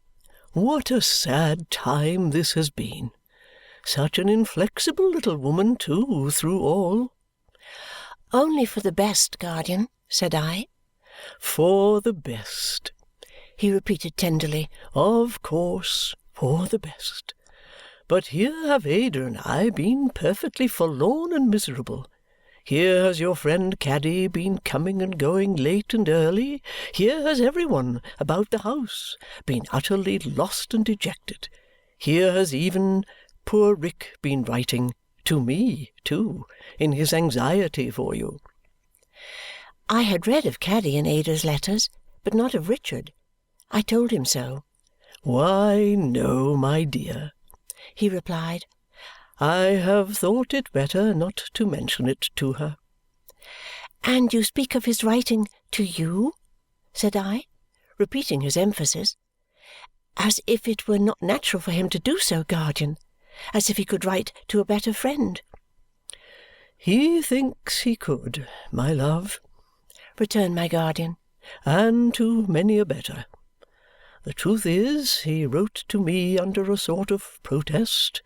"what a sad time this has been! Such an inflexible little woman, too, through all." "Only for the best, guardian," said I. "For the best," he repeated tenderly. "Of course, for the best. But here have Ada and I been perfectly forlorn and miserable. Here has your friend Caddy been coming and going late and early. Here has every one about the house been utterly lost and dejected. Here has even poor Rick been writing to me, too, in his anxiety for you." I had read of Caddy and Ada's letters, but not of Richard. I told him so. "Why, no, my dear," he replied. "I have thought it better not to mention it to her." "And you speak of his writing to you?" said I, repeating his emphasis. "As if it were not natural for him to do so, guardian. As if he could write to a better friend." "He thinks he could, my love," returned my guardian, "and to many a better. The truth is, he wrote to me under a sort of protest,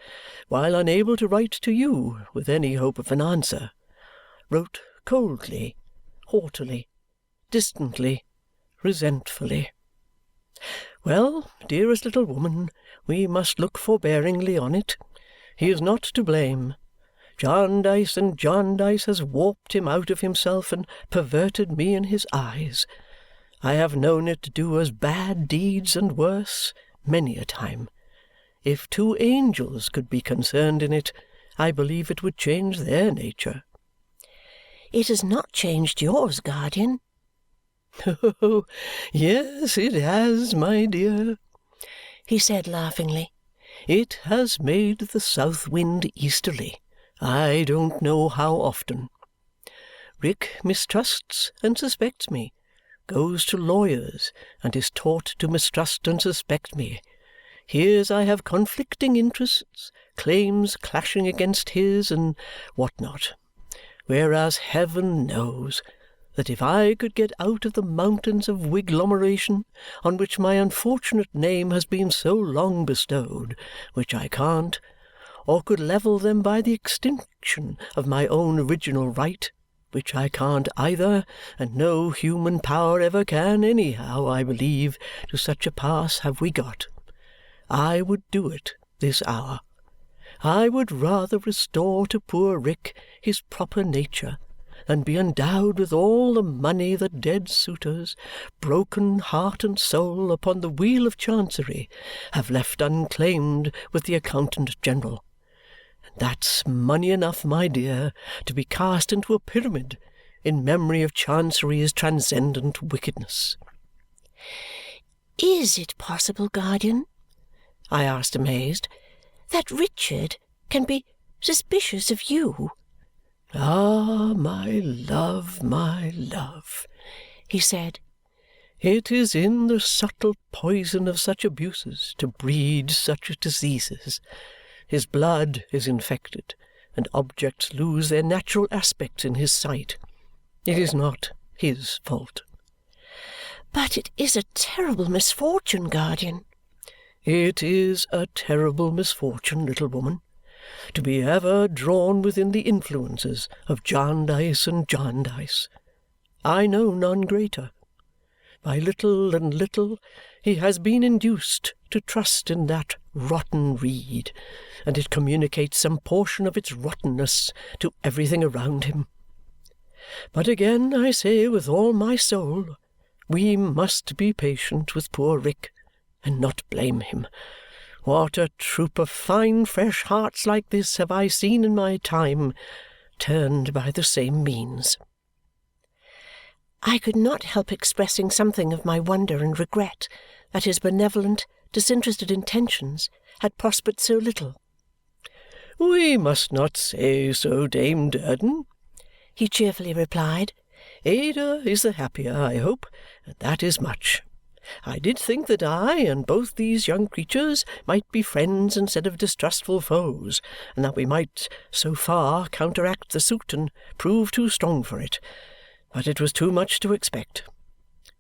while unable to write to you with any hope of an answer. Wrote coldly, haughtily, distantly, resentfully. Well, dearest little woman, we must look forbearingly on it. He is not to blame. Jarndyce and Jarndyce has warped him out of himself and perverted me in his eyes. I have known it do as bad deeds and worse many a time. If two angels could be concerned in it, I believe it would change their nature." "It has not changed yours, guardian." "Oh, yes, it has, my dear," he said laughingly. "It has made the south wind easterly, I don't know how often. Rick mistrusts and suspects me, goes to lawyers, and is taught to mistrust and suspect me. Hears I have conflicting interests, claims clashing against his, and what not. Whereas heaven knows that if I could get out of the mountains of wiglomeration on which my unfortunate name has been so long bestowed, which I can't, or could level them by the extinction of my own original right, which I can't either, and no human power ever can anyhow, I believe, to such a pass have we got, I would do it this hour. I would rather restore to poor Rick his proper nature than be endowed with all the money that dead suitors, broken heart and soul upon the wheel of Chancery, have left unclaimed with the Accountant General. And that's money enough, my dear, to be cast into a pyramid in memory of Chancery's transcendent wickedness." "Is it possible, guardian," I asked, amazed, "that Richard can be suspicious of you?" "Ah, my love," he said, "it is in the subtle poison of such abuses to breed such diseases. His blood is infected, and objects lose their natural aspects in his sight. It is not his fault." "But it is a terrible misfortune, guardian." "It is a terrible misfortune, little woman, to be ever drawn within the influences of Jarndyce and Jarndyce. I know none greater. By little and little he has been induced to trust in that rotten reed, and it communicates some portion of its rottenness to everything around him. But again I say with all my soul, we must be patient with poor Rick and not blame him. What a troop of fine fresh hearts like this have I seen in my time, turned by the same means." I could not help expressing something of my wonder and regret that his benevolent, disinterested intentions had prospered so little. "We must not say so, Dame Durden," he cheerfully replied. "Ada is the happier, I hope, and that is much. I did think that I and both these young creatures might be friends instead of distrustful foes, and that we might so far counteract the suit and prove too strong for it. But it was too much to expect.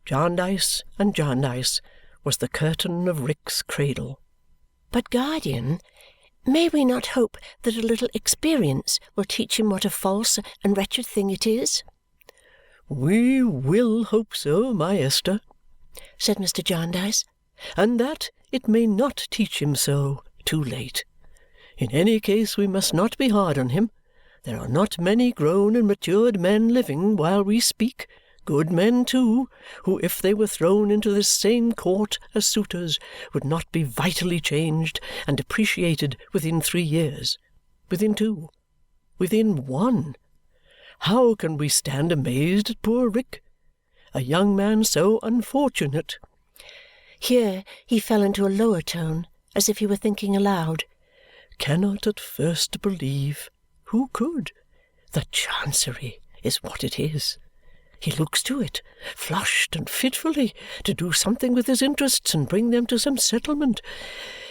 Jarndyce and Jarndyce was the curtain of Rick's cradle." "But, guardian, may we not hope that a little experience will teach him what a false and wretched thing it is?" "We will hope so, my Esther," said Mr. Jarndyce, "and that it may not teach him so too late. In any case, we must not be hard on him. There are not many grown and matured men living while we speak, good men too, who, if they were thrown into this same court as suitors, would not be vitally changed and depreciated within 3 years, within 2, within one. How can we stand amazed at poor Rick, a young man so unfortunate?" Here he fell into a lower tone, as if he were thinking aloud. "Cannot at first believe, who could, that Chancery is what it is. He looks to it, flushed and fitfully, to do something with his interests and bring them to some settlement.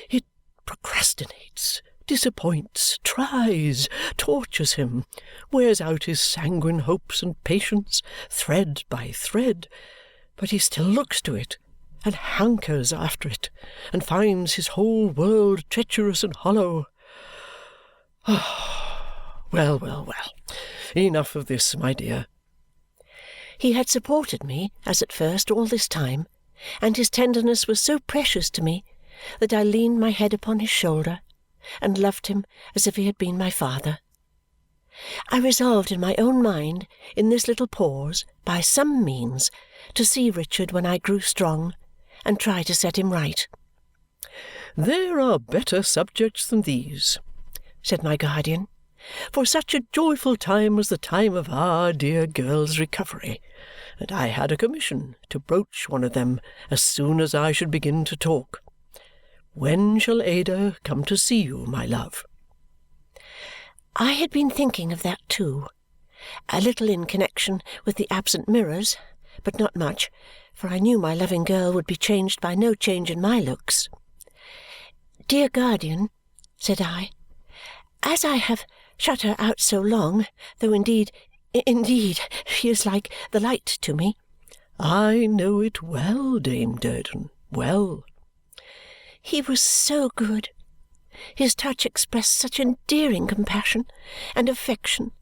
It procrastinates, disappoints, tries, tortures him, wears out his sanguine hopes and patience, thread by thread, but he still looks to it, and hankers after it, and finds his whole world treacherous and hollow. Well, well, well. Enough of this, my dear." He had supported me, as at first, all this time, and his tenderness was so precious to me that I leaned my head upon his shoulder and loved him as if he had been my father. I resolved in my own mind, in this little pause, by some means, to see Richard when I grew strong and try to set him right. "There are better subjects than these," said my guardian, "for such a joyful time as the time of our dear girl's recovery, and I had a commission to broach one of them as soon as I should begin to talk. When shall Ada come to see you, my love?" I had been thinking of that too, a little in connexion with the absent mirrors, but not much, for I knew my loving girl would be changed by no change in my looks. "Dear guardian," said I, "as I have shut her out so long, though indeed she is like the light to me." "I know it well, Dame Durden, well." "He was so good. His touch expressed such endearing compassion and affection,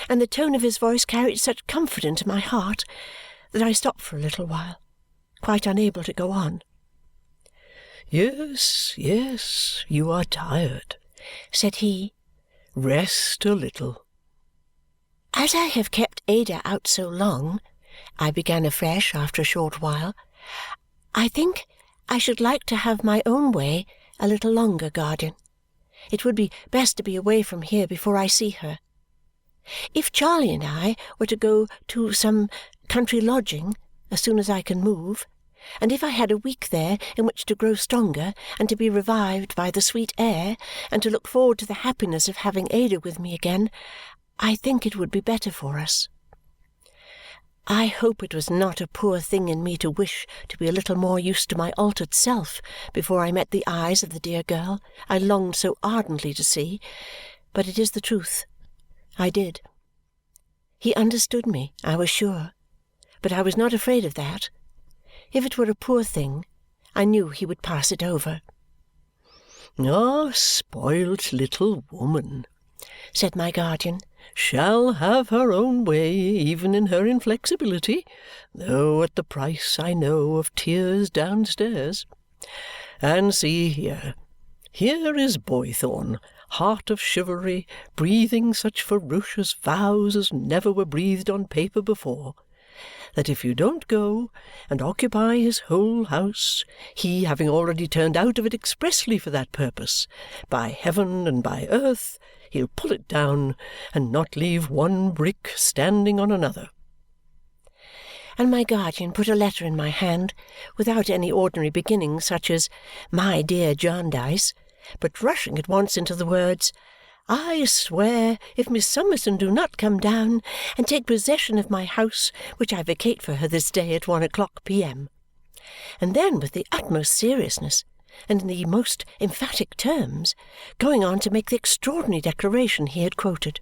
and the tone of his voice carried such comfort into my heart, that I stopped for a little while, quite unable to go on. "Yes, yes, you are tired," said he. "Rest a little." "As I have kept Ada out so long," I began afresh after a short while, "I think I should like to have my own way a little longer, guardian. It would be best to be away from here before I see her. If Charley and I were to go to some country lodging as soon as I can move, and if I had a week there in which to grow stronger and to be revived by the sweet air and to look forward to the happiness of having Ada with me again, I think it would be better for us. I hope it was not a poor thing in me to wish to be a little more used to my altered self before I met the eyes of the dear girl I longed so ardently to see, but it is the truth. I did. He understood me, I was sure, but I was not afraid of that. If it were a poor thing, I knew he would pass it over. "Our spoilt little woman," said my guardian, "shall have her own way even in her inflexibility, though at the price, I know, of tears downstairs. And see here. Here is Boythorn, heart of chivalry, breathing such ferocious vows as never were breathed on paper before, that if you don't go and occupy his whole house, he having already turned out of it expressly for that purpose, by heaven and by earth he'll pull it down and not leave one brick standing on another." And my guardian put a letter in my hand, without any ordinary beginning such as "My dear Jarndyce," but rushing at once into the words, "I swear if Miss Summerson do not come down and take possession of my house, which I vacate for her this day at 1 p.m." And then with the utmost seriousness and in the most emphatic terms, going on to make the extraordinary declaration he had quoted.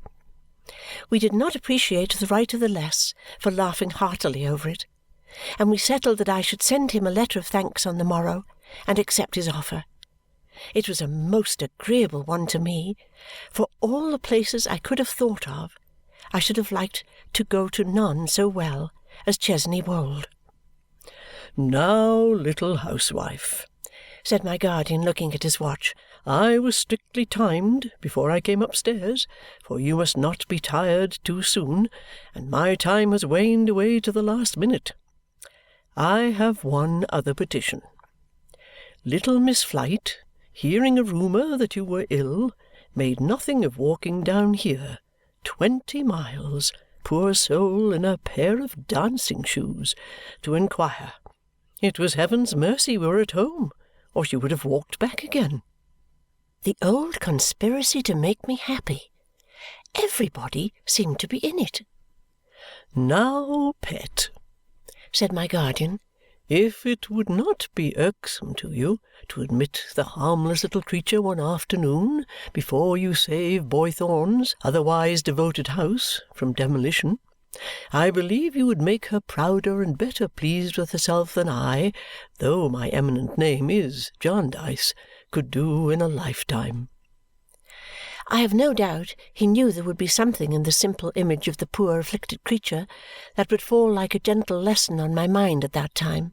We did not appreciate the right of the less for laughing heartily over it, and we settled that I should send him a letter of thanks on the morrow and accept his offer. It was a most agreeable one to me. For all the places I could have thought of, I should have liked to go to none so well as Chesney Wold. "Now, little housewife," said my guardian, looking at his watch, "I was strictly timed before I came upstairs, for you must not be tired too soon, and my time has waned away to the last minute. I have one other petition. Little Miss Flite, hearing a rumour that you were ill, made nothing of walking down here, 20 miles, poor soul, in a pair of dancing shoes, to inquire. It was heaven's mercy we were at home, or she would have walked back again." The old conspiracy to make me happy. Everybody seemed to be in it. "Now, pet," said my guardian, "if it would not be irksome to you to admit the harmless little creature one afternoon before you save Boythorn's otherwise devoted house from demolition, I believe you would make her prouder and better pleased with herself than I, though my eminent name is Jarndyce, could do in a lifetime." I have no doubt he knew there would be something in the simple image of the poor afflicted creature that would fall like a gentle lesson on my mind at that time.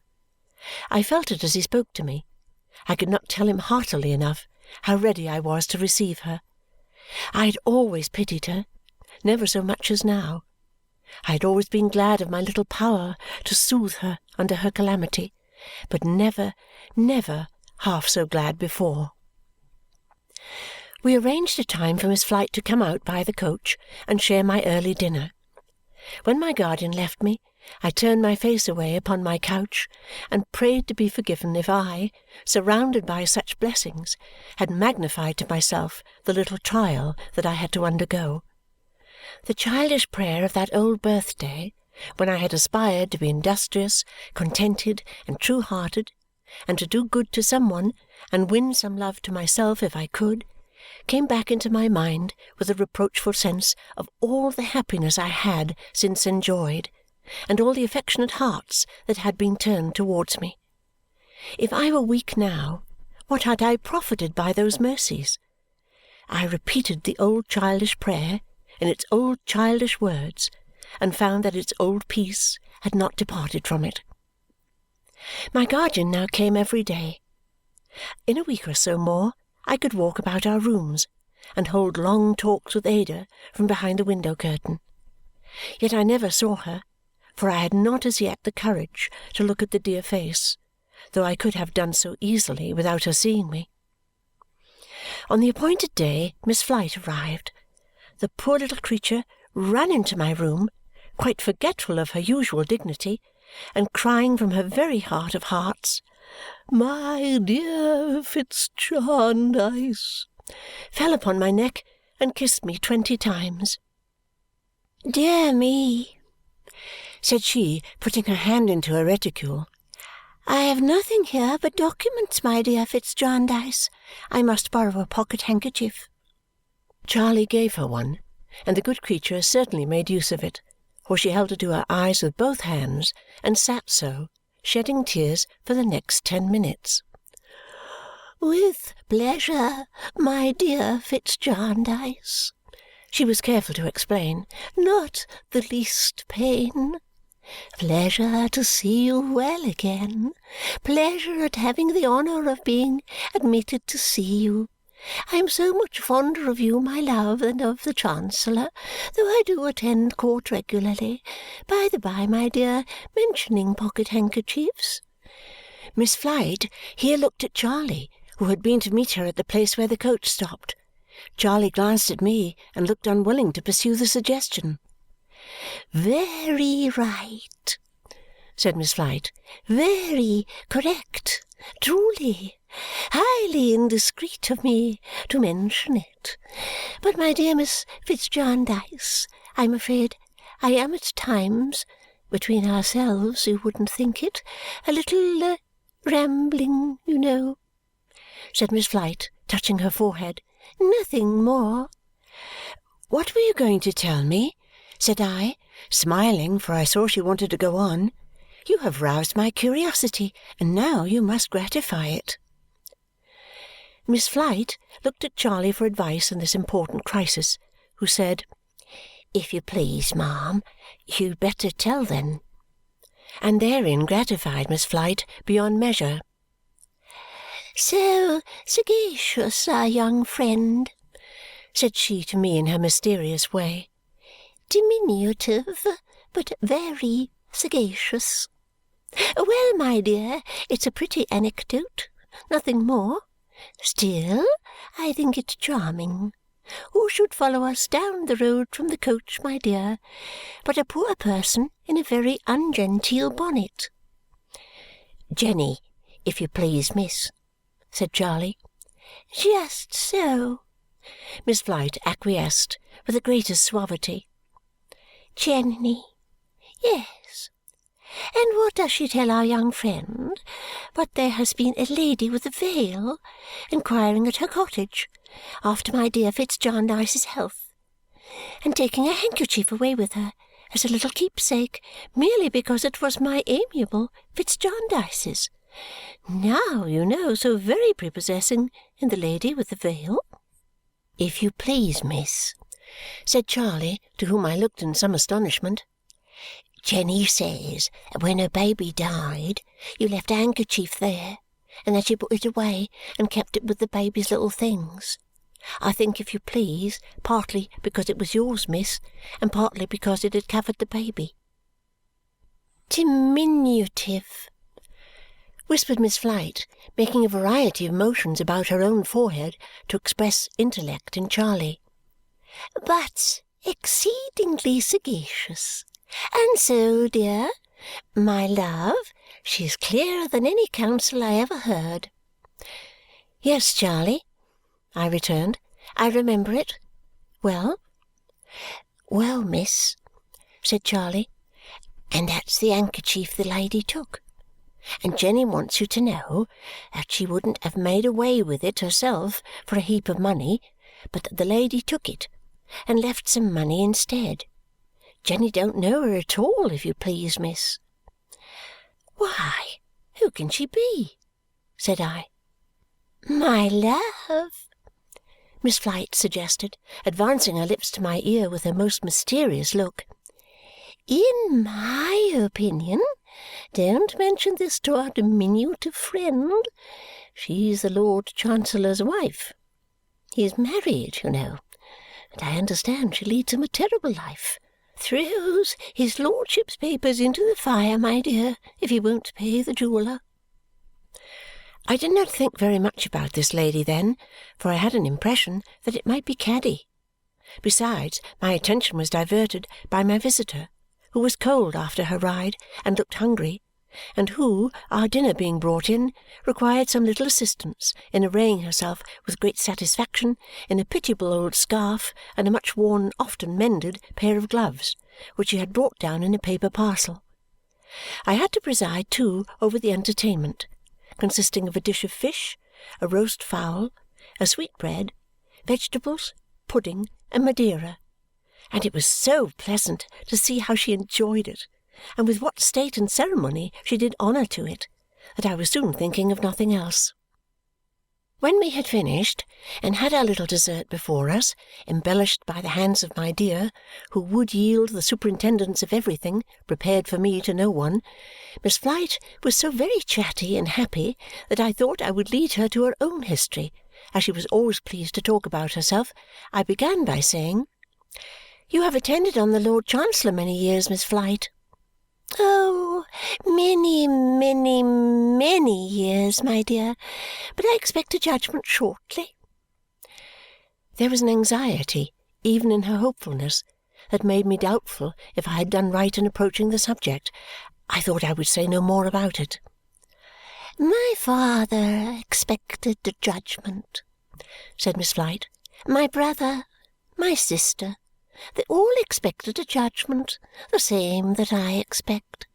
I felt it as he spoke to me. I could not tell him heartily enough how ready I was to receive her. I had always pitied her, never so much as now. I had always been glad of my little power to soothe her under her calamity, but never, never half so glad before. We arranged a time for Miss Flite to come out by the coach and share my early dinner. When my guardian left me, I turned my face away upon my couch and prayed to be forgiven if I, surrounded by such blessings, had magnified to myself the little trial that I had to undergo. The childish prayer of that old birthday, when I had aspired to be industrious, contented, and true-hearted, and to do good to some one and win some love to myself if I could, came back into my mind with a reproachful sense of all the happiness I had since enjoyed, and all the affectionate hearts that had been turned towards me. If I were weak now, what had I profited by those mercies? I repeated the old childish prayer in its old childish words, and found that its old peace had not departed from it. My guardian now came every day. In a week or so more, I could walk about our rooms and hold long talks with Ada from behind the window curtain. Yet I never saw her, for I had not as yet the courage to look at the dear face, though I could have done so easily without her seeing me. On the appointed day, Miss Flite arrived. The poor little creature ran into my room, quite forgetful of her usual dignity, and crying from her very heart of hearts, "My dear Jarndyce," fell upon my neck and kissed me 20 times. "Dear me," said she, putting her hand into her reticule, "I have nothing here but documents, my dear Jarndyce. I must borrow a pocket-handkerchief." Charley gave her one, and the good creature certainly made use of it, for she held it to her eyes with both hands and sat so, shedding tears for the next 10 minutes. "With pleasure, my dear Jarndyce," she was careful to explain. "Not the least pain. Pleasure to see you well again. Pleasure at having the honour of being admitted to see you. I am so much fonder of you, my love, than of the Chancellor, though I do attend court regularly. By the by, my dear, mentioning pocket-handkerchiefs." Miss Flite here looked at Charley, who had been to meet her at the place where the coach stopped. Charley glanced at me and looked unwilling to pursue the suggestion. "Very right," said Miss Flite. "Very correct, truly. Highly indiscreet of me to mention it. But, my dear Miss Jarndyce, I am afraid I am at times, between ourselves you wouldn't think it, a little rambling, you know," said Miss Flite, touching her forehead. "Nothing more." "What were you going to tell me?" said I, smiling, for I saw she wanted to go on. "You have roused my curiosity, and now you must gratify it." Miss Flite looked at Charley for advice in this important crisis, who said, "If you please, ma'am, you'd better tell then," and therein gratified Miss Flite beyond measure. "So sagacious, our young friend," said she to me in her mysterious way. "Diminutive, but very sagacious. Well, my dear, it's a pretty anecdote, nothing more. Still, I think it charming. who should follow us down the road from the coach, my dear, but a poor person in a very ungenteel bonnet. Jenny, if you please, miss, said Charley. Just so, Miss Flite acquiesced with the greatest suavity. Jenny, yes. And what does she tell our young friend? But there has been a lady with a veil inquiring at her cottage after my dear Jarndyce's health, and taking a handkerchief away with her as a little keepsake, merely because it was my amiable Jarndyce's. Now, you know, so very prepossessing in the lady with the veil. If you please, miss, said Charley, to whom I looked in some astonishment, Jenny says that when her baby died, you left a handkerchief there, and that you put it away and kept it with the baby's little things. I think, if you please, partly because it was yours, miss, and partly because it had covered the baby. Diminutive, whispered Miss Flite, making a variety of motions about her own forehead to express intellect in Charley. But exceedingly sagacious. And so, dear, my love, she is clearer than any counsel I ever heard. Yes, Charley, I returned. I remember it. Well? Well, miss, said Charley, and that's the handkerchief the lady took. And Jenny wants you to know that she wouldn't have made away with it herself for a heap of money, but that the lady took it and left some money instead. Jenny don't know her at all, if you please, miss. Why, who can she be? Said I. My love, Miss Flite suggested, advancing her lips to my ear with her most mysterious look. In my opinion, don't mention this to our diminutive friend. She's the Lord Chancellor's wife. He's married, you know, and I understand she leads him a terrible life. Throws his lordship's papers into the fire, my dear, if he won't pay the jeweller. I did not think very much about this lady then, for I had an impression that it might be Caddy. Besides, my attention was diverted by my visitor, who was cold after her ride and looked hungry, and who, our dinner being brought in, required some little assistance in arraying herself with great satisfaction in a pitiable old scarf and a much-worn, often-mended pair of gloves, which she had brought down in a paper parcel. I had to preside, too, over the entertainment, consisting of a dish of fish, a roast fowl, a sweetbread, vegetables, pudding, and Madeira, and it was so pleasant to see how she enjoyed it, and with what state and ceremony she did honour to it, that I was soon thinking of nothing else. When we had finished and had our little dessert before us, embellished by the hands of my dear, who would yield the superintendence of everything, prepared for me to no one, Miss Flite was so very chatty and happy that I thought I would lead her to her own history. As she was always pleased to talk about herself, I began by saying, "You have attended on the Lord Chancellor many years, Miss Flite." "Oh, many, many, many years, my dear, but I expect a judgment shortly." There was an anxiety, even in her hopefulness, that made me doubtful if I had done right in approaching the subject. I thought I would say no more about it. "My father expected a judgment," said Miss Flite. "My brother, my sister, they all expected a judgment, the same that I expect."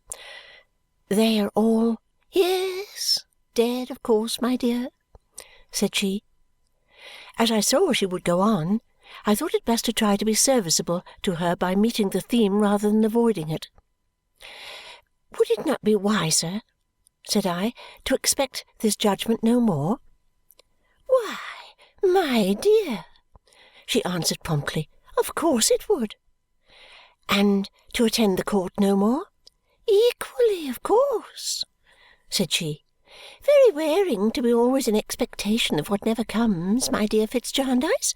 "They are all—" "Yes, dead, of course, my dear," said she. As I saw she would go on, I thought it best to try to be serviceable to her by meeting the theme rather than avoiding it. "Would it not be wiser," said I, "to expect this judgment no more?" "Why, my dear," she answered promptly, "of course it would." "And to attend the court no more?" "Equally, of course," said she. "Very wearing to be always in expectation of what never comes, my dear Jarndyce.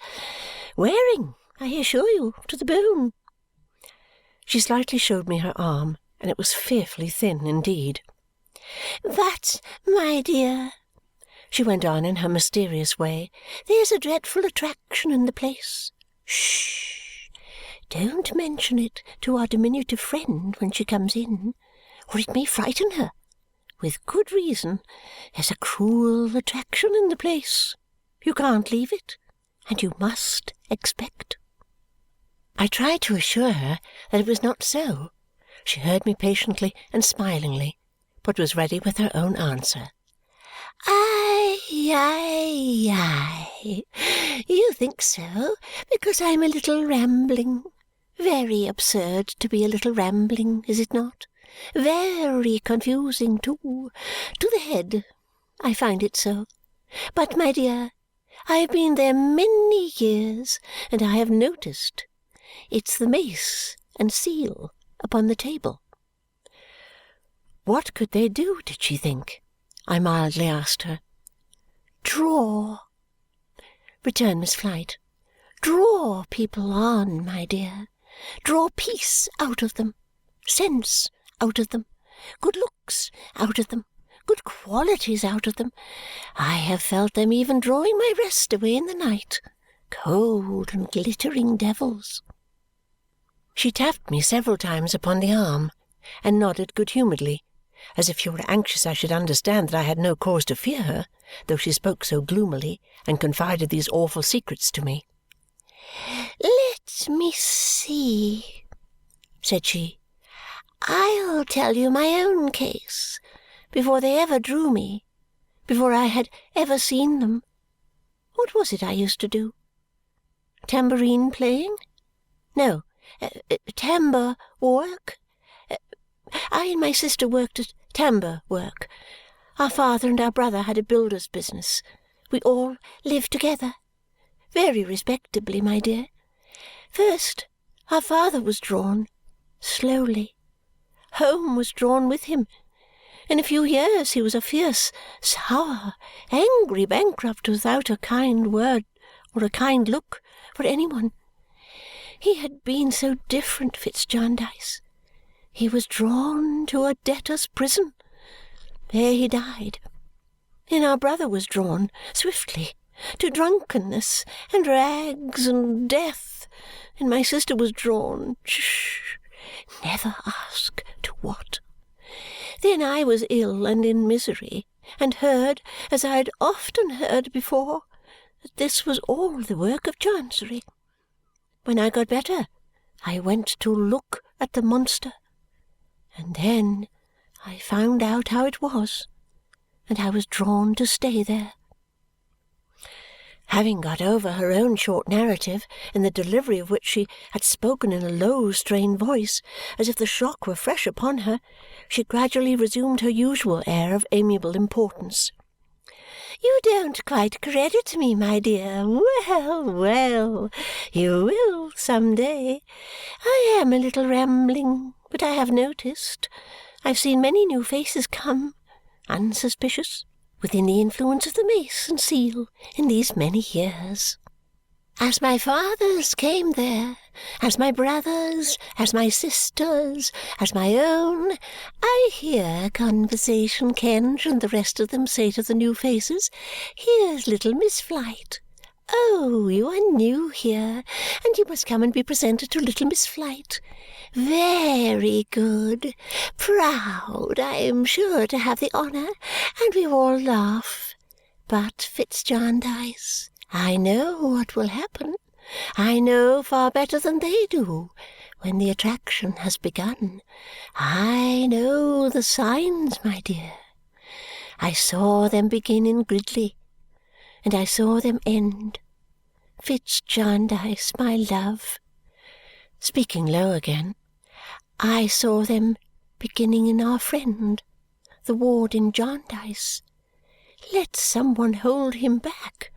Wearing, I assure you, to the bone." She slightly showed me her arm, and it was fearfully thin indeed. "But, my dear," she went on in her mysterious way, "there's a dreadful attraction in the place. Shh! Don't mention it to our diminutive friend when she comes in, or it may frighten her. With good reason. There's a cruel attraction in the place. You can't leave it, and you must expect." I tried to assure her that it was not so. She heard me patiently and smilingly, but was ready with her own answer. Aye. You think so, because I'm a little rambling. Very absurd to be a little rambling, is it not? Very confusing, too. To the head. I find it so. But, my dear, I have been there many years, and I have noticed. It's the mace and seal upon the table. What could they do, did she think? I mildly asked her. Draw, returned Miss Flite. Draw people on, my dear. Draw peace out of them, sense out of them, good looks out of them, good qualities out of them. I have felt them even drawing my rest away in the night. Cold and glittering devils. She tapped me several times upon the arm and nodded good-humouredly, as if she were anxious I should understand that I had no cause to fear her, though she spoke so gloomily and confided these awful secrets to me. "Let me see," said she. "I'll tell you my own case, before they ever drew me, before I had ever seen them. What was it I used to do? Tambourine playing? No, tambour work. I and my sister worked at tambour work. Our father and our brother had a builder's business. We all lived together. Very respectably, my dear. First, our father was drawn, slowly. Home was drawn with him. In a few years he was a fierce, sour, angry bankrupt without a kind word or a kind look for any one. He had been so different, Jarndyce. He was drawn to a debtor's prison. There he died. Then our brother was drawn, swiftly, to drunkenness and rags and death. And my sister was drawn, never ask to what. Then I was ill and in misery, and heard, as I had often heard before, that this was all the work of Chancery. When I got better, I went to look at the monster, and then I found out how it was, and I was drawn to stay there. Having got over her own short narrative, in the delivery of which she had spoken in a low, strained voice, as if the shock were fresh upon her, she gradually resumed her usual air of amiable importance. "You don't quite credit me, my dear. Well, you will some day. I am a little rambling, but I have noticed. I've seen many new faces come, unsuspicious, within the influence of the mace and seal in these many years. As my fathers came there, as my brothers, as my sisters, as my own, I hear Conversation Kenge and the rest of them say to the new faces, 'Here's little Miss Flite. Oh, you are new here, and you must come and be presented to little Miss Flite. Very good. Proud, I am sure, to have the honour, and we all laugh. But, Jarndyce, I know what will happen. I know far better than they do when the attraction has begun. I know the signs, my dear. I saw them begin in Gridley, and I saw them end. Jarndyce, my love," speaking low again, "I saw them beginning in our friend, the ward in Jarndyce. Let some one hold him back,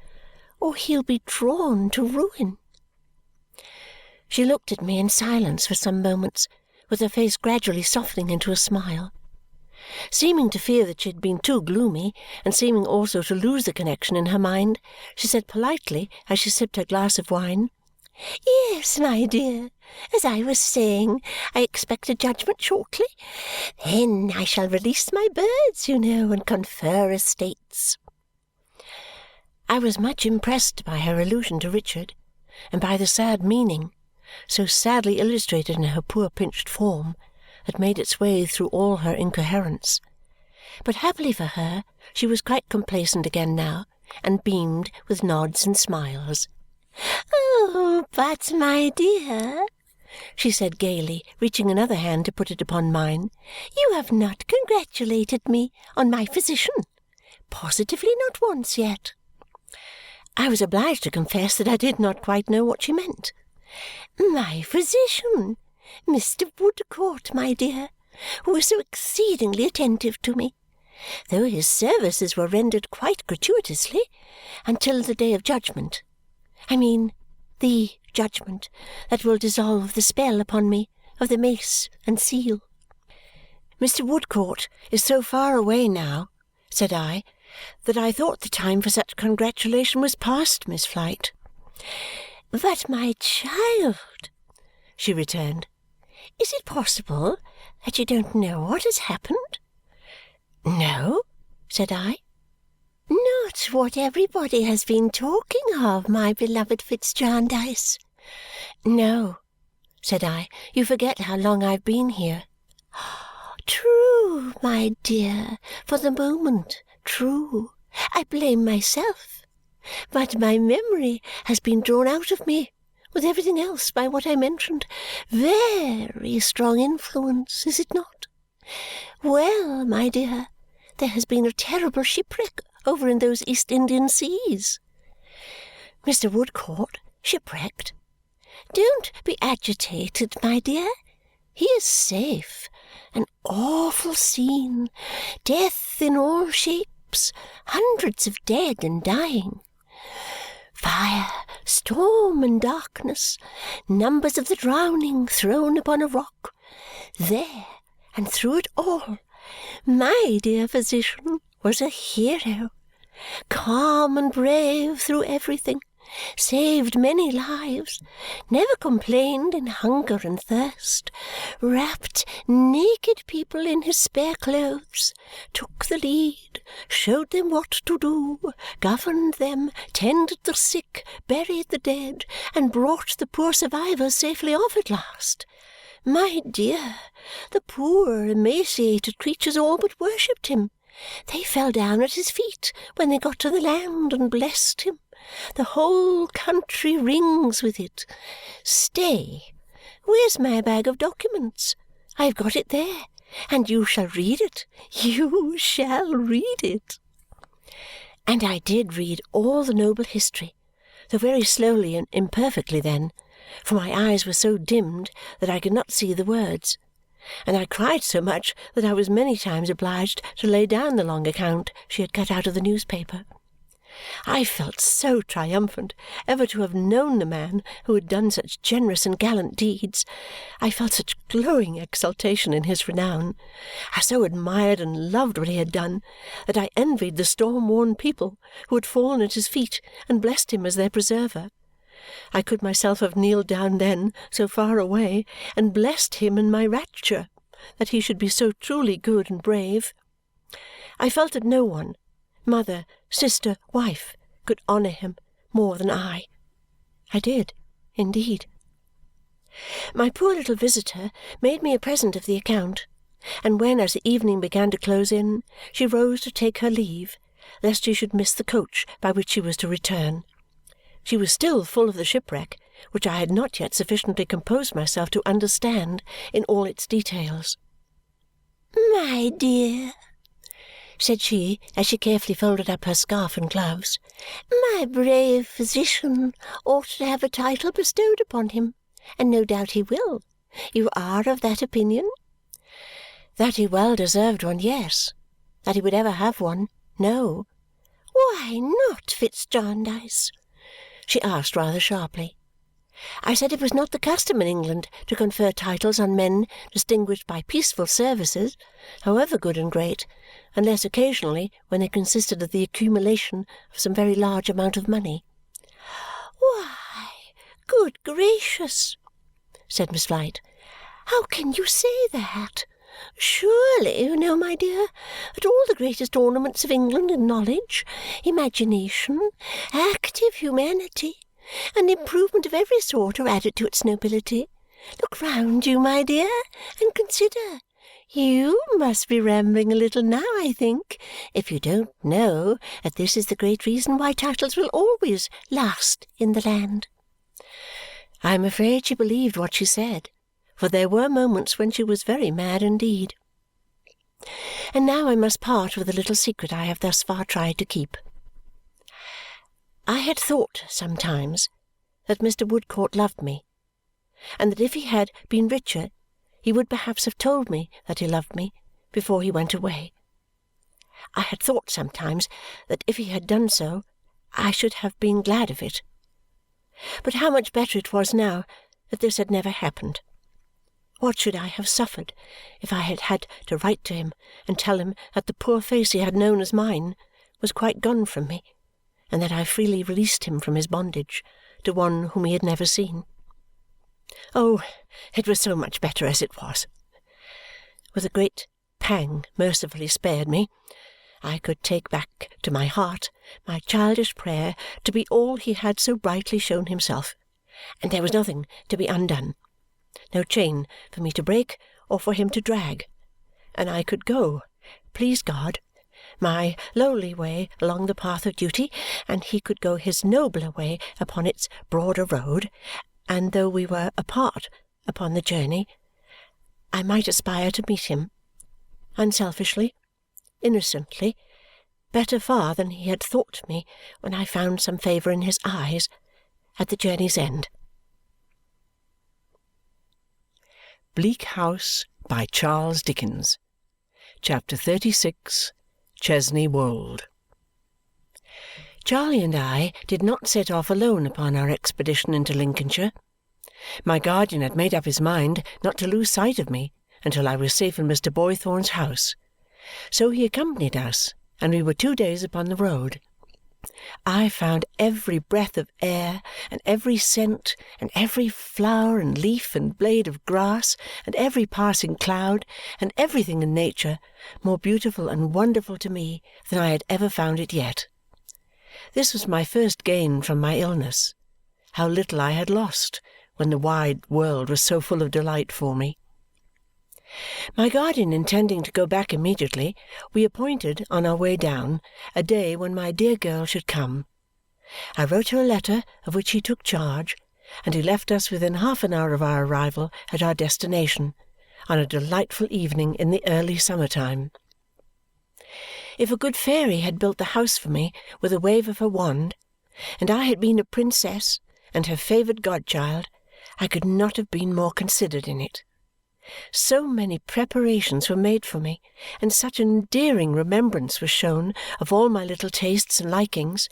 or he'll be drawn to ruin." She looked at me in silence for some moments, with her face gradually softening into a smile. Seeming to fear that she had been too gloomy, and seeming also to lose the connection in her mind, she said politely, as she sipped her glass of wine, "Yes, my dear, as I was saying, I expect a judgment shortly. Then I shall release my birds, you know, and confer estates." I was much impressed by her allusion to Richard and by the sad meaning, so sadly illustrated in her poor pinched form, that made its way through all her incoherence. But happily for her, she was quite complacent again now and beamed with nods and smiles. "Oh, but, my dear," she said gaily, reaching another hand to put it upon mine, "you have not congratulated me on my physician. Positively not once yet." I was obliged to confess that I did not quite know what she meant. "My physician, Mr. Woodcourt, my dear, who was so exceedingly attentive to me, though his services were rendered quite gratuitously until the day of judgment. I mean, the judgment that will dissolve the spell upon me of the mace and seal." "Mr. Woodcourt is so far away now," said I, "that I thought the time for such congratulation was past, Miss Flite." "But, my child," she returned, "is it possible that you don't know what has happened?" "No," said I. "Not what everybody has been talking of, my beloved Fitz Jarndyce?" "No," said I. "You forget how long I've been here." "True, my dear, for the moment, true. I blame myself. But my memory has been drawn out of me, with everything else, by what I mentioned. Very strong influence, is it not? Well, my dear, there has been a terrible shipwreck over in those East Indian seas." "Mr. Woodcourt shipwrecked?" "Don't be agitated, my dear. He is safe. An awful scene. Death in all shapes. Hundreds of dead and dying. Fire, storm, and darkness. Numbers of the drowning thrown upon a rock. There, and through it all, my dear physician was a hero. Calm and brave through everything. Saved many lives, never complained in hunger and thirst, wrapped naked people in his spare clothes, took the lead, showed them what to do, governed them, tended the sick, buried the dead, and brought the poor survivors safely off at last. My dear, the poor emaciated creatures all but worshipped him. They fell down at his feet when they got to the land and blessed him. The whole country rings with it. Stay! Where's my bag of documents? I have got it there, and you shall read it. You shall read it." And I did read all the noble history, though very slowly and imperfectly then, for my eyes were so dimmed that I could not see the words, and I cried so much that I was many times obliged to lay down the long account she had cut out of the newspaper. I felt so triumphant ever to have known the man who had done such generous and gallant deeds. I felt such glowing exultation in his renown. I so admired and loved what he had done that I envied the storm-worn people who had fallen at his feet and blessed him as their preserver. I could myself have kneeled down then, so far away, and blessed him in my rapture that he should be so truly good and brave. I felt that no one, mother, sister, wife, could honour him more than I. I did, indeed. My poor little visitor made me a present of the account, and when, as the evening began to close in, she rose to take her leave, lest she should miss the coach by which she was to return, she was still full of the shipwreck, which I had not yet sufficiently composed myself to understand in all its details. "My dear," said she as she carefully folded up her scarf and gloves, "my brave physician ought to have a title bestowed upon him, and no doubt he will. You are of that opinion?" That he well deserved one, yes. That he would ever have one, no. "Why not, Fitz Jarndyce?" she asked rather sharply. I said it was not the custom in England to confer titles on men distinguished by peaceful services, however good and great, unless occasionally when they consisted of the accumulation of some very large amount of money. "Why, good gracious!" said Miss Flite. "How can you say that? Surely you know, my dear, that all the greatest ornaments of England are knowledge, imagination, active humanity, and improvement of every sort are added to its nobility. Look round you, my dear, and consider. You must be rambling a little now, I think, if you don't know that this is the great reason why titles will always last in the land. I am afraid she believed what she said, for there were moments when she was very mad indeed. And now I must part with a little secret I have thus far tried to keep. I had thought sometimes that Mr. Woodcourt loved me, and that if he had been richer he would perhaps have told me that he loved me before he went away. I had thought sometimes that if he had done so, I should have been glad of it. But how much better it was now that this had never happened! What should I have suffered if I had had to write to him and tell him that the poor face he had known as mine was quite gone from me, and that I freely released him from his bondage to one whom he had never seen? Oh, it was so much better as it was. With a great pang mercifully spared me, I could take back to my heart my childish prayer to be all he had so brightly shown himself, and there was nothing to be undone, no chain for me to break or for him to drag, and I could go, please God, my lowly way along the path of duty, and he could go his nobler way upon its broader road, and though we were apart upon the journey, I might aspire to meet him, unselfishly, innocently, better far than he had thought me when I found some favour in his eyes at the journey's end. Bleak House by Charles Dickens. Chapter 36. Chesney, Wold. Charley and I did not set off alone upon our expedition into Lincolnshire. My guardian had made up his mind not to lose sight of me until I was safe in Mr. Boythorn's house. So he accompanied us, and we were 2 days upon the road. I found every breath of air, and every scent, and every flower and leaf and blade of grass, and every passing cloud, and everything in nature more beautiful and wonderful to me than I had ever found it yet. This was my first gain from my illness. How little I had lost when the wide world was so full of delight for me! My guardian intending to go back immediately, we appointed, on our way down, a day when my dear girl should come. I wrote her a letter of which he took charge, and he left us within half an hour of our arrival at our destination, on a delightful evening in the early summer-time. If a good fairy had built the house for me with a wave of her wand, and I had been a princess and her favoured godchild, I could not have been more considered in it. So many preparations were made for me, and such an endearing remembrance was shown of all my little tastes and likings,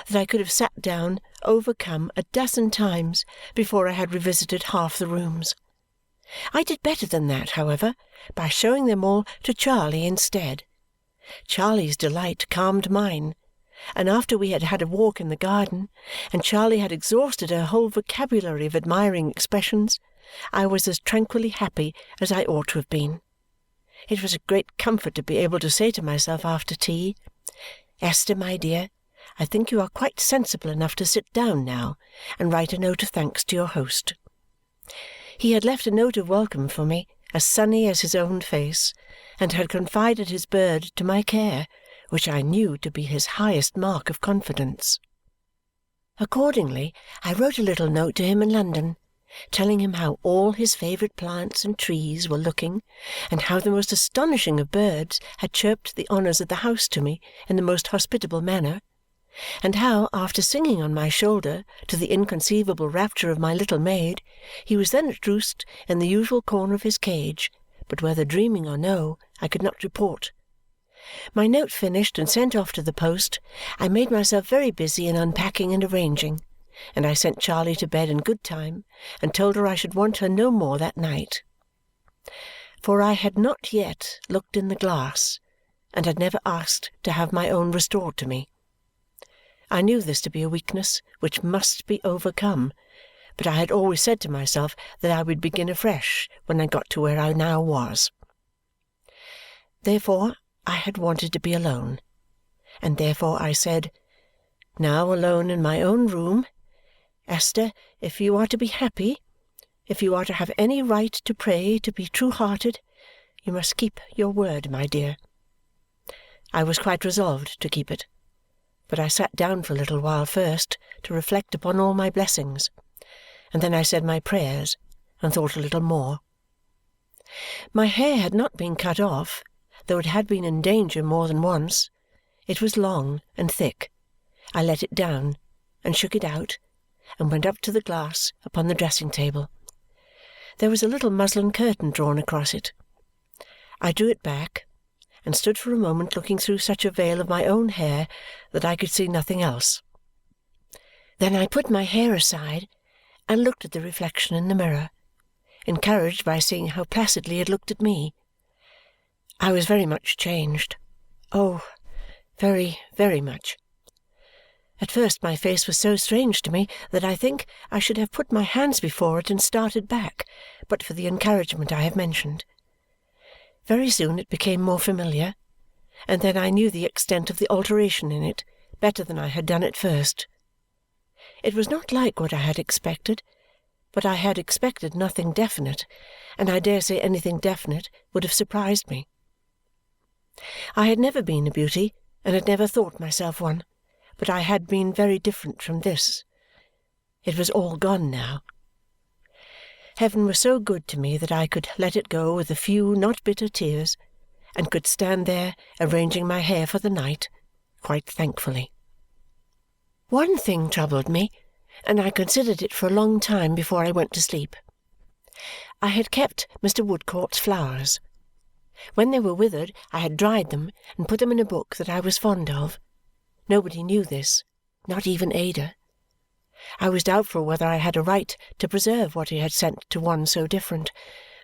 that I could have sat down, overcome, 12 times before I had revisited half the rooms. I did better than that, however, by showing them all to Charley instead. Charley's delight calmed mine, and after we had had a walk in the garden, and Charley had exhausted her whole vocabulary of admiring expressions, I was as tranquilly happy as I ought to have been. It was a great comfort to be able to say to myself after tea, "Esther, my dear, I think you are quite sensible enough to sit down now and write a note of thanks to your host." He had left a note of welcome for me, as sunny as his own face, and had confided his bird to my care, which I knew to be his highest mark of confidence. Accordingly, I wrote a little note to him in London, telling him how all his favourite plants and trees were looking, and how the most astonishing of birds had chirped the honours of the house to me in the most hospitable manner, and how, after singing on my shoulder, to the inconceivable rapture of my little maid, he was then at roost in the usual corner of his cage, but whether dreaming or no, I could not report. My note finished and sent off to the post, I made myself very busy in unpacking and arranging, and I sent Charley to bed in good time and told her I should want her no more that night. For I had not yet looked in the glass, and had never asked to have my own restored to me. I knew this to be a weakness which must be overcome, but I had always said to myself that I would begin afresh when I got to where I now was. Therefore I had wanted to be alone, and therefore I said, now alone in my own room, Esther, if you are to be happy, if you are to have any right to pray, to be true-hearted, you must keep your word, my dear. I was quite resolved to keep it, but I sat down for a little while first to reflect upon all my blessings, and then I said my prayers and thought a little more. My hair had not been cut off, though it had been in danger more than once. It was long and thick. I let it down, and shook it out, and went up to the glass upon the dressing-table. There was a little muslin curtain drawn across it. I drew it back, and stood for a moment looking through such a veil of my own hair that I could see nothing else. Then I put my hair aside and looked at the reflection in the mirror, encouraged by seeing how placidly it looked at me. I was very much changed. Oh, very, very much. At first my face was so strange to me that I think I should have put my hands before it and started back, but for the encouragement I have mentioned. Very soon it became more familiar, and then I knew the extent of the alteration in it better than I had done at first. It was not like what I had expected, but I had expected nothing definite, and I dare say anything definite would have surprised me. I had never been a beauty, and had never thought myself one, but I had been very different from this. It was all gone now. Heaven was so good to me that I could let it go with a few not bitter tears, and could stand there arranging my hair for the night quite thankfully. One thing troubled me, and I considered it for a long time before I went to sleep. I had kept Mr. Woodcourt's flowers. When they were withered, I had dried them and put them in a book that I was fond of. Nobody knew this, not even Ada. I was doubtful whether I had a right to preserve what he had sent to one so different,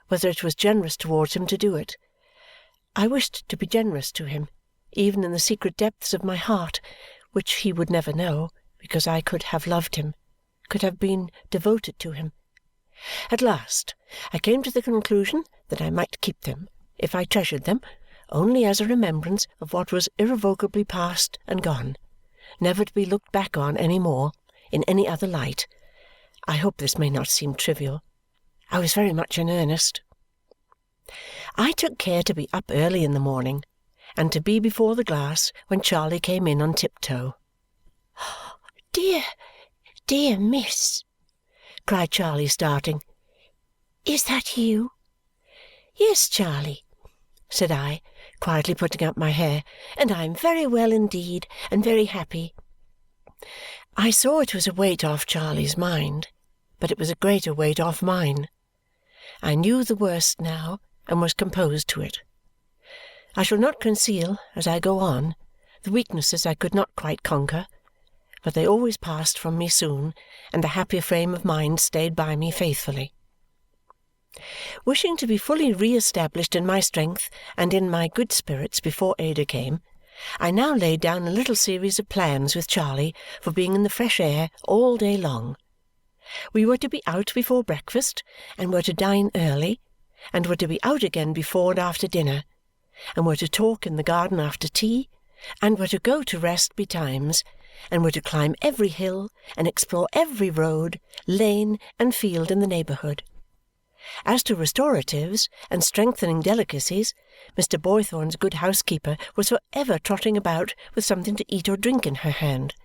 whether it was generous towards him to do it. I wished to be generous to him, even in the secret depths of my heart, which he would never know, because I could have loved him, could have been devoted to him. At last I came to the conclusion that I might keep them, if I treasured them, only as a remembrance of what was irrevocably past and gone, never to be looked back on any more, in any other light. I hope this may not seem trivial. I was very much in earnest. I took care to be up early in the morning, and to be before the glass when Charley came in on tiptoe. "Dear, dear miss!" cried Charley, starting. "Is that you?" "Yes, Charley," said I, quietly putting up my hair, "and I am very well indeed, and very happy." I saw it was a weight off Charley's mind, but it was a greater weight off mine. I knew the worst now and was composed to it. I shall not conceal, as I go on, the weaknesses I could not quite conquer, but they always passed from me soon, and the happier frame of mind stayed by me faithfully. Wishing to be fully re-established in my strength and in my good spirits before Ada came, I now laid down a little series of plans with Charley for being in the fresh air all day long. We were to be out before breakfast, and were to dine early, and were to be out again before and after dinner, and were to talk in the garden after tea, and were to go to rest betimes, and were to climb every hill and explore every road, lane, and field in the neighbourhood. As to restoratives and strengthening delicacies, Mr. Boythorn's good housekeeper was for ever trotting about with something to eat or drink in her hand.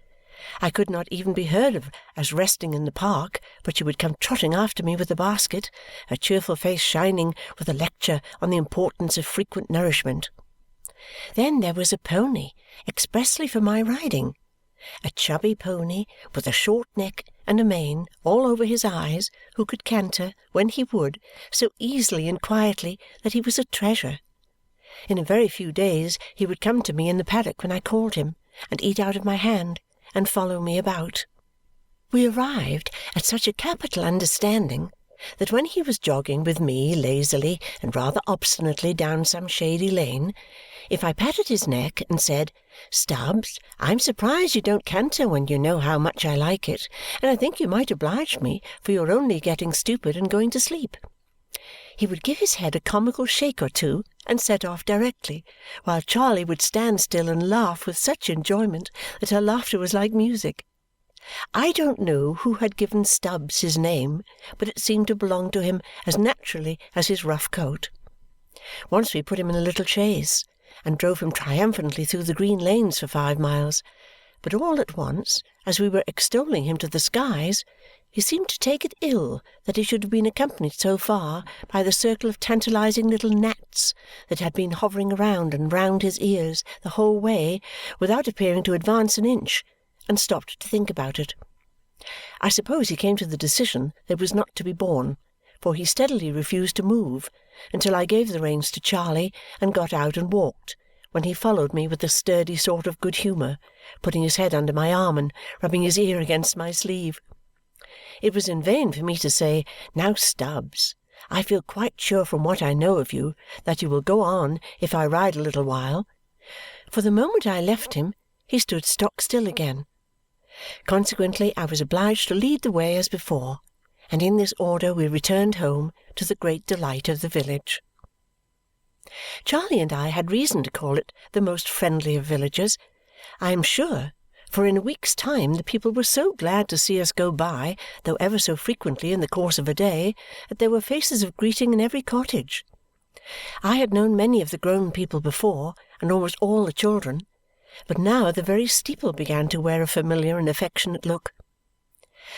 I could not even be heard of as resting in the park, but she would come trotting after me with a basket, her cheerful face shining with a lecture on the importance of frequent nourishment. Then there was a pony, expressly for my riding, a chubby pony with a short neck and a mane all over his eyes, who could canter, when he would, so easily and quietly that he was a treasure. In a very few days he would come to me in the paddock when I called him, and eat out of my hand, and follow me about. We arrived at such a capital understanding that when he was jogging with me lazily and rather obstinately down some shady lane, if I patted his neck and said, "Stubbs, I'm surprised you don't canter when you know how much I like it, and I think you might oblige me, for you're only getting stupid and going to sleep," He would give his head a comical shake or two and set off directly, while Charley would stand still and laugh with such enjoyment that her laughter was like music. I don't know who had given Stubbs his name, but it seemed to belong to him as naturally as his rough coat. Once we put him in a little chaise and drove him triumphantly through the green lanes for 5 miles, but all at once, as we were extolling him to the skies, he seemed to take it ill that he should have been accompanied so far by the circle of tantalizing little gnats that had been hovering around and round his ears the whole way without appearing to advance an inch, and stopped to think about it. I suppose he came to the decision that it was not to be borne, for he steadily refused to move until I gave the reins to Charley and got out and walked, when he followed me with a sturdy sort of good humour, putting his head under my arm and rubbing his ear against my sleeve. It was in vain for me to say, "Now, Stubbs, I feel quite sure from what I know of you that you will go on if I ride a little while," for the moment I left him he stood stock still again. Consequently, I was obliged to lead the way as before, and in this order we returned home, to the great delight of the village. Charley and I had reason to call it the most friendly of villages, I am sure, for in a week's time the people were so glad to see us go by, though ever so frequently in the course of a day, that there were faces of greeting in every cottage. I had known many of the grown people before, and almost all the children, but now the very steeple began to wear a familiar and affectionate look.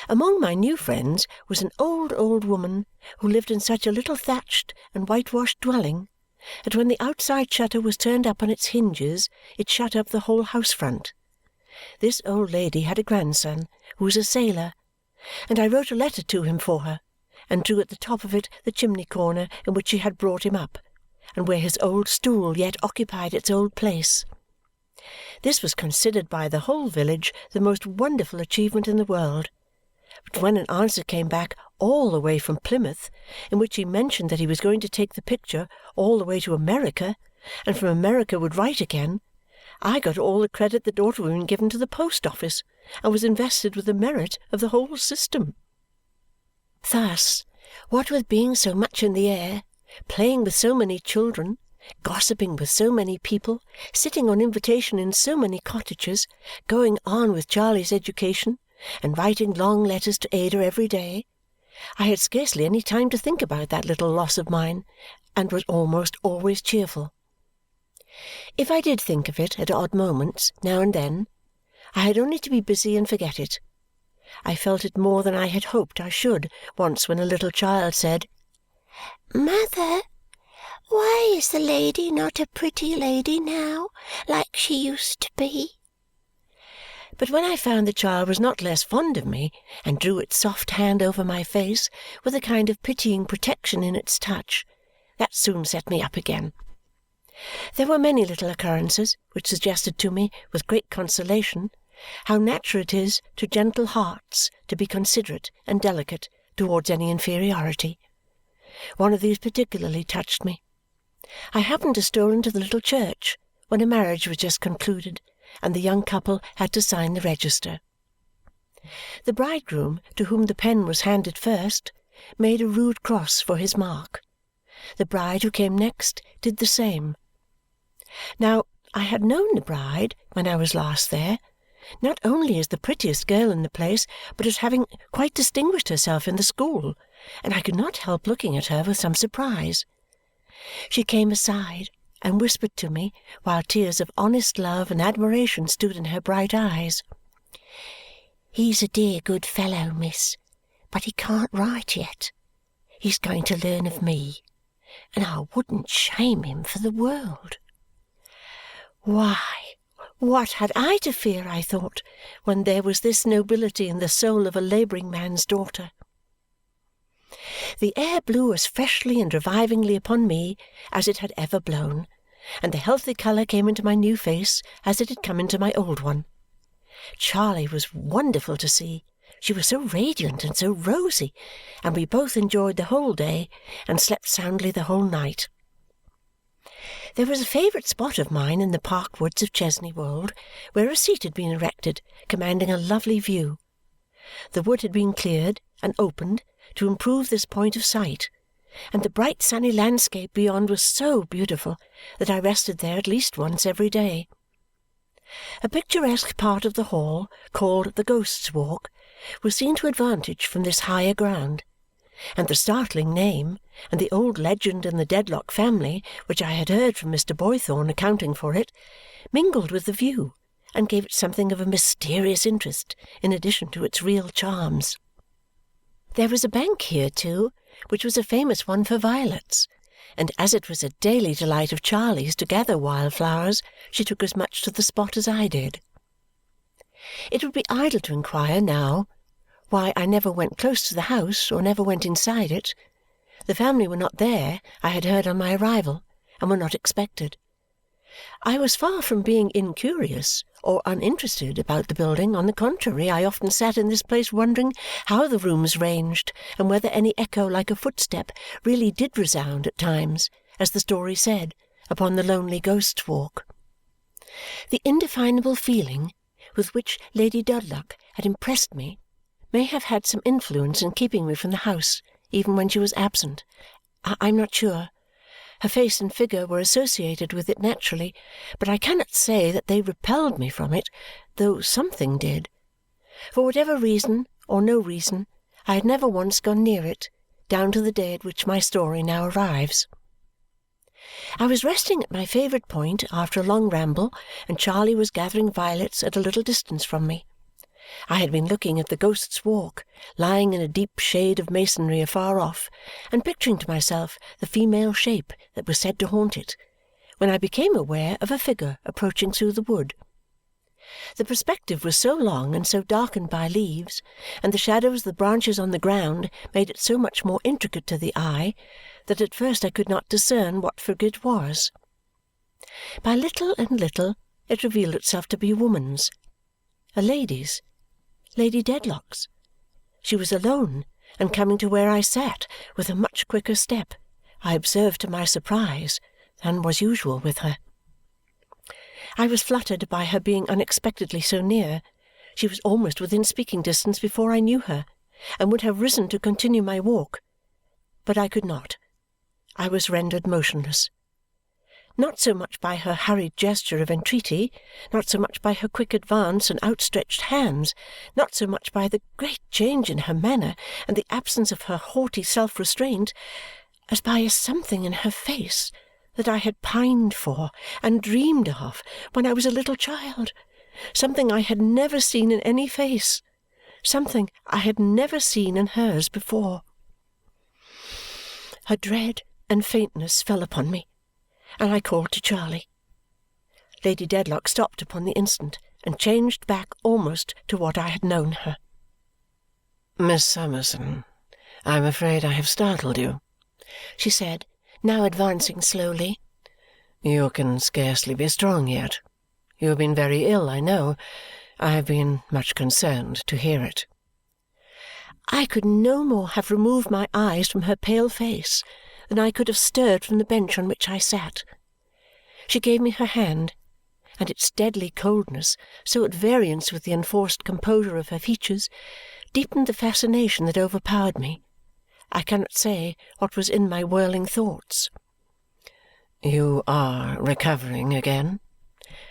Among my new friends was an old woman who lived in such a little thatched and whitewashed dwelling that when the outside shutter was turned up on its hinges it shut up the whole house front. This old lady had a grandson who was a sailor, and I wrote a letter to him for her and drew at the top of it the chimney corner in which she had brought him up, and where his old stool yet occupied its old place. This was considered by the whole village the most wonderful achievement in the world. But when an answer came back all the way from Plymouth, in which he mentioned that he was going to take the picture all the way to America, and from America would write again, I got all the credit that ought to have been given to the post office, and was invested with the merit of the whole system. Thus, what with being so much in the air, playing with so many children, gossiping with so many people, sitting on invitation in so many cottages, going on with Charley's education, and writing long letters to Ada every day, I had scarcely any time to think about that little loss of mine, and was almost always cheerful. If I did think of it at odd moments, now and then, I had only to be busy and forget it. I felt it more than I had hoped I should once when a little child said, "Mother, why is the lady not a pretty lady now, like she used to be?" But when I found the child was not less fond of me and drew its soft hand over my face with a kind of pitying protection in its touch, that soon set me up again. There were many little occurrences which suggested to me, with great consolation, how natural it is to gentle hearts to be considerate and delicate towards any inferiority. One of these particularly touched me. I happened to stroll into the little church when a marriage was just concluded, and the young couple had to sign the register. The bridegroom, to whom the pen was handed first, made a rude cross for his mark. The bride, who came next, did the same. Now, I had known the bride, when I was last there, not only as the prettiest girl in the place, but as having quite distinguished herself in the school, and I could not help looking at her with some surprise. She came aside and whispered to me, while tears of honest love and admiration stood in her bright eyes, "He's a dear good fellow, miss, but he can't write yet. He's going to learn of me, and I wouldn't shame him for the world." Why, what had I to fear, I thought, when there was this nobility in the soul of a labouring man's daughter? The air blew as freshly and revivingly upon me as it had ever blown, and the healthy colour came into my new face as it had come into my old one. Charley was wonderful to see. She was so radiant and so rosy, and we both enjoyed the whole day and slept soundly the whole night. There was a favourite spot of mine in the park woods of Chesney, Wold, where a seat had been erected, commanding a lovely view. The wood had been cleared and opened to improve this point of sight, and the bright sunny landscape beyond was so beautiful that I rested there at least once every day. A picturesque part of the hall, called the Ghost's Walk, was seen to advantage from this higher ground, and the startling name, and the old legend in the Dedlock family, which I had heard from Mr. Boythorn accounting for it, mingled with the view and gave it something of a mysterious interest in addition to its real charms. There was a bank here, too, which was a famous one for violets, and as it was a daily delight of Charley's to gather wildflowers, she took as much to the spot as I did. It would be idle to inquire now why I never went close to the house or never went inside it. The family were not there, I had heard on my arrival, and were not expected. I was far from being incurious or uninterested about the building. On the contrary, I often sat in this place wondering how the rooms ranged and whether any echo like a footstep really did resound at times, as the story said, upon the lonely Ghost's Walk. The indefinable feeling with which Lady Dedlock had impressed me may have had some influence in keeping me from the house, even when she was absent. I am not sure. Her face and figure were associated with it naturally, but I cannot say that they repelled me from it, though something did. For whatever reason or no reason, I had never once gone near it, down to the day at which my story now arrives. I was resting at my favourite point after a long ramble, and Charley was gathering violets at a little distance from me. I had been looking at the Ghost's Walk, lying in a deep shade of masonry afar off, and picturing to myself the female shape that was said to haunt it, when I became aware of a figure approaching through the wood. The perspective was so long and so darkened by leaves, and the shadows of the branches on the ground made it so much more intricate to the eye, that at first I could not discern what figure it was. By little and little it revealed itself to be a woman's, a lady's, Lady Dedlock's. She was alone, and coming to where I sat with a much quicker step, I observed to my surprise, than was usual with her. I was fluttered by her being unexpectedly so near. She was almost within speaking distance before I knew her, and would have risen to continue my walk. But I could not. I was rendered motionless. Not so much by her hurried gesture of entreaty, not so much by her quick advance and outstretched hands, not so much by the great change in her manner and the absence of her haughty self-restraint, as by a something in her face that I had pined for and dreamed of when I was a little child, something I had never seen in any face, something I had never seen in hers before. Her dread and faintness fell upon me, and I called to Charley. Lady Dedlock stopped upon the instant and changed back almost to what I had known her. "Miss Summerson, I am afraid I have startled you," she said, now advancing slowly. "You can scarcely be strong yet. You have been very ill, I know. I have been much concerned to hear it." I could no more have removed my eyes from her pale face than I could have stirred from the bench on which I sat. She gave me her hand, and its deadly coldness, so at variance with the enforced composure of her features, deepened the fascination that overpowered me. I cannot say what was in my whirling thoughts. "You are recovering again?"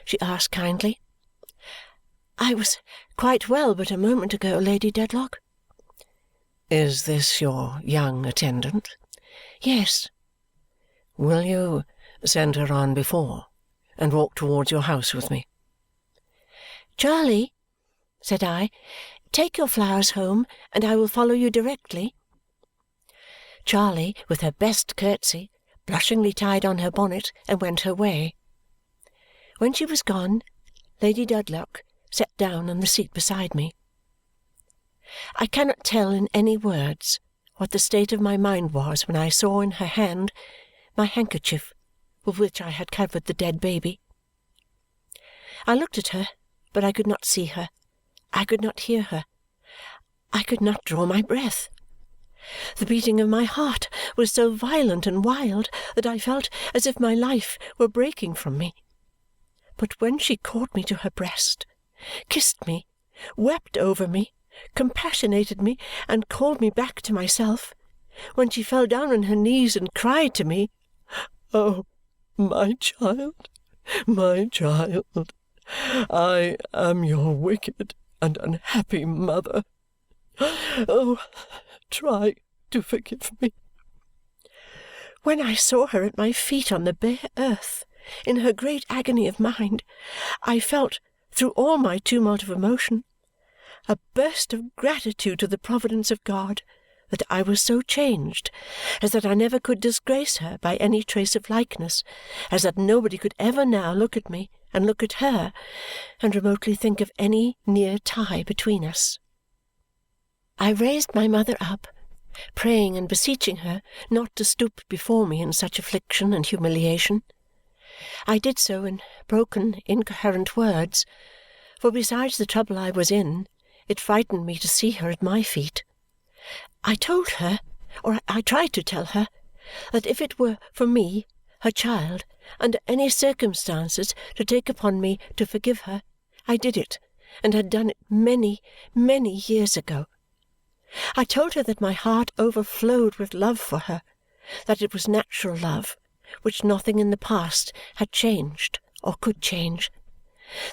she asked kindly. "I was quite well but a moment ago, Lady Dedlock." "Is this your young attendant?" "Yes." "Will you send her on before and walk towards your house with me?" "Charley," said I, "take your flowers home, and I will follow you directly." Charley, with her best curtsy, blushingly tied on her bonnet and went her way. When she was gone, Lady Dedlock sat down on the seat beside me. I cannot tell in any words what the state of my mind was when I saw in her hand my handkerchief with which I had covered the dead baby. I looked at her, but I could not see her. I could not hear her. I could not draw my breath. The beating of my heart was so violent and wild that I felt as if my life were breaking from me. But when she caught me to her breast, kissed me, wept over me, compassionated me, and called me back to myself, when she fell down on her knees and cried to me, "Oh, my child, my child, I am your wicked and unhappy mother. Oh, try to forgive me." When I saw her at my feet on the bare earth, in her great agony of mind, I felt, through all my tumult of emotion, a burst of gratitude to the providence of God that I was so changed as that I never could disgrace her by any trace of likeness, as that nobody could ever now look at me and look at her and remotely think of any near tie between us. I raised my mother up, praying and beseeching her not to stoop before me in such affliction and humiliation. I did so in broken, incoherent words, for besides the trouble I was in, it frightened me to see her at my feet. I told her, or I tried to tell her, that if it were for me, her child, under any circumstances, to take upon me to forgive her, I did it, and had done it many, many years ago. I told her that my heart overflowed with love for her, that it was natural love, which nothing in the past had changed or could change,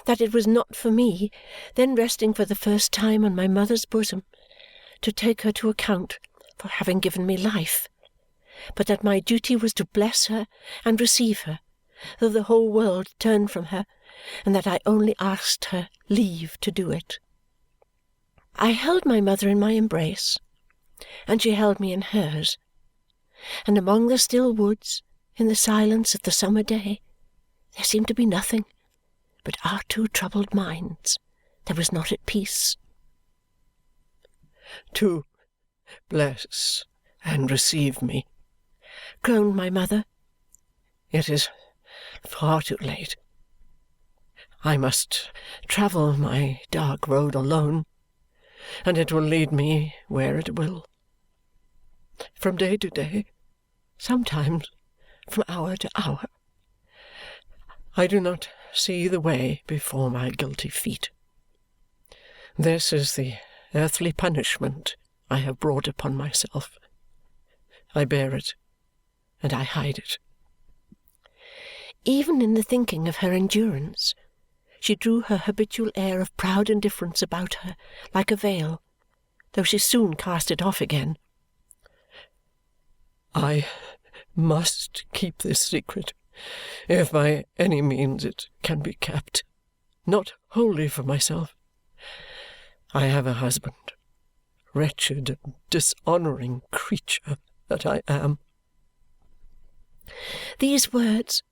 that it was not for me, then resting for the first time on my mother's bosom, to take her to account for having given me life, but that my duty was to bless her and receive her, though the whole world turned from her, and that I only asked her leave to do it. I held my mother in my embrace, and she held me in hers, and among the still woods, in the silence of the summer day, there seemed to be nothing but our two troubled minds that was not at peace. "To bless and receive me," groaned my mother. "It is far too late. I must travel my dark road alone, and it will lead me where it will. From day to day, sometimes from hour to hour, I do not see the way before my guilty feet. This is the earthly punishment I have brought upon myself. I bear it, and I hide it." Even in the thinking of her endurance, she drew her habitual air of proud indifference about her like a veil, though she soon cast it off again. "I must keep this secret, if by any means it can be kept, not wholly for myself. I have a husband, wretched and dishonouring creature that I am." These words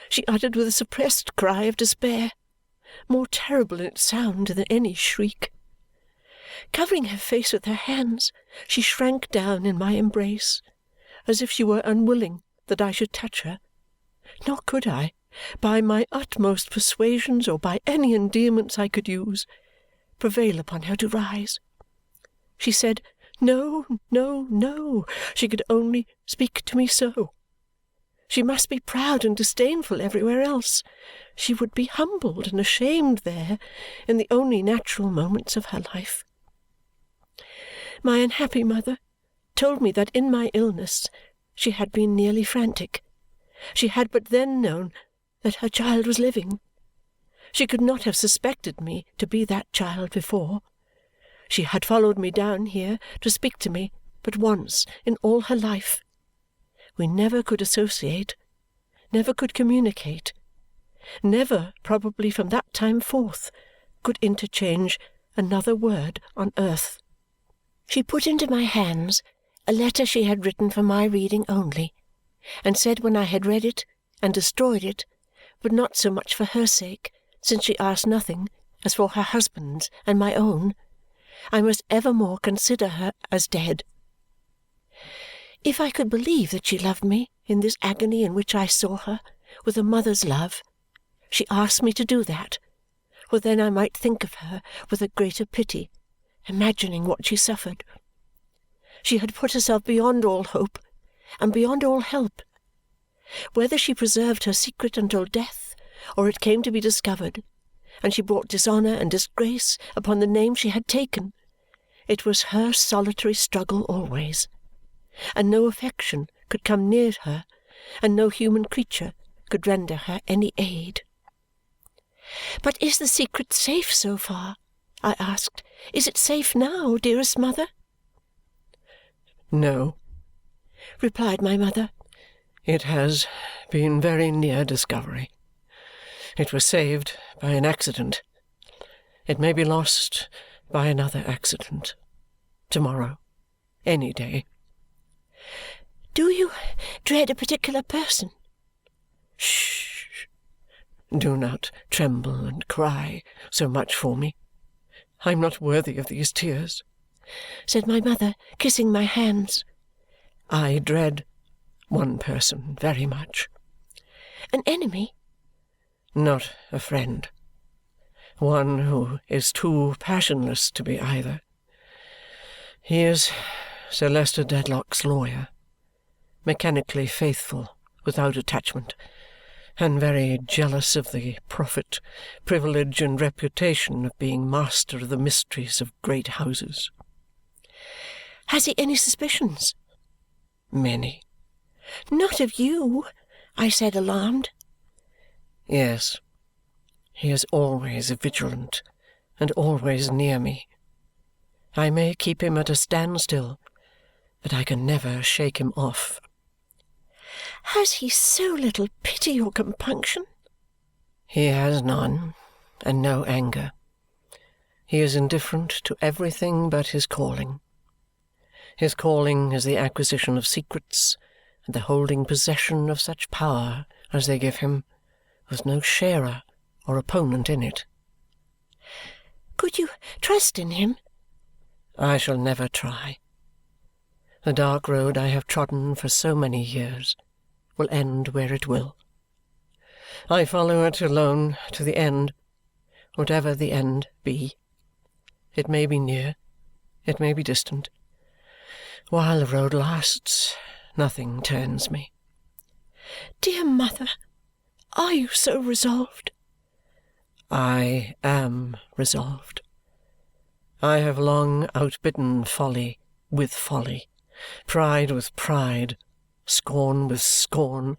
she uttered with a suppressed cry of despair, more terrible in its sound than any shriek. Covering her face with her hands, she shrank down in my embrace, as if she were unwilling that I should touch her. Nor could I, by my utmost persuasions or by any endearments I could use, prevail upon her to rise. She said, no, no, no, she could only speak to me so. She must be proud and disdainful everywhere else. She would be humbled and ashamed there in the only natural moments of her life. My unhappy mother told me that in my illness she had been nearly frantic. She had but then known that her child was living. She could not have suspected me to be that child before. She had followed me down here to speak to me but once in all her life. We never could associate, never could communicate, never, probably from that time forth, could interchange another word on earth. She put into my hands a letter she had written for my reading only, and said when I had read it and destroyed it, but not so much for her sake, since she asked nothing, as for her husband's and my own, I must evermore consider her as dead. If I could believe that she loved me in this agony in which I saw her, with a mother's love, she asked me to do that, for then I might think of her with a greater pity, imagining what she suffered. She had put herself beyond all hope and beyond all help. Whether she preserved her secret until death, or it came to be discovered, and she brought dishonour and disgrace upon the name she had taken, it was her solitary struggle always. and no affection could come near her, and no human creature could render her any aid. "But is the secret safe so far?" I asked. "Is it safe now, dearest mother?" "No," replied my mother. "it has been very near discovery. It was saved by an accident. It may be lost by another accident. To-morrow. Any day." "Do you dread a particular person?" "Shh! Do not tremble and cry so much for me. I am not worthy of these tears," said my mother, kissing my hands. "I dread one person very much." "An enemy?" "Not a friend. One who is too passionless to be either. He is Sir Leicester Dedlock's lawyer, mechanically faithful without attachment, and very jealous of the profit, privilege, and reputation of being master of the mysteries of great houses." "Has he any suspicions?" "Many." "Not of you?" I said, alarmed. "Yes. He is always vigilant, and always near me. I may keep him at a standstill, but I can never shake him off." "Has he so little pity or compunction?" "He has none, and no anger. He is indifferent to everything but his calling. His calling is the acquisition of secrets and the holding possession of such power as they give him, with no sharer or opponent in it." "Could you trust in him?" "I shall never try. The dark road I have trodden for so many years will end where it will. I follow it alone to the end, whatever the end be. It may be near, it may be distant. While the road lasts, nothing turns me." "Dear mother, are you so resolved?" "I am resolved. I have long outbidden folly with folly, pride with pride, scorn with scorn,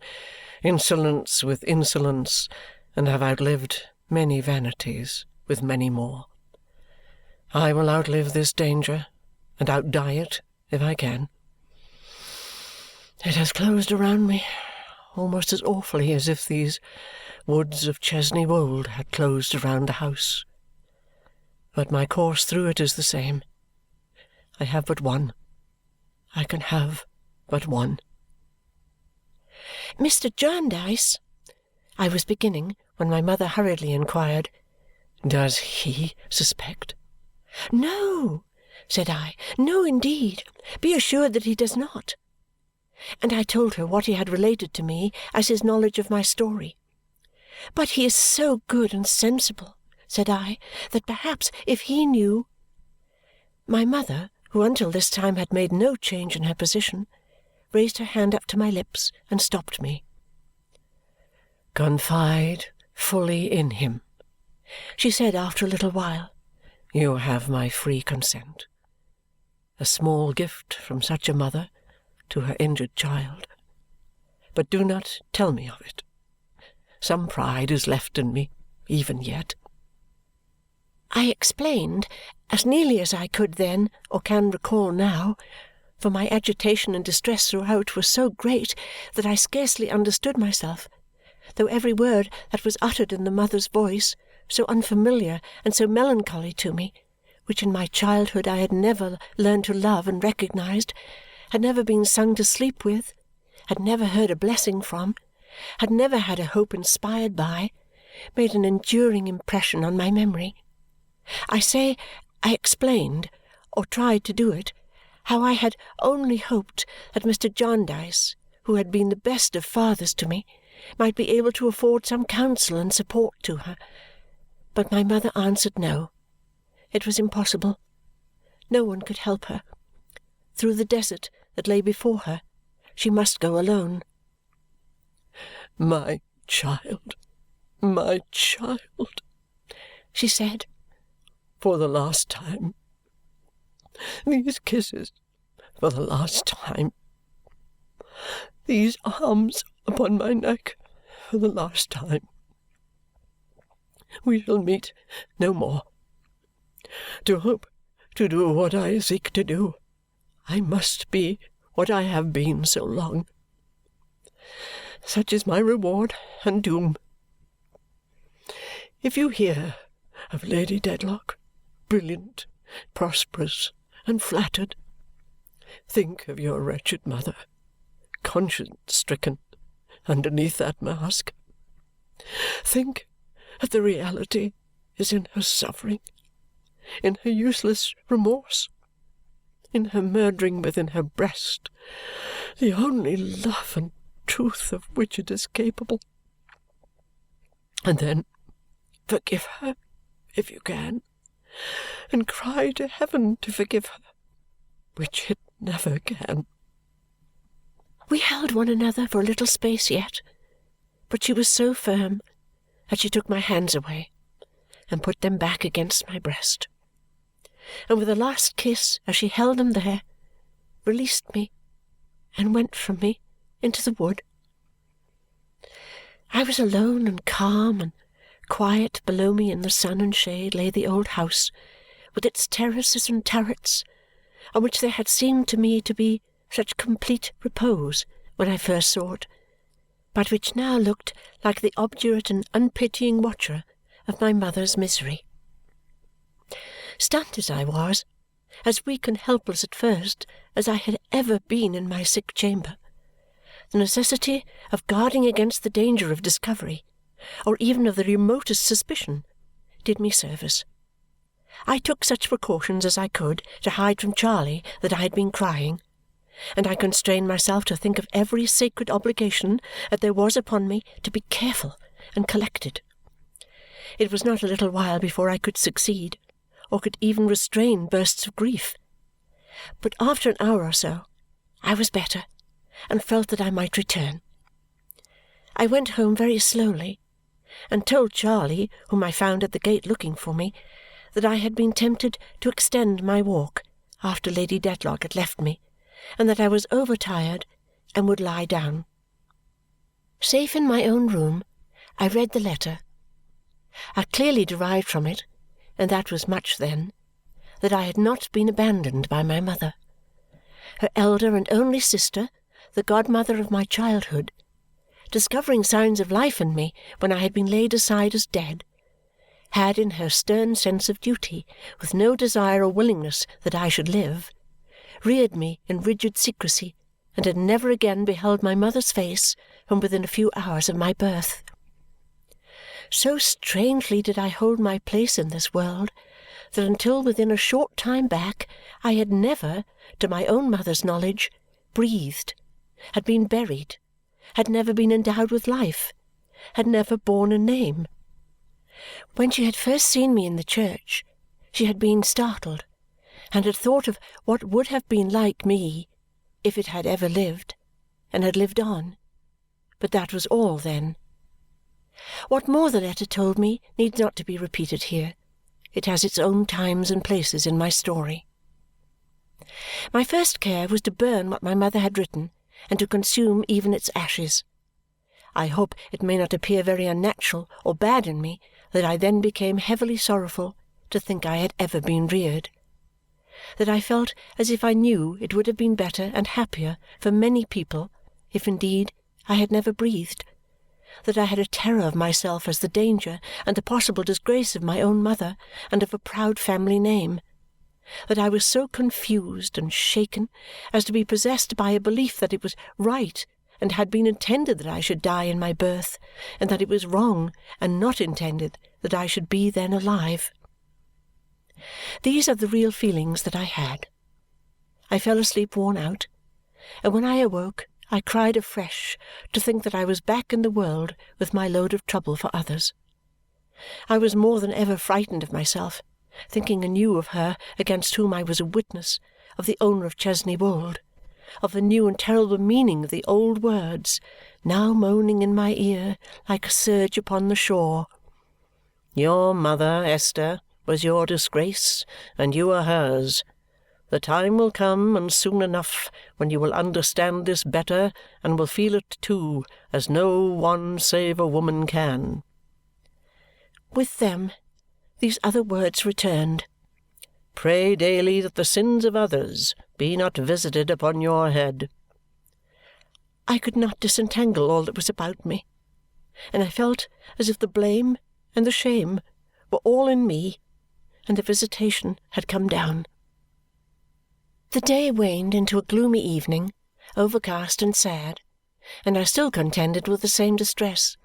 insolence with insolence, and have outlived many vanities with many more. I will outlive this danger and outdie it if I can. It has closed around me almost as awfully as if these woods of Chesney Wold had closed around the house. But my course through it is the same. I have but one. I can have but one." "Mr. Jarndyce," I was beginning when my mother hurriedly inquired, "Does he suspect?" "No," said I. "No, indeed. Be assured that he does not." And I told her what he had related to me as his knowledge of my story. "But he is so good and sensible," said I, "that perhaps if he knew—" My mother, who until this time had made no change in her position, raised her hand up to my lips and stopped me. "Confide fully in him," she said after a little while. "You have my free consent. A small gift from such a mother to her injured child. But do not tell me of it. Some pride is left in me even yet." I explained, as nearly as I could then or can recall now, for my agitation and distress throughout were so great that I scarcely understood myself, though every word that was uttered in the mother's voice, so unfamiliar and so melancholy to me, which in my childhood I had never learned to love and recognized, had never been sung to sleep with, had never heard a blessing from, had never had a hope inspired by, made an enduring impression on my memory. I say I explained, or tried to do it, how I had only hoped that Mr. Jarndyce, who had been the best of fathers to me, might be able to afford some counsel and support to her. But my mother answered no. It was impossible. No one could help her. Through the desert that lay before her, she must go alone. "My child, my child," she said, "for the last time. These kisses for the last time. these arms upon my neck for the last time. We shall meet no more. To hope to do what I seek to do, I must be what I have been so long. Such is my reward and doom. If you hear of Lady Dedlock, brilliant, prosperous, and flattered, think of your wretched mother, conscience-stricken underneath that mask. Think that the reality is in her suffering, in her useless remorse, in her murdering within her breast the only love and truth of which it is capable. And then forgive her, if you can, and cry to heaven to forgive her, which it never can. We held one another for a little space yet, but she was so firm that she took my hands away and put them back against my breast, and with a last kiss as she held them there, released me and went from me into the wood. I was alone and calm and quiet. Below me in the sun and shade lay the old house, with its terraces and turrets, on which there had seemed to me to be such complete repose when I first saw it, but which now looked like the obdurate and unpitying watcher of my mother's misery. Stunned as I was, as weak and helpless at first as I had ever been in my sick chamber, the necessity of guarding against the danger of discovery, or even of the remotest suspicion, did me service. I took such precautions as I could to hide from Charley that I had been crying, and I constrained myself to think of every sacred obligation that there was upon me to be careful and collected. It was not a little while before I could succeed, or could even restrain bursts of grief. But after an hour or so, I was better, and felt that I might return. I went home very slowly, and told Charley, whom I found at the gate looking for me, that I had been tempted to extend my walk after Lady Dedlock had left me, and that I was overtired and would lie down. Safe in my own room, I read the letter. I clearly derived from it, and that was much then, that I had not been abandoned by my mother. Her elder and only sister, the godmother of my childhood, discovering signs of life in me when I had been laid aside as dead, had in her stern sense of duty, with no desire or willingness that I should live, reared me in rigid secrecy, and had never again beheld my mother's face from within a few hours of my birth. So strangely did I hold my place in this world that until within a short time back I had never, to my own mother's knowledge, breathed, had been buried, had never been endowed with life, had never borne a name. When she had first seen me in the church, she had been startled, and had thought of what would have been like me if it had ever lived, and had lived on. But that was all then. What more the letter told me needs not to be repeated here. It has its own times and places in my story. My first care was to burn what my mother had written, and to consume even its ashes. I hope it may not appear very unnatural or bad in me that I then became heavily sorrowful to think I had ever been reared, that I felt as if I knew it would have been better and happier for many people if indeed I had never breathed, that I had a terror of myself as the danger and the possible disgrace of my own mother and of a proud family name, that I was so confused and shaken as to be possessed by a belief that it was right and had been intended that I should die in my birth, and that it was wrong and not intended that I should be then alive. These are the real feelings that I had. I fell asleep worn out, and when I awoke I cried afresh to think that I was back in the world with my load of trouble for others. I was more than ever frightened of myself, thinking anew of her against whom I was a witness, of the owner of Chesney Wold, of the new and terrible meaning of the old words, now moaning in my ear like a surge upon the shore. "Your mother, Esther, was your disgrace, and you are hers. The time will come, and soon enough, when you will understand this better and will feel it too, as no one save a woman can." With them these other words returned. "Pray daily that the sins of others be not visited upon your head." I could not disentangle all that was about me, and I felt as if the blame and the shame were all in me, and the visitation had come down. The day waned into a gloomy evening, overcast and sad, and I still contended with the same distress.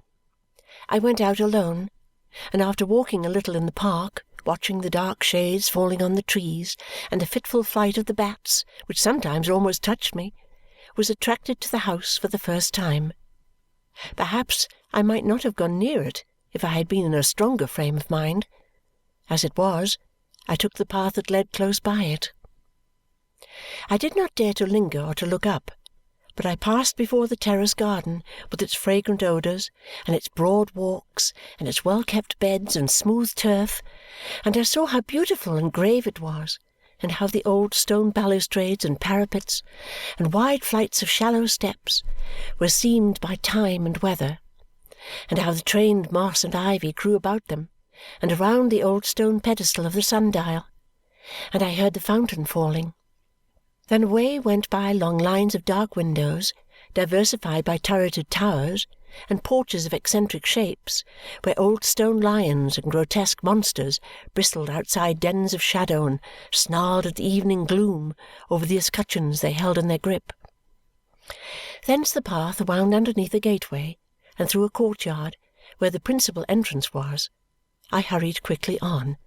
I went out alone, and after walking a little in the park, watching the dark shades falling on the trees and the fitful flight of the bats, which sometimes almost touched me, was attracted to the house for the first time. Perhaps I might not have gone near it if I had been in a stronger frame of mind. As it was, I took the path that led close by it. I did not dare to linger or to look up, but I passed before the terrace garden with its fragrant odours, and its broad walks, and its well-kept beds and smooth turf, and I saw how beautiful and grave it was, and how the old stone balustrades and parapets, and wide flights of shallow steps, were seamed by time and weather, and how the trained moss and ivy grew about them, and around the old stone pedestal of the sundial, and I heard the fountain falling. Then away went by long lines of dark windows, diversified by turreted towers, and porches of eccentric shapes, where old stone lions and grotesque monsters bristled outside dens of shadow and snarled at the evening gloom over the escutcheons they held in their grip. Thence the path wound underneath a gateway and through a courtyard, where the principal entrance was. I hurried quickly on,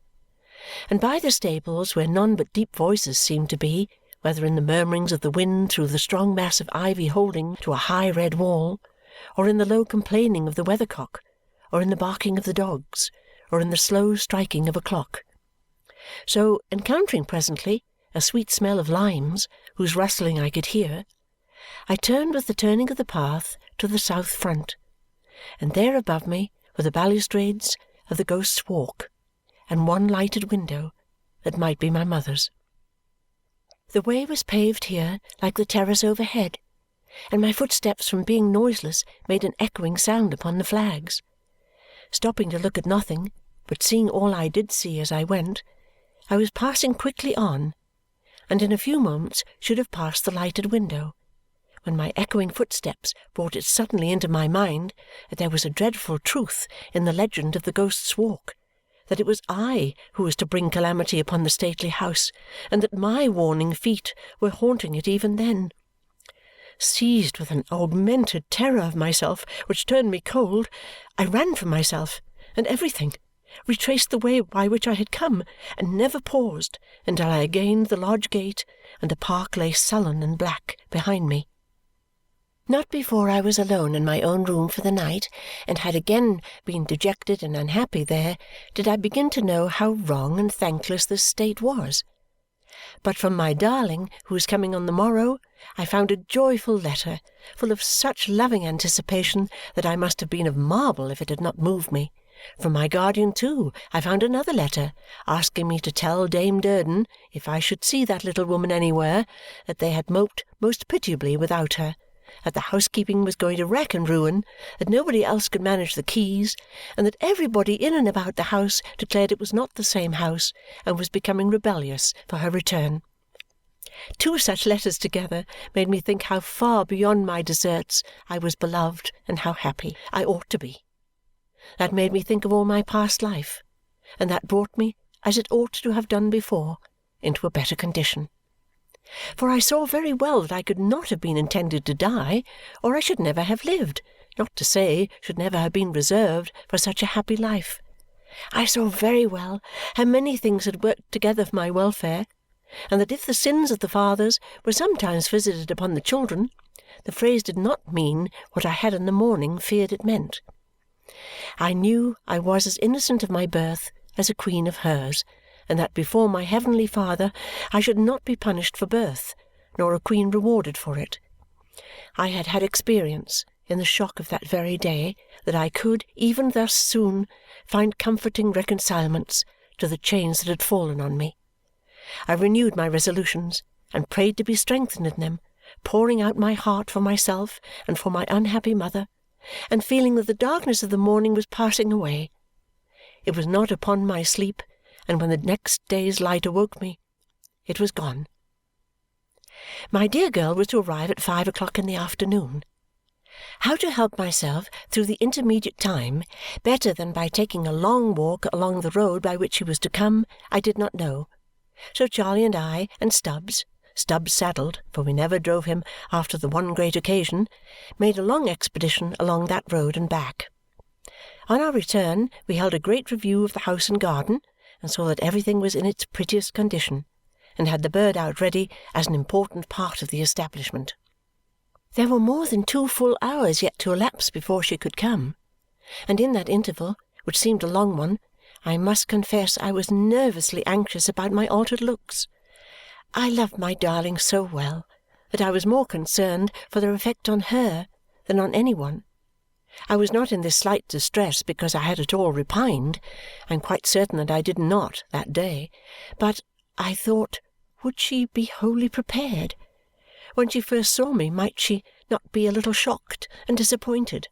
and by the stables, where none but deep voices seemed to be, whether in the murmurings of the wind through the strong mass of ivy holding to a high red wall, or in the low complaining of the weathercock, or in the barking of the dogs, or in the slow striking of a clock. So, encountering presently a sweet smell of limes, whose rustling I could hear, I turned with the turning of the path to the south front, and there above me were the balustrades of the Ghost's Walk, and one lighted window that might be my mother's. The way was paved here like the terrace overhead, and my footsteps from being noiseless made an echoing sound upon the flags. Stopping to look at nothing, but seeing all I did see as I went, I was passing quickly on, and in a few moments should have passed the lighted window, when my echoing footsteps brought it suddenly into my mind that there was a dreadful truth in the legend of the Ghost's Walk, that it was I who was to bring calamity upon the stately house, and that my warning feet were haunting it even then. Seized with an augmented terror of myself which turned me cold, I ran from myself and everything, retraced the way by which I had come, and never paused until I gained the lodge gate and the park lay sullen and black behind me. Not before I was alone in my own room for the night and had again been dejected and unhappy there did I begin to know how wrong and thankless this state was. But from my darling, who was coming on the morrow, I found a joyful letter, full of such loving anticipation that I must have been of marble if it had not moved me. From my guardian, too, I found another letter, asking me to tell Dame Durden, if I should see that little woman anywhere, that they had moped most pitiably without her, that the housekeeping was going to wreck and ruin, that nobody else could manage the keys, and that everybody in and about the house declared it was not the same house and was becoming rebellious for her return. Two such letters together made me think how far beyond my deserts I was beloved and how happy I ought to be. That made me think of all my past life, and that brought me, as it ought to have done before, into a better condition. For I saw very well that I could not have been intended to die, or I should never have lived, not to say should never have been reserved for such a happy life. I saw very well how many things had worked together for my welfare, and that if the sins of the fathers were sometimes visited upon the children, the phrase did not mean what I had in the morning feared it meant. I knew I was as innocent of my birth as a queen of hers, and that before my heavenly Father I should not be punished for birth, nor a queen rewarded for it. I had had experience, in the shock of that very day, that I could, even thus soon, find comforting reconcilements to the chains that had fallen on me. I renewed my resolutions and prayed to be strengthened in them, pouring out my heart for myself and for my unhappy mother, and feeling that the darkness of the morning was passing away. It was not upon my sleep, and when the next day's light awoke me, it was gone. My dear girl was to arrive at 5 o'clock in the afternoon. How to help myself through the intermediate time better than by taking a long walk along the road by which she was to come, I did not know. So Charley and I and Stubbs saddled, for we never drove him after the one great occasion, made a long expedition along that road and back. On our return we held a great review of the house and garden, and saw that everything was in its prettiest condition, and had the bird out ready as an important part of the establishment. There were more than 2 full hours yet to elapse before she could come, and in that interval, which seemed a long one, I must confess I was nervously anxious about my altered looks. I loved my darling so well that I was more concerned for their effect on her than on any one. I was not in this slight distress because I had at all repined. I am quite certain that I did not that day. But I thought, would she be wholly prepared? When she first saw me, might she not be a little shocked and disappointed?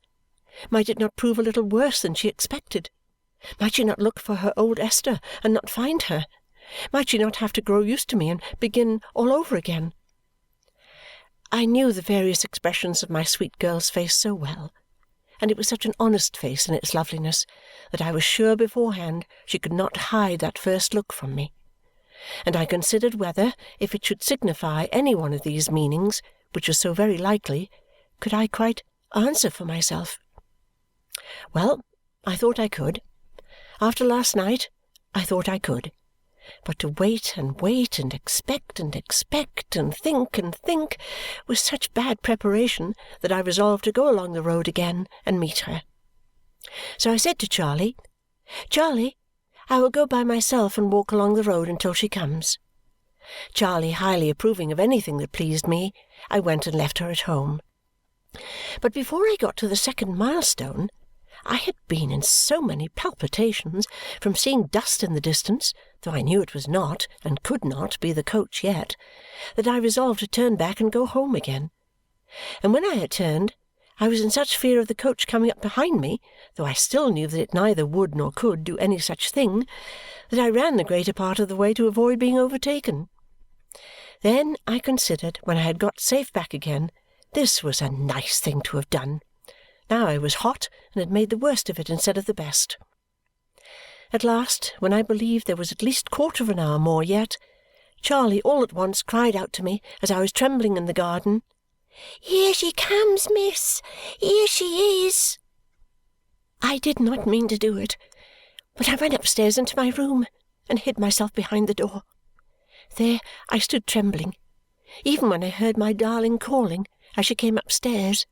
Might it not prove a little worse than she expected? Might she not look for her old Esther and not find her? Might she not have to grow used to me and begin all over again? I knew the various expressions of my sweet girl's face so well, and it was such an honest face in its loveliness, that I was sure beforehand she could not hide that first look from me. And I considered whether, if it should signify any one of these meanings, which was so very likely, could I quite answer for myself. Well, I thought I could. After last night, I thought I could. But to wait and wait and expect and think was such bad preparation that I resolved to go along the road again and meet her. So I said to Charley, "Charley, I will go by myself and walk along the road until she comes." Charley highly approving of anything that pleased me, I went and left her at home. But before I got to the second milestone, I had been in so many palpitations from seeing dust in the distance, though I knew it was not, and could not, be the coach yet, that I resolved to turn back and go home again. And when I had turned, I was in such fear of the coach coming up behind me, though I still knew that it neither would nor could do any such thing, that I ran the greater part of the way to avoid being overtaken. Then I considered, when I had got safe back again, this was a nice thing to have done. Now I was hot and had made the worst of it instead of the best. At last, when I believed there was at least 1/4 more yet, Charley all at once cried out to me as I was trembling in the garden, "Here she comes, miss! Here she is!" I did not mean to do it, but I ran upstairs into my room and hid myself behind the door. There I stood trembling, even when I heard my darling calling as she came upstairs.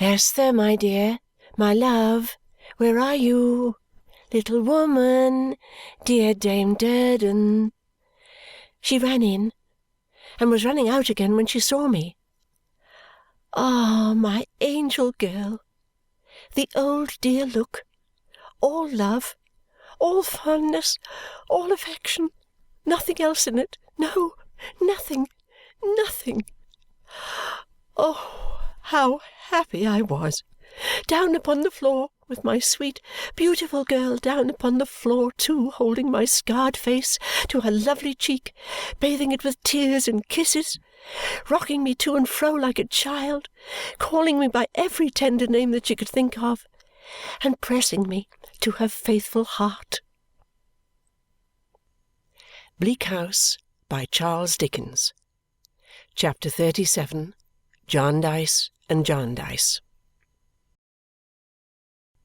"Esther, my dear, my love, where are you? Little woman, dear Dame Durden." She ran in, and was running out again when she saw me. Ah, my angel girl! The old dear look, all love, all fondness, all affection, nothing else in it, no, nothing, nothing. Oh, how happy I was, down upon the floor, with my sweet, beautiful girl down upon the floor too, holding my scarred face to her lovely cheek, bathing it with tears and kisses, rocking me to and fro like a child, calling me by every tender name that she could think of, and pressing me to her faithful heart. Bleak House by Charles Dickens. Chapter 37. Jarndyce and Jarndyce.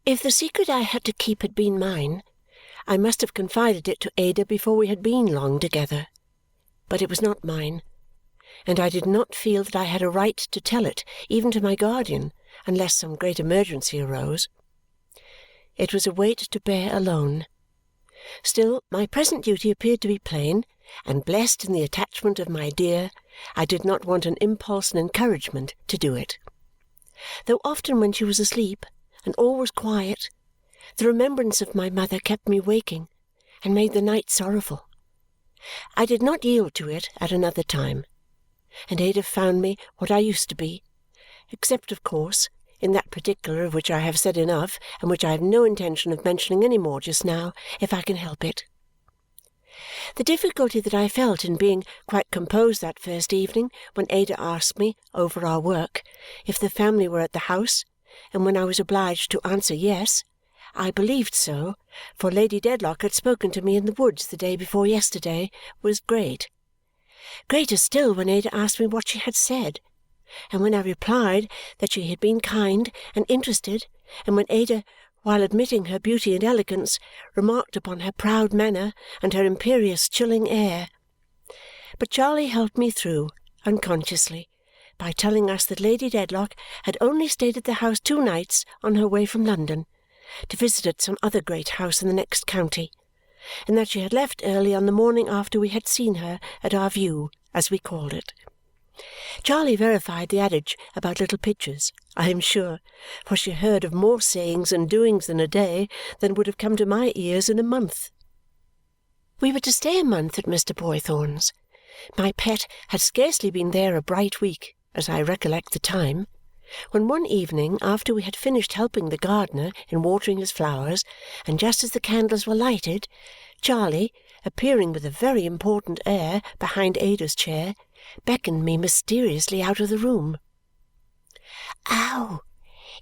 If the secret I had to keep had been mine, I must have confided it to Ada before we had been long together. But it was not mine, and I did not feel that I had a right to tell it even to my guardian unless some great emergency arose. It was a weight to bear alone. Still, my present duty appeared to be plain, and blessed in the attachment of my dear, I did not want an impulse and encouragement to do it. Though often when she was asleep and all was quiet, the remembrance of my mother kept me waking and made the night sorrowful. I did not yield to it at another time, and Ada found me what I used to be, except, of course, in that particular of which I have said enough and which I have no intention of mentioning any more just now, if I can help it. The difficulty that I felt in being quite composed that first evening when Ada asked me, over our work, if the family were at the house, and when I was obliged to answer yes, I believed so, for Lady Dedlock had spoken to me in the woods the day before yesterday, was great. Greater still when Ada asked me what she had said, and when I replied that she had been kind and interested, and when Ada, while admitting her beauty and elegance, remarked upon her proud manner and her imperious chilling air. But Charley helped me through, unconsciously, by telling us that Lady Dedlock had only stayed at the house 2 nights on her way from London, to visit at some other great house in the next county, and that she had left early on the morning after we had seen her at our view, as we called it. Charley verified the adage about little pictures, I am sure, for she heard of more sayings and doings in a day than would have come to my ears in a month. We were to stay a month at Mr. Boythorn's. My pet had scarcely been there a bright week, as I recollect the time, when one evening after we had finished helping the gardener in watering his flowers, and just as the candles were lighted, Charley, appearing with a very important air behind Ada's chair, beckoned me mysteriously out of the room. "Oh,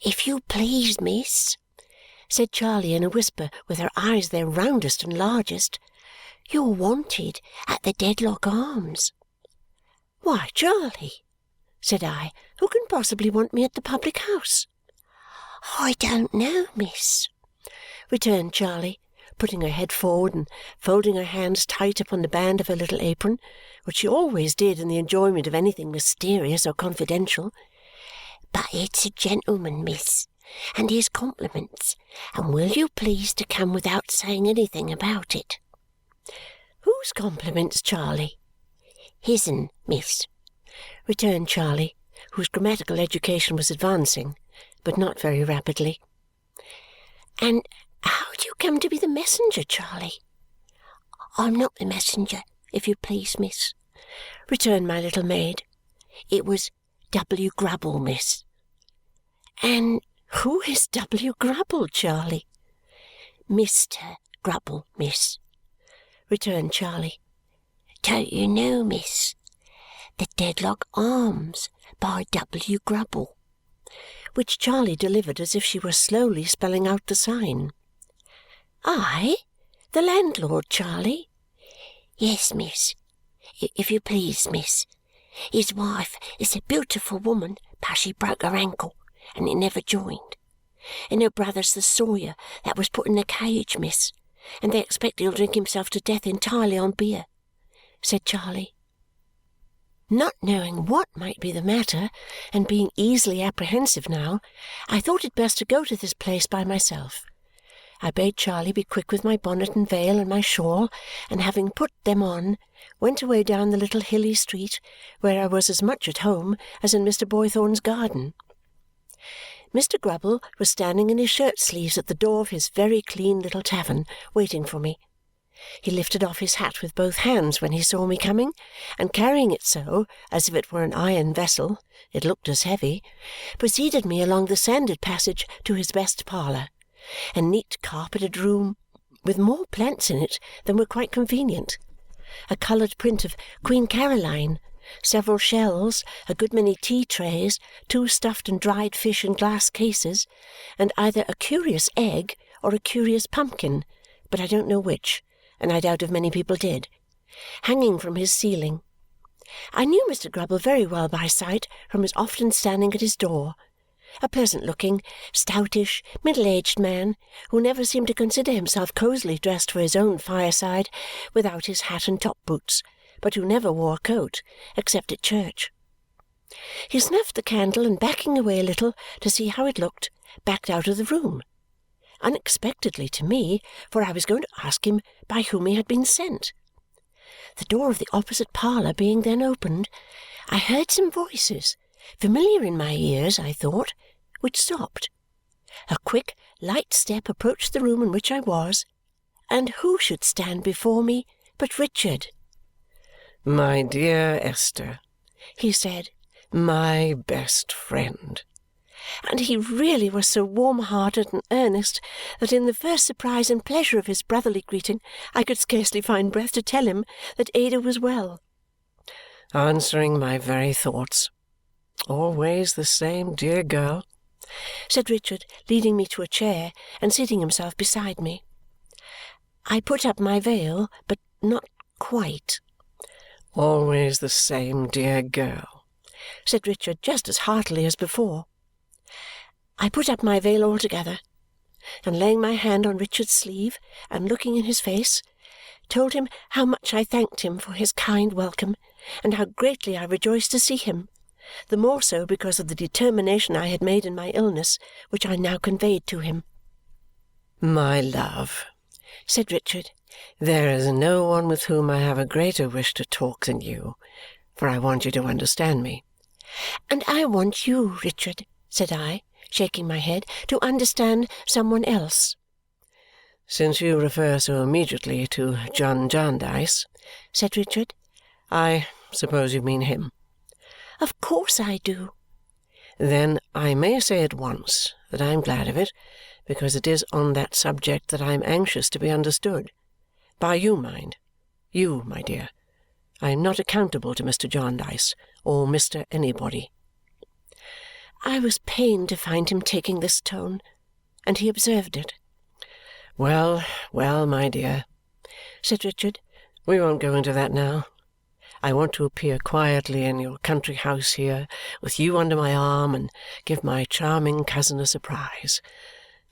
if you please, miss," said Charley in a whisper, with her eyes their roundest and largest, "you're wanted at the Dedlock Arms." "Why, Charley," said I, "who can possibly want me at the public house?" "I don't know, miss," returned Charley, putting her head forward and folding her hands tight upon the band of her little apron, which she always did in the enjoyment of anything mysterious or confidential. "But it's a gentleman, miss, and his compliments, and will you please to come without saying anything about it?" "Whose compliments, Charley?" "His'n, miss," returned Charley, whose grammatical education was advancing, but not very rapidly. "And how do you come to be the messenger, Charley?" "I'm not the messenger, if you please, miss," returned my little maid. "It was W. Grubble, miss." "And who is W. Grubble, Charley?" "Mr. Grubble, miss," returned Charley. "Don't you know, miss, the Dedlock Arms by W. Grubble?" Which Charley delivered as if she were slowly spelling out the sign. "I? The landlord, Charley?" "Yes, miss, if you please, miss. His wife is a beautiful woman, but she broke her ankle, and it never joined. And her brother's the sawyer that was put in a cage, miss, and they expect he'll drink himself to death entirely on beer," said Charley. Not knowing what might be the matter, and being easily apprehensive now, I thought it best to go to this place by myself. I bade Charley be quick with my bonnet and veil and my shawl, and having put them on, went away down the little hilly street, where I was as much at home as in Mr. Boythorn's garden. Mr. Grubble was standing in his shirt-sleeves at the door of his very clean little tavern, waiting for me. He lifted off his hat with both hands when he saw me coming, and carrying it so, as if it were an iron vessel (it looked as heavy), preceded me along the sanded passage to his best parlour, a neat carpeted room with more plants in it than were quite convenient, a coloured print of Queen Caroline, several shells, a good many tea-trays, 2 stuffed and dried fish in glass cases, and either a curious egg or a curious pumpkin, but I don't know which, and I doubt if many people did, hanging from his ceiling. I knew Mr. Grubble very well by sight from his often standing at his door, a pleasant-looking, stoutish, middle-aged man who never seemed to consider himself cosily dressed for his own fireside without his hat and top-boots, but who never wore a coat except at church. He snuffed the candle and, backing away a little to see how it looked, backed out of the room, unexpectedly to me, for I was going to ask him by whom he had been sent. The door of the opposite parlour being then opened, I heard some voices, familiar in my ears, I thought, which stopped. A quick, light step approached the room in which I was, and who should stand before me but Richard. My dear Esther, he said, my best friend. And he really was so warm-hearted and earnest that in the first surprise and pleasure of his brotherly greeting I could scarcely find breath to tell him that Ada was well. Answering my very thoughts. Always the same dear girl, said Richard, leading me to a chair and seating himself beside me. I put up my veil, but not quite. Always the same dear girl, said Richard just as heartily as before. I put up my veil altogether, and laying my hand on Richard's sleeve and looking in his face, told him how much I thanked him for his kind welcome and how greatly I rejoiced to see him, the more so because of the determination I had made in my illness, which I now conveyed to him. My love, said Richard, there is no one with whom I have a greater wish to talk than you, for I want you to understand me. And I want you, Richard, said I, shaking my head, to understand someone else. Since you refer so immediately to John Jarndyce, said Richard, I suppose you mean him. Of course I do. Then I may say at once that I am glad of it, because it is on that subject that I am anxious to be understood. By you, mind. You, my dear. I am not accountable to Mr. Jarndyce, or Mr. Anybody. I was pained to find him taking this tone, and he observed it. Well, well, my dear, said Richard, we won't go into that now. I want to appear quietly in your country house here, with you under my arm, and give my charming cousin a surprise.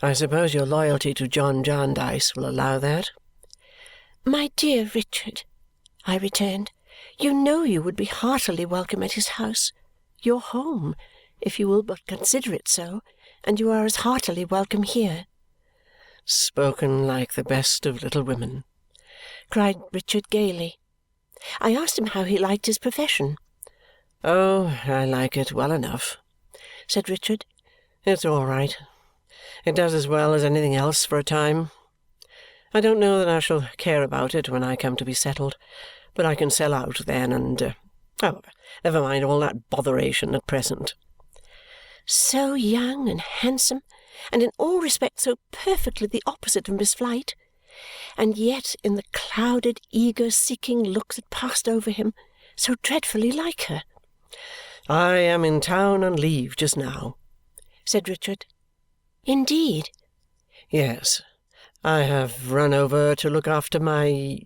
I suppose your loyalty to John Jarndyce will allow that? My dear Richard, I returned, you know you would be heartily welcome at his house, your home, if you will but consider it so, and you are as heartily welcome here. Spoken like the best of little women, cried Richard gaily. I asked him how he liked his profession. Oh, I like it well enough, said Richard. It's all right. It does as well as anything else for a time. I don't know that I shall care about it when I come to be settled, but I can sell out then and, never mind all that botheration at present. So young and handsome, and in all respects so perfectly the opposite of Miss Flite, and yet in the clouded, eager, seeking look that passed over him, so dreadfully like her. I am in town on leave just now, said Richard. Indeed? Yes. I have run over to look after my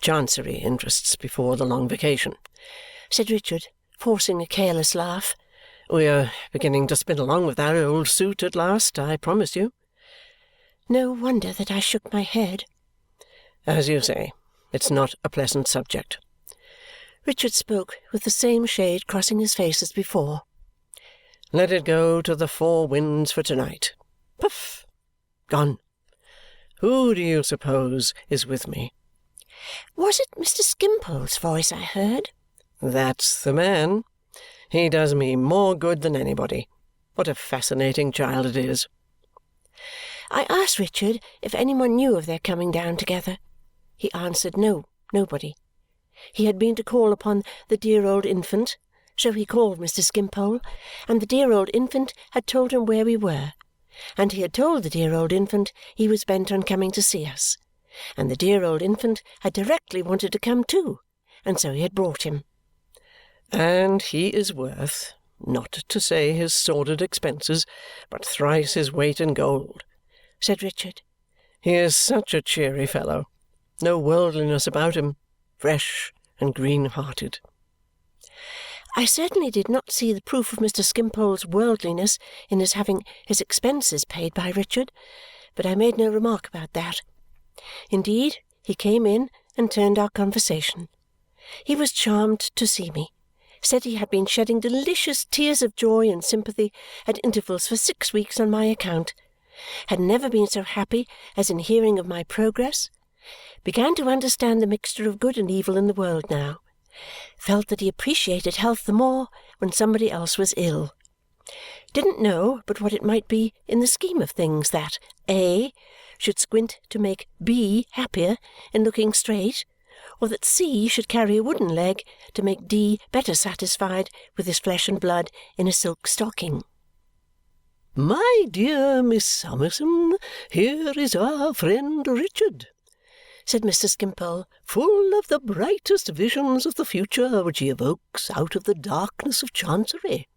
Chancery interests before the long vacation, said Richard, forcing a careless laugh. We are beginning to spin along with that old suit at last, I promise you. No wonder that I shook my head. As you say, it's not a pleasant subject. Richard spoke with the same shade crossing his face as before. Let it go to the four winds for to-night. Puff! Gone. Who do you suppose is with me? Was it Mr. Skimpole's voice I heard? That's the man. He does me more good than anybody. What a fascinating child it is. I asked Richard if any one knew of their coming down together. He answered no, nobody. He had been to call upon the dear old infant, so he called Mr. Skimpole, and the dear old infant had told him where we were, and he had told the dear old infant he was bent on coming to see us, and the dear old infant had directly wanted to come too, and so he had brought him. And he is worth, not to say his sordid expenses, but thrice his weight in gold, said Richard. He is such a cheery fellow. No worldliness about him. Fresh and green-hearted. I certainly did not see the proof of Mr. Skimpole's worldliness in his having his expenses paid by Richard, but I made no remark about that. Indeed, he came in and turned our conversation. He was charmed to see me, said he had been shedding delicious tears of joy and sympathy at intervals for 6 weeks on my account, had never been so happy as in hearing of my progress, began to understand the mixture of good and evil in the world now, felt that he appreciated health the more when somebody else was ill, didn't know but what it might be in the scheme of things that A should squint to make B happier in looking straight, or that C should carry a wooden leg to make D better satisfied with his flesh and blood in a silk stocking. My dear Miss Summerson, here is our friend Richard, said Mr. Skimpole, full of the brightest visions of the future which he evokes out of the darkness of Chancery.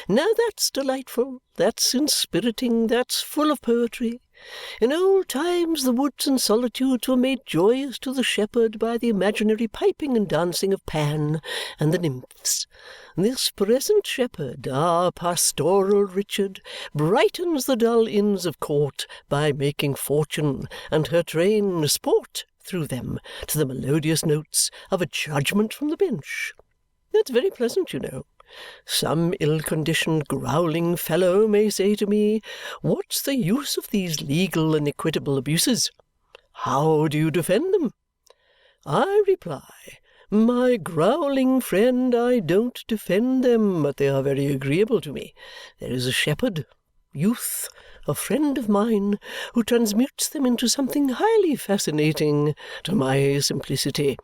Now that's delightful, that's inspiriting, that's full of poetry. In old times the woods and solitudes were made joyous to the shepherd by the imaginary piping and dancing of Pan and the nymphs. This present shepherd, our pastoral Richard, brightens the dull inns of court by making Fortune and her train sport through them to the melodious notes of a judgment from the bench. That's very pleasant, you know. Some ill-conditioned growling fellow may say to me, "What's the use of these legal and equitable abuses? How do you defend them?" I reply, "My growling friend, I don't defend them, but they are very agreeable to me. There is a shepherd, youth, a friend of mine, who transmutes them into something highly fascinating to my simplicity.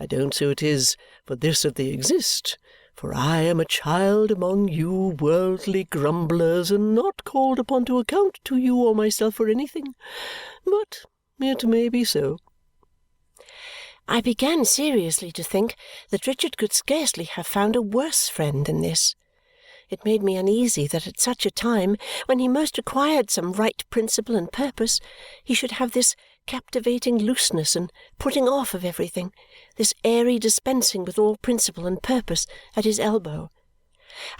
I don't say it is for this that they exist, for I am a child among you worldly grumblers and not called upon to account to you or myself for anything. But it may be so." I began seriously to think that Richard could scarcely have found a worse friend than this. It made me uneasy that at such a time, when he most required some right principle and purpose, he should have this captivating looseness and putting off of everything, this airy dispensing with all principle and purpose at his elbow.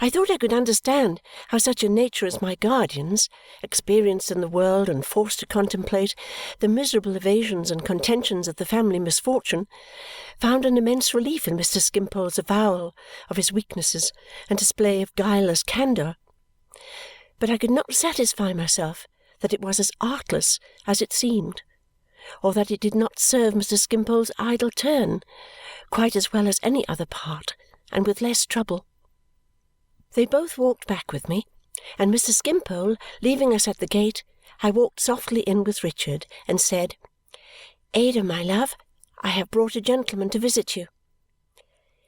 I thought I could understand how such a nature as my guardian's, experienced in the world and forced to contemplate the miserable evasions and contentions of the family misfortune, found an immense relief in Mr. Skimpole's avowal of his weaknesses and display of guileless candour. But I could not satisfy myself that it was as artless as it seemed, or that it did not serve Mr. Skimpole's idle turn quite as well as any other part, and with less trouble. They both walked back with me, and Mr. Skimpole leaving us at the gate, I walked softly in with Richard and said, "Ada, my love, I have brought a gentleman to visit you."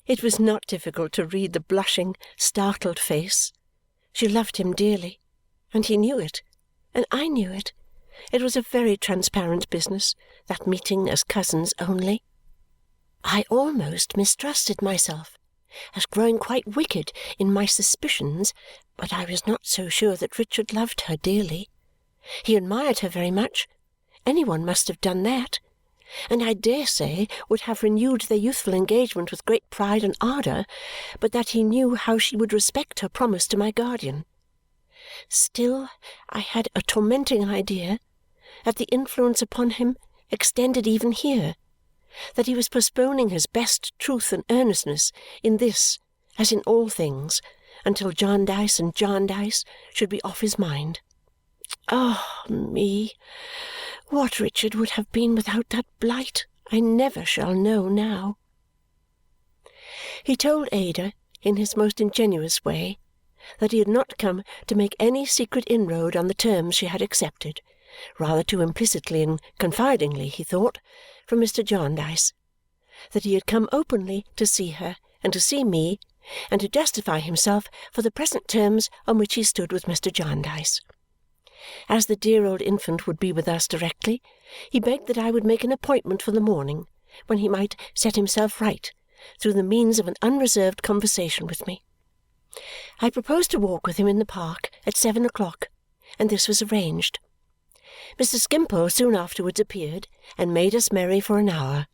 It was not difficult to read the blushing, startled face. She loved him dearly, and he knew it, and I knew it. It was a very transparent business, that meeting as cousins only. I almost mistrusted myself as growing quite wicked in my suspicions, but I was not so sure that Richard loved her dearly. He admired her very much. Any one must have done that, and I dare say would have renewed their youthful engagement with great pride and ardour, but that he knew how she would respect her promise to my guardian. Still, I had a tormenting idea that the influence upon him extended even here, that he was postponing his best truth and earnestness in this, as in all things, until Jarndyce and Jarndyce should be off his mind. Ah, me! What Richard would have been without that blight, I never shall know now. He told Ada, in his most ingenuous way, that he had not come to make any secret inroad on the terms she had accepted, rather too implicitly and confidingly, he thought, from Mr. Jarndyce, that he had come openly to see her and to see me, and to justify himself for the present terms on which he stood with Mr. Jarndyce. As the dear old infant would be with us directly, he begged that I would make an appointment for the morning, when he might set himself right through the means of an unreserved conversation with me. I proposed to walk with him in the park at 7 o'clock, and this was arranged. Mr. Skimpole soon afterwards appeared and made us merry for an hour.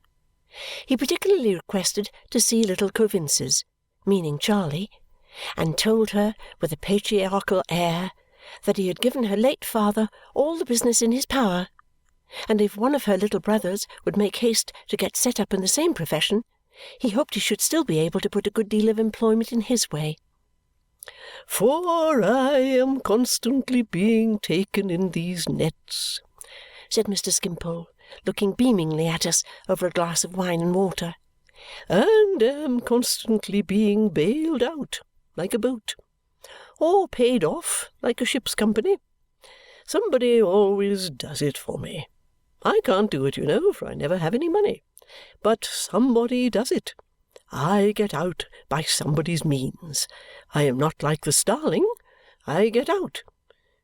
He particularly requested to see little Coavinses, meaning Charley, and told her with a patriarchal air that he had given her late father all the business in his power, and if one of her little brothers would make haste to get set up in the same profession, he hoped he should still be able to put a good deal of employment in his way. "For I am constantly being taken in these nets," said Mr. Skimpole, looking beamingly at us over a glass of wine and water, "and am constantly being bailed out like a boat, or paid off like a ship's company. Somebody always does it for me. I can't do it, you know, for I never have any money. But somebody does it. I get out by somebody's means. I am not like the starling. I get out.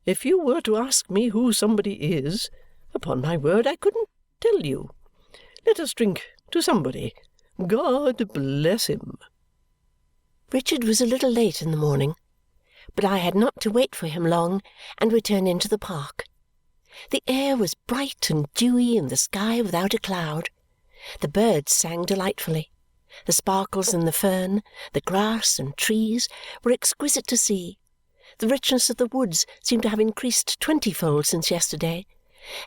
If you were to ask me who somebody is, upon my word I couldn't tell you. Let us drink to somebody. God bless him!" Richard was a little late in the morning, but I had not to wait for him long, and we turned into the park. The air was bright and dewy, and the sky without a cloud. The birds sang delightfully. The sparkles in the fern, the grass and trees were exquisite to see. The richness of the woods seemed to have increased 20-fold since yesterday,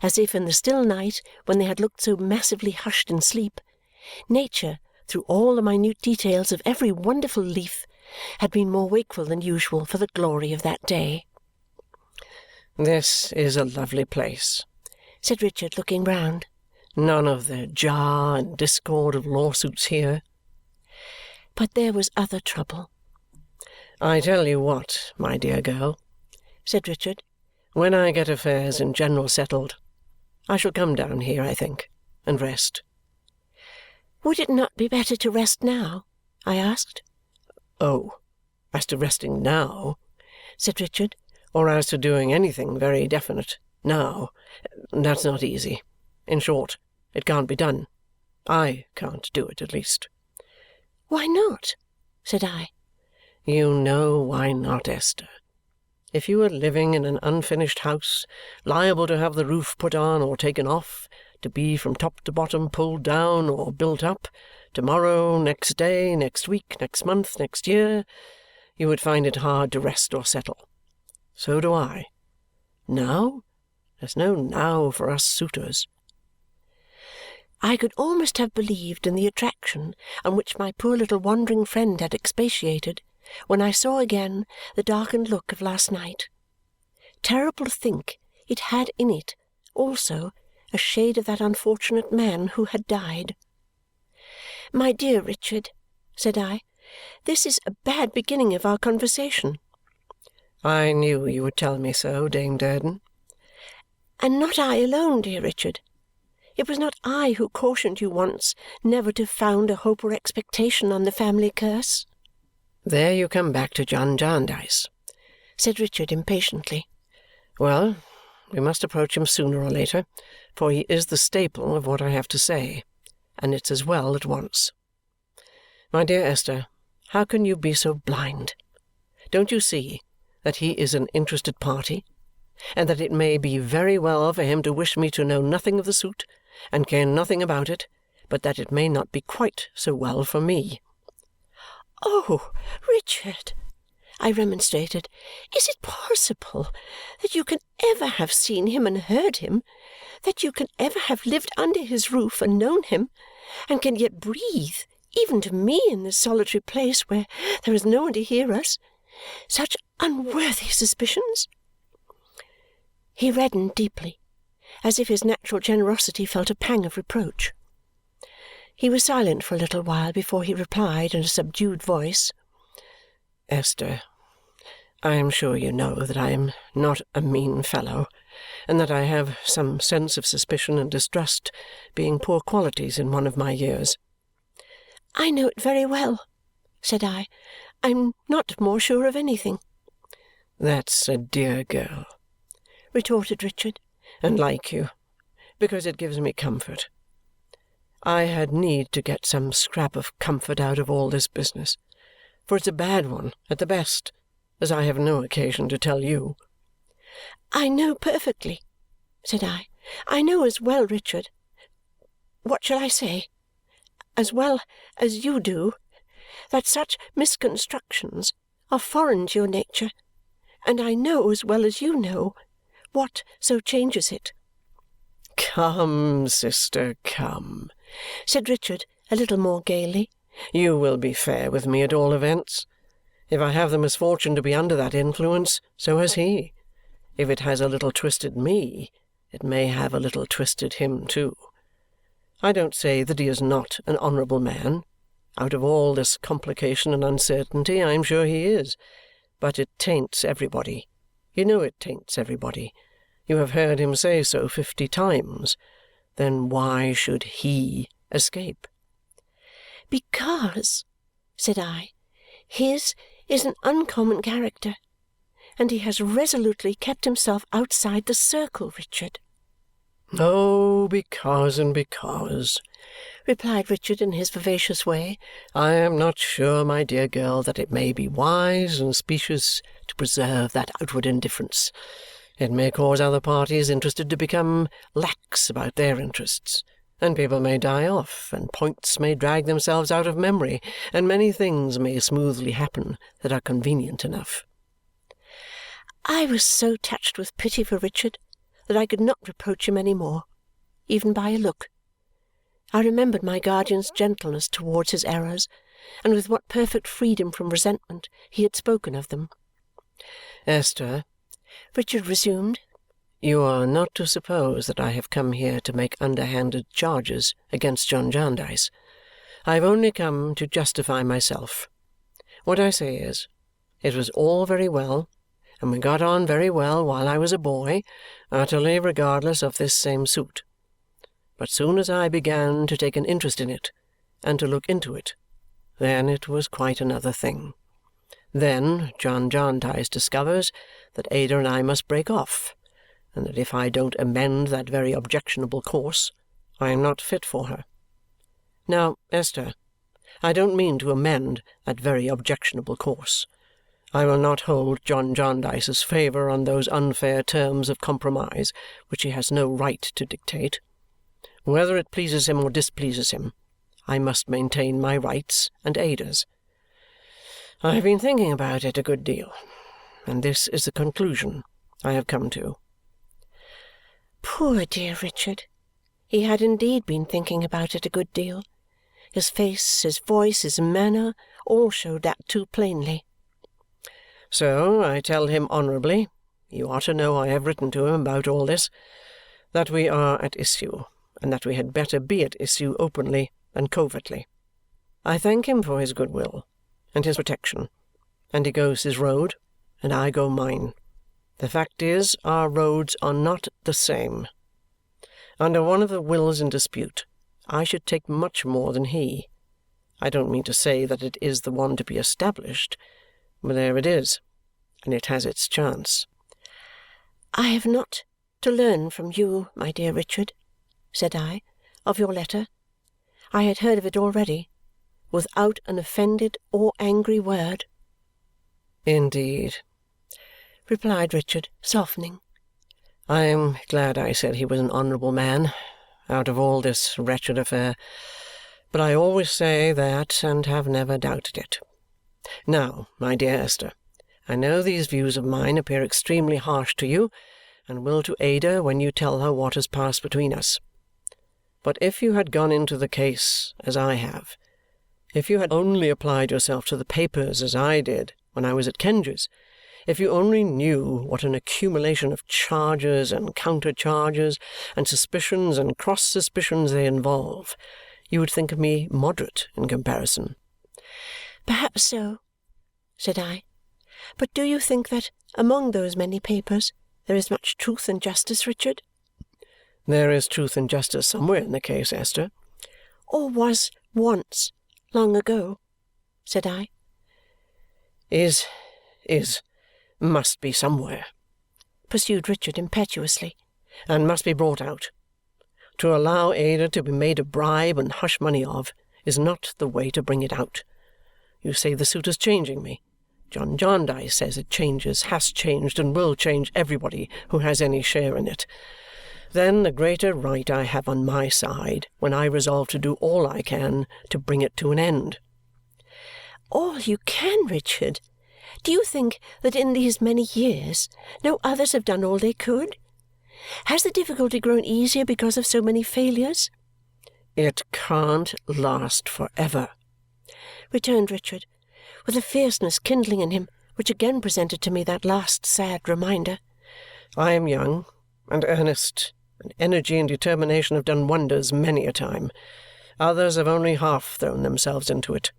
as if in the still night, when they had looked so massively hushed in sleep, nature, through all the minute details of every wonderful leaf, had been more wakeful than usual for the glory of that day. "This is a lovely place," said Richard, looking round. "None of the jar and discord of lawsuits here." But there was other trouble. "I tell you what, my dear girl," said Richard, "when I get affairs in general settled, I shall come down here, I think, and rest." "Would it not be better to rest now?" I asked. "Oh, as to resting now," said Richard, "or as to doing anything very definite now, that's not easy. In short, it can't be done. I can't do it, at least." "Why not?" said I. "You know why not, Esther. If you were living in an unfinished house, liable to have the roof put on or taken off, to be from top to bottom pulled down or built up, to-morrow, next day, next week, next month, next year, you would find it hard to rest or settle. So do I. Now? There's no now for us suitors." I could almost have believed in the attraction on which my poor little wandering friend had expatiated when I saw again the darkened look of last night. Terrible to think it had in it also a shade of that unfortunate man who had died. "My dear Richard," said I, "this is a bad beginning of our conversation." "I knew you would tell me so, Dame Durden." "And not I alone, dear Richard. It was not I who cautioned you once never to found a hope or expectation on the family curse." "There you come back to John Jarndyce," said Richard impatiently. "Well, we must approach him sooner or later, for he is the staple of what I have to say, and it's as well at once. My dear Esther, how can you be so blind? Don't you see that he is an interested party, and that it may be very well for him to wish me to know nothing of the suit and care nothing about it, but that it may not be quite so well for me?" "Oh, Richard," I remonstrated, "is it possible that you can ever have seen him and heard him, that you can ever have lived under his roof and known him, and can yet breathe, even to me in this solitary place where there is no one to hear us, such unworthy suspicions?" He reddened deeply, as if his natural generosity felt a pang of reproach. He was silent for a little while before he replied in a subdued voice, "Esther, I am sure you know that I am not a mean fellow, and that I have some sense of suspicion and distrust being poor qualities in one of my years." "I know it very well," said I. "I'm not more sure of anything." "That's a dear girl," retorted Richard, "and like you, because it gives me comfort. I had need to get some scrap of comfort out of all this business, for it's a bad one at the best, as I have no occasion to tell you." "I know perfectly," said I. "I know as well, Richard, what shall I say? As well as you do, that such misconstructions are foreign to your nature, and I know as well as you know what so changes it." "Come, sister, come," said Richard a little more gaily. "You will be fair with me at all events. If I have the misfortune to be under that influence, so has he. If it has a little twisted me, it may have a little twisted him too. I don't say that he is not an honourable man. Out of all this complication and uncertainty, I am sure he is. But it taints everybody. You know it taints everybody. You have heard him say so 50 times. Then why should he escape?" "Because," said I, "his is an uncommon character, and he has resolutely kept himself outside the circle, Richard." "Oh, because and because," replied Richard in his vivacious way. "I am not sure, my dear girl, that it may be wise and specious to preserve that outward indifference. It may cause other parties interested to become lax about their interests, and people may die off, and points may drag themselves out of memory, and many things may smoothly happen that are convenient enough." I was so touched with pity for Richard that I could not reproach him any more, even by a look. I remembered my guardian's gentleness towards his errors, and with what perfect freedom from resentment he had spoken of them. "Esther," Richard resumed, "you are not to suppose that I have come here to make underhanded charges against John Jarndyce. I have only come to justify myself. What I say is, it was all very well, and we got on very well while I was a boy, utterly regardless of this same suit. But soon as I began to take an interest in it and to look into it, then it was quite another thing. Then John Jarndyce discovers that Ada and I must break off, and that if I don't amend that very objectionable course, I am not fit for her. Now, Esther, I don't mean to amend that very objectionable course. I will not hold John Jarndyce's favour on those unfair terms of compromise which he has no right to dictate. Whether it pleases him or displeases him, I must maintain my rights and Ada's. I have been thinking about it a good deal, and this is the conclusion I have come to." Poor dear Richard! He had indeed been thinking about it a good deal. His face, his voice, his manner, all showed that too plainly. "So I tell him honourably, you ought to know I have written to him about all this, that we are at issue, and that we had better be at issue openly than covertly. I thank him for his goodwill and his protection, and he goes his road, and I go mine. The fact is, our roads are not the same. Under one of the wills in dispute, I should take much more than he. I don't mean to say that it is the one to be established, but there it is, and it has its chance." "I have not to learn from you, my dear Richard," said I, "of your letter. I had heard of it already, without an offended or angry word." "Indeed," replied Richard, softening. "I am glad I said he was an honourable man, out of all this wretched affair. But I always say that, and have never doubted it. Now, my dear Esther, I know these views of mine appear extremely harsh to you, and will to Ada when you tell her what has passed between us. But if you had gone into the case as I have, if you had only applied yourself to the papers as I did when I was at Kenge's, if you only knew what an accumulation of charges and counter-charges and suspicions and cross-suspicions they involve, you would think me moderate in comparison." "Perhaps so," said I. "But do you think that among those many papers there is much truth and justice, Richard?" "There is truth and justice somewhere in the case, Esther." "Or was once, long ago," said I. Must be somewhere," pursued Richard impetuously, "and must be brought out. To allow Ada to be made a bribe and hush money of is not the way to bring it out. You say the suit is changing me. John Jarndyce says it changes, has changed, and will change everybody who has any share in it. Then the greater right I have on my side when I resolve to do all I can to bring it to an end." "All you can, Richard? Do you think that in these many years no others have done all they could? Has the difficulty grown easier because of so many failures?" "It can't last for ever," returned Richard, with a fierceness kindling in him which again presented to me that last sad reminder. "I am young and earnest, and energy and determination have done wonders many a time. Others have only half thrown themselves into it.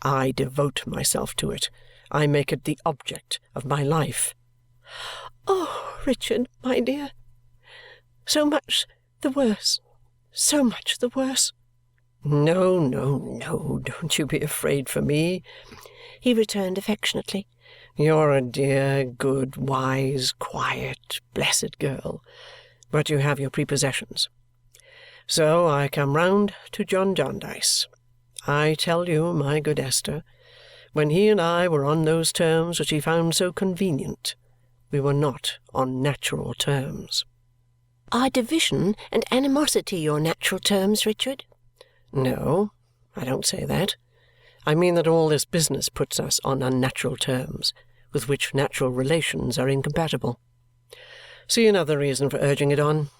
I devote myself to it. I make it the object of my life." "Oh, Richard, my dear, so much the worse, so much the worse!" No, no, no, don't you be afraid for me, he returned affectionately. You're a dear, good, wise, quiet, blessed girl, but you have your prepossessions. So I come round to John Jarndyce. I tell you, my good Esther, when he and I were on those terms which he found so convenient, we were not on natural terms. Are division and animosity your natural terms, Richard? No, I don't say that. I mean that all this business puts us on unnatural terms, with which natural relations are incompatible. See another reason for urging it on.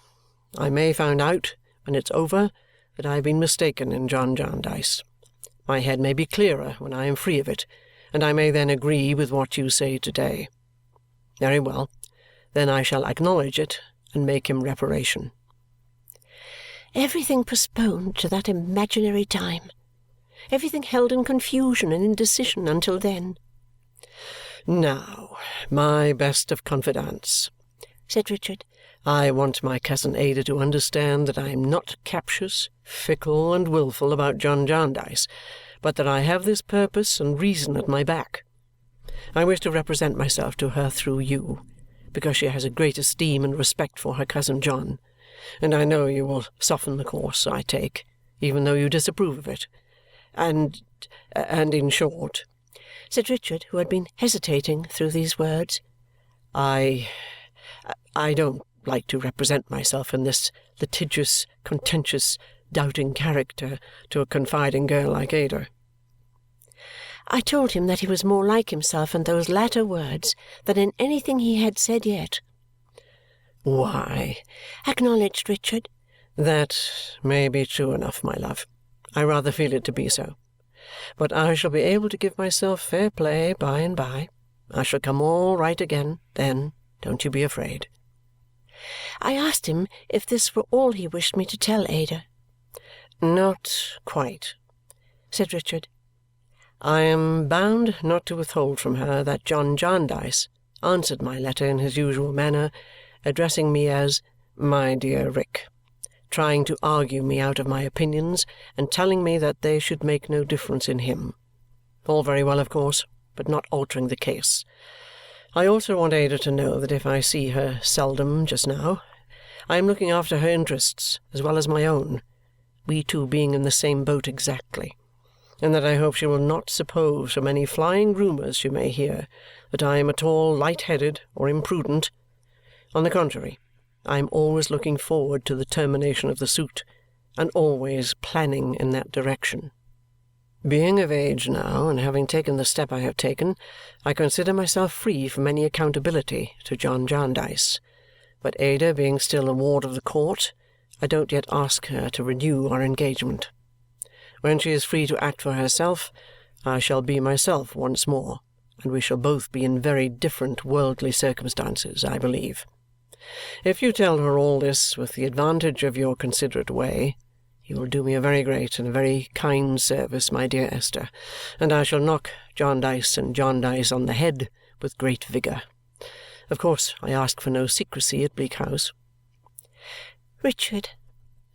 I may find out, when it's over, that I have been mistaken in John Jarndyce. My head may be clearer when I am free of it, and I may then agree with what you say to-day. Very well. Then I shall acknowledge it and make him reparation. Everything postponed to that imaginary time. Everything held in confusion and indecision until then. Now, my best of confidants, said Richard, I want my cousin Ada to understand that I am not captious, fickle, and wilful about John Jarndyce, but that I have this purpose and reason at my back. I wish to represent myself to her through you, because she has a great esteem and respect for her cousin John, and I know you will soften the course I take, even though you disapprove of it. And in short, said Richard, who had been hesitating through these words, I don't like to represent myself in this litigious, contentious, doubting character to a confiding girl like Ada. I told him that he was more like himself in those latter words than in anything he had said yet. Why, acknowledged Richard, that may be true enough, my love. I rather feel it to be so. But I shall be able to give myself fair play by and by. I shall come all right again then, don't you be afraid. I asked him if this were all he wished me to tell Ada. Not quite, said Richard. I am bound not to withhold from her that John Jarndyce answered my letter in his usual manner, addressing me as "my dear Rick," trying to argue me out of my opinions and telling me that they should make no difference in him. All very well, of course, but not altering the case. I also want Ada to know that if I see her seldom just now, I am looking after her interests as well as my own, we two being in the same boat exactly, and that I hope she will not suppose from any flying rumours she may hear that I am at all light-headed or imprudent. On the contrary, I am always looking forward to the termination of the suit, and always planning in that direction. Being of age now, and having taken the step I have taken, I consider myself free from any accountability to John Jarndyce. But Ada being still a ward of the court, I don't yet ask her to renew our engagement. When she is free to act for herself, I shall be myself once more, and we shall both be in very different worldly circumstances, I believe. If you tell her all this with the advantage of your considerate way, you will do me a very great and a very kind service, my dear Esther, and I shall knock Jarndyce and Jarndyce on the head with great vigour. Of course, I ask for no secrecy at Bleak House. Richard,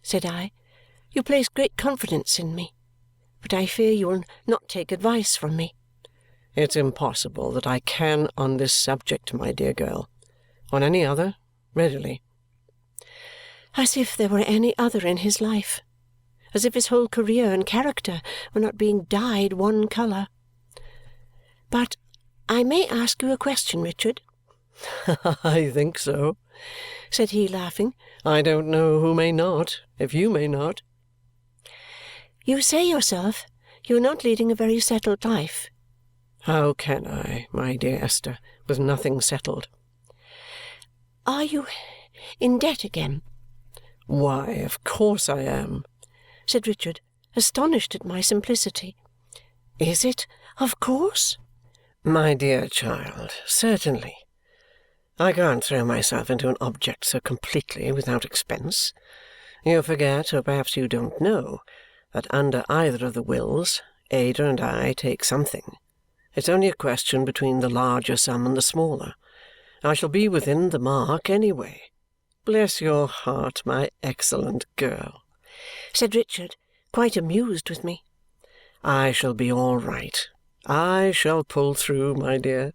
said I, you place great confidence in me, but I fear you will not take advice from me. It's impossible that I can on this subject, my dear girl. On any other, readily. As if there were any other in his life. As if his whole career and character were not being dyed one colour. But I may ask you a question, Richard? I think so, said he, laughing. I don't know who may not, if you may not. You say yourself you are not leading a very settled life. How can I, my dear Esther, with nothing settled? Are you in debt again? Why, of course I am, said Richard, astonished at my simplicity. Is it of course? My dear child, certainly. I can't throw myself into an object so completely without expense. You forget, or perhaps you don't know, that under either of the wills, Ada and I take something. It's only a question between the larger sum and the smaller. I shall be within the mark anyway. Bless your heart, my excellent girl, said Richard, quite amused with me. I shall be all right. I shall pull through, my dear.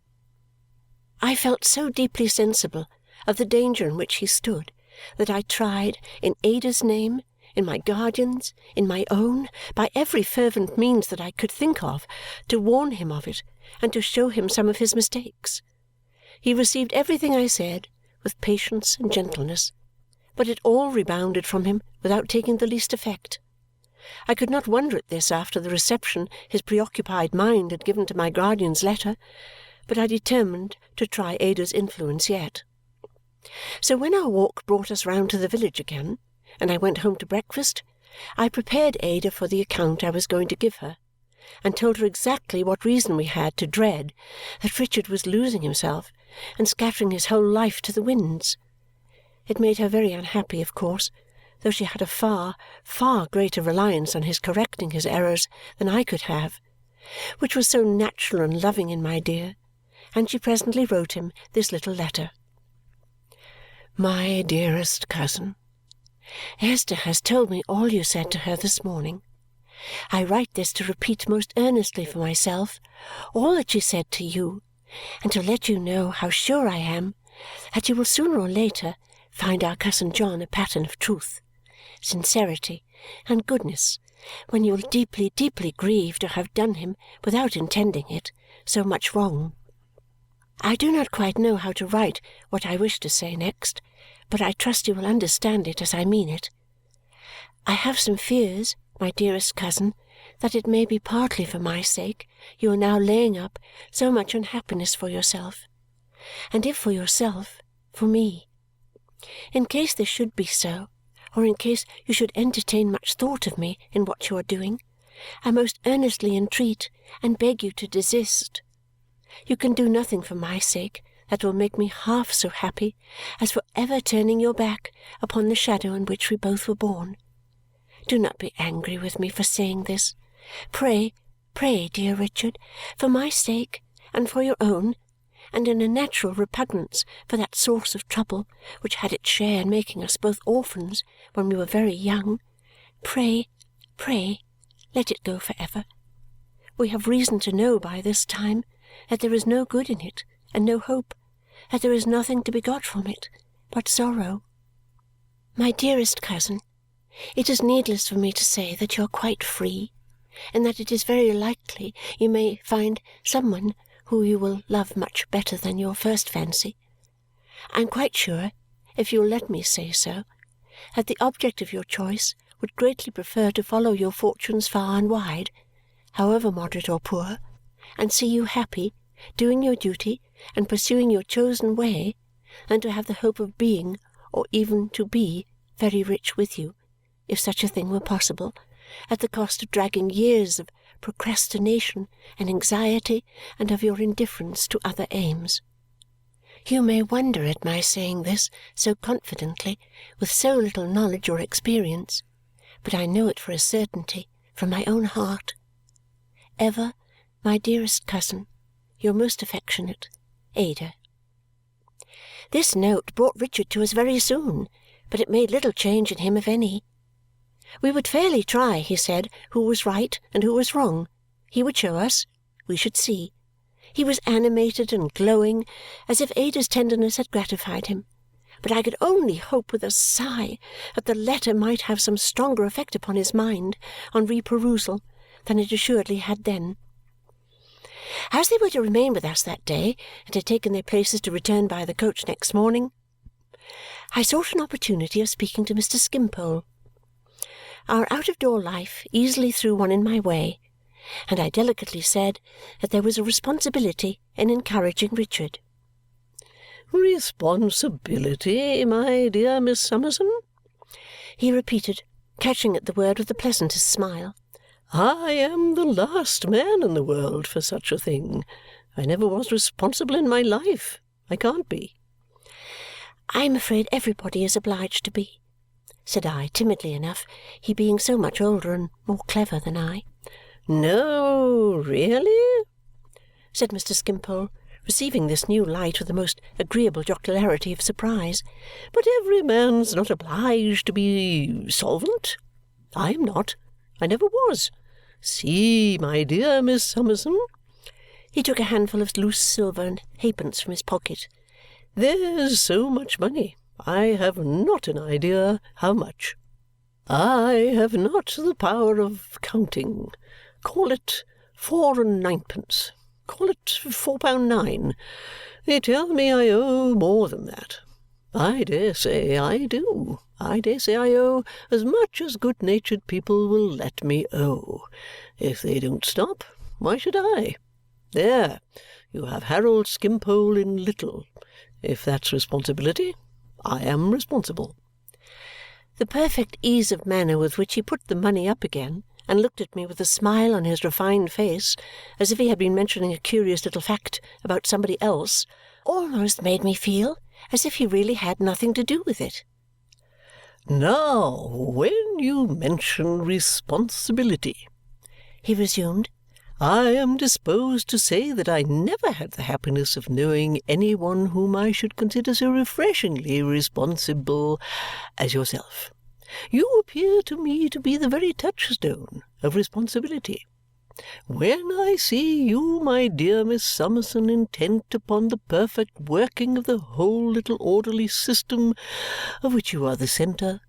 I felt so deeply sensible of the danger in which he stood that I tried, in Ada's name, in my guardian's, in my own, by every fervent means that I could think of, to warn him of it and to show him some of his mistakes. He received everything I said with patience and gentleness, but it all rebounded from him without taking the least effect. I could not wonder at this after the reception his preoccupied mind had given to my guardian's letter, but I determined to try Ada's influence yet. So when our walk brought us round to the village again, and I went home to breakfast, I prepared Ada for the account I was going to give her, and told her exactly what reason we had to dread that Richard was losing himself and scattering his whole life to the winds. It made her very unhappy, of course, though she had a far, far greater reliance on his correcting his errors than I could have, which was so natural and loving in my dear, and she presently wrote him this little letter. My dearest cousin, Esther has told me all you said to her this morning. I write this to repeat most earnestly for myself all that she said to you, and to let you know how sure I am that you will sooner or later find our cousin John a pattern of truth, sincerity, and goodness, when you will deeply, deeply grieve to have done him, without intending it, so much wrong. I do not quite know how to write what I wish to say next, but I trust you will understand it as I mean it. I have some fears, my dearest cousin, that it may be partly for my sake you are now laying up so much unhappiness for yourself, and if for yourself, for me. In case this should be so, or in case you should entertain much thought of me in what you are doing, I most earnestly entreat and beg you to desist. You can do nothing for my sake that will make me half so happy as for ever turning your back upon the shadow in which we both were born. Do not be angry with me for saying this. Pray, pray, dear Richard, for my sake and for your own, and in a natural repugnance for that source of trouble which had its share in making us both orphans when we were very young, pray, pray, let it go for ever. We have reason to know by this time that there is no good in it and no hope, that there is nothing to be got from it but sorrow. My dearest cousin, it is needless for me to say that you are quite free, and that it is very likely you may find some one who you will love much better than your first fancy. I am quite sure, if you will let me say so, that the object of your choice would greatly prefer to follow your fortunes far and wide, however moderate or poor, and see you happy, doing your duty and pursuing your chosen way, than to have the hope of being, or even to be, very rich with you, if such a thing were possible, at the cost of dragging years of procrastination and anxiety and of your indifference to other aims. You may wonder at my saying this so confidently, with so little knowledge or experience, but I know it for a certainty from my own heart. Ever, my dearest cousin, your most affectionate, Ada. This note brought Richard to us very soon, but it made little change in him, if any. We would fairly try, he said, who was right and who was wrong. He would show us. We should see. He was animated and glowing, as if Ada's tenderness had gratified him, but I could only hope with a sigh that the letter might have some stronger effect upon his mind on reperusal than it assuredly had then. As they were to remain with us that day and had taken their places to return by the coach next morning, I sought an opportunity of speaking to Mr. Skimpole. Our out-of-door life easily threw one in my way, and I delicately said that there was a responsibility in encouraging Richard. Responsibility, my dear Miss Summerson? He repeated, catching at the word with the pleasantest smile. I am the last man in the world for such a thing. I never was responsible in my life. I can't be. I am afraid everybody is obliged to be, said I, timidly enough, he being so much older and more clever than I. No, really? Said Mr. Skimpole, receiving this new light with the most agreeable jocularity of surprise. But every man's not obliged to be solvent. I am not. I never was. See, my dear Miss Summerson." He took a handful of loose silver and halfpence from his pocket. "There's so much money. I have not an idea how much. I have not the power of counting. Call it 4 and ninepence. Call it £4.9. They tell me I owe more than that. I dare say I do. I dare say I owe as much as good-natured people will let me owe. If they don't stop, why should I? There, you have Harold Skimpole in little. If that's responsibility, I am responsible." The perfect ease of manner with which he put the money up again and looked at me with a smile on his refined face, as if he had been mentioning a curious little fact about somebody else, almost made me feel as if he really had nothing to do with it. "Now, when you mention responsibility," he resumed, "I am disposed to say that I never had the happiness of knowing any one whom I should consider so refreshingly responsible as yourself. You appear to me to be the very touchstone of responsibility. When I see you, my dear Miss Summerson, intent upon the perfect working of the whole little orderly system of which you are the centre,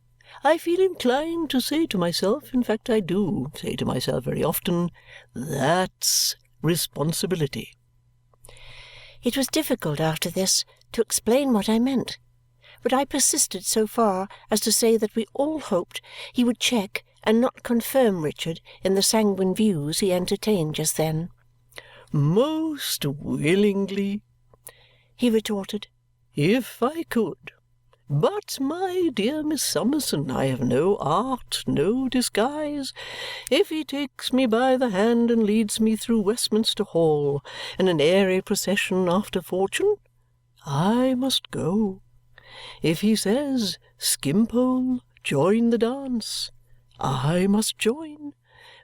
I feel inclined to say to myself, in fact I do say to myself very often, that's responsibility." It was difficult after this to explain what I meant, but I persisted so far as to say that we all hoped he would check and not confirm Richard in the sanguine views he entertained just then. "Most willingly," he retorted, "if I could. But, my dear Miss Summerson, I have no art, no disguise. If he takes me by the hand and leads me through Westminster Hall in an airy procession after fortune, I must go. If he says, 'Skimpole, join the dance,' I must join.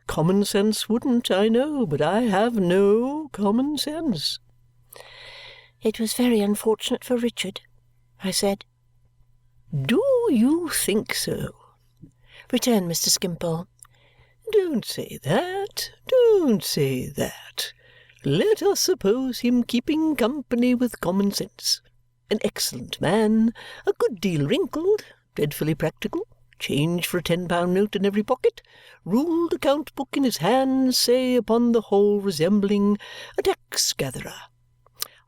Common sense wouldn't, I know, but I have no common sense." "It was very unfortunate for Richard," I said. "Do you think so?" returned Mr. Skimpole. "Don't say that. Don't say that. Let us suppose him keeping company with common sense. An excellent man, a good deal wrinkled, dreadfully practical, change for a £10 note in every pocket, ruled account-book in his hand, say, upon the whole resembling a tax-gatherer.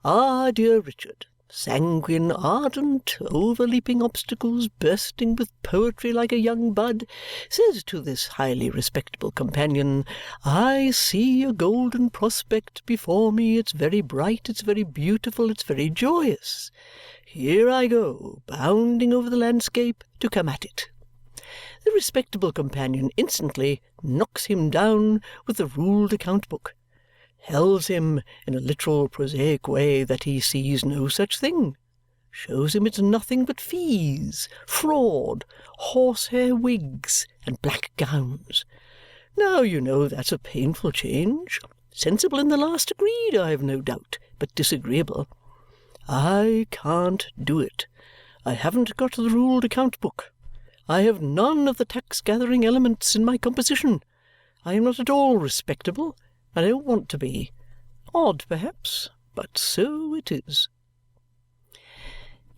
Ah, dear Richard, sanguine, ardent, overleaping obstacles, bursting with poetry like a young bud, says to this highly respectable companion, 'I see a golden prospect before me. It's very bright, it's very beautiful, it's very joyous. Here I go, bounding over the landscape to come at it.' The respectable companion instantly knocks him down with the ruled account-book, tells him in a literal prosaic way that he sees no such thing, shows him it's nothing but fees, fraud, horsehair wigs, and black gowns. Now, you know that's a painful change, sensible in the last degree, I have no doubt, but disagreeable. I can't do it. I haven't got the ruled account-book. I have none of the tax-gathering elements in my composition. I am not at all respectable. I don't want to be. Odd, perhaps, but so it is."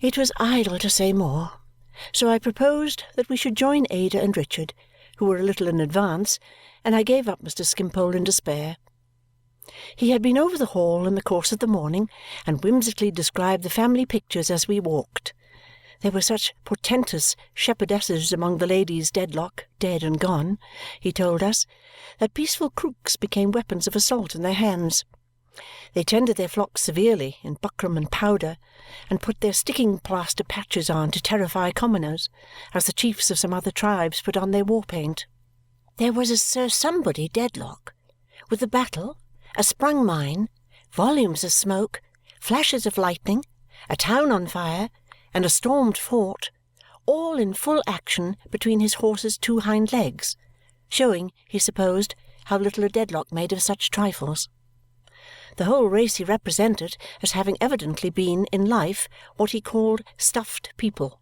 It was idle to say more, so I proposed that we should join Ada and Richard, who were a little in advance, and I gave up Mr. Skimpole in despair. He had been over the Hall in the course of the morning and whimsically described the family pictures as we walked. There were such portentous shepherdesses among the ladies Dedlock, dead and gone, he told us, that peaceful crooks became weapons of assault in their hands. They tended their flocks severely in buckram and powder, and put their sticking-plaster patches on to terrify commoners, as the chiefs of some other tribes put on their war-paint. There was a Sir Somebody Dedlock, with a battle, a sprung mine, volumes of smoke, flashes of lightning, a town on fire, and a stormed fort, all in full action between his horse's two hind legs, showing, he supposed, how little a Dedlock made of such trifles. The whole race he represented as having evidently been, in life, what he called stuffed people,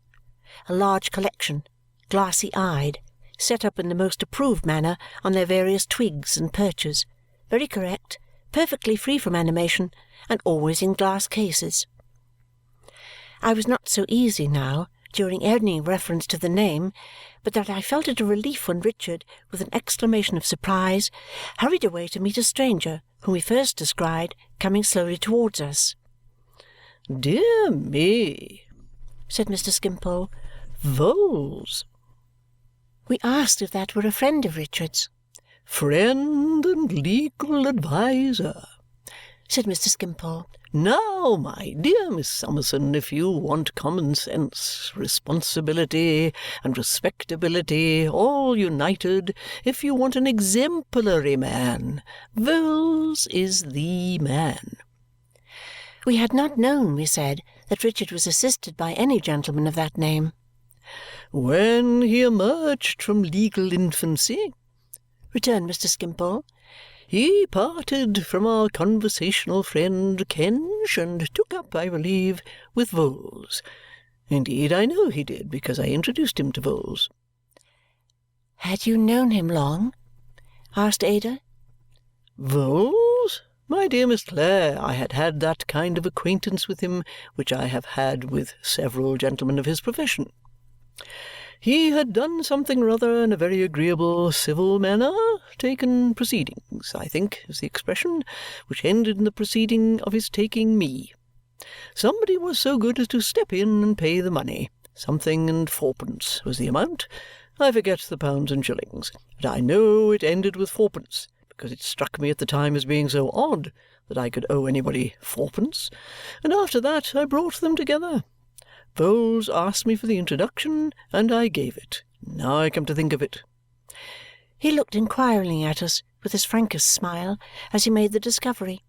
a large collection, glassy-eyed, set up in the most approved manner on their various twigs and perches, very correct, perfectly free from animation, and always in glass cases. I was not so easy now, during any reference to the name, but that I felt it a relief when Richard, with an exclamation of surprise, hurried away to meet a stranger whom he first descried coming slowly towards us. "Dear me," said Mr. Skimpole. "Vholes." We asked if that were a friend of Richard's. "Friend and legal adviser," said Mr. Skimpole. "Now, my dear Miss Summerson, if you want common sense, responsibility, and respectability all united, if you want an exemplary man, Vholes is the man." We had not known, we said, that Richard was assisted by any gentleman of that name. "When he emerged from legal infancy," returned Mr. Skimpole, "he parted from our conversational friend Kenge and took up, I believe, with Vholes. Indeed, I know he did, because I introduced him to Vholes." "Had you known him long?" asked Ada. "Vholes? My dear Miss Clare, I had had that kind of acquaintance with him which I have had with several gentlemen of his profession. He had done something or other in a very agreeable civil manner, taken proceedings, I think is the expression, which ended in the proceeding of his taking me. Somebody was so good as to step in and pay the money. Something and fourpence was the amount. I forget the pounds and shillings, but I know it ended with fourpence, because it struck me at the time as being so odd that I could owe anybody fourpence, and after that I brought them together. Vholes asked me for the introduction, and I gave it. Now I come to think of it." He looked inquiringly at us with his frankest smile as he made the discovery.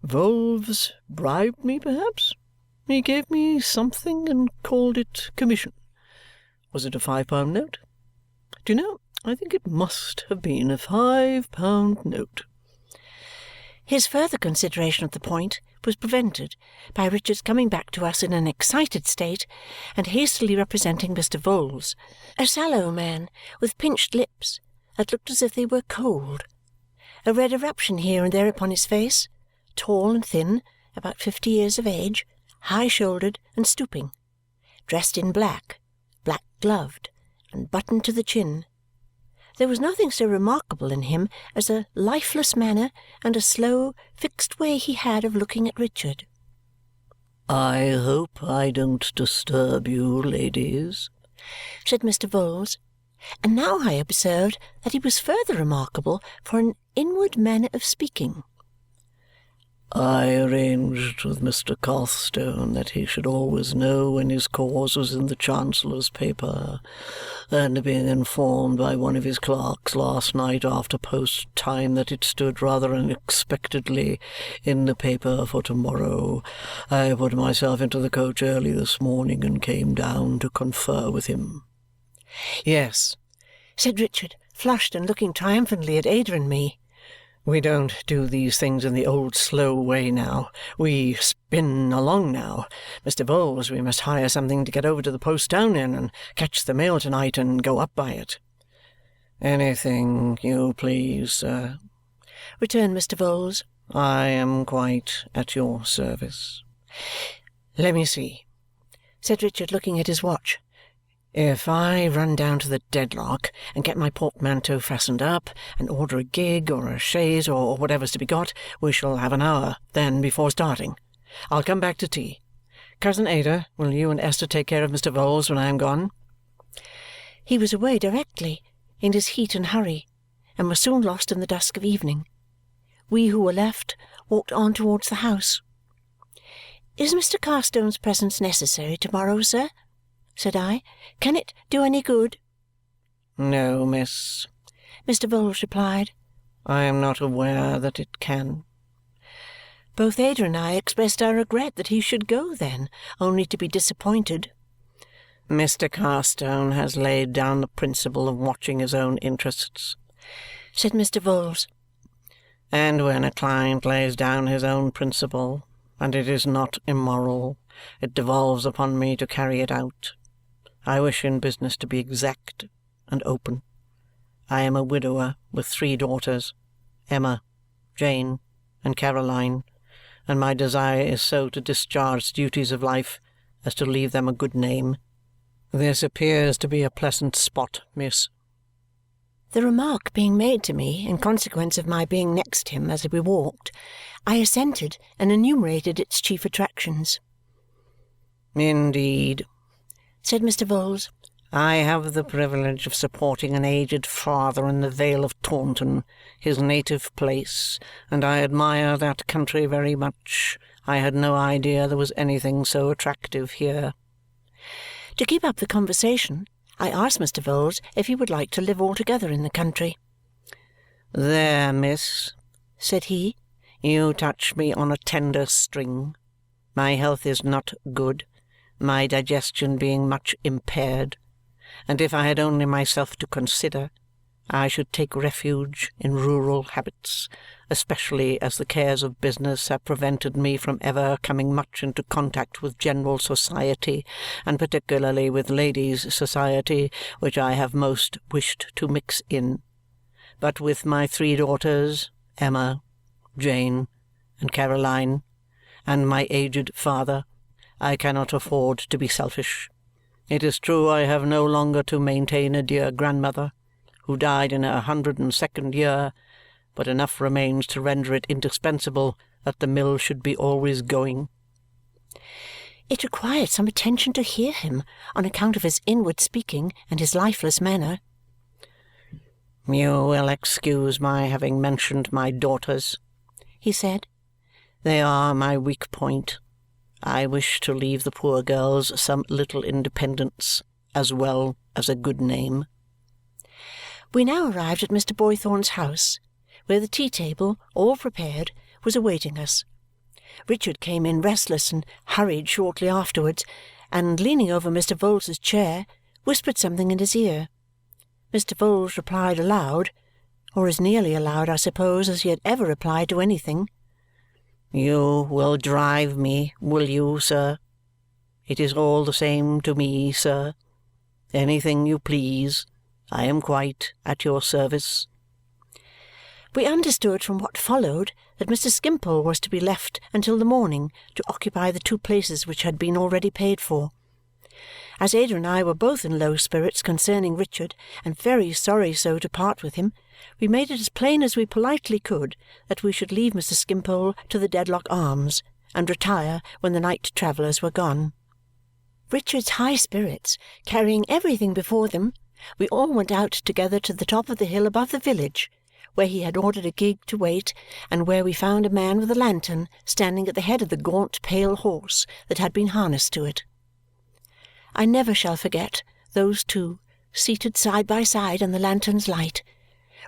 "Vholes bribed me, perhaps? He gave me something and called it commission. Was it a £5 note? Do you know, I think it must have been a £5 note." His further consideration of the point was prevented by Richard's coming back to us in an excited state and hastily representing Mr. Vholes, a sallow man with pinched lips that looked as if they were cold, a red eruption here and there upon his face, tall and thin, about 50 years of age, high-shouldered and stooping, dressed in black, black-gloved, and buttoned to the chin. There was nothing so remarkable in him as a lifeless manner and a slow, fixed way he had of looking at Richard. "I hope I don't disturb you, ladies," said Mr. Vholes, and now I observed that he was further remarkable for an inward manner of speaking. "I arranged with Mr. Carstone that he should always know when his cause was in the Chancellor's paper, and being informed by one of his clerks last night after post-time that it stood rather unexpectedly in the paper for to-morrow, I put myself into the coach early this morning and came down to confer with him." "Yes," said Richard, flushed and looking triumphantly at Ada and me. "We don't do these things in the old slow way now. We spin along now. Mr. Vholes, we must hire something to get over to the post town in and catch the mail to-night and go up by it." "Anything you please, sir," returned Mr. Vholes. "I am quite at your service." "Let me see," said Richard, looking at his watch. "If I run down to the Dedlock and get my portmanteau fastened up and order a gig or a chaise or whatever's to be got, we shall have an hour then before starting. I'll come back to tea. Cousin Ada, will you and Esther take care of Mr. Vholes when I am gone?" He was away directly, in his heat and hurry, and was soon lost in the dusk of evening. We who were left walked on towards the house. "Is Mr. Carstone's presence necessary to-morrow, sir?" said I. "Can it do any good?" "No, miss," Mr. Vholes replied. "I am not aware that it can." Both Ada and I expressed our regret that he should go then, only to be disappointed. "Mr. Carstone has laid down the principle of watching his own interests," said Mr. Vholes. "And when a client lays down his own principle, and it is not immoral, it devolves upon me to carry it out. I wish in business to be exact, and open. I am a widower with 3 daughters, Emma, Jane, and Caroline, and my desire is so to discharge the duties of life as to leave them a good name. This appears to be a pleasant spot, miss." The remark being made to me in consequence of my being next him as we walked, I assented and enumerated its chief attractions. "Indeed," said Mr. Vholes. "I have the privilege of supporting an aged father in the Vale of Taunton, his native place, and I admire that country very much. I had no idea there was anything so attractive here." To keep up the conversation, I asked Mr. Vholes if he would like to live altogether in the country. "There, miss," said he, "you touch me on a tender string. My health is not good, my digestion being much impaired, and if I had only myself to consider, I should take refuge in rural habits, especially as the cares of business have prevented me from ever coming much into contact with general society, and particularly with ladies' society, which I have most wished to mix in. But with my 3 daughters, Emma, Jane, and Caroline, and my aged father, I cannot afford to be selfish. It is true I have no longer to maintain a dear grandmother, who died in her 102nd year, but enough remains to render it indispensable that the mill should be always going." It required some attention to hear him on account of his inward speaking and his lifeless manner. "You will excuse my having mentioned my daughters," he said. "They are my weak point. I wish to leave the poor girls some little independence, as well as a good name." We now arrived at Mr. Boythorn's house, where the tea-table, all prepared, was awaiting us. Richard came in restless and hurried shortly afterwards, and leaning over Mr. Vholes's chair, whispered something in his ear. Mr. Vholes replied aloud, or as nearly aloud, I suppose, as he had ever replied to anything. "You will drive me, will you, sir? It is all the same to me, sir. Anything you please. I am quite at your service." We understood from what followed that Mr. Skimpole was to be left until the morning to occupy the 2 places which had been already paid for. As Ada and I were both in low spirits concerning Richard, and very sorry so to part with him, we made it as plain as we politely could that we should leave Mr. Skimpole to the Dedlock Arms and retire when the night travellers were gone. Richard's high spirits carrying everything before them, we all went out together to the top of the hill above the village, where he had ordered a gig to wait, and where we found a man with a lantern standing at the head of the gaunt pale horse that had been harnessed to it. I never shall forget those 2 seated side by side in the lantern's light,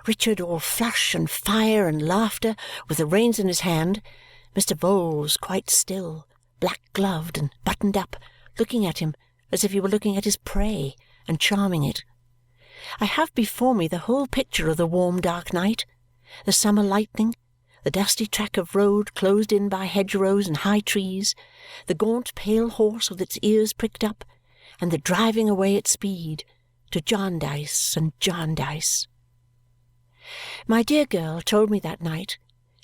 Richard all flush and fire and laughter, with the reins in his hand, Mr. Vholes quite still, black-gloved and buttoned up, looking at him as if he were looking at his prey and charming it. I have before me the whole picture of the warm dark night, the summer lightning, the dusty track of road closed in by hedgerows and high trees, the gaunt pale horse with its ears pricked up, and the driving away at speed to Jarndyce and Jarndyce. My dear girl told me that night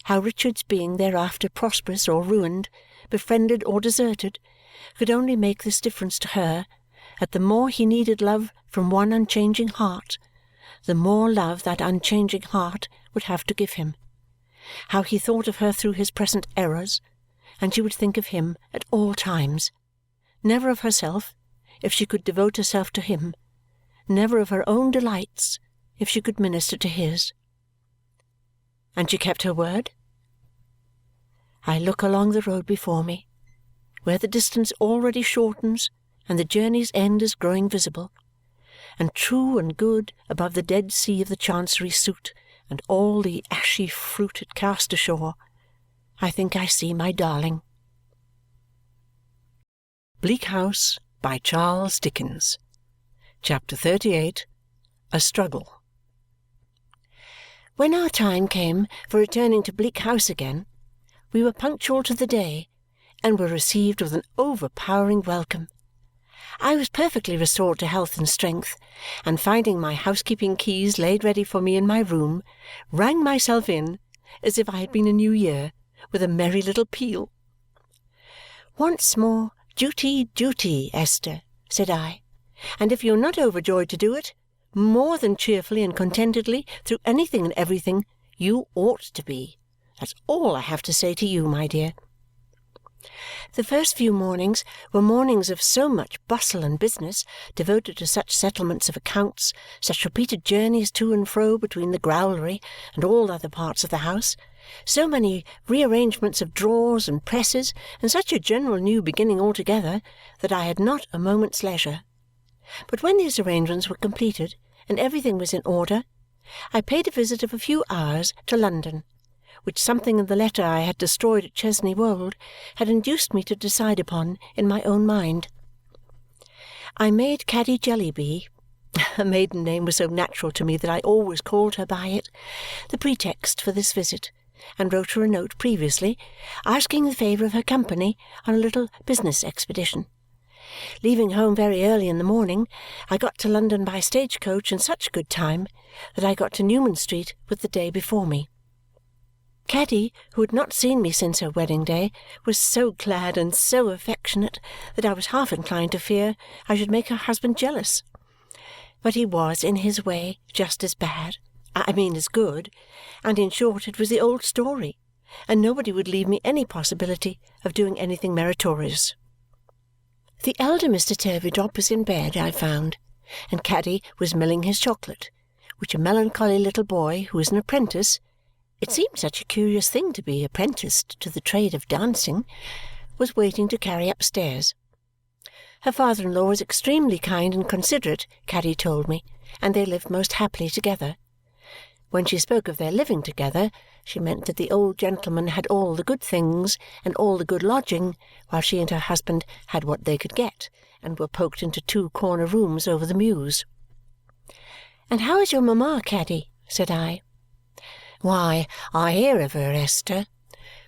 how Richard's being thereafter prosperous or ruined, befriended or deserted, could only make this difference to her, that the more he needed love from one unchanging heart, the more love that unchanging heart would have to give him. How he thought of her through his present errors, and she would think of him at all times. Never of herself, if she could devote herself to him. Never of her own delights, if she could minister to his. And she kept her word? I look along the road before me, where the distance already shortens and the journey's end is growing visible, and true and good above the dead sea of the Chancery suit and all the ashy fruit it cast ashore, I think I see my darling. Bleak House by Charles Dickens. Chapter 38. A Struggle. When our time came for returning to Bleak House again, we were punctual to the day and were received with an overpowering welcome. I was perfectly restored to health and strength, and finding my housekeeping keys laid ready for me in my room, rang myself in as if I had been a new year, with a merry little peal. "Once more, duty, duty, Esther," said I, "and if you are not overjoyed to do it, more than cheerfully and contentedly through anything and everything, you ought to be. That's all I have to say to you, my dear." The first few mornings were mornings of so much bustle and business, devoted to such settlements of accounts, such repeated journeys to and fro between the growlery and all other parts of the house, so many rearrangements of drawers and presses, and such a general new beginning altogether, that I had not a moment's leisure. But when these arrangements were completed and everything was in order, I paid a visit of a few hours to London, which something in the letter I had destroyed at Chesney Wold had induced me to decide upon in my own mind. I made Caddy Jellyby (her maiden name was so natural to me that I always called her by it) the pretext for this visit, and wrote her a note previously, asking the favour of her company on a little business expedition. Leaving home very early in the morning, I got to London by stage-coach in such good time that I got to Newman Street with the day before me. Caddy, who had not seen me since her wedding day, was so glad and so affectionate that I was half inclined to fear I should make her husband jealous. But he was, in his way, just as bad, as good, and in short it was the old story, and nobody would leave me any possibility of doing anything meritorious. The elder Mr. Turveydrop was in bed, I found, and Caddy was milling his chocolate, which a melancholy little boy who was an apprentice — it seemed such a curious thing to be apprenticed to the trade of dancing — was waiting to carry upstairs. Her father-in-law was extremely kind and considerate, Caddy told me, and they lived most happily together. When she spoke of their living together, she meant that the old gentleman had all the good things and all the good lodging, while she and her husband had what they could get and were poked into 2 corner rooms over the mews. "And how is your mamma, Caddy?" said I. "Why, I hear of her, Esther,"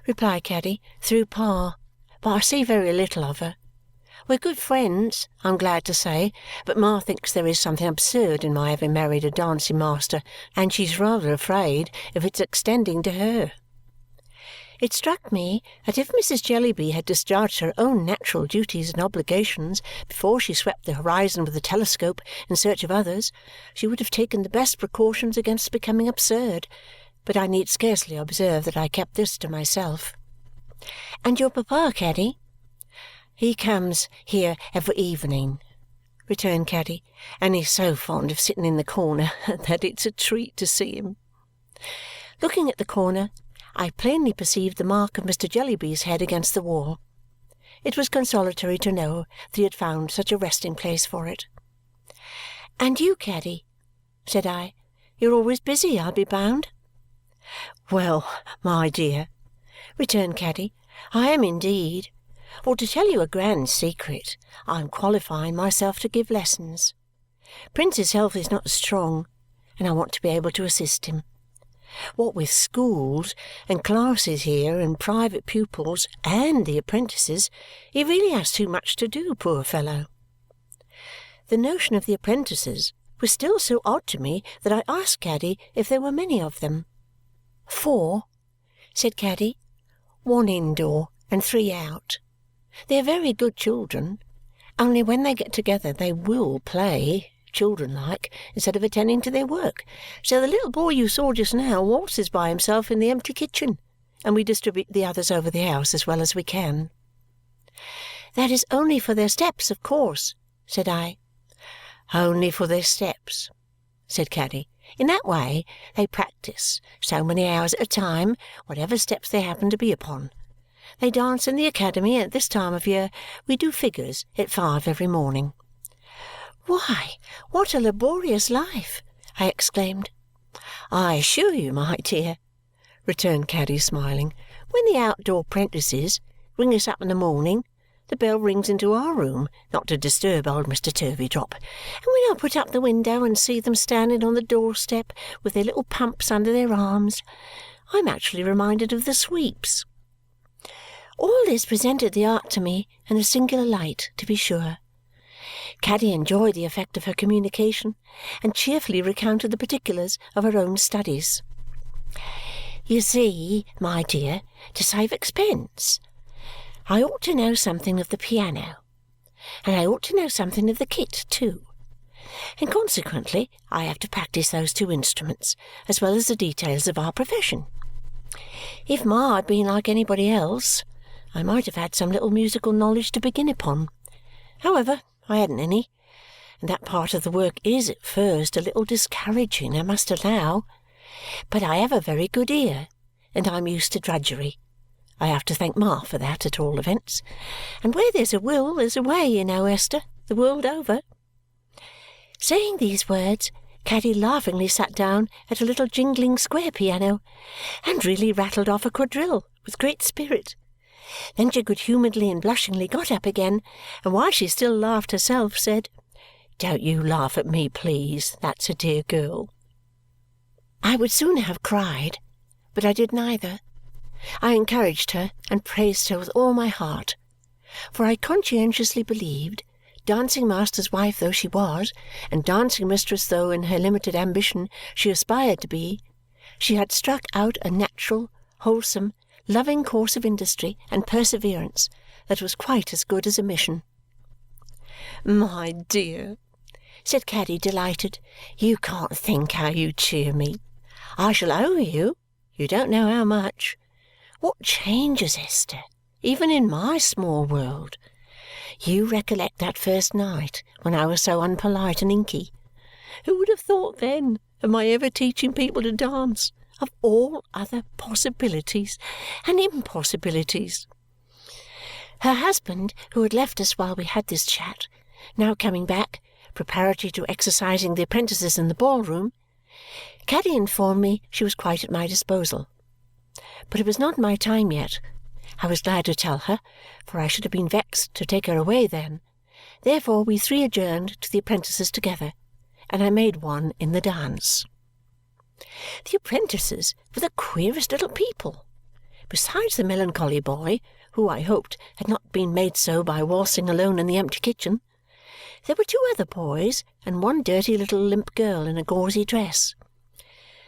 replied Caddy, "through Pa, but I see very little of her. We're good friends, I'm glad to say, but Ma thinks there is something absurd in my having married a dancing master, and she's rather afraid of its extending to her." It struck me that if Mrs. Jellyby had discharged her own natural duties and obligations before she swept the horizon with a telescope in search of others, she would have taken the best precautions against becoming absurd. But I need scarcely observe that I kept this to myself. "And your papa, Caddy?" "He comes here every evening," returned Caddy, "and he's so fond of sitting in the corner that it's a treat to see him." Looking at the corner, I plainly perceived the mark of Mr. Jellyby's head against the wall. It was consolatory to know that he had found such a resting-place for it. "And you, Caddy?" said I. "You're always busy, I'll be bound." "Well, my dear," returned Caddy, "I am indeed. For to tell you a grand secret, I am qualifying myself to give lessons. Prince's health is not strong, and I want to be able to assist him. What with schools and classes here and private pupils and the apprentices, he really has too much to do, poor fellow." The notion of the apprentices was still so odd to me that I asked Caddy if there were many of them. "4," said Caddy. "1 indoor and 3 out. They are very good children, only when they get together they will play, children-like, instead of attending to their work. So the little boy you saw just now waltzes by himself in the empty kitchen, and we distribute the others over the house as well as we can." "That is only for their steps, of course," said I. "Only for their steps," said Caddy. "In that way they practise, so many hours at a time, whatever steps they happen to be upon. They dance in the academy, and at this time of year we do figures at 5 every morning." "Why, what a laborious life!" I exclaimed. "I assure you, my dear," returned Caddy, smiling, "when the outdoor 'prentices ring us up in the morning, the bell rings into our room, not to disturb old Mr. Turveydrop, and when I put up the window and see them standing on the doorstep with their little pumps under their arms, I am actually reminded of the sweeps." All this presented the art to me in a singular light, to be sure, Caddy enjoyed the effect of her communication and cheerfully recounted the particulars of her own studies. "You see, my dear, to save expense, I ought to know something of the piano, and I ought to know something of the kit too, and consequently I have to practise those two instruments as well as the details of our profession. If Ma had been like anybody else, I might have had some little musical knowledge to begin upon. However, I hadn't any, and that part of the work is at first a little discouraging, I must allow. But I have a very good ear, and I'm used to drudgery. I have to thank Ma for that, at all events. And where there's a will, there's a way, you know, Esther, the world over." Saying these words, Caddy laughingly sat down at a little jingling square piano and really rattled off a quadrille with great spirit. Then she good-humouredly and blushingly got up again, and while she still laughed herself, said, "Don't you laugh at me, please, that's a dear girl." I would sooner have cried, but I did neither. I encouraged her and praised her with all my heart, for I conscientiously believed, dancing-master's wife though she was, and dancing-mistress though in her limited ambition she aspired to be, she had struck out a natural, wholesome, loving course of industry and perseverance that was quite as good as a mission. "My dear," said Caddy, delighted, "you can't think how you cheer me. I shall owe you don't know how much. What changes, Esther, even in my small world! You recollect that first night when I was so unpolite and inky. Who would have thought then of my ever teaching people to dance, of all other possibilities and impossibilities?" Her husband, who had left us while we had this chat, now coming back, preparatory to exercising the apprentices in the ball-room, Caddy informed me she was quite at my disposal. But it was not my time yet. I was glad to tell her, for I should have been vexed to take her away then. Therefore we three adjourned to the apprentices together, and I made one in the dance. The apprentices were the queerest little people. Besides the melancholy boy, who I hoped had not been made so by waltzing alone in the empty kitchen, there were two other boys and one dirty little limp girl in a gauzy dress.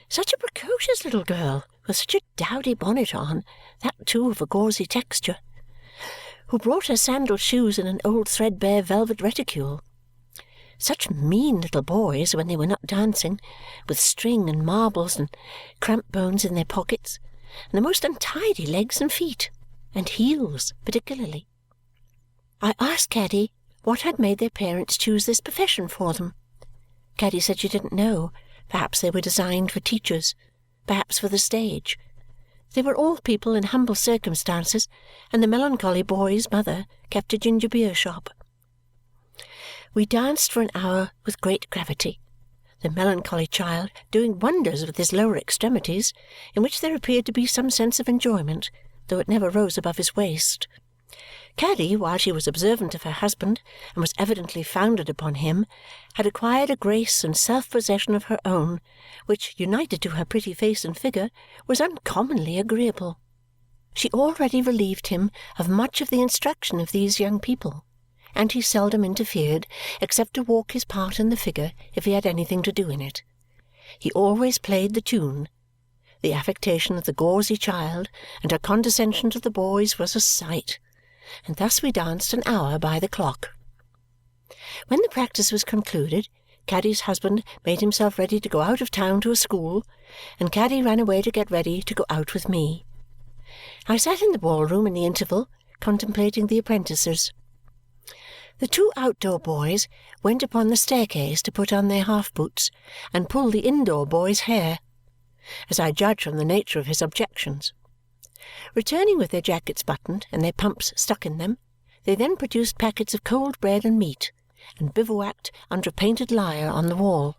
Such a precocious little girl, with such a dowdy bonnet on, that too of a gauzy texture, who brought her sandal shoes in an old threadbare velvet reticule. Such mean little boys when they were not dancing, with string and marbles and cramp bones in their pockets, and the most untidy legs and feet, and heels particularly. I asked Caddy what had made their parents choose this profession for them. Caddy said she didn't know. Perhaps they were designed for teachers, perhaps for the stage. They were all people in humble circumstances, and the melancholy boy's mother kept a ginger beer shop. We danced for an hour with great gravity, the melancholy child doing wonders with his lower extremities, in which there appeared to be some sense of enjoyment, though it never rose above his waist. Caddy, while she was observant of her husband and was evidently founded upon him, had acquired a grace and self-possession of her own, which, united to her pretty face and figure, was uncommonly agreeable. She already relieved him of much of the instruction of these young people, and he seldom interfered except to walk his part in the figure if he had anything to do in it. He always played the tune. The affectation of the gauzy child and her condescension to the boys was a sight, and thus we danced an hour by the clock. When the practice was concluded, Caddy's husband made himself ready to go out of town to a school, and Caddy ran away to get ready to go out with me. I sat in the ball-room in the interval, contemplating the apprentices. The two outdoor boys went upon the staircase to put on their half-boots and pull the indoor boy's hair, as I judged from the nature of his objections. Returning with their jackets buttoned and their pumps stuck in them, they then produced packets of cold bread and meat and bivouacked under a painted lyre on the wall.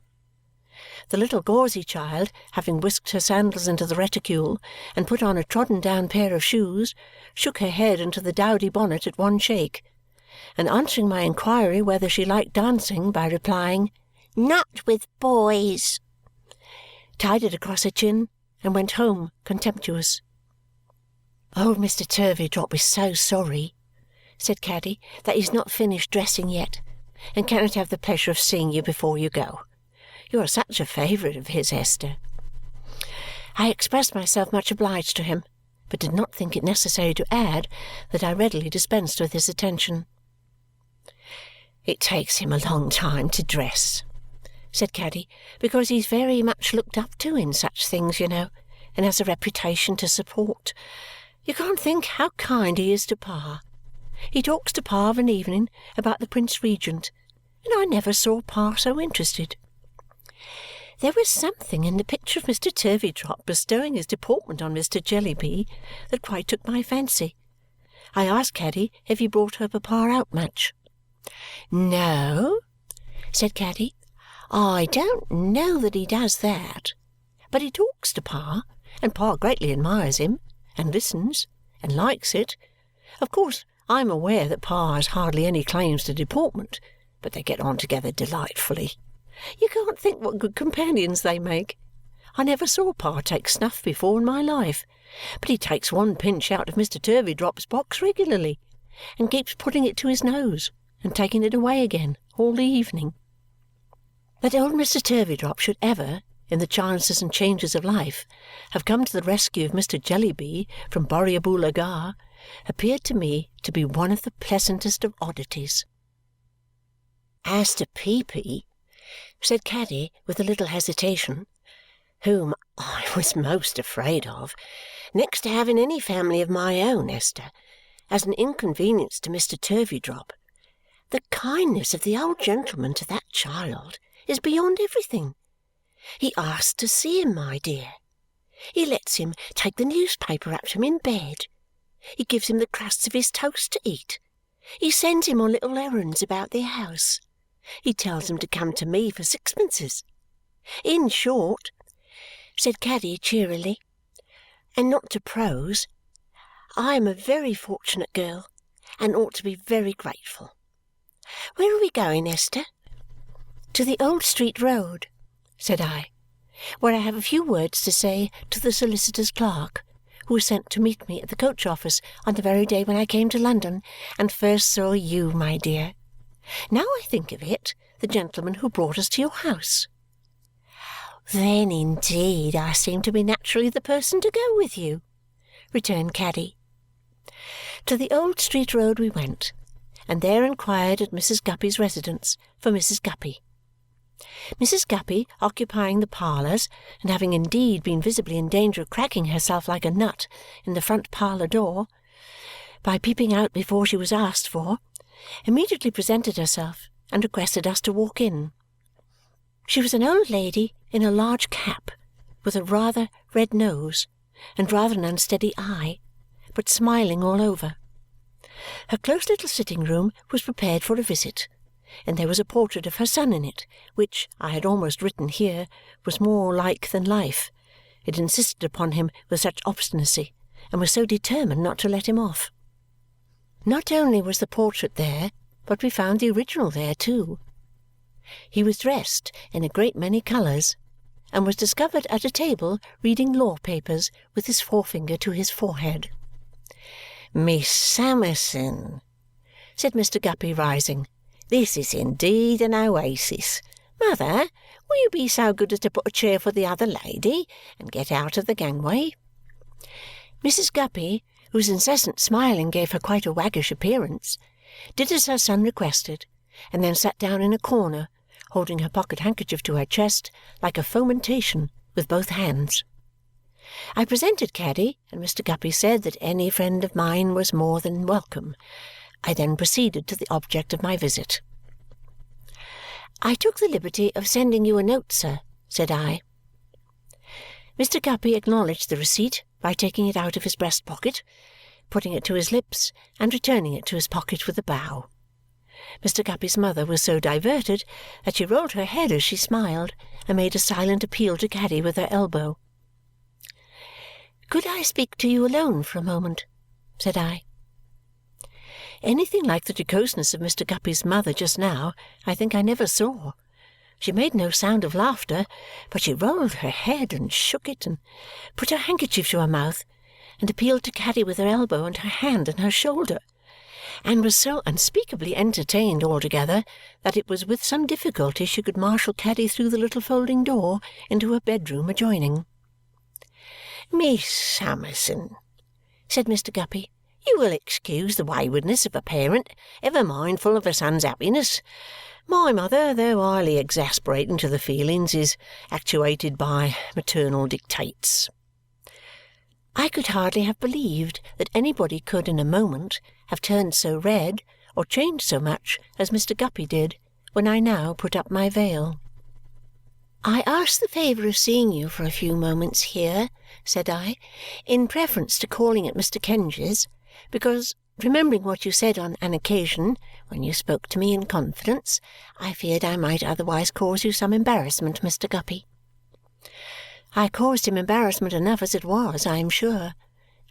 The little gauzy child, having whisked her sandals into the reticule and put on a trodden-down pair of shoes, shook her head into the dowdy bonnet at one shake, and answering my inquiry whether she liked dancing by replying, "Not with boys," tied it across her chin and went home contemptuous. "Old Mr. Turveydrop is so sorry," said Caddy, "that he's not finished dressing yet. and cannot have the pleasure of seeing you before you go. You are such a favourite of his, Esther." I expressed myself much obliged to him, but did not think it necessary to add that I readily dispensed with his attention. "It takes him a long time to dress," said Caddy, "because he's very much looked up to in such things, you know, and has a reputation to support. You can't think how kind he is to Pa. He talks to Pa of an evening about the Prince Regent, and I never saw Pa so interested. There was something in the picture of Mr. Turveydrop bestowing his deportment on Mr. Jellyby that quite took my fancy. I asked Caddy if he brought her papa out much. "No," said Caddy, "I don't know that he does that. But he talks to Pa, and Pa greatly admires him, and listens, and likes it. Of course, I am aware that Pa has hardly any claims to deportment, but they get on together delightfully. You can't think what good companions they make. I never saw Pa take snuff before in my life, but he takes one pinch out of Mr. Turveydrop's box regularly, and keeps putting it to his nose and taking it away again all the evening. That old Mr. Turveydrop should ever, in the chances and changes of life, have come to the rescue of Mr. Jellyby from Borrioboola Gha appeared to me to be one of the pleasantest of oddities. As to Peepy, said Caddy with a little hesitation, whom I was most afraid of, next to having any family of my own, Esther, as an inconvenience to Mr. Turveydrop, the kindness of the old gentleman to that child is beyond everything. He asks to see him, my dear. He lets him take the newspaper up to him in bed. He gives him the crusts of his toast to eat. He sends him on little errands about the house. He tells him to come to me for sixpences. In short, said Caddy cheerily, and not to prose, I am a very fortunate girl and ought to be very grateful. Where are we going, Esther? To the Old Street Road, said I, where I have a few words to say to the solicitor's clerk, who was sent to meet me at the coach office on the very day when I came to London and first saw you, my dear. Now I think of it, the gentleman who brought us to your house. Then, indeed, I seem to be naturally the person to go with you, returned Caddy. To the Old Street Road we went, and there inquired at Mrs. Guppy's residence for Mrs. Guppy. Mrs. Guppy, occupying the parlours, and having indeed been visibly in danger of cracking herself like a nut in the front parlour door, by peeping out before she was asked for, immediately presented herself and requested us to walk in. She was an old lady in a large cap, with a rather red nose and rather an unsteady eye, but smiling all over. Her close little sitting-room was prepared for a visit, and there was a portrait of her son in it, which, I had almost written here, was more like than life. It insisted upon him with such obstinacy, and was so determined not to let him off. Not only was the portrait there, but we found the original there too. He was dressed in a great many colours, and was discovered at a table reading law papers with his forefinger to his forehead. "Miss Summerson," said Mr. Guppy, rising, "this is indeed an oasis. Mother, will you be so good as to put a chair for the other lady and get out of the gangway?" Mrs. Guppy, whose incessant smiling gave her quite a waggish appearance, did as her son requested, and then sat down in a corner, holding her pocket-handkerchief to her chest like a fomentation with both hands. I presented Caddy, and Mr. Guppy said that any friend of mine was more than welcome. I then proceeded to the object of my visit. "I took the liberty of sending you a note, sir," said I. Mr. Guppy acknowledged the receipt by taking it out of his breast-pocket, putting it to his lips, and returning it to his pocket with a bow. Mr. Guppy's mother was so diverted that she rolled her head as she smiled and made a silent appeal to Caddy with her elbow. "Could I speak to you alone for a moment?" said I. Anything like the jocoseness of Mr. Guppy's mother just now I think I never saw. She made no sound of laughter, but she rolled her head and shook it and put her handkerchief to her mouth and appealed to Caddy with her elbow and her hand and her shoulder. and was so unspeakably entertained altogether that it was with some difficulty she could marshal Caddy through the little folding door into her bedroom adjoining. "Miss Summerson," said Mr. Guppy, "you will excuse the waywardness of a parent ever mindful of a son's happiness. My mother, though highly exasperating to the feelings, is actuated by maternal dictates." I could hardly have believed that anybody could in a moment have turned so red or changed so much as Mr. Guppy did when I now put up my veil. "I ask the favour of seeing you for a few moments here," said I, "in preference to calling at Mr. Kenge's, because, remembering what you said on an occasion when you spoke to me in confidence, I feared I might otherwise cause you some embarrassment, Mr. Guppy." I caused him embarrassment enough as it was, I am sure.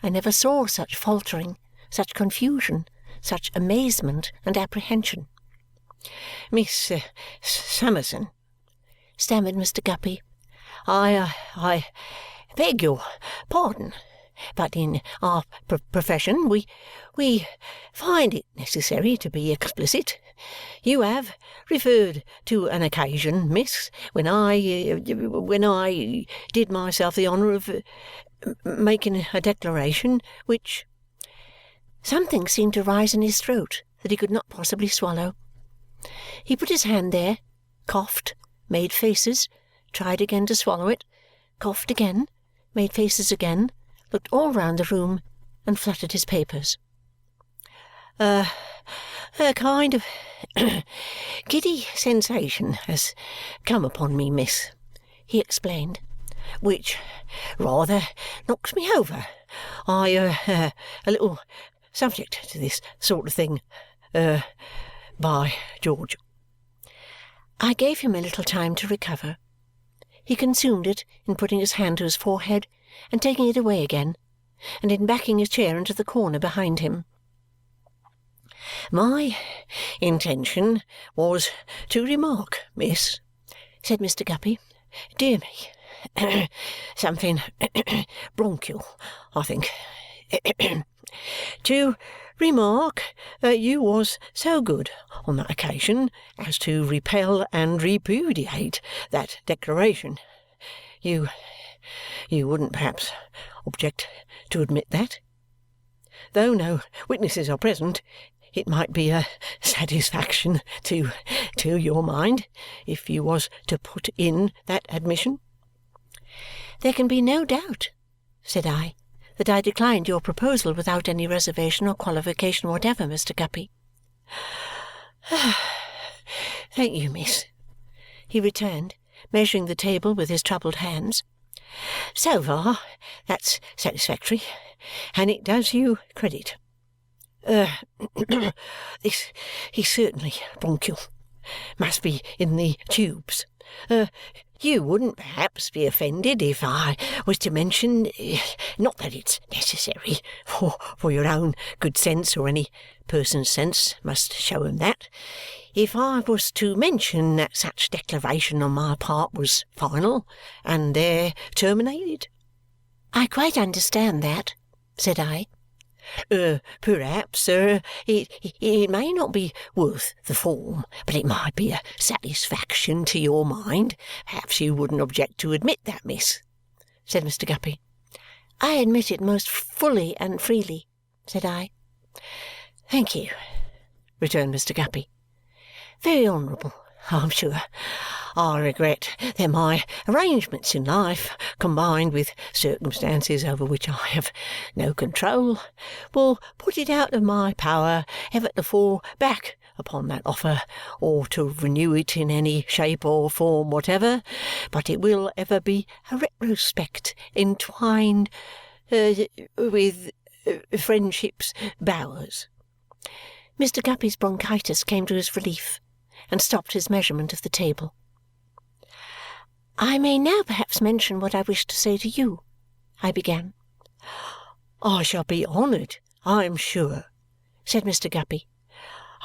I never saw such faltering, such confusion, such amazement and apprehension. "Miss Summerson," stammered Mr. Guppy, I beg your pardon, but in our profession we find it necessary to be explicit. You have referred to an occasion, miss, when I did myself the honour of making a declaration which—" Something seemed to rise in his throat that he could not possibly swallow. He put his hand there, coughed, made faces, tried again to swallow it, coughed again, made faces again, looked all round the room, and fluttered his papers. A kind of giddy sensation has come upon me, miss," he explained, "which rather knocks me over. I a little subject to this sort of thing, by George." I gave him a little time to recover. He consumed it in putting his hand to his forehead and taking it away again, and in backing his chair into the corner behind him. "My intention was to remark, miss," said Mr. Guppy, "dear me, something bronchial, I think, to remark that you was so good on that occasion as to repel and repudiate that declaration. You wouldn't perhaps object to admit that? Though no witnesses are present, it might be a satisfaction to your mind if you was to put in that admission." "There can be no doubt," said I, "that I declined your proposal without any reservation or qualification whatever, Mr. Guppy." "Thank you, miss," he returned, measuring the table with his troubled hands. "So far, that's satisfactory, and it does you credit. This is certainly bronchial. Must be in the tubes. You wouldn't perhaps be offended if I was to mention, not that it's necessary, for your own good sense or any person's sense must show him that, if I was to mention that such declaration on my part was final and there terminated?" "I quite understand that," said I. Perhaps, sir, it may not be worth the form, but it might be a satisfaction to your mind. Perhaps you wouldn't object to admit that, miss," said Mr. Guppy. "I admit it most fully and freely," said I. "Thank you," returned Mr. Guppy. "Very honourable, I'm sure. I regret that my arrangements in life, combined with circumstances over which I have no control, will put it out of my power ever to fall back upon that offer or to renew it in any shape or form whatever, but it will ever be a retrospect entwined with friendship's bowers." Mr. Guppy's bronchitis came to his relief and stopped his measurement of the table. "I may now perhaps mention what I wish to say to you," I began. "I shall be honoured, I am sure," said Mr. Guppy.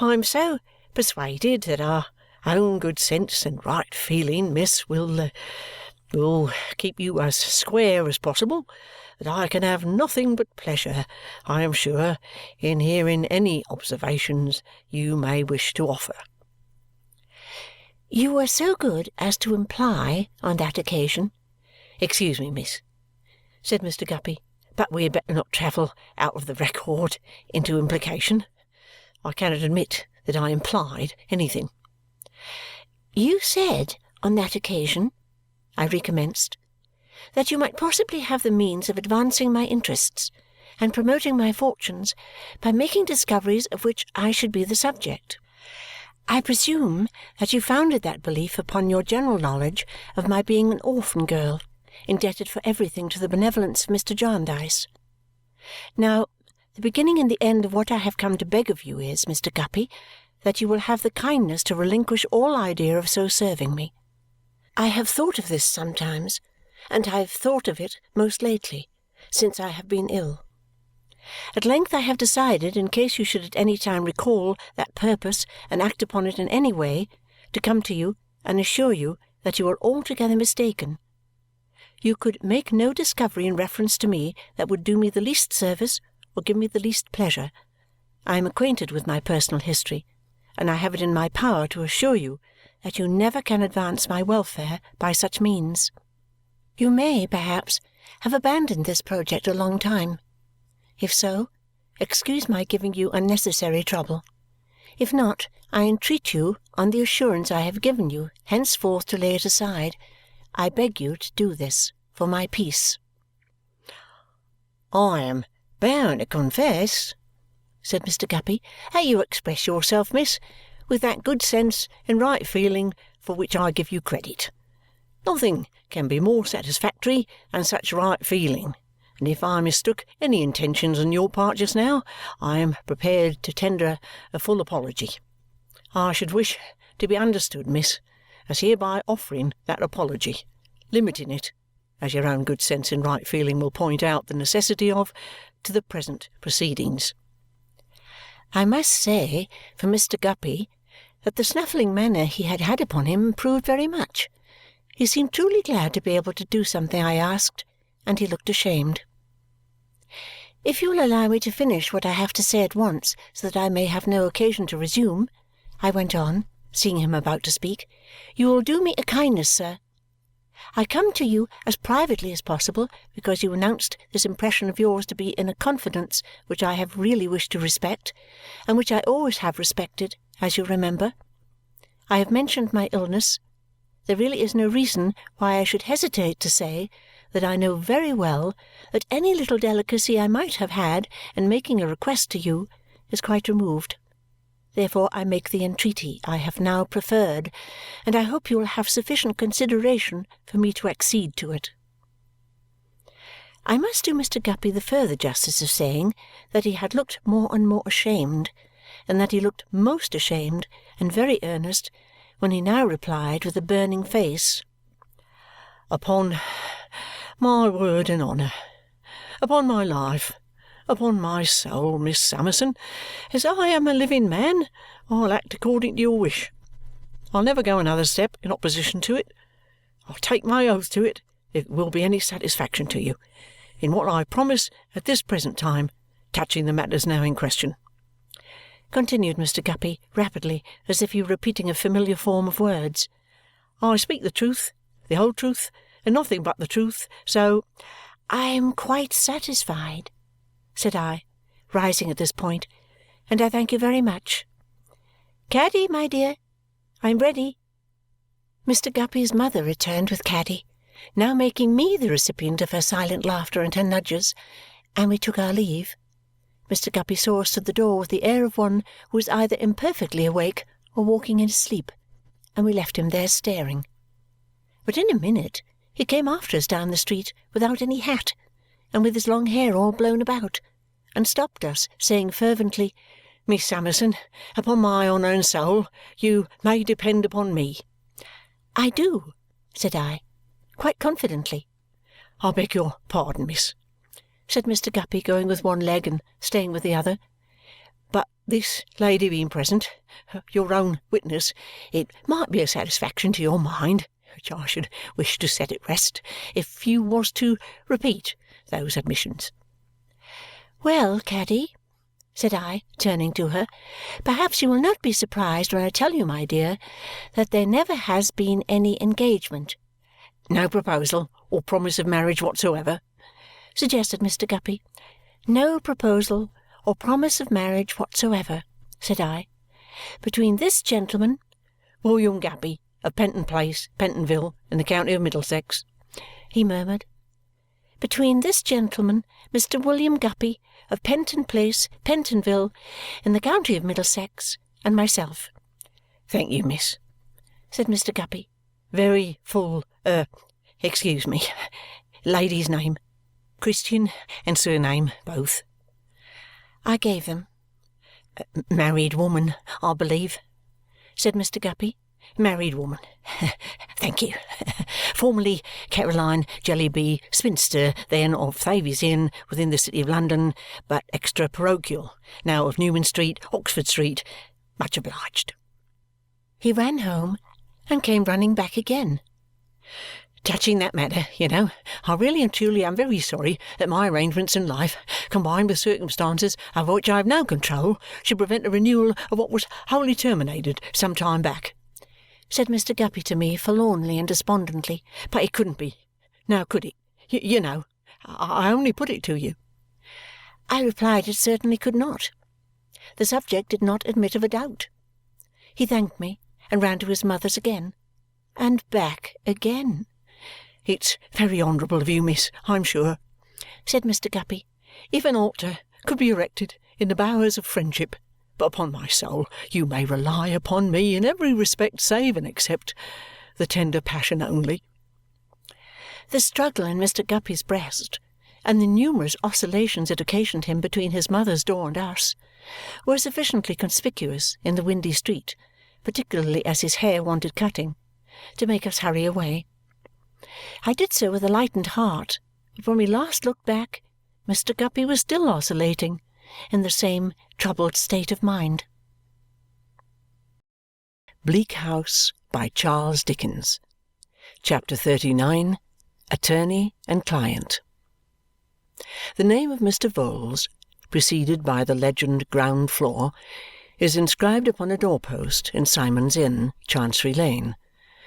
"I am so persuaded that our own good sense and right feeling, miss, will keep you as square as possible. that I can have nothing but pleasure, I am sure, in hearing any observations you may wish to offer." "You were so good as to imply on that occasion—" "Excuse me, miss," said Mr. Guppy, "but we had better not travel out of the record into implication. I cannot admit that I implied anything." "You said on that occasion," I recommenced, "that you might possibly have the means of advancing my interests and promoting my fortunes by making discoveries of which I should be the subject. I presume that you founded that belief upon your general knowledge of my being an orphan girl, indebted for everything to the benevolence of Mr. Jarndyce. Now, the beginning and the end of what I have come to beg of you is, Mr. Guppy, that you will have the kindness to relinquish all idea of so serving me. I have thought of this sometimes, and I have thought of it most lately, since I have been ill. At length I have decided, in case you should at any time recall that purpose and act upon it in any way, to come to you and assure you that you are altogether mistaken. You could make no discovery in reference to me that would do me the least service or give me the least pleasure. I am acquainted with my personal history, and I have it in my power to assure you that you never can advance my welfare by such means. You may, perhaps, have abandoned this project a long time. If so, excuse my giving you unnecessary trouble. If not, I entreat you, on the assurance I have given you, henceforth to lay it aside. I beg you to do this for my peace." "I am bound to confess," said Mr. Guppy, "that you express yourself, miss, with that good sense and right feeling for which I give you credit. Nothing can be more satisfactory than such right feeling, and if I mistook any intentions on your part just now, I am prepared to tender a full apology. I should wish to be understood, miss, as hereby offering that apology, limiting it, as your own good sense and right feeling will point out the necessity of, to the present proceedings." I must say, for Mr. Guppy, that the snuffling manner he had had upon him improved very much. He seemed truly glad to be able to do something I asked, and he looked ashamed. "If you will allow me to finish what I have to say at once, so that I may have no occasion to resume," I went on, seeing him about to speak, "you will do me a kindness, sir. I come to you as privately as possible because you announced this impression of yours to be in a confidence which I have really wished to respect, and which I always have respected, as you remember. I have mentioned my illness. There really is no reason why I should hesitate to say that I know very well that any little delicacy I might have had in making a request to you is quite removed. Therefore I make the entreaty I have now preferred, and I hope you will have sufficient consideration for me to accede to it." I must do Mr. Guppy the further justice of saying that he had looked more and more ashamed, and that he looked most ashamed and very earnest when he now replied with a burning face, "Upon my word and honour, upon my life, upon my soul, Miss Summerson, as I am a living man, I'll act according to your wish. I'll never go another step in opposition to it. I'll take my oath to it, if it will be any satisfaction to you, in what I promise at this present time touching the matters now in question," continued Mr. Guppy rapidly, as if he were repeating a familiar form of words. "I speak the truth, the whole truth, and nothing but the truth, so—" "I am quite satisfied," said I, rising at this point, "and I thank you very much. Caddy, my dear, I am ready." Mr. Guppy's mother returned with Caddy, now making me the recipient of her silent laughter and her nudges, and we took our leave. Mr. Guppy saw us to the door with the air of one who was either imperfectly awake or walking in his sleep, and we left him there staring. But in a minute he came after us down the street without any hat, and with his long hair all blown about, and stopped us, saying fervently, "Miss Summerson, upon my honour and soul, you may depend upon me." "I do," said I, quite confidently. "I beg your pardon, miss," said Mr. Guppy, going with one leg and staying with the other, "but this lady being present, your own witness, it might be a satisfaction to your mind, which I should wish to set at rest, if you was to repeat those admissions. "Well, Caddy," said I, turning to her, "perhaps you will not be surprised when I tell you, my dear, that there never has been any engagement." "No proposal or promise of marriage whatsoever?" suggested Mr. Guppy. "No proposal or promise of marriage whatsoever," said I. "Between this gentleman—" "William Guppy, of Penton Place, Pentonville, in the county of Middlesex," he murmured. "Between this gentleman, Mr. William Guppy, of Penton Place, Pentonville, in the county of Middlesex, and myself." "Thank you, miss," said Mr. Guppy. "Very full, excuse me, lady's name, Christian and surname, both?" I gave them. "Married woman, I believe?" said Mr. Guppy. "Married woman. Thank you. Formerly Caroline Jellyby, spinster, then of Thavies Inn, within the City of London, but extra parochial, now of Newman Street, Oxford Street. Much obliged." He ran home and came running back again. "Touching that matter, you know, I really and truly am very sorry that my arrangements in life, combined with circumstances over which I have no control, should prevent a renewal of what was wholly terminated some time back," said Mr. Guppy to me forlornly and despondently. "But it couldn't be. Now, could it? You know, I only put it to you." I replied it certainly could not. The subject did not admit of a doubt. He thanked me and ran to his mother's again, and back again. "It's very honourable of you, miss, I'm sure," said Mr. Guppy. "If an altar could be erected in the bowers of friendship, but upon my soul you may rely upon me in every respect save and except the tender passion only." The struggle in Mr. Guppy's breast and the numerous oscillations it occasioned him between his mother's door and us were sufficiently conspicuous in the windy street, particularly as his hair wanted cutting, to make us hurry away. I did so with a lightened heart, but when we last looked back, Mr. Guppy was still oscillating in the same troubled state of mind. Bleak House by Charles Dickens. Chapter 39. Attorney and Client. The name of Mr. Vholes, preceded by the legend ground floor, is inscribed upon a doorpost in Symond's Inn, Chancery Lane,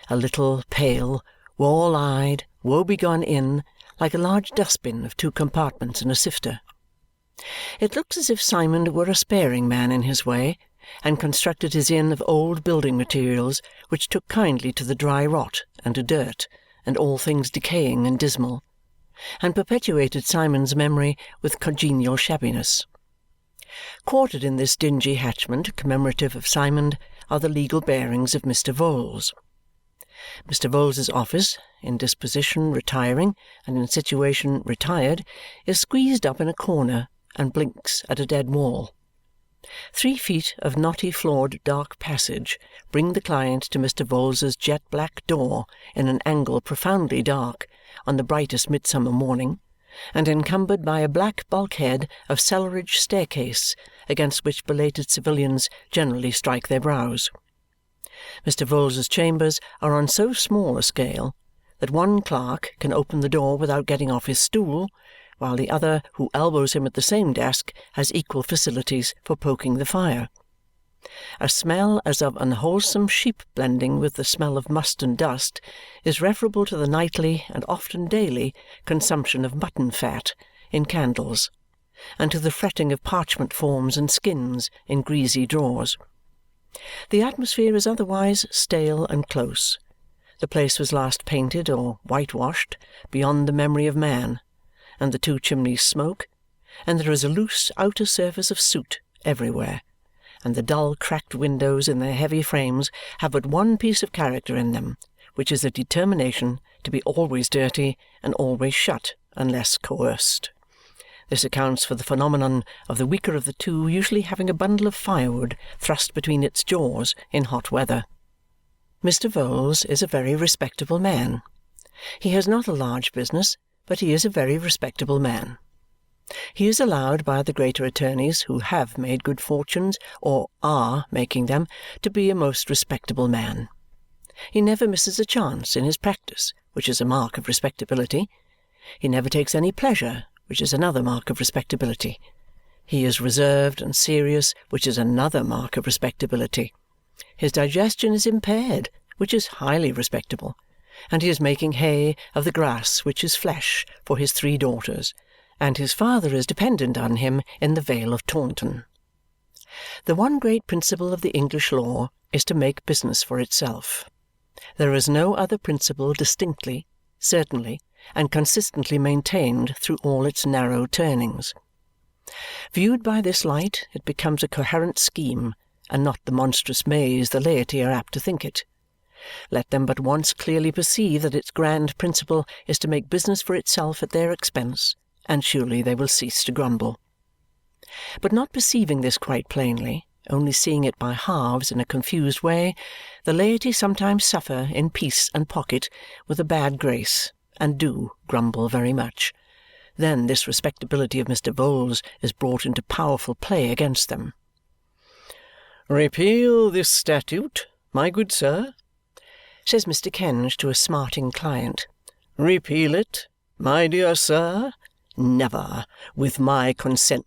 a little, pale, wall-eyed, woe-begone inn, like a large dustbin of 2 compartments and a sifter. It looks as if Symond were a sparing man in his way and constructed his inn of old building materials which took kindly to the dry rot and to dirt and all things decaying and dismal, and perpetuated Symond's memory with congenial shabbiness. Quartered in this dingy hatchment commemorative of Symond are the legal bearings of Mr. Vholes. Mr. Vholes's office, in disposition retiring and in situation retired, is squeezed up in a corner and blinks at a dead wall. 3 feet of knotty-floored dark passage bring the client to Mr. Vholes's jet-black door in an angle profoundly dark on the brightest midsummer morning, and encumbered by a black bulkhead of cellarage staircase against which belated civilians generally strike their brows. Mr. Vholes's chambers are on so small a scale that one clerk can open the door without getting off his stool, while the other who elbows him at the same desk has equal facilities for poking the fire. A smell as of unwholesome sheep blending with the smell of must and dust is referable to the nightly and often daily consumption of mutton fat in candles, and to the fretting of parchment forms and skins in greasy drawers. The atmosphere is otherwise stale and close. The place was last painted or whitewashed beyond the memory of man, and the 2 chimneys smoke, and there is a loose outer surface of soot everywhere, and the dull cracked windows in their heavy frames have but one piece of character in them, which is a determination to be always dirty and always shut unless coerced. This accounts for the phenomenon of the weaker of the 2 usually having a bundle of firewood thrust between its jaws in hot weather. Mr. Vholes is a very respectable man. He has not a large business, but he is a very respectable man. He is allowed by the greater attorneys who have made good fortunes or are making them to be a most respectable man. He never misses a chance in his practice, which is a mark of respectability, He never takes any pleasure, which is another mark of respectability. He is reserved and serious, which is another mark of respectability. His digestion is impaired, which is highly respectable, and he is making hay of the grass which is flesh for his 3 daughters, and his father is dependent on him in the Vale of Taunton. The one great principle of the English law is to make business for itself. There is no other principle distinctly, certainly, and consistently maintained through all its narrow turnings. Viewed by this light, it becomes a coherent scheme, and not the monstrous maze the laity are apt to think it. Let them but once clearly perceive that its grand principle is to make business for itself at their expense, and surely they will cease to grumble. But not perceiving this quite plainly, only seeing it by halves in a confused way, the laity sometimes suffer in peace and pocket with a bad grace, and do grumble very much. Then this respectability of Mr. Vholes is brought into powerful play against them. "Repeal this statute, my good sir," says Mr. Kenge to a smarting client. "Repeal it, my dear sir? Never, with my consent.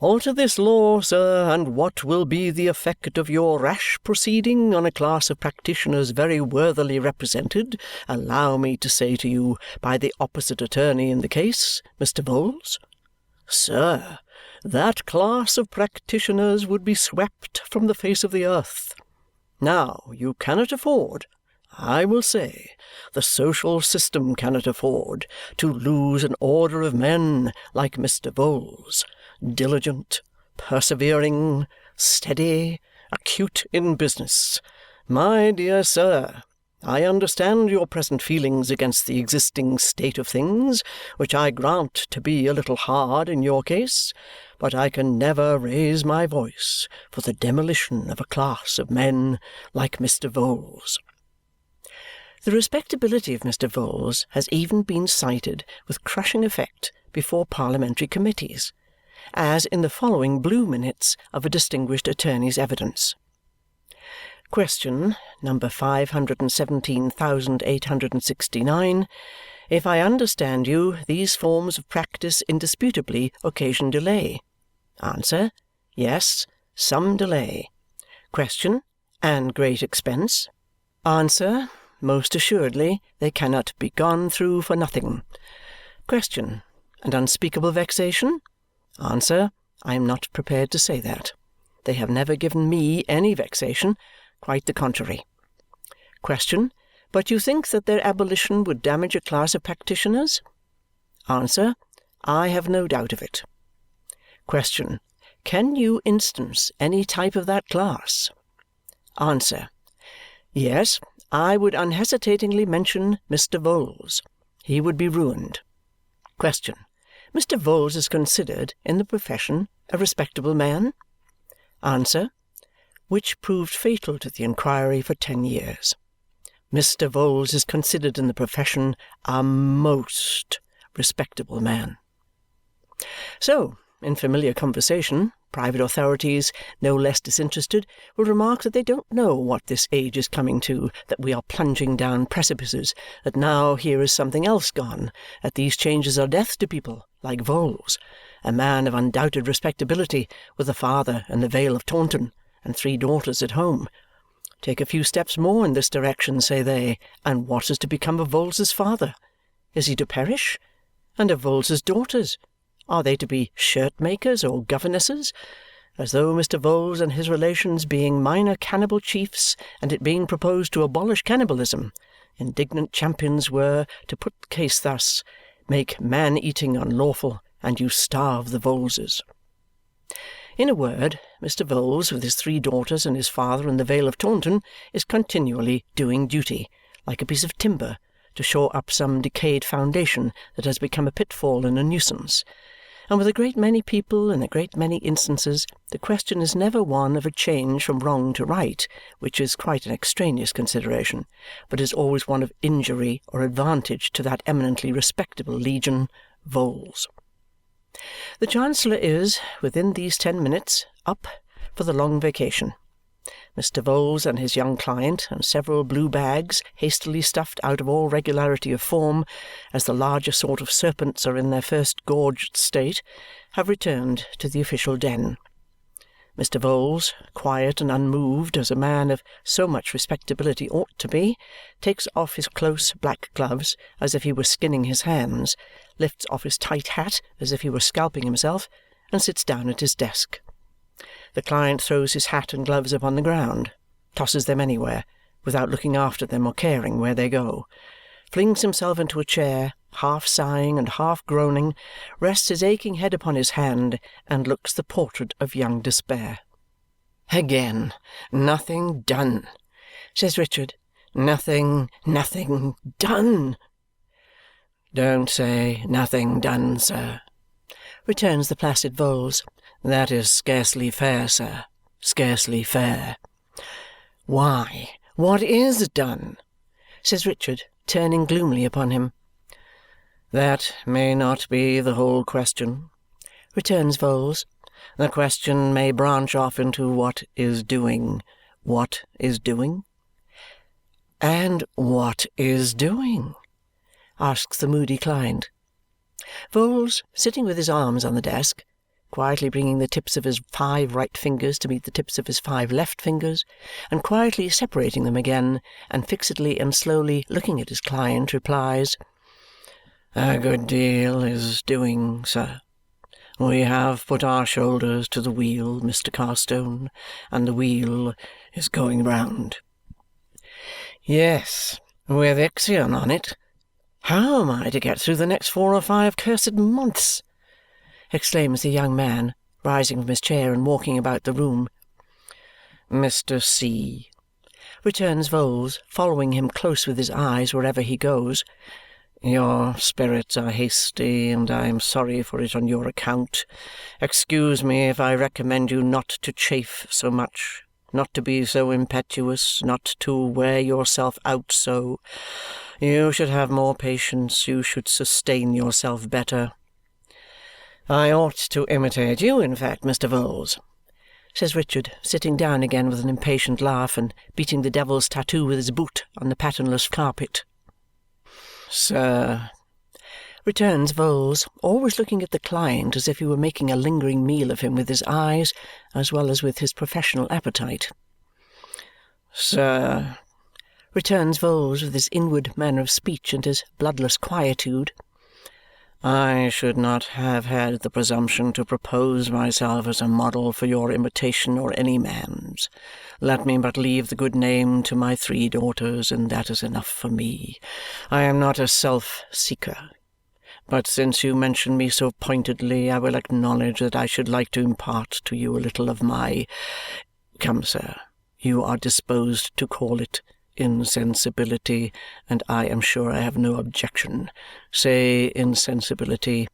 Alter this law, sir, and what will be the effect of your rash proceeding on a class of practitioners very worthily represented, allow me to say to you, by the opposite attorney in the case, Mr. Vholes? Sir, that class of practitioners would be swept from the face of the earth. Now, you cannot afford, I will say, the social system cannot afford, to lose an order of men like Mr. Vholes, diligent, persevering, steady, acute in business. My dear sir, I understand your present feelings against the existing state of things, which I grant to be a little hard in your case, but I can never raise my voice for the demolition of a class of men like Mr. Vholes." The respectability of Mr. Vholes has even been cited with crushing effect before parliamentary committees, as in the following blue minutes of a distinguished attorney's evidence. Question number 517,869. If I understand you, these forms of practice indisputably occasion delay. Answer: yes, some delay. Question: and great expense. Answer: most assuredly they cannot be gone through for nothing. Question: and unspeakable vexation. Answer: I am not prepared to say that. They have never given me any vexation, quite the contrary. Question: but you think that their abolition would damage a class of practitioners? Answer: I have no doubt of it. Question: can you instance any type of that class? Answer: yes, I would unhesitatingly mention Mr. Vholes. He would be ruined. Question: Mr. Vholes is considered, in the profession, a respectable man? Answer: which proved fatal to the inquiry for 10 years. Mr. Vholes is considered in the profession a most respectable man. So, in familiar conversation, private authorities, no less disinterested, will remark that they don't know what this age is coming to, that we are plunging down precipices, that now here is something else gone, that these changes are death to people like Vholes, a man of undoubted respectability, with a father in the Vale of Taunton and 3 daughters at home. Take a few steps more in this direction, say they, and what is to become of Vholes's father? Is he to perish? And of Vholes's daughters? Are they to be shirt-makers or governesses? As though Mr. Vholes and his relations being minor cannibal chiefs, and it being proposed to abolish cannibalism, indignant champions were, to put the case thus, make man-eating unlawful, and you starve the Vholeses. In a word, Mr. Vholes, with his 3 daughters and his father in the Vale of Taunton, is continually doing duty, like a piece of timber, to shore up some decayed foundation that has become a pitfall and a nuisance. And with a great many people in a great many instances, the question is never one of a change from wrong to right, which is quite an extraneous consideration, but is always one of injury or advantage to that eminently respectable legion, Vholes. The Chancellor is, within these 10 minutes, up for the long vacation. Mr. Vholes and his young client, and several blue bags, hastily stuffed out of all regularity of form, as the larger sort of serpents are in their first gorged state, have returned to the official den. Mr. Vholes, quiet and unmoved as a man of so much respectability ought to be, takes off his close black gloves as if he were skinning his hands, lifts off his tight hat as if he were scalping himself, and sits down at his desk. The client throws his hat and gloves upon the ground, tosses them anywhere, without looking after them or caring where they go, flings himself into a chair, half sighing and half groaning, rests his aching head upon his hand, and looks the portrait of young despair. "Again, nothing done," says Richard. "Nothing done." "Don't say nothing done, sir," returns the placid Vholes. "That is scarcely fair, sir, scarcely fair." "Why, what is done?" says Richard, turning gloomily upon him. "That may not be the whole question," returns Vholes. "The question may branch off into what is doing. What is doing?" "And what is doing?" asks the moody client. Vholes, sitting with his arms on the desk, quietly bringing the tips of his 5 right fingers to meet the tips of his 5 left fingers, and quietly separating them again, and fixedly and slowly looking at his client, replies, "A good deal is doing, sir. We have put our shoulders to the wheel, Mr. Carstone, and the wheel is going round." "Yes, with Ixion on it. How am I to get through the next 4 or 5 cursed months?" exclaims the young man, rising from his chair and walking about the room. "Mr. C.," returns Vholes, following him close with his eyes wherever he goes, "your spirits are hasty, and I am sorry for it on your account. Excuse me if I recommend you not to chafe so much, not to be so impetuous, not to wear yourself out so. You should have more patience. You should sustain yourself better." "I ought to imitate you, in fact, Mr. Vholes," says Richard, sitting down again with an impatient laugh and beating the devil's tattoo with his boot on the patternless carpet. "Sir," returns Vholes, always looking at the client as if he were making a lingering meal of him with his eyes as well as with his professional appetite. "Sir," returns Vholes with his inward manner of speech and his bloodless quietude, "I should not have had the presumption to propose myself as a model for your imitation or any man's. Let me but leave the good name to my 3 daughters, and that is enough for me. I am not a self-seeker. But since you mention me so pointedly, I will acknowledge that I should like to impart to you a little of my— come, sir, you are disposed to call it insensibility, and I am sure I have no objection. Say insensibility,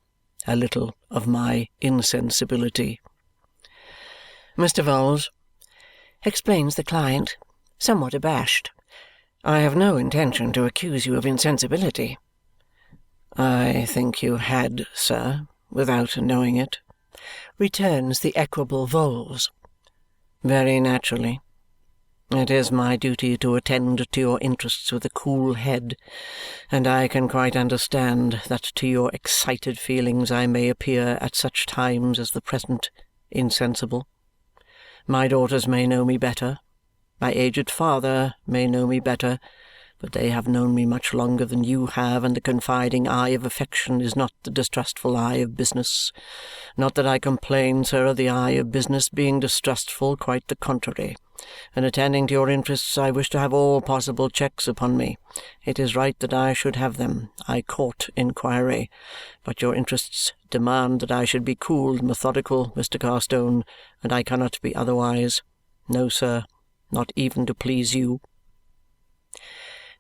a little of my insensibility." "Mr. Vholes," explains the client, somewhat abashed, "I have no intention to accuse you of insensibility." "I think you had, sir, without knowing it," returns the equable Vholes. "Very naturally. It is my duty to attend to your interests with a cool head, and I can quite understand that to your excited feelings I may appear at such times as the present insensible. My daughters may know me better, my aged father may know me better, but they have known me much longer than you have, and the confiding eye of affection is not the distrustful eye of business. Not that I complain, sir, of the eye of business being distrustful, quite the contrary. In attending to your interests, I wish to have all possible checks upon me. It is right that I should have them. I court inquiry. But your interests demand that I should be cool and methodical, Mr. Carstone, and I cannot be otherwise. No, sir, not even to please you."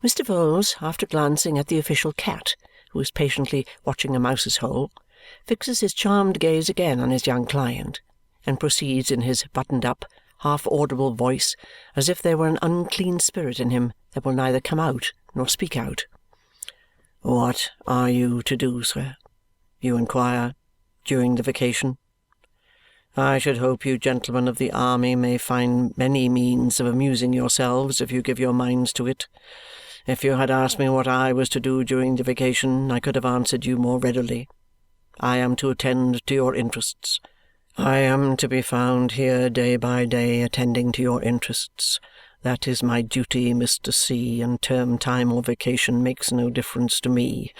Mr. Vholes, after glancing at the official cat, who is patiently watching a mouse's hole, fixes his charmed gaze again on his young client and proceeds in his buttoned-up, half-audible voice as if there were an unclean spirit in him that will neither come out nor speak out. "What are you to do, sir?" you inquire, "during the vacation?" I should hope you gentlemen of the army may find many means of amusing yourselves if you give your minds to it. If you had asked me what I was to do during the vacation, I could have answered you more readily. I am to attend to your interests. I am to be found here day by day attending to your interests. That is my duty, Mr. C., and term time or vacation makes no difference to me.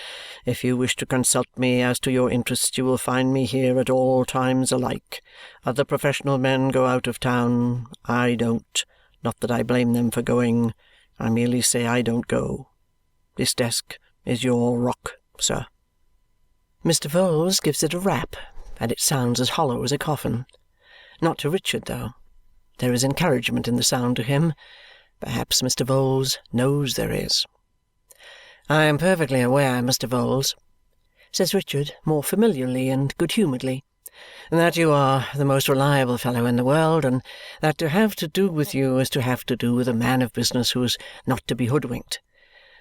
If you wish to consult me as to your interests, you will find me here at all times alike. Other professional men go out of town. I don't. Not that I blame them for going. I merely say I don't go. This desk is your rock, sir. Mr. Vholes gives it a rap, and it sounds as hollow as a coffin. Not to Richard, though. There is encouragement in the sound to him. Perhaps Mr. Vholes knows there is. "I am perfectly aware, Mr. Vholes," says Richard more familiarly and good-humouredly, "that you are the most reliable fellow in the world, and that to have to do with you is to have to do with a man of business who is not to be hoodwinked.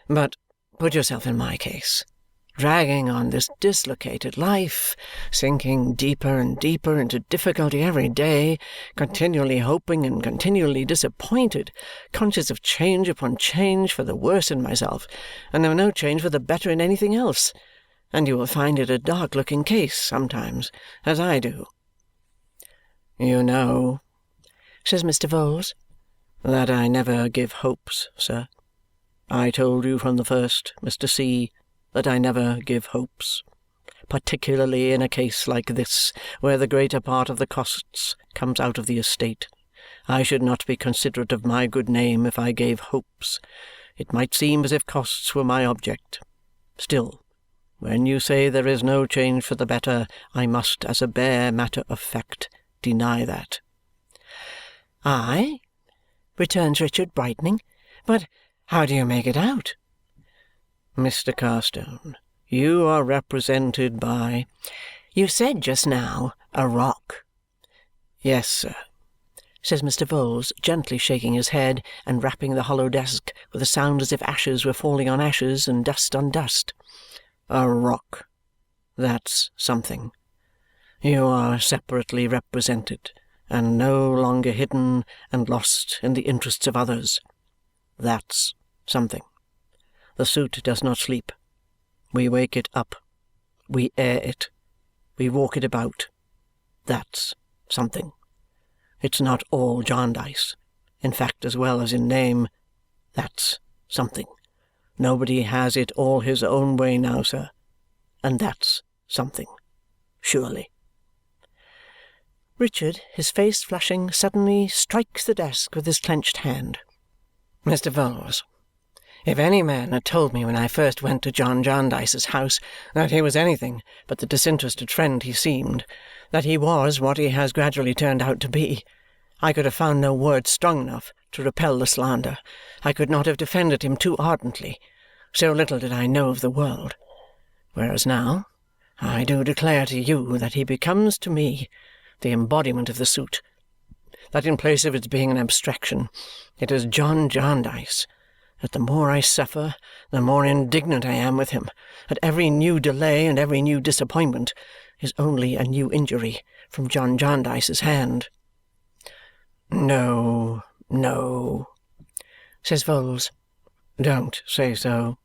But put yourself in my case. Dragging on this dislocated life, sinking deeper and deeper into difficulty every day, continually hoping and continually disappointed, conscious of change upon change for the worse in myself, and of no change for the better in anything else. And you will find it a dark-looking case sometimes, as I do." "You know," says Mr. Vholes, "that I never give hopes, sir. I told you from the first, Mr. C., that I never give hopes, particularly in a case like this, where the greater part of the costs comes out of the estate. I should not be considerate of my good name if I gave hopes. It might seem as if costs were my object. Still, when you say there is no change for the better, I must, as a bare matter of fact, deny that." "Aye?" returns Richard, brightening. "But how do you make it out?" "Mr. Carstone, you are represented by—" "You said just now a rock." "Yes, sir," says Mr. Vholes, gently shaking his head and rapping the hollow desk with a sound as if ashes were falling on ashes and dust on dust. "A rock. That's something. You are separately represented, and no longer hidden and lost in the interests of others. That's something. The suit does not sleep. We wake it up. We air it. We walk it about. That's something. It's not all Jarndyce. In fact, as well as in name, that's something. Nobody has it all his own way now, sir. And that's something. Surely." Richard, his face flushing, suddenly strikes the desk with his clenched hand. "Mr. Vholes, if any man had told me when I first went to John Jarndyce's house that he was anything but the disinterested friend he seemed, that he was what he has gradually turned out to be, I could have found no words strong enough to repel the slander. I could not have defended him too ardently. So little did I know of the world. Whereas now, I do declare to you that he becomes to me the embodiment of the suit, that in place of its being an abstraction, it is John Jarndyce, that the more I suffer, the more indignant I am with him, that every new delay and every new disappointment is only a new injury from John Jarndyce's hand." "No, no," says Vholes. "Don't say so.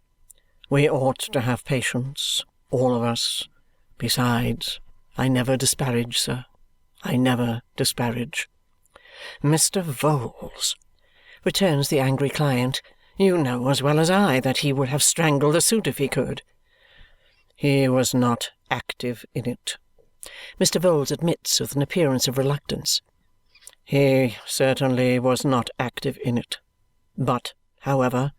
We ought to have patience, all of us. Besides, I never disparage, sir. I never disparage." "Mr. Vholes," returns the angry client, "you know as well as I that he would have strangled the suit if he could." "He was not active in it," Mr. Vholes admits with an appearance of reluctance. "He certainly was not active in it. But, however,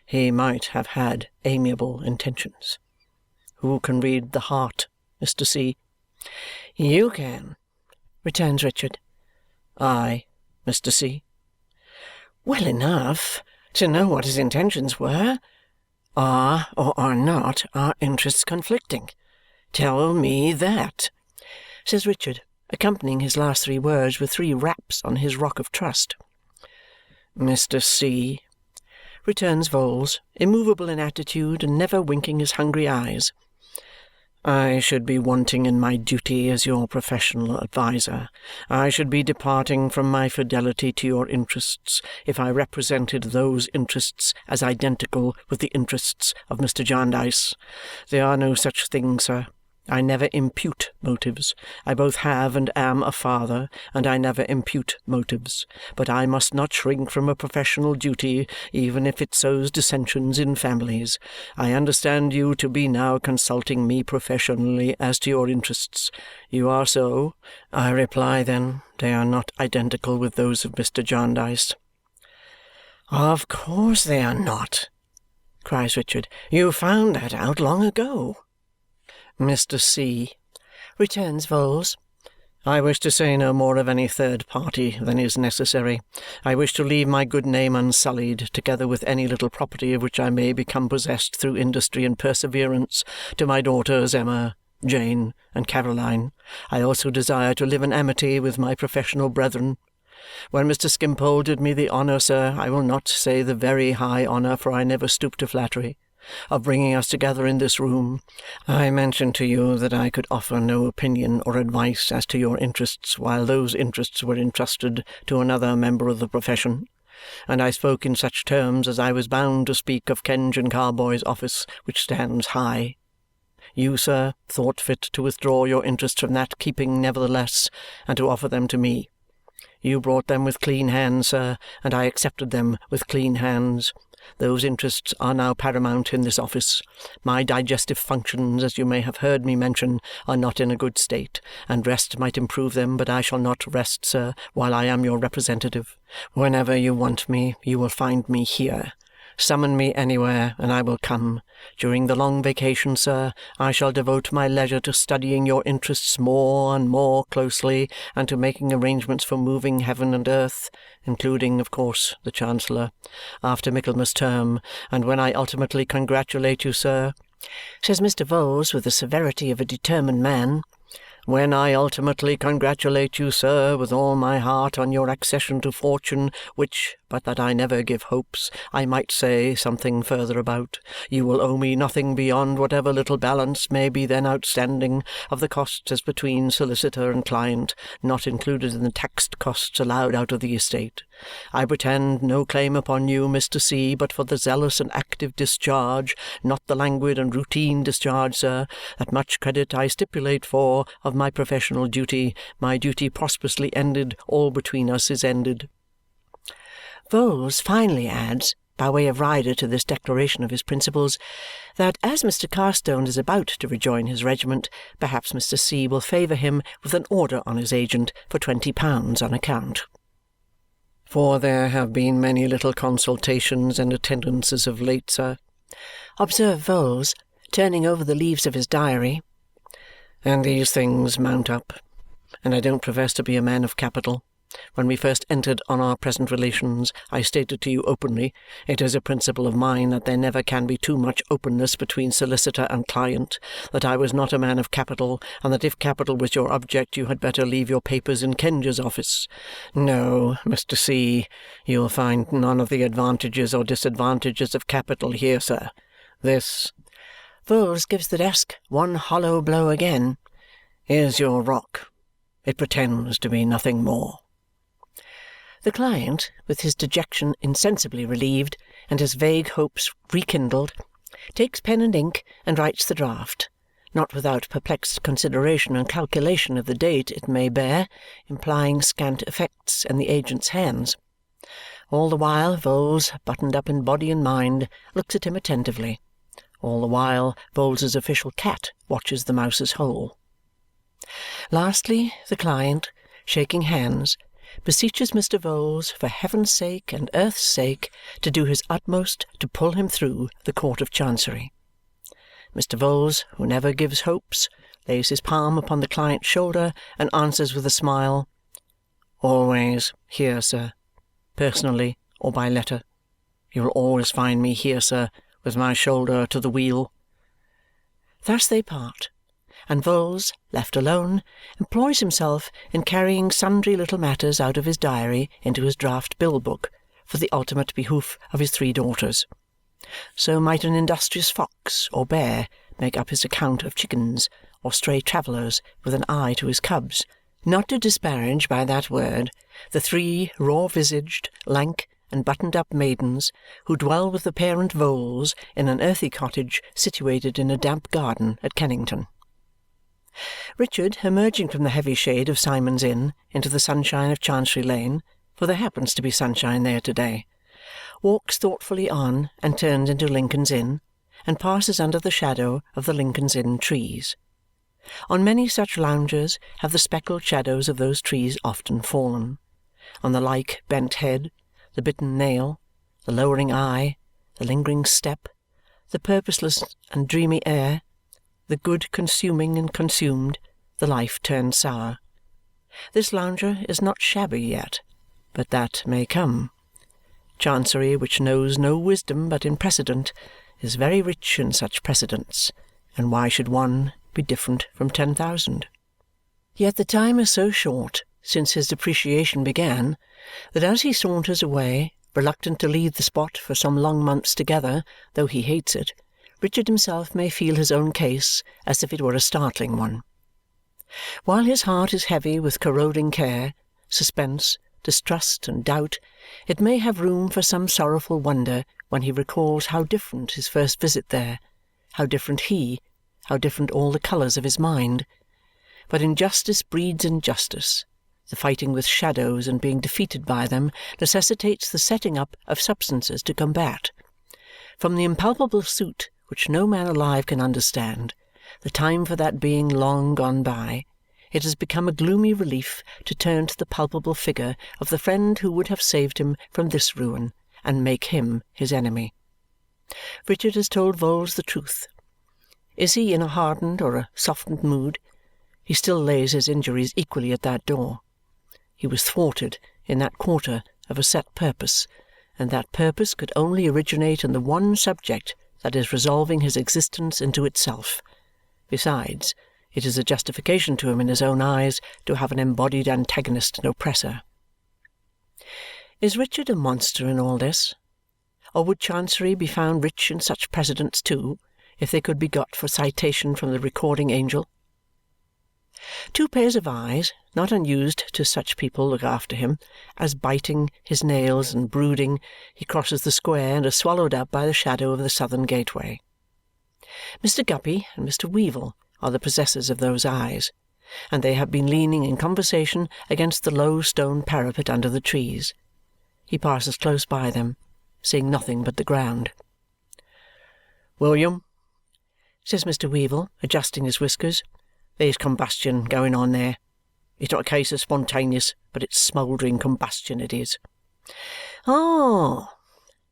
he might have had amiable intentions. Who can read the heart, Mr. C.?" "You can," returns Richard. "I, Mr. C.?" "Well enough to know what his intentions were. Are or are not our interests conflicting? Tell me that," says Richard, accompanying his last three words with three raps on his rock of trust. "Mr. C.," returns Vholes, immovable in attitude and never winking his hungry eyes, I should be wanting in my duty as your professional adviser. I should be departing from my fidelity to your interests if I represented those interests as identical with the interests of Mr. Jarndyce. There are no such things, sir. I never impute motives. I both have and am a father, and I never impute motives. But I must not shrink from a professional duty, even if it sows dissensions in families. I understand you to be now consulting me professionally as to your interests. You are so. I reply, then, they are not identical with those of Mr. Jarndyce. Of course they are not, cries Richard. You found that out long ago. Mr. C., returns Vholes, I wish to say no more of any third party than is necessary. I wish to leave my good name unsullied, together with any little property of which I may become possessed through industry and perseverance, to my daughters Emma, Jane, and Caroline. I also desire to live in amity with my professional brethren. When Mr. Skimpole did me the honour, sir, I will not say the very high honour, for I never stoop to flattery, of bringing us together in this room, I mentioned to you that I could offer no opinion or advice as to your interests while those interests were entrusted to another member of the profession, and I spoke in such terms as I was bound to speak of Kenge and Carboy's office, which stands high. You, sir, thought fit to withdraw your interests from that keeping nevertheless, and to offer them to me. You brought them with clean hands, sir, and I accepted them with clean hands. Those interests are now paramount in this office. My digestive functions, as you may have heard me mention, are not in a good state, and rest might improve them, but I shall not rest, sir, while I am your representative. Whenever you want me, you will find me here. Summon me anywhere, and I will come. During the long vacation, sir, I shall devote my leisure to studying your interests more and more closely, and to making arrangements for moving heaven and earth, including, of course, the Chancellor, after Michaelmas term, and when I ultimately congratulate you, sir, says Mr. Vholes with the severity of a determined man, when I ultimately congratulate you, sir, with all my heart on your accession to fortune, which, but that I never give hopes, I might say something further about, you will owe me nothing beyond whatever little balance may be then outstanding of the costs as between solicitor and client, not included in the taxed costs allowed out of the estate. I pretend no claim upon you, Mr. C., but for the zealous and active discharge, not the languid and routine discharge, sir, that much credit I stipulate for, of my professional duty. My duty prosperously ended, all between us is ended. Vholes finally adds, by way of rider to this declaration of his principles, that as Mr. Carstone is about to rejoin his regiment, perhaps Mr. C. will favour him with an order on his agent for £20 on account. For there have been many little consultations and attendances of late, sir, observed Vholes, turning over the leaves of his diary, and these things mount up, and I don't profess to be a man of capital. When we first entered on our present relations, I stated to you openly, it is a principle of mine that there never can be too much openness between solicitor and client, that I was not a man of capital, and that if capital was your object you had better leave your papers in Kenge's office. No, Mr. C., you'll find none of the advantages or disadvantages of capital here, sir. This," Vholes gives the desk one hollow blow again, "is your rock. It pretends to be nothing more." The client, with his dejection insensibly relieved and his vague hopes rekindled, takes pen and ink and writes the draft, not without perplexed consideration and calculation of the date it may bear, implying scant effects in the agent's hands. All the while, Vholes, buttoned up in body and mind, looks at him attentively. All the while, Vholes's official cat watches the mouse's hole. Lastly, the client, shaking hands, beseeches Mr. Vholes, for heaven's sake and earth's sake, to do his utmost to pull him through the Court of Chancery. Mr. Vholes, who never gives hopes, lays his palm upon the client's shoulder and answers with a smile, "Always here, sir, personally or by letter. You will always find me here, sir, with my shoulder to the wheel." Thus they part, and Vholes, left alone, employs himself in carrying sundry little matters out of his diary into his draft bill-book for the ultimate behoof of his 3 daughters. So might an industrious fox or bear make up his account of chickens or stray travellers with an eye to his cubs, not to disparage by that word the 3 raw-visaged, lank, and buttoned-up maidens who dwell with the parent voles in an earthy cottage situated in a damp garden at Kennington. Richard, emerging from the heavy shade of Symond's Inn into the sunshine of Chancery Lane, for there happens to be sunshine there to-day, walks thoughtfully on and turns into Lincoln's Inn and passes under the shadow of the Lincoln's Inn trees. On many such loungers have the speckled shadows of those trees often fallen. On the like bent head, the bitten nail, the lowering eye, the lingering step, the purposeless and dreamy air, the good consuming and consumed, the life turned sour. This lounger is not shabby yet, but that may come. Chancery, which knows no wisdom but in precedent, is very rich in such precedents, and why should one be different from 10,000? Yet the time is so short since his depreciation began that as he saunters away, reluctant to leave the spot for some long months together, though he hates it, Richard himself may feel his own case as if it were a startling one. While his heart is heavy with corroding care, suspense, distrust, and doubt, it may have room for some sorrowful wonder when he recalls how different his first visit there, how different he, how different all the colours of his mind. But injustice breeds injustice. The fighting with shadows and being defeated by them necessitates the setting up of substances to combat. From the impalpable suit which no man alive can understand, the time for that being long gone by, it has become a gloomy relief to turn to the palpable figure of the friend who would have saved him from this ruin and make him his enemy. Richard has told Vholes the truth. Is he in a hardened or a softened mood? He still lays his injuries equally at that door. He was thwarted in that quarter of a set purpose, and that purpose could only originate in the one subject that is resolving his existence into itself. Besides, it is a justification to him in his own eyes to have an embodied antagonist and oppressor. Is Richard a monster in all this? Or would Chancery be found rich in such precedents too, if they could be got for citation from the recording angel? 2 pairs of eyes, not unused to such people, look after him, as biting his nails and brooding, he crosses the square and is swallowed up by the shadow of the southern gateway. Mr. Guppy and Mr. Weevle are the possessors of those eyes, and they have been leaning in conversation against the low stone parapet under the trees. He passes close by them, seeing nothing but the ground. "William," says Mr. Weevle, adjusting his whiskers, "there's combustion going on there. It's not a case of spontaneous, but it's smouldering combustion it is." "Ah!"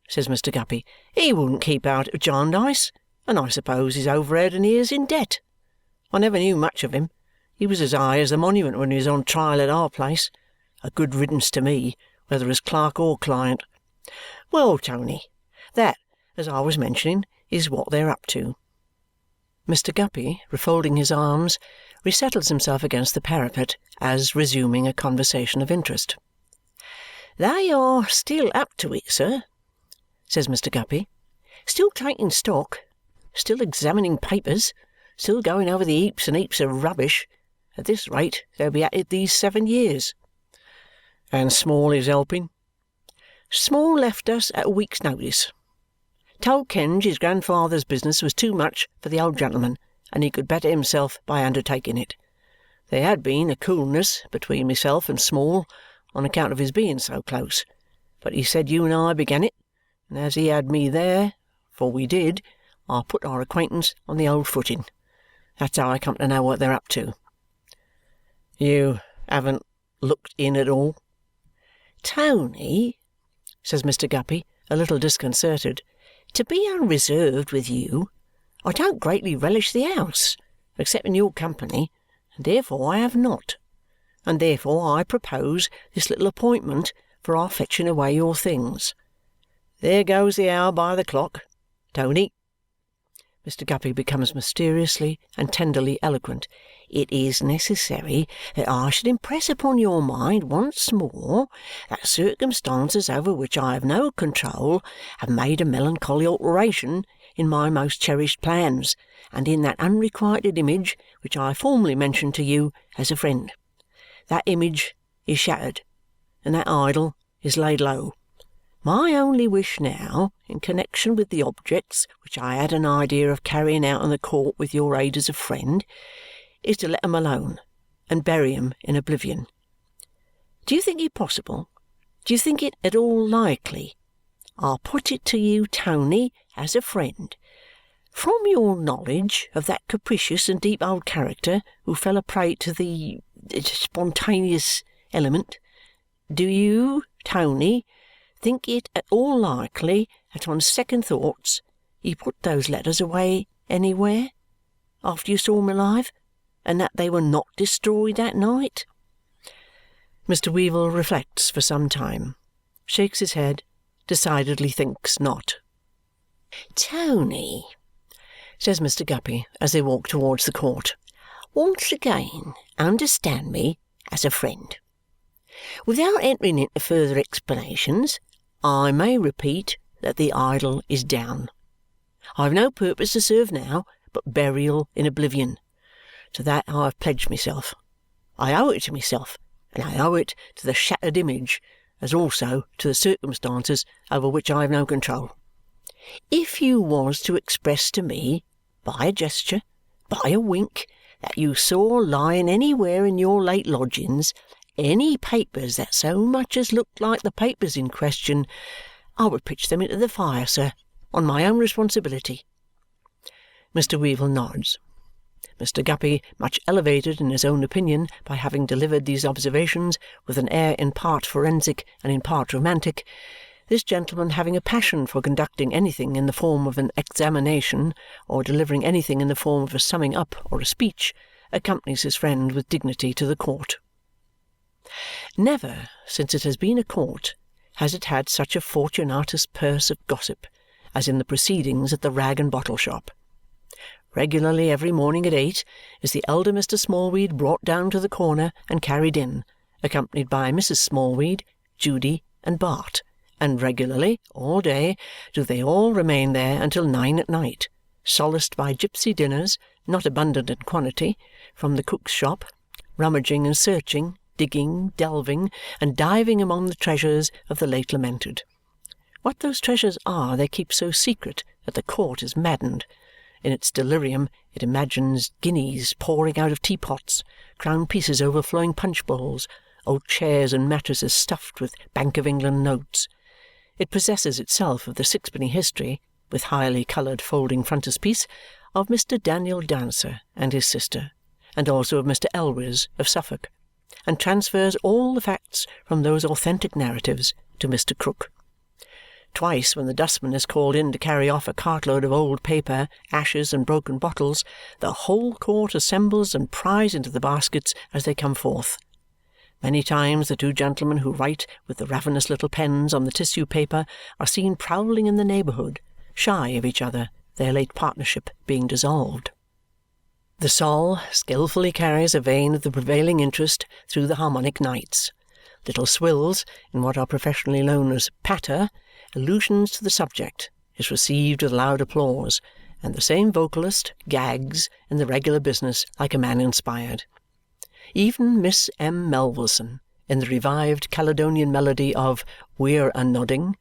says Mr. Guppy. "He wouldn't keep out of Jarndyce, and I suppose he's over head and ears in debt. I never knew much of him. He was as high as the monument when he was on trial at our place. A good riddance to me, whether as clerk or client. Well, Tony, that, as I was mentioning, is what they're up to." Mr. Guppy, refolding his arms, resettles himself against the parapet as resuming a conversation of interest. "They are still up to it, sir," says Mr. Guppy. "Still taking stock, still examining papers, still going over the heaps and heaps of rubbish. At this rate they'll be at it these 7 years." "And Small is helping?" "Small left us at a week's notice. Told Kenge his grandfather's business was too much for the old gentleman, and he could better himself by undertaking it. There had been a coolness between myself and Small on account of his being so close, but he said you and I began it, and as he had me there, for we did, I put our acquaintance on the old footing. That's how I come to know what they're up to." "You haven't looked in at all?" "Tony," says Mr. Guppy, a little disconcerted, "to be unreserved with you, I don't greatly relish the house, except in your company, and therefore I have not. And therefore I propose this little appointment for our fetching away your things. There goes the hour by the clock. Tony," Mr. Guppy becomes mysteriously and tenderly eloquent, "it is necessary that I should impress upon your mind once more that circumstances over which I have no control have made a melancholy alteration in my most cherished plans, and in that unrequited image which I formerly mentioned to you as a friend. That image is shattered, and that idol is laid low. My only wish now, in connexion with the objects which I had an idea of carrying out in the court with your aid as a friend, is to let 'em alone and bury 'em in oblivion. Do you think it possible? Do you think it at all likely? I'll put it to you, Tony, as a friend. From your knowledge of that capricious and deep old character who fell a prey to the spontaneous element, do you, Tony, think it at all likely that on second thoughts he put those letters away anywhere after you saw him alive, and that they were not destroyed that night?" Mr. Weevle reflects for some time, shakes his head, decidedly thinks not. "Tony," says Mr. Guppy as they walk towards the court, "once again understand me as a friend. Without entering into further explanations, I may repeat that the idol is down. I have no purpose to serve now but burial in oblivion. To that I have pledged myself. I owe it to myself, and I owe it to the shattered image, as also to the circumstances over which I have no control. If you was to express to me, by a gesture, by a wink, that you saw lying anywhere in your late lodgings any papers that so much as looked like the papers in question, I would pitch them into the fire, sir, on my own responsibility." Mr. Weevle nods. Mr. Guppy, much elevated in his own opinion by having delivered these observations with an air in part forensic and in part romantic, this gentleman having a passion for conducting anything in the form of an examination or delivering anything in the form of a summing up or a speech, accompanies his friend with dignity to the court. Never, since it has been a court, has it had such a Fortunatus purse of gossip as in the proceedings at the rag and bottle shop. Regularly every morning at 8 is the elder Mr. Smallweed brought down to the corner and carried in, accompanied by Mrs. Smallweed, Judy, and Bart, and regularly, all day, do they all remain there until 9 at night, solaced by gipsy dinners, not abundant in quantity, from the cook's shop, rummaging and searching, digging, delving, and diving among the treasures of the late lamented. What those treasures are they keep so secret that the court is maddened. In its delirium it imagines guineas pouring out of teapots, crown pieces overflowing punch bowls, old chairs and mattresses stuffed with Bank of England notes. It possesses itself of the sixpenny history, with highly coloured folding frontispiece, of Mr. Daniel Dancer and his sister, and also of Mr. Elwes of Suffolk, and transfers all the facts from those authentic narratives to Mr. Krook. Twice, when the dustman is called in to carry off a cartload of old paper, ashes, and broken bottles, the whole court assembles and pries into the baskets as they come forth. Many times the two gentlemen who write with the ravenous little pens on the tissue paper are seen prowling in the neighbourhood, shy of each other, their late partnership being dissolved. The Sol skilfully carries a vein of the prevailing interest through the harmonic nights. Little swills, in what are professionally known as patter, allusions to the subject, is received with loud applause, and the same vocalist gags in the regular business like a man inspired. Even Miss M. Melvilleson, in the revived Caledonian melody of "We're a-nodding,"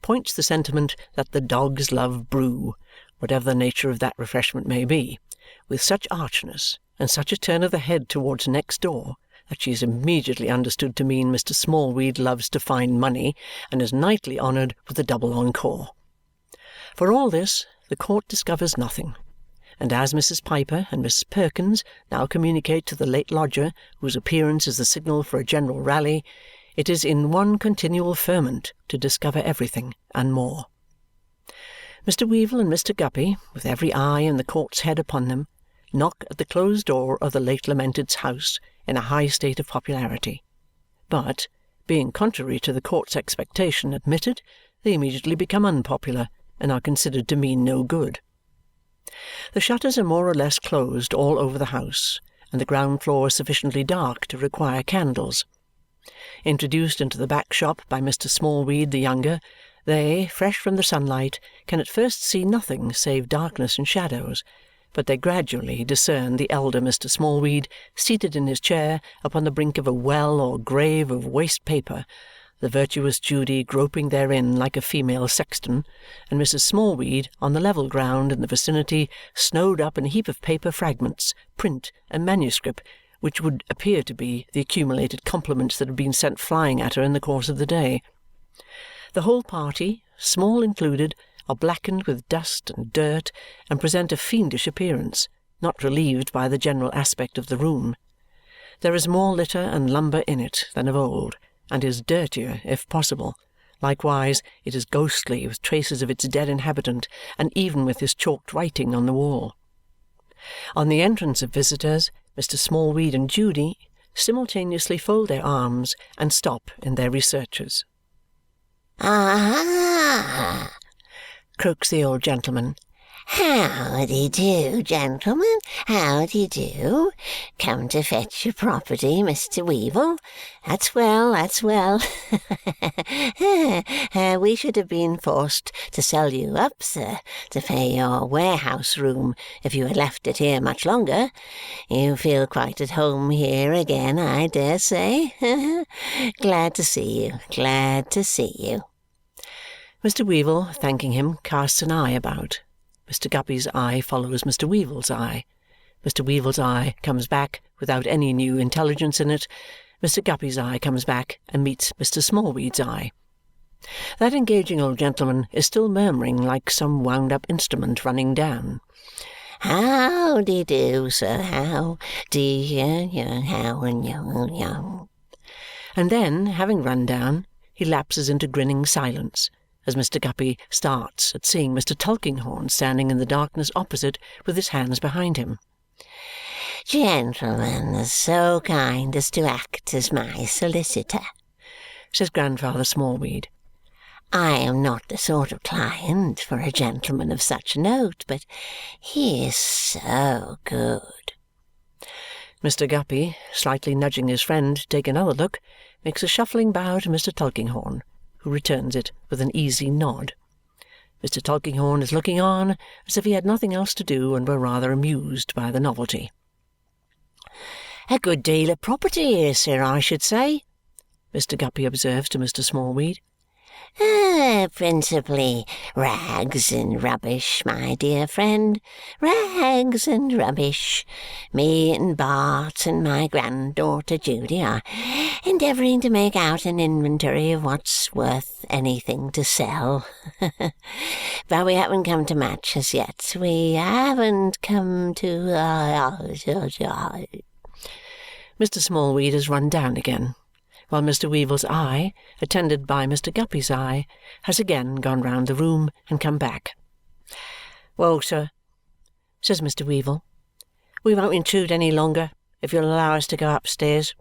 points the sentiment that the dogs love brew, whatever the nature of that refreshment may be, with such archness and such a turn of the head towards next door that she is immediately understood to mean Mr. Smallweed loves to find money and is nightly honoured with a double encore. For all this, the court discovers nothing, and as Mrs. Piper and Miss Perkins now communicate to the late lodger, whose appearance is the signal for a general rally, it is in one continual ferment to discover everything and more. Mr. Weevle and Mr. Guppy, with every eye in the court's head upon them, knock at the closed door of the late lamented's house in a high state of popularity, but, being contrary to the court's expectation admitted, they immediately become unpopular and are considered to mean no good. The shutters are more or less closed all over the house, and the ground floor is sufficiently dark to require candles. Introduced into the back shop by Mr. Smallweed the younger, They, fresh from the sunlight, can at first see nothing save darkness and shadows, but they gradually discern the elder Mr. Smallweed seated in his chair upon the brink of a well or grave of waste paper, the virtuous Judy groping therein like a female sexton, and Mrs. Smallweed on the level ground in the vicinity, snowed up in a heap of paper fragments, print, and manuscript, which would appear to be the accumulated compliments that had been sent flying at her in the course of the day. The whole party, Small included, are blackened with dust and dirt and present a fiendish appearance, not relieved by the general aspect of the room. There is more litter and lumber in it than of old, and is dirtier if possible. Likewise, it is ghostly with traces of its dead inhabitant, and even with his chalked writing on the wall. On the entrance of visitors, Mr. Smallweed and Judy simultaneously fold their arms and stop in their researches. "Ah!" croaks the old gentleman. "How-de-do, gentlemen, how-de-do? Come to fetch your property, Mr. Weevle? That's well, that's well. We should have been forced to sell you up, sir, to pay your warehouse room if you had left it here much longer. You feel quite at home here again, I dare say. Glad to see you, glad to see you." Mr. Weevle, thanking him, casts an eye about. Mr. Guppy's eye follows Mr. Weevle's eye. Mr. Weevle's eye comes back without any new intelligence in it. Mr. Guppy's eye comes back and meets Mr. Smallweed's eye. That engaging old gentleman is still murmuring like some wound-up instrument running down. "How-de-do, sir, how And then, having run down, he lapses into grinning silence as Mr. Guppy starts at seeing Mr. Tulkinghorn standing in the darkness opposite with his hands behind him. "Gentlemen so kind as to act as my solicitor," says Grandfather Smallweed. "I am not the sort of client for a gentleman of such note, but he is so good." Mr. Guppy, slightly nudging his friend to take another look, makes a shuffling bow to Mr. Tulkinghorn, who returns it with an easy nod. Mr. Tulkinghorn is looking on as if he had nothing else to do and were rather amused by the novelty. "A good deal of property here, sir, I should say," Mr. Guppy observes to Mr. Smallweed. Principally rags and rubbish, my dear friend. Rags and rubbish. Me and Bart and my granddaughter Judy are endeavouring to make out an inventory of what's worth anything to sell. But we haven't come to much as yet. We haven't come to... Mr. Smallweed has run down again, while Mr. Weevle's eye, attended by Mr. Guppy's eye, has again gone round the room and come back. "Well, sir," says Mr. Weevle, "we won't intrude any longer if you'll allow us to go upstairs."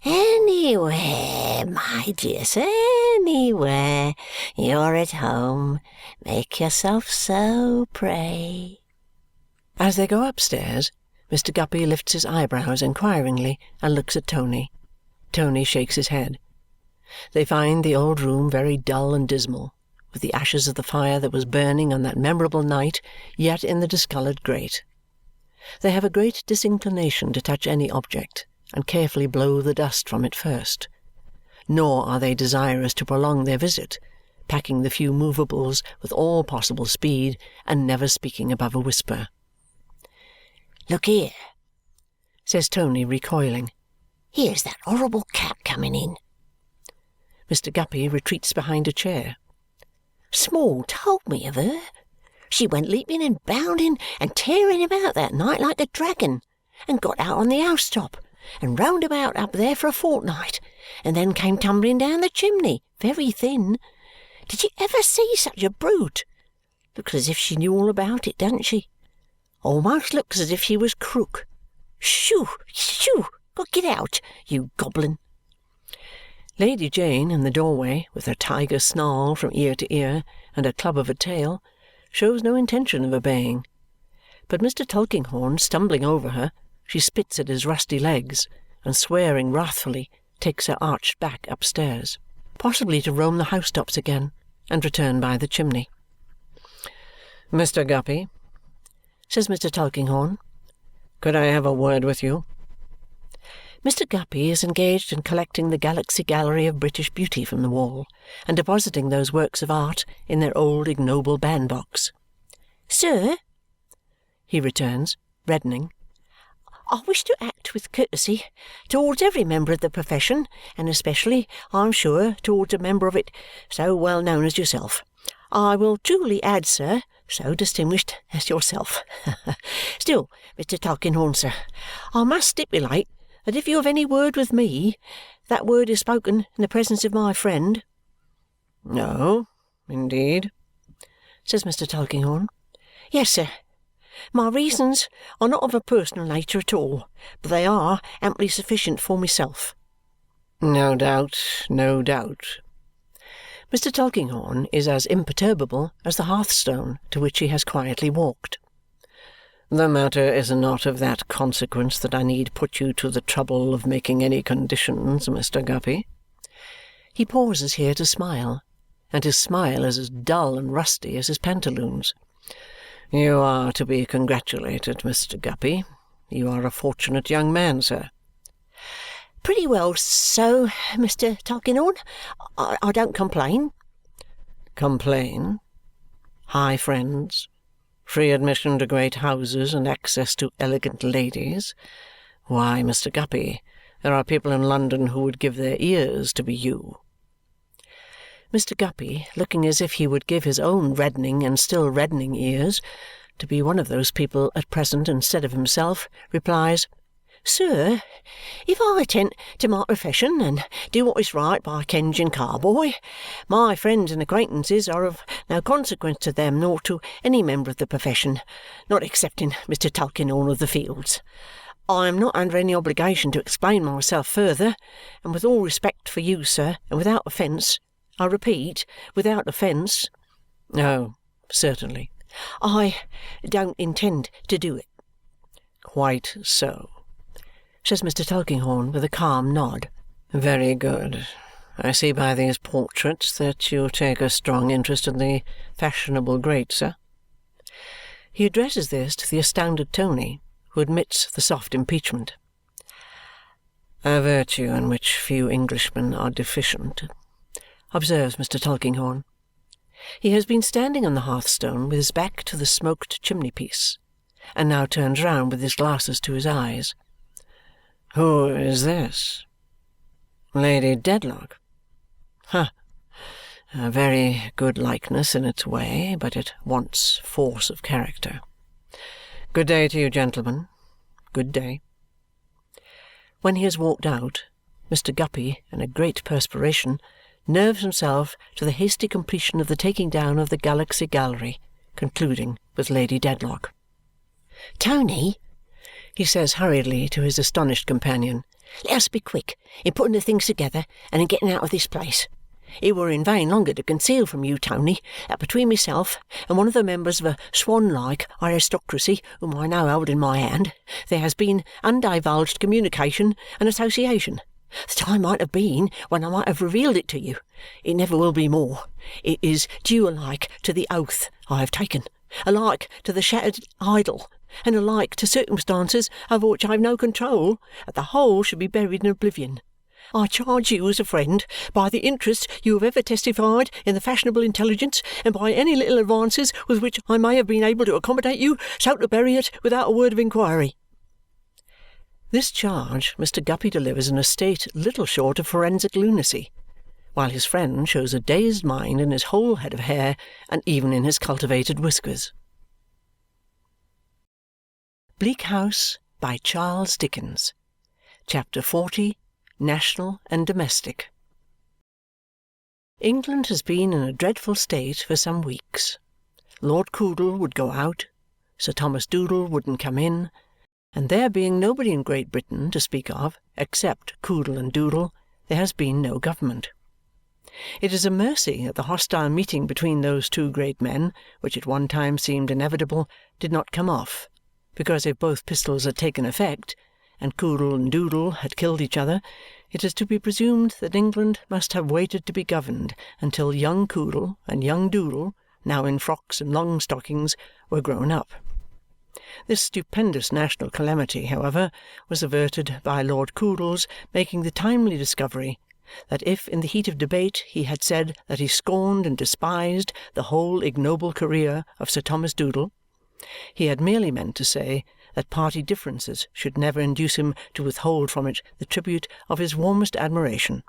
"Anywhere, my dear sir, anywhere. You're at home. Make yourself so, pray." As they go upstairs, Mr. Guppy lifts his eyebrows inquiringly and looks at Tony. Tony shakes his head. They find the old room very dull and dismal, with the ashes of the fire that was burning on that memorable night yet in the discoloured grate. They have a great disinclination to touch any object and carefully blow the dust from it first. Nor are they desirous to prolong their visit, packing the few movables with all possible speed and never speaking above a whisper. "Look here," says Tony, recoiling. "Here's that horrible cat coming in." Mr. Guppy retreats behind a chair. "Small told me of her. She went leaping and bounding and tearing about that night like a dragon, and got out on the housetop, and roamed about up there for a fortnight, and then came tumbling down the chimney, very thin. Did you ever see such a brute? Looks as if she knew all about it, doesn't she? Almost looks as if she was Krook. Shoo! Shoo! Get out, you goblin!" Lady Jane, in the doorway, with her tiger snarl from ear to ear and her club of a tail, shows no intention of obeying. But Mr. Tulkinghorn stumbling over her, she spits at his rusty legs, and swearing wrathfully, takes her arched back upstairs, possibly to roam the housetops again, and return by the chimney. "Mr. Guppy," says Mr. Tulkinghorn, "could I have a word with you?" Mr. Guppy is engaged in collecting the Galaxy Gallery of British Beauty from the wall and depositing those works of art in their old ignoble bandbox. "Sir," he returns, reddening, "I wish to act with courtesy towards every member of the profession, and especially, I am sure, towards a member of it so well known as yourself. I will truly add, sir, so distinguished as yourself. Still, Mr. Tulkinghorn, sir, I must stipulate that if you have any word with me, that word is spoken in the presence of my friend." "Oh, indeed?" says Mr. Tulkinghorn. "Yes, sir. My reasons are not of a personal nature at all, but they are amply sufficient for myself." "No doubt, no doubt." Mr. Tulkinghorn is as imperturbable as the hearthstone to which he has quietly walked. "The matter is not of that consequence that I need put you to the trouble of making any conditions, Mr. Guppy." He pauses here to smile, and his smile is as dull and rusty as his pantaloons. "You are to be congratulated, Mr. Guppy. You are a fortunate young man, sir." "Pretty well so, Mr. Tulkinghorn. I don't complain." "Complain? High friends, free admission to great houses, and access to elegant ladies. Why, Mr. Guppy, there are people in London who would give their ears to be you." Mr. Guppy, looking as if he would give his own reddening and still reddening ears to be one of those people at present instead of himself, replies, "Sir, if I attend to my profession and do what is right by Kenge and Carboy, my friends and acquaintances are of no consequence to them nor to any member of the profession, not excepting Mr. Tulkinghorn of the Fields. I am not under any obligation to explain myself further, and with all respect for you, sir, and without offence, I repeat, without offence." "Oh, certainly." "I don't intend to do it." "Quite so," says Mr. Tulkinghorn with a calm nod. "Very good. I see by these portraits that you take a strong interest in the fashionable great, sir." He addresses this to the astounded Tony, who admits the soft impeachment. "A virtue in which few Englishmen are deficient," observes Mr. Tulkinghorn. He has been standing on the hearthstone with his back to the smoked chimney-piece, and now turns round with his glasses to his eyes. "Who is this? Lady Dedlock? Ha! A very good likeness in its way, but it wants force of character. Good day to you, gentlemen. Good day." When he has walked out, Mr. Guppy, in a great perspiration, nerves himself to the hasty completion of the taking down of the Galaxy Gallery, concluding with Lady Dedlock. "Tony," he says hurriedly to his astonished companion, "let us be quick in putting the things together and in getting out of this place. It were in vain longer to conceal from you, Tony, that between myself and one of the members of a swan-like aristocracy whom I now hold in my hand, there has been undivulged communication and association. The time might have been when I might have revealed it to you. It never will be more. It is due alike to the oath I have taken, alike to the shattered idol, and alike to circumstances over which I have no control, that the whole should be buried in oblivion. I charge you as a friend, by the interest you have ever testified in the fashionable intelligence, and by any little advances with which I may have been able to accommodate you, so to bury it without a word of inquiry." This charge Mr. Guppy delivers in a state little short of forensic lunacy, while his friend shows a dazed mind in his whole head of hair and even in his cultivated whiskers. Bleak House by Charles Dickens. Chapter 40. National and Domestic. England has been in a dreadful state for some weeks. Lord Coodle would go out, Sir Thomas Doodle wouldn't come in, and there being nobody in Great Britain to speak of except Coodle and Doodle, there has been no government. It is a mercy that the hostile meeting between those two great men, which at one time seemed inevitable, did not come off, because if both pistols had taken effect, and Coodle and Doodle had killed each other, it is to be presumed that England must have waited to be governed until young Coodle and young Doodle, now in frocks and long stockings, were grown up. This stupendous national calamity, however, was averted by Lord Coodle's making the timely discovery that if in the heat of debate he had said that he scorned and despised the whole ignoble career of Sir Thomas Doodle, he had merely meant to say that party differences should never induce him to withhold from it the tribute of his warmest admiration,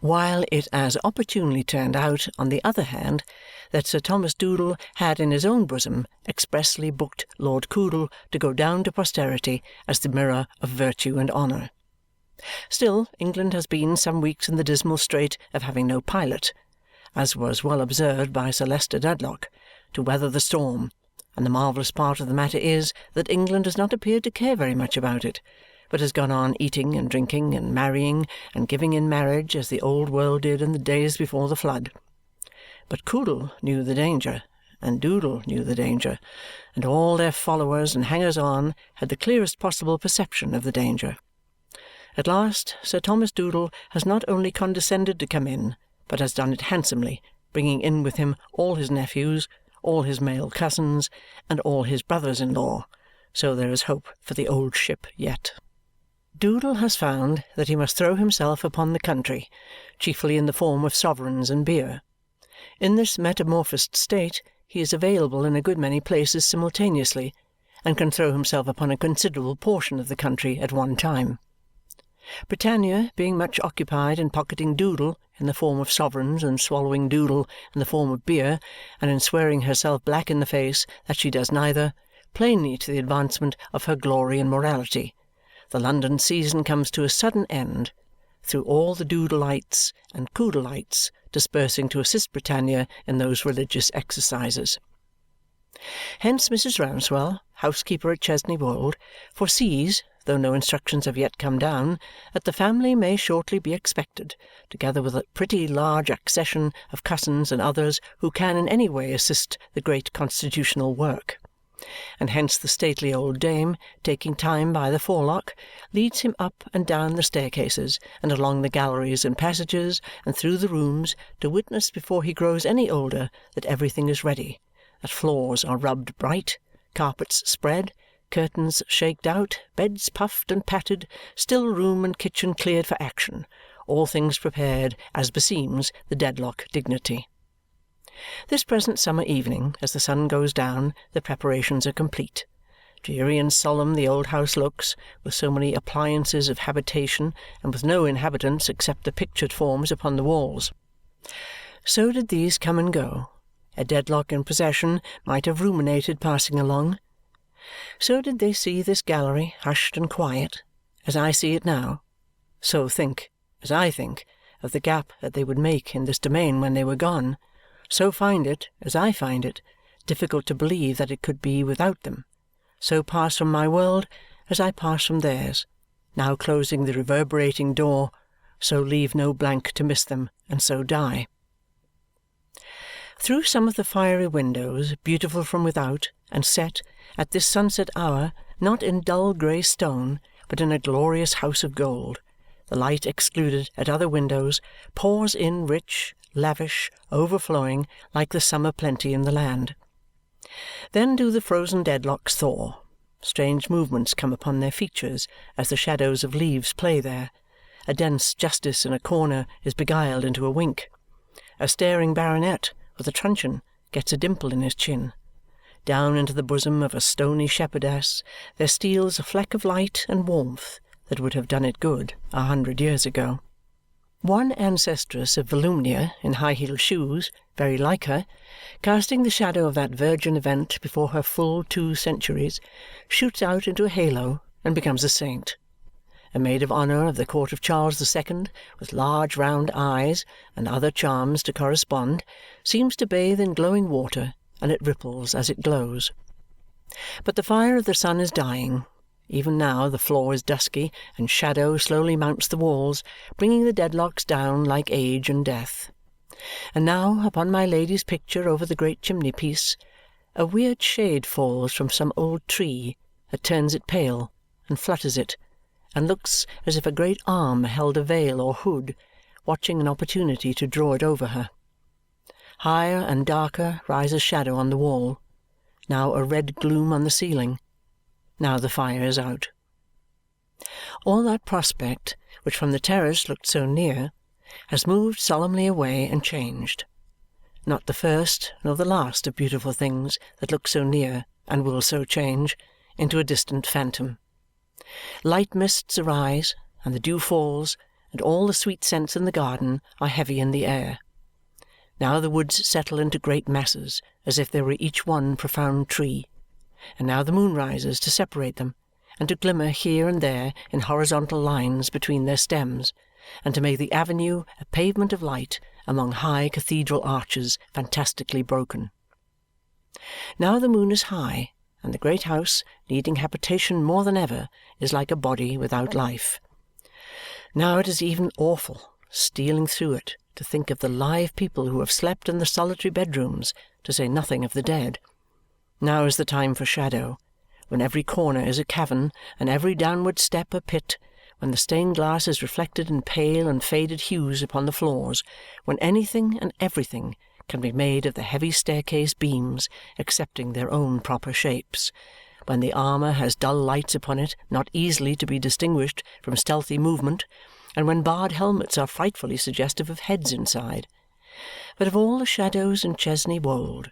while it as opportunely turned out, on the other hand, that Sir Thomas Doodle had in his own bosom expressly booked Lord Coodle to go down to posterity as the mirror of virtue and honour. Still, England has been some weeks in the dismal strait of having no pilot, as was well observed by Sir Leicester Dedlock, to weather the storm, and the marvellous part of the matter is that England has not appeared to care very much about it, but has gone on eating and drinking and marrying and giving in marriage as the old world did in the days before the flood. But Coodle knew the danger, and Doodle knew the danger, and all their followers and hangers-on had the clearest possible perception of the danger. At last Sir Thomas Doodle has not only condescended to come in, but has done it handsomely, bringing in with him all his nephews, all his male cousins, and all his brothers-in-law, so there is hope for the old ship yet. Doodle has found that he must throw himself upon the country, chiefly in the form of sovereigns and beer. In this metamorphosed state he is available in a good many places simultaneously, and can throw himself upon a considerable portion of the country at one time. Britannia, being much occupied in pocketing Doodle in the form of sovereigns and swallowing Doodle in the form of beer, and in swearing herself black in the face that she does neither, plainly to the advancement of her glory and morality, the London season comes to a sudden end, through all the Doodleites and Coodleites dispersing to assist Britannia in those religious exercises. Hence Mrs. Rouncewell, housekeeper at Chesney Wold, foresees, though no instructions have yet come down, that the family may shortly be expected, together with a pretty large accession of cousins and others who can in any way assist the great constitutional work. And hence the stately old dame, taking time by the forelock, leads him up and down the staircases, and along the galleries and passages, and through the rooms, to witness before he grows any older that everything is ready, that floors are rubbed bright, carpets spread, curtains shaked out, beds puffed and patted, still room and kitchen cleared for action, all things prepared as beseems the Dedlock dignity. This present summer evening, as the sun goes down, the preparations are complete. Dreary and solemn the old house looks, with so many appliances of habitation, and with no inhabitants except the pictured forms upon the walls. So did these come and go. A Dedlock in possession might have ruminated passing along. So did they see this gallery hushed and quiet, as I see it now. So think, as I think, of the gap that they would make in this domain when they were gone. So find it, as I find it, difficult to believe that it could be without them. So pass from my world as I pass from theirs, now closing the reverberating door, so leave no blank to miss them, and so die. Through some of the fiery windows, beautiful from without, and set, at this sunset hour, not in dull grey stone, but in a glorious house of gold, the light excluded at other windows, pours in rich, lavish, overflowing, like the summer plenty in the land. Then do the frozen Dedlocks thaw. Strange movements come upon their features as the shadows of leaves play there. A dense justice in a corner is beguiled into a wink. A staring baronet with a truncheon gets a dimple in his chin. Down into the bosom of a stony shepherdess there steals a fleck of light and warmth that would have done it good 100 years ago. One ancestress of Volumnia in high-heeled shoes, very like her, casting the shadow of that virgin event before her full 2 centuries, shoots out into a halo and becomes a saint. A maid of honour of the court of Charles II, with large round eyes and other charms to correspond, seems to bathe in glowing water, and it ripples as it glows. But the fire of the sun is dying. Even now the floor is dusky, and shadow slowly mounts the walls, bringing the Dedlocks down like age and death. And now, upon my Lady's picture over the great chimney-piece, a weird shade falls from some old tree that turns it pale and flutters it, and looks as if a great arm held a veil or hood, watching an opportunity to draw it over her. Higher and darker rises shadow on the wall, now a red gloom on the ceiling, now the fire is out. All that prospect, which from the terrace looked so near, has moved solemnly away and changed. Not the first nor the last of beautiful things that look so near and will so change, into a distant phantom. Light mists arise, and the dew falls, and all the sweet scents in the garden are heavy in the air. Now the woods settle into great masses, as if they were each one profound tree, and now the moon rises to separate them, and to glimmer here and there in horizontal lines between their stems, and to make the avenue a pavement of light among high cathedral arches fantastically broken. Now the moon is high, and the great house, needing habitation more than ever, is like a body without life. Now it is even awful, stealing through it, to think of the live people who have slept in the solitary bedrooms, to say nothing of the dead. Now is the time for shadow, when every corner is a cavern and every downward step a pit, when the stained glass is reflected in pale and faded hues upon the floors, when anything and everything can be made of the heavy staircase beams excepting their own proper shapes, when the armour has dull lights upon it not easily to be distinguished from stealthy movement, and when barred helmets are frightfully suggestive of heads inside. But of all the shadows in Chesney Wold,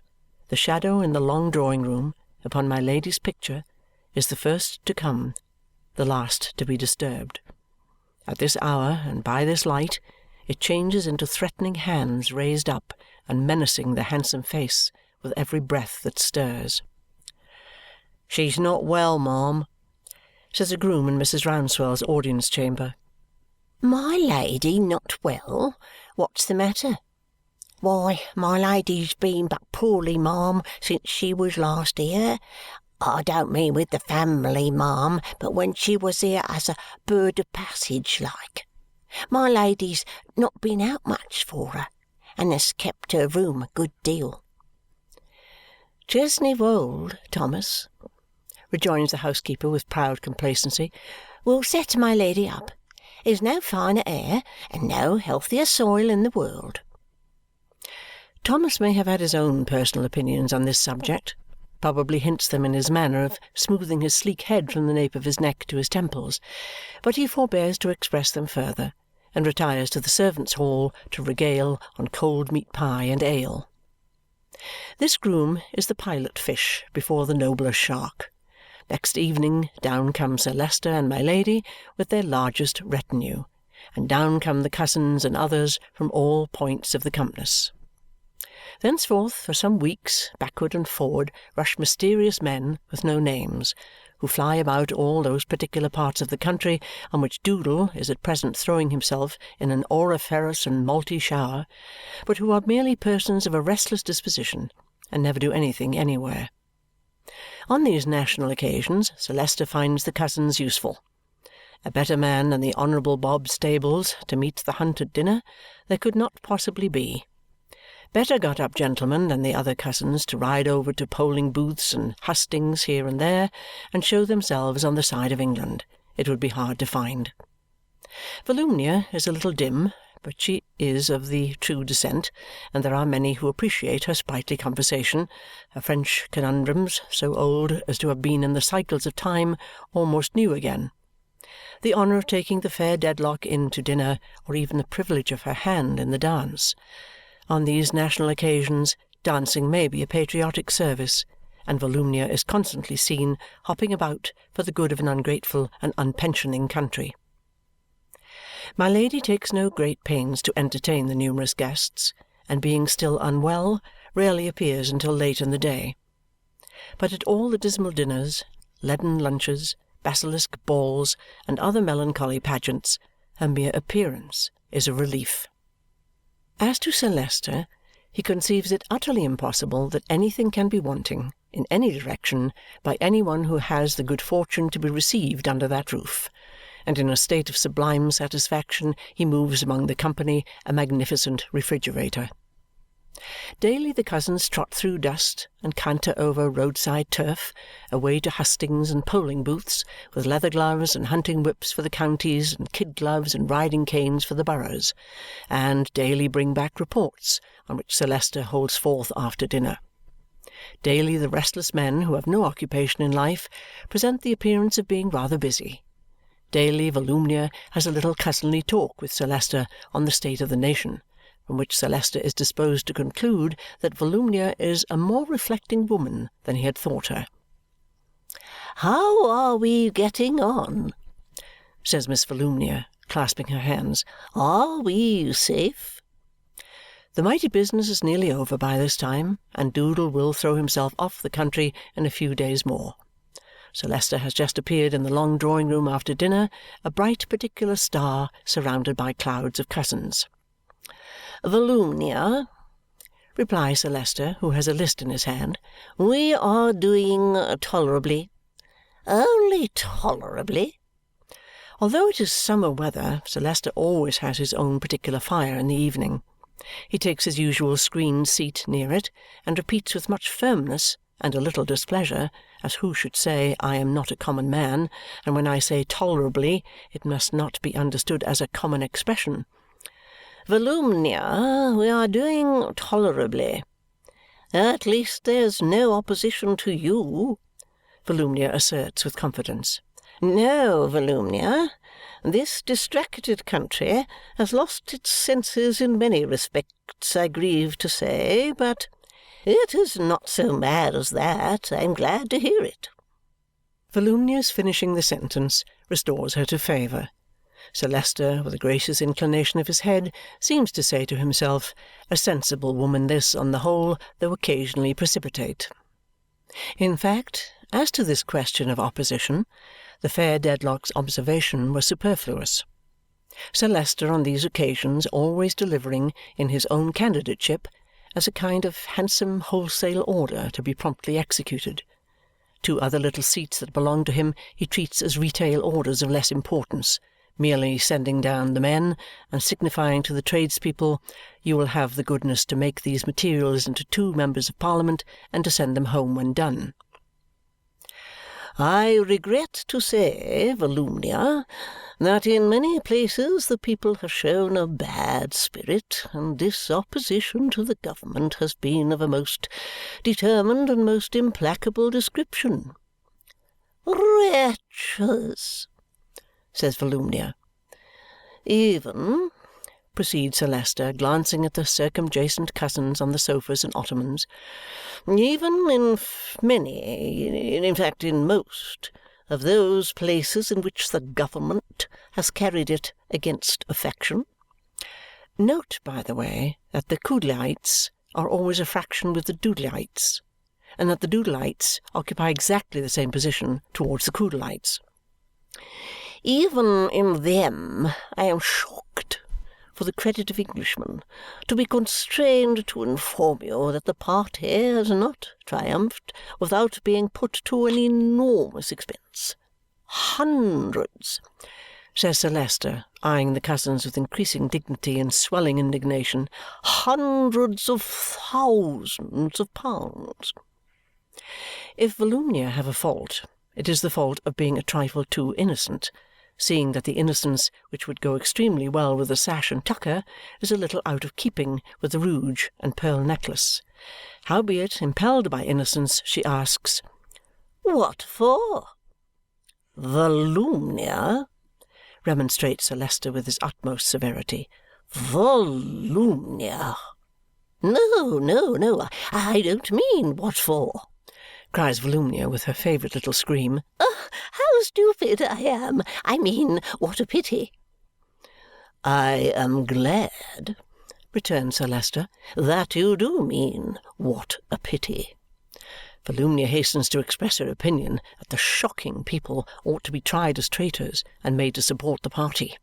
the shadow in the long drawing-room upon my Lady's picture is the first to come, the last to be disturbed. At this hour and by this light it changes into threatening hands raised up and menacing the handsome face with every breath that stirs. "She's not well, ma'am," says a groom in Mrs. Rouncewell's audience chamber. My Lady not well? What's the matter? Why, my Lady's been but poorly, ma'am, since she was last here. I don't mean with the family, ma'am, but when she was here as a bird of passage like. My Lady's not been out much for her, and has kept her room a good deal." "Chesney Wold, Thomas," rejoins the housekeeper with proud complacency, "will set my Lady up. There's no finer air and no healthier soil in the world." Thomas may have had his own personal opinions on this subject, probably hints them in his manner of smoothing his sleek head from the nape of his neck to his temples, but he forbears to express them further and retires to the servants' hall to regale on cold meat pie and ale. This groom is the pilot fish before the nobler shark. Next evening down come Sir Leicester and my Lady with their largest retinue, and down come the cousins and others from all points of the compass. Thenceforth, for some weeks, backward and forward rush mysterious men with no names, who fly about all those particular parts of the country on which Doodle is at present throwing himself in an auriferous and malty shower, but who are merely persons of a restless disposition and never do anything anywhere. On these national occasions Sir Leicester finds the cousins useful. A better man than the Honourable Bob Stables to meet the hunt at dinner there could not possibly be. Better got-up gentlemen than the other cousins to ride over to polling booths and hustings here and there and show themselves on the side of England it would be hard to find. Volumnia is a little dim, but she is of the true descent, and there are many who appreciate her sprightly conversation, her French conundrums, so old as to have been in the cycles of time almost new again. The honour of taking the fair Dedlock in to dinner, or even the privilege of her hand in the dance. On these national occasions, dancing may be a patriotic service, and Volumnia is constantly seen hopping about for the good of an ungrateful and unpensioning country. My Lady takes no great pains to entertain the numerous guests, and being still unwell, rarely appears until late in the day. But at all the dismal dinners, leaden lunches, basilisk balls, and other melancholy pageants, her mere appearance is a relief. As to Sir Leicester, he conceives it utterly impossible that anything can be wanting, in any direction, by any one who has the good fortune to be received under that roof, and in a state of sublime satisfaction he moves among the company a magnificent refrigerator. Daily the cousins trot through dust and canter over roadside turf, away to hustings and polling booths, with leather gloves and hunting whips for the counties, and kid gloves and riding canes for the boroughs, and daily bring back reports, on which Sir Leicester holds forth after dinner. Daily the restless men who have no occupation in life present the appearance of being rather busy. Daily Volumnia has a little cousinly talk with Sir Leicester on the state of the nation, from which Sir Leicester is disposed to conclude that Volumnia is a more reflecting woman than he had thought her. "How are we getting on?" says Miss Volumnia, clasping her hands. "Are we safe?" The mighty business is nearly over by this time, and Doodle will throw himself off the country in a few days more. Sir Leicester has just appeared in the long drawing-room after dinner, a bright particular star surrounded by clouds of cousins. "Volumnia," replies Sir Leicester, who has a list in his hand, "we are doing tolerably. Only tolerably." Although it is summer weather, Sir Leicester always has his own particular fire in the evening. He takes his usual screened seat near it and repeats with much firmness and a little displeasure, as who should say, I am not a common man, and when I say tolerably, it must not be understood as a common expression. "Volumnia, we are doing tolerably. At least there's no opposition to you," Volumnia asserts with confidence. "No, Volumnia, this distracted country has lost its senses in many respects, I grieve to say, but it is not so bad as that. I am glad to hear it." Volumnia's finishing the sentence restores her to favour. Sir Leicester, with a gracious inclination of his head, seems to say to himself, a sensible woman this, on the whole, though occasionally precipitate. In fact, as to this question of opposition, the fair Dedlock's observation was superfluous. Sir Leicester on these occasions always delivering, in his own candidateship, as a kind of handsome wholesale order to be promptly executed. 2 other little seats that belong to him he treats as retail orders of less importance, merely sending down the men and signifying to the tradespeople, "You will have the goodness to make these materials into 2 members of Parliament and to send them home when done." "I regret to say, Volumnia, that in many places the people have shown a bad spirit, and this opposition to the government has been of a most determined and most implacable description." "Wretches!" says Volumnia. "Even," proceeds Sir Leicester, glancing at the circumjacent cousins on the sofas and ottomans, "even in many, in fact in most, of those places in which the government has carried it against affection." Note, by the way, that the Coodleites are always a fraction with the Doodleites, and that the Doodleites occupy exactly the same position towards the Coodleites. "Even in them I am shocked, for the credit of Englishmen, to be constrained to inform you that the party has not triumphed without being put to an enormous expense. Hundreds," says Sir Leicester, eyeing the cousins with increasing dignity and swelling indignation, "hundreds of thousands of pounds." If Volumnia have a fault, it is the fault of being a trifle too innocent, seeing that the innocence which would go extremely well with the sash and tucker is a little out of keeping with the rouge and pearl necklace. Howbeit, impelled by innocence, she asks, "What for?" "Volumnia," remonstrates Sir Leicester with his utmost severity. "Volumnia! No, I don't mean what for," cries Volumnia with her favourite little scream. How stupid I am! I mean, what a pity!" "I am glad," returns Sir Leicester, "that you do mean what a pity." Volumnia hastens to express her opinion that the shocking people ought to be tried as traitors and made to support the party.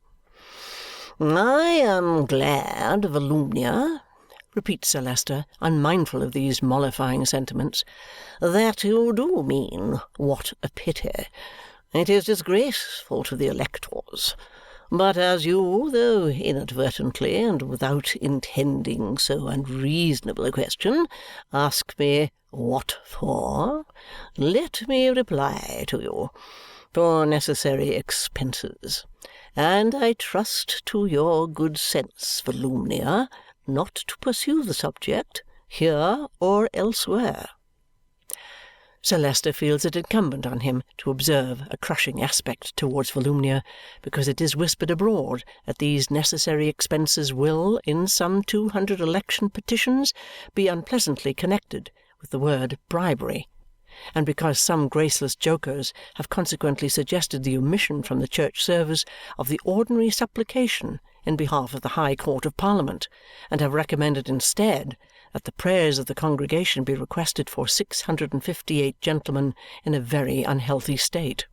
"I am glad, Volumnia," repeats Sir Leicester, unmindful of these mollifying sentiments, "that you do mean what a pity. It is disgraceful to the electors. But as you, though inadvertently and without intending so unreasonable a question, ask me what for, let me reply to you. For necessary expenses. And I trust to your good sense, Volumnia, not to pursue the subject, here or elsewhere. Sir Leicester feels it incumbent on him to observe a crushing aspect towards Volumnia, because it is whispered abroad that these necessary expenses will, in some 200 election petitions, be unpleasantly connected with the word bribery, and because some graceless jokers have consequently suggested the omission from the church service of the ordinary supplication in behalf of the High Court of Parliament, and have recommended instead that the prayers of the congregation be requested for 658 gentlemen in a very unhealthy state.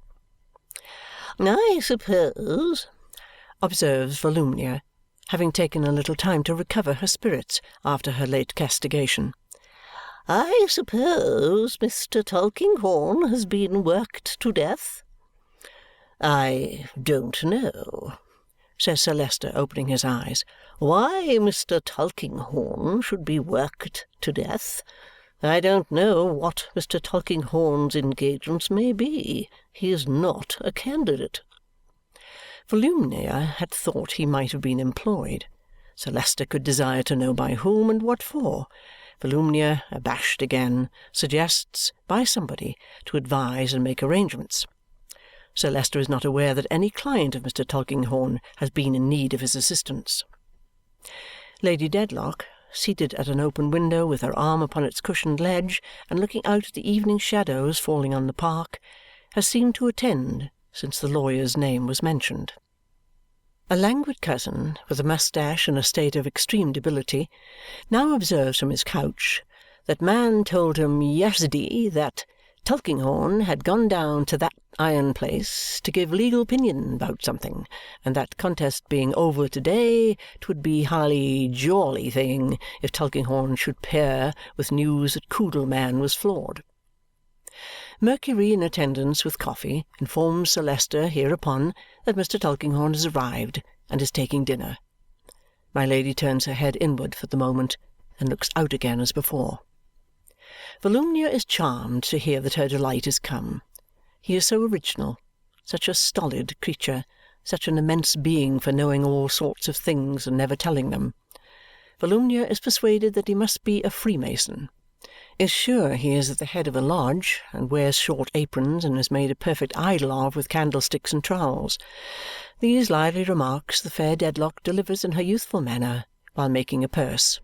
"I suppose," observes Volumnia, having taken a little time to recover her spirits after her late castigation, "I suppose Mr. Tulkinghorn has been worked to death?" "I don't know," says Sir Leicester, opening his eyes, "why Mr. Tulkinghorn should be worked to death. I don't know what Mr. Tulkinghorn's engagements may be. He is not a candidate." Volumnia had thought he might have been employed. Sir Leicester could desire to know by whom and what for. Volumnia, abashed again, suggests, by somebody, to advise and make arrangements. Sir Leicester is not aware that any client of Mr. Tulkinghorn has been in need of his assistance. Lady Dedlock, seated at an open window with her arm upon its cushioned ledge and looking out at the evening shadows falling on the park, has seemed to attend since the lawyer's name was mentioned. A languid cousin, with a moustache in a state of extreme debility, now observes from his couch that man told him yesterday that Tulkinghorn had gone down to that iron place to give legal opinion about something, and that contest being over to-day, 'twould be highly jolly thing if Tulkinghorn should pair with news that Coodleman was floored. Mercury in attendance with coffee informs Sir Leicester hereupon that Mr. Tulkinghorn has arrived and is taking dinner. My Lady turns her head inward for the moment and looks out again as before. Volumnia is charmed to hear that her delight is come. He is so original, such a stolid creature, such an immense being for knowing all sorts of things and never telling them. Volumnia is persuaded that he must be a Freemason, is sure he is at the head of a lodge, and wears short aprons and is made a perfect idol of with candlesticks and trowels. These lively remarks the fair Dedlock delivers in her youthful manner while making a purse.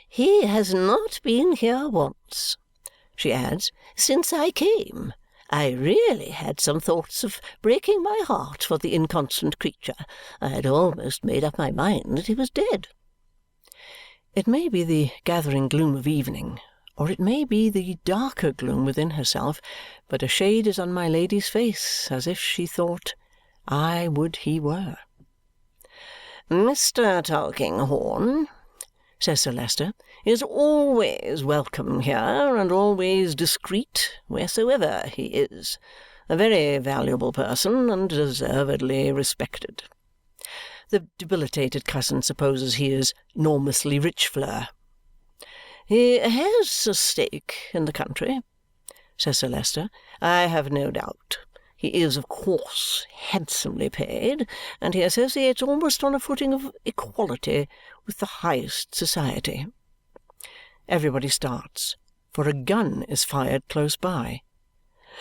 "He has not been here once," she adds, "since I came. I really had some thoughts of breaking my heart for the inconstant creature. I had almost made up my mind that he was dead." It may be the gathering gloom of evening, or it may be the darker gloom within herself, but a shade is on my Lady's face, as if she thought, "I would he were." "Mr. Tulkinghorn," says Sir Leicester, "is always welcome here and always discreet wheresoever he is. A very valuable person and deservedly respected." The debilitated cousin supposes he is enormously rich, Fleur. "He has a stake in the country," says Sir Leicester, "I have no doubt. He is, of course, handsomely paid, and he associates almost on a footing of equality with the highest society." Everybody starts, for a gun is fired close by.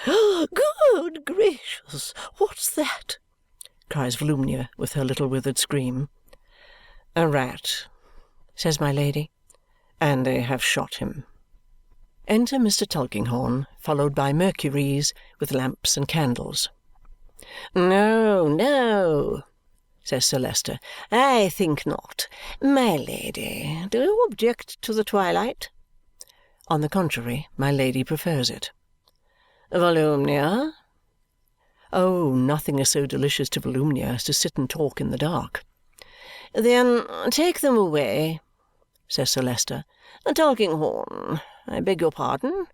"Good gracious! What's that?" cries Volumnia with her little withered scream. "A rat," says my Lady, "and they have shot him." Enter Mr. Tulkinghorn, followed by Mercuries with lamps and candles. "No, no," says Sir Leicester, "I think not. My Lady, do you object to the twilight?" On the contrary, my Lady prefers it. "Volumnia?" Oh, nothing is so delicious to Volumnia as to sit and talk in the dark. "Then take them away," says Sir Leicester. "Tulkinghorn, I beg your pardon.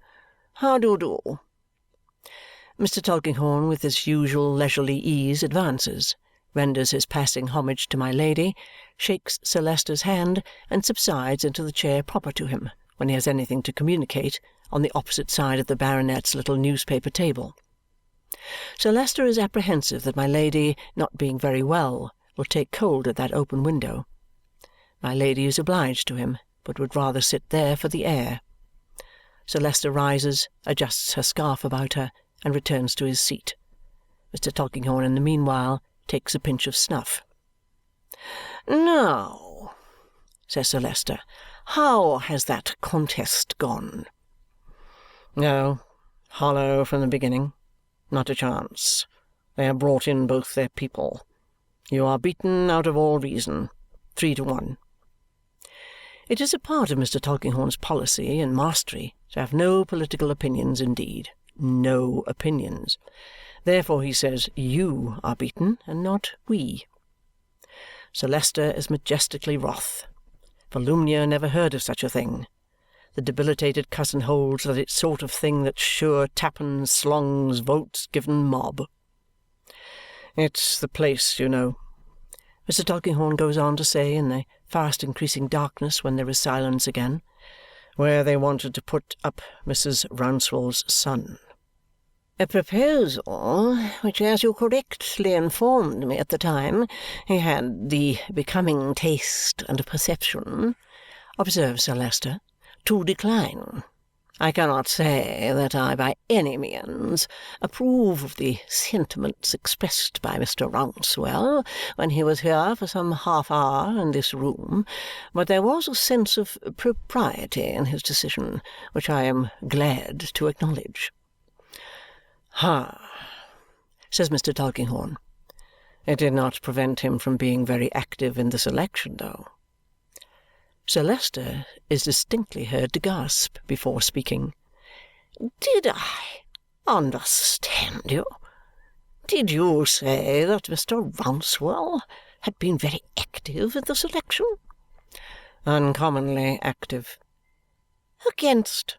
How do you do?" Mr. Tulkinghorn, with his usual leisurely ease, advances. renders his passing homage to my Lady, shakes Sir Leicester's hand, and subsides into the chair proper to him when he has anything to communicate, on the opposite side of the baronet's little newspaper table. Sir Leicester is apprehensive that my Lady, not being very well, will take cold at that open window. My Lady is obliged to him, but would rather sit there for the air. Sir Leicester rises, adjusts her scarf about her, and returns to his seat. Mr. Tulkinghorn in the meanwhile takes a pinch of snuff. "Now," says Sir Leicester, "how has that contest gone?" "Oh, hollow from the beginning. Not a chance. They have brought in both their people. You are beaten out of all reason. 3-1. It is a part of Mr. Tulkinghorn's policy and mastery to have no political opinions indeed. No opinions. Therefore he says you are beaten and not we. Sir Leicester is majestically wroth. Volumnia never heard of such a thing. The debilitated cousin holds that it's sort of thing that's sure tappens, slongs, votes given mob. "It's the place, you know," Mr. Tulkinghorn goes on to say in the fast increasing darkness when there is silence again, "where they wanted to put up Mrs. Rouncewell's son." "A proposal which, as you correctly informed me at the time, he had the becoming taste and perception," observes Sir Leicester, "to decline. I cannot say that I by any means approve of the sentiments expressed by Mr. Rouncewell when he was here for some half hour in this room, but there was a sense of propriety in his decision which I am glad to acknowledge." "Ha!" says Mr. Tulkinghorn. "It did not prevent him from being very active in this election, though." Sir Leicester is distinctly heard to gasp before speaking. "Did I understand you? Did you say that Mr. Rouncewell had been very active in this election?" "Uncommonly active." "Against?"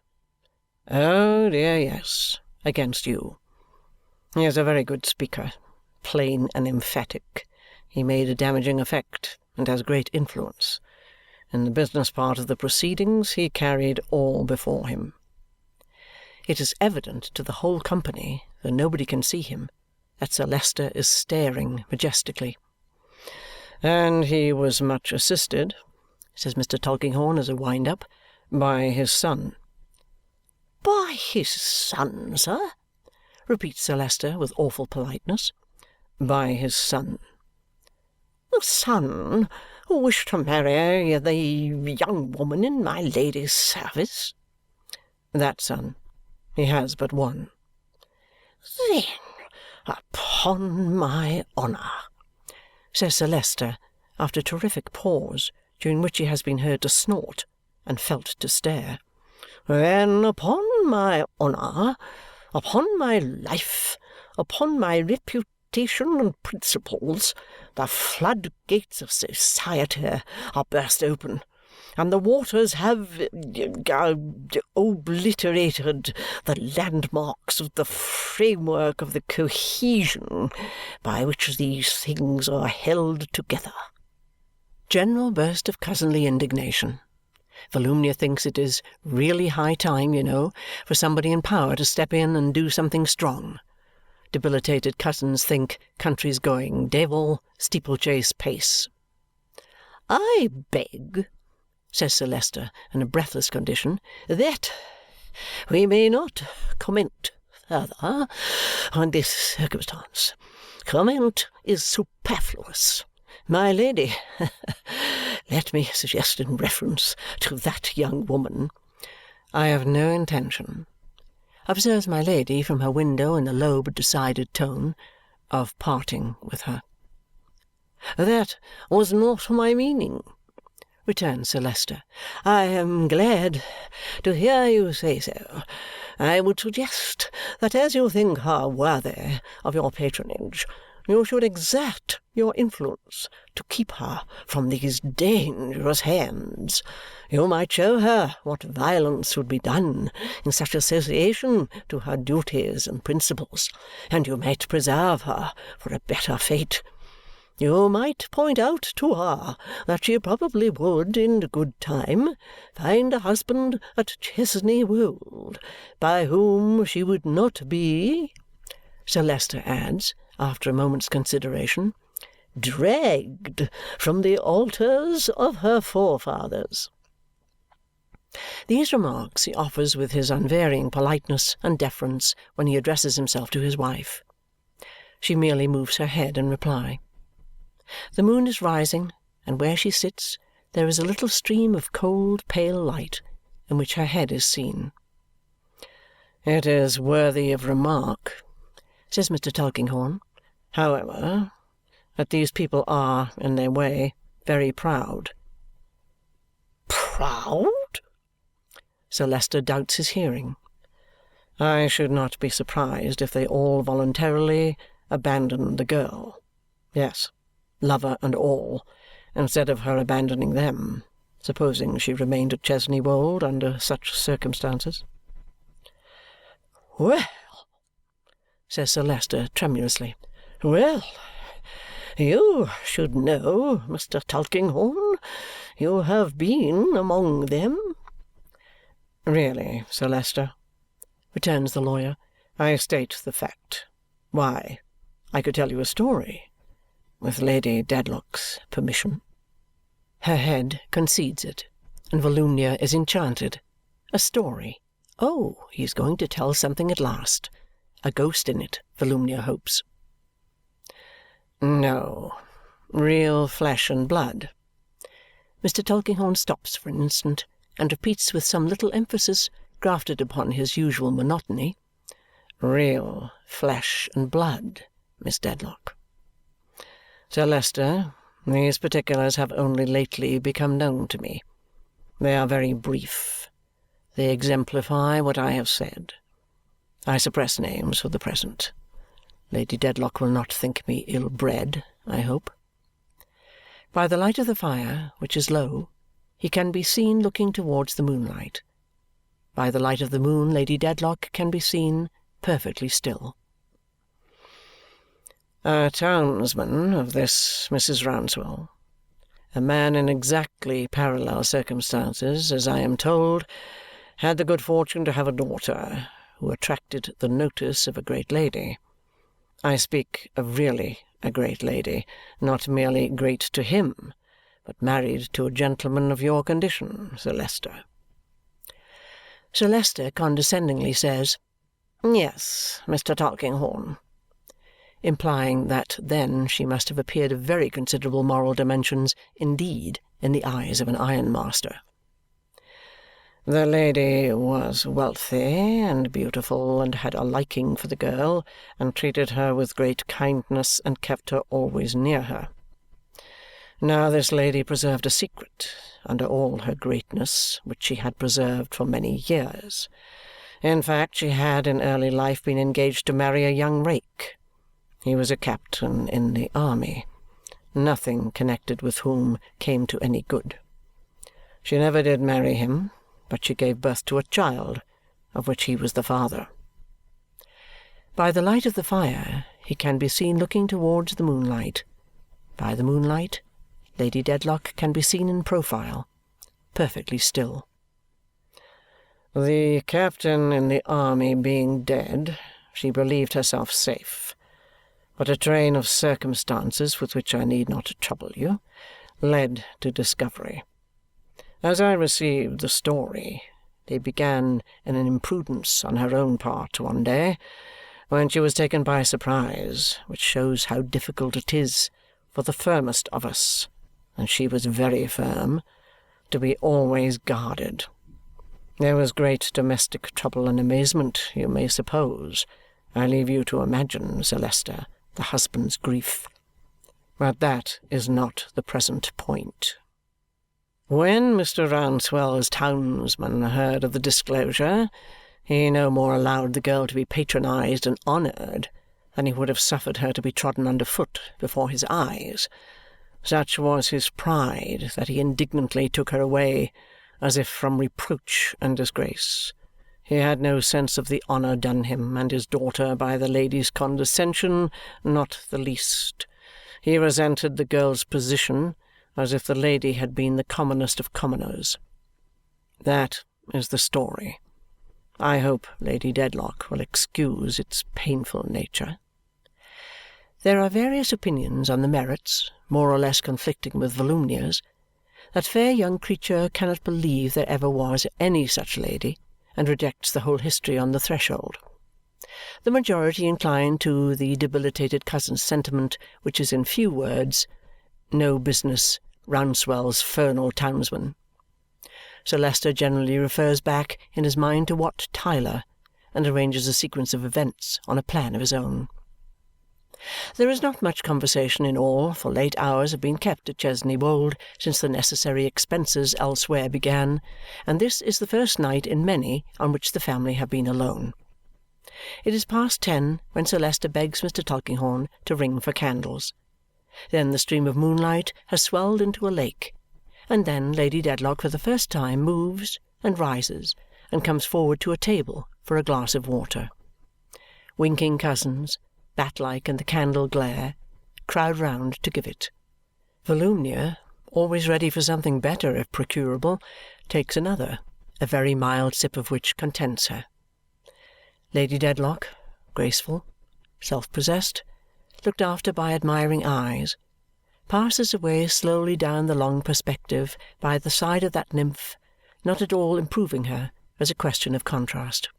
"Oh, dear, yes, against you. He is a very good speaker, plain and emphatic. He made a damaging effect and has great influence. In the business part of the proceedings he carried all before him." It is evident to the whole company, though nobody can see him, that Sir Leicester is staring majestically. "And he was much assisted," says Mr. Tulkinghorn as a wind-up, "by his son." "By his son, sir?" repeats Sir Leicester with awful politeness. "By his son." "The son who wished to marry the young woman in my Lady's service?" "That son. He has but one." "Then, upon my honour," says Sir Leicester, after a terrific pause, during which he has been heard to snort and felt to stare, "then, upon my honour, upon my life, upon my reputation and principles, the floodgates of society are burst open, and the waters have obliterated the landmarks of the framework of the cohesion by which these things are held together." General burst of cousinly indignation. Volumnia thinks it is really high time, you know, for somebody in power to step in and do something strong. Debilitated cousins think country's going devil steeplechase pace. "I beg," says Sir Leicester in a breathless condition, "that we may not comment further on this circumstance. Comment is superfluous. My Lady, let me suggest in reference to that young woman—" "I have no intention," observes my Lady from her window in a low but decided tone, "of parting with her." "That was not my meaning," returns Sir Leicester. "I am glad to hear you say so. I would suggest that as you think her worthy of your patronage, you should exert your influence to keep her from these dangerous hands. You might show her what violence would be done in such association to her duties and principles, and you might preserve her for a better fate. You might point out to her that she probably would, in good time, find a husband at Chesney, Wold, by whom she would not be," Sir Leicester adds, after a moment's consideration, "dragged from the altars of her forefathers." These remarks he offers with his unvarying politeness and deference when he addresses himself to his wife. She merely moves her head in reply. The moon is rising, and where she sits there is a little stream of cold pale light in which her head is seen. "It is worthy of remark," says Mr. Tulkinghorn, "however, that these people are, in their way, very proud." "Proud?" Sir Leicester doubts his hearing. "I should not be surprised if they all voluntarily abandoned the girl. Yes, lover and all, instead of her abandoning them, supposing she remained at Chesney Wold under such circumstances." "Well," says Sir Leicester tremulously, "well, you should know, Mr. Tulkinghorn. You have been among them." "Really, Sir Leicester," returns the lawyer, "I state the fact. Why, I could tell you a story, with Lady Dedlock's permission." Her head concedes it, and Volumnia is enchanted. A story! Oh, he is going to tell something at last. A ghost in it, Volumnia hopes. "No. Real flesh and blood." Mr. Tulkinghorn stops for an instant and repeats with some little emphasis grafted upon his usual monotony, "Real flesh and blood, Miss Dedlock. Sir Leicester, these particulars have only lately become known to me. They are very brief. They exemplify what I have said. I suppress names for the present. Lady Dedlock will not think me ill-bred, I hope." By the light of the fire, which is low, he can be seen looking towards the moonlight. By the light of the moon, Lady Dedlock can be seen perfectly still. "A townsman of this Mrs. Rouncewell, a man in exactly parallel circumstances, as I am told, had the good fortune to have a daughter who attracted the notice of a great lady. I speak of really a great lady, not merely great to him, but married to a gentleman of your condition, Sir Leicester." Sir Leicester condescendingly says, "Yes, Mr. Tulkinghorn," implying that then she must have appeared of very considerable moral dimensions indeed in the eyes of an ironmaster. "The lady was wealthy and beautiful, and had a liking for the girl, and treated her with great kindness, and kept her always near her. Now this lady preserved a secret, under all her greatness, which she had preserved for many years. In fact, she had in early life been engaged to marry a young rake. He was a captain in the army, nothing connected with whom came to any good. She never did marry him, but she gave birth to a child, of which he was the father." By the light of the fire, he can be seen looking towards the moonlight. By the moonlight, Lady Dedlock can be seen in profile, perfectly still. "The captain in the army being dead, she believed herself safe. But a train of circumstances, with which I need not trouble you, led to discovery. As I received the story, they began in an imprudence on her own part one day, when she was taken by surprise, which shows how difficult it is for the firmest of us, and she was very firm, to be always guarded. There was great domestic trouble and amazement, you may suppose. I leave you to imagine, Sir Leicester, the husband's grief. But that is not the present point. When Mr. Rouncewell's townsman heard of the disclosure, he no more allowed the girl to be patronized and honoured than he would have suffered her to be trodden under foot before his eyes. Such was his pride that he indignantly took her away, as if from reproach and disgrace. He had no sense of the honour done him and his daughter by the lady's condescension, not the least. He resented the girl's position as if the lady had been the commonest of commoners. That is the story. I hope Lady Dedlock will excuse its painful nature. There are various opinions on the merits, more or less conflicting with Volumnia's. That fair young creature cannot believe there ever was any such lady, and rejects the whole history on the threshold. The majority incline to the debilitated cousin's sentiment, which is in few words, "No business, Rouncewell's fernal townsman." Sir Leicester generally refers back in his mind to Wat Tyler and arranges a sequence of events on a plan of his own. There is not much conversation in all, for late hours have been kept at Chesney Wold since the necessary expenses elsewhere began, and this is the first night in many on which the family have been alone. It is past 10 when Sir Leicester begs Mr. Tulkinghorn to ring for candles. Then the stream of moonlight has swelled into a lake, and then Lady Dedlock for the first time moves and rises and comes forward to a table for a glass of water. Winking cousins, bat-like in the candle glare, crowd round to give it. Volumnia, always ready for something better if procurable, takes another, a very mild sip of which contents her. Lady Dedlock, graceful, self-possessed, looked after by admiring eyes, passes away slowly down the long perspective by the side of that nymph, not at all improving her as a question of contrast.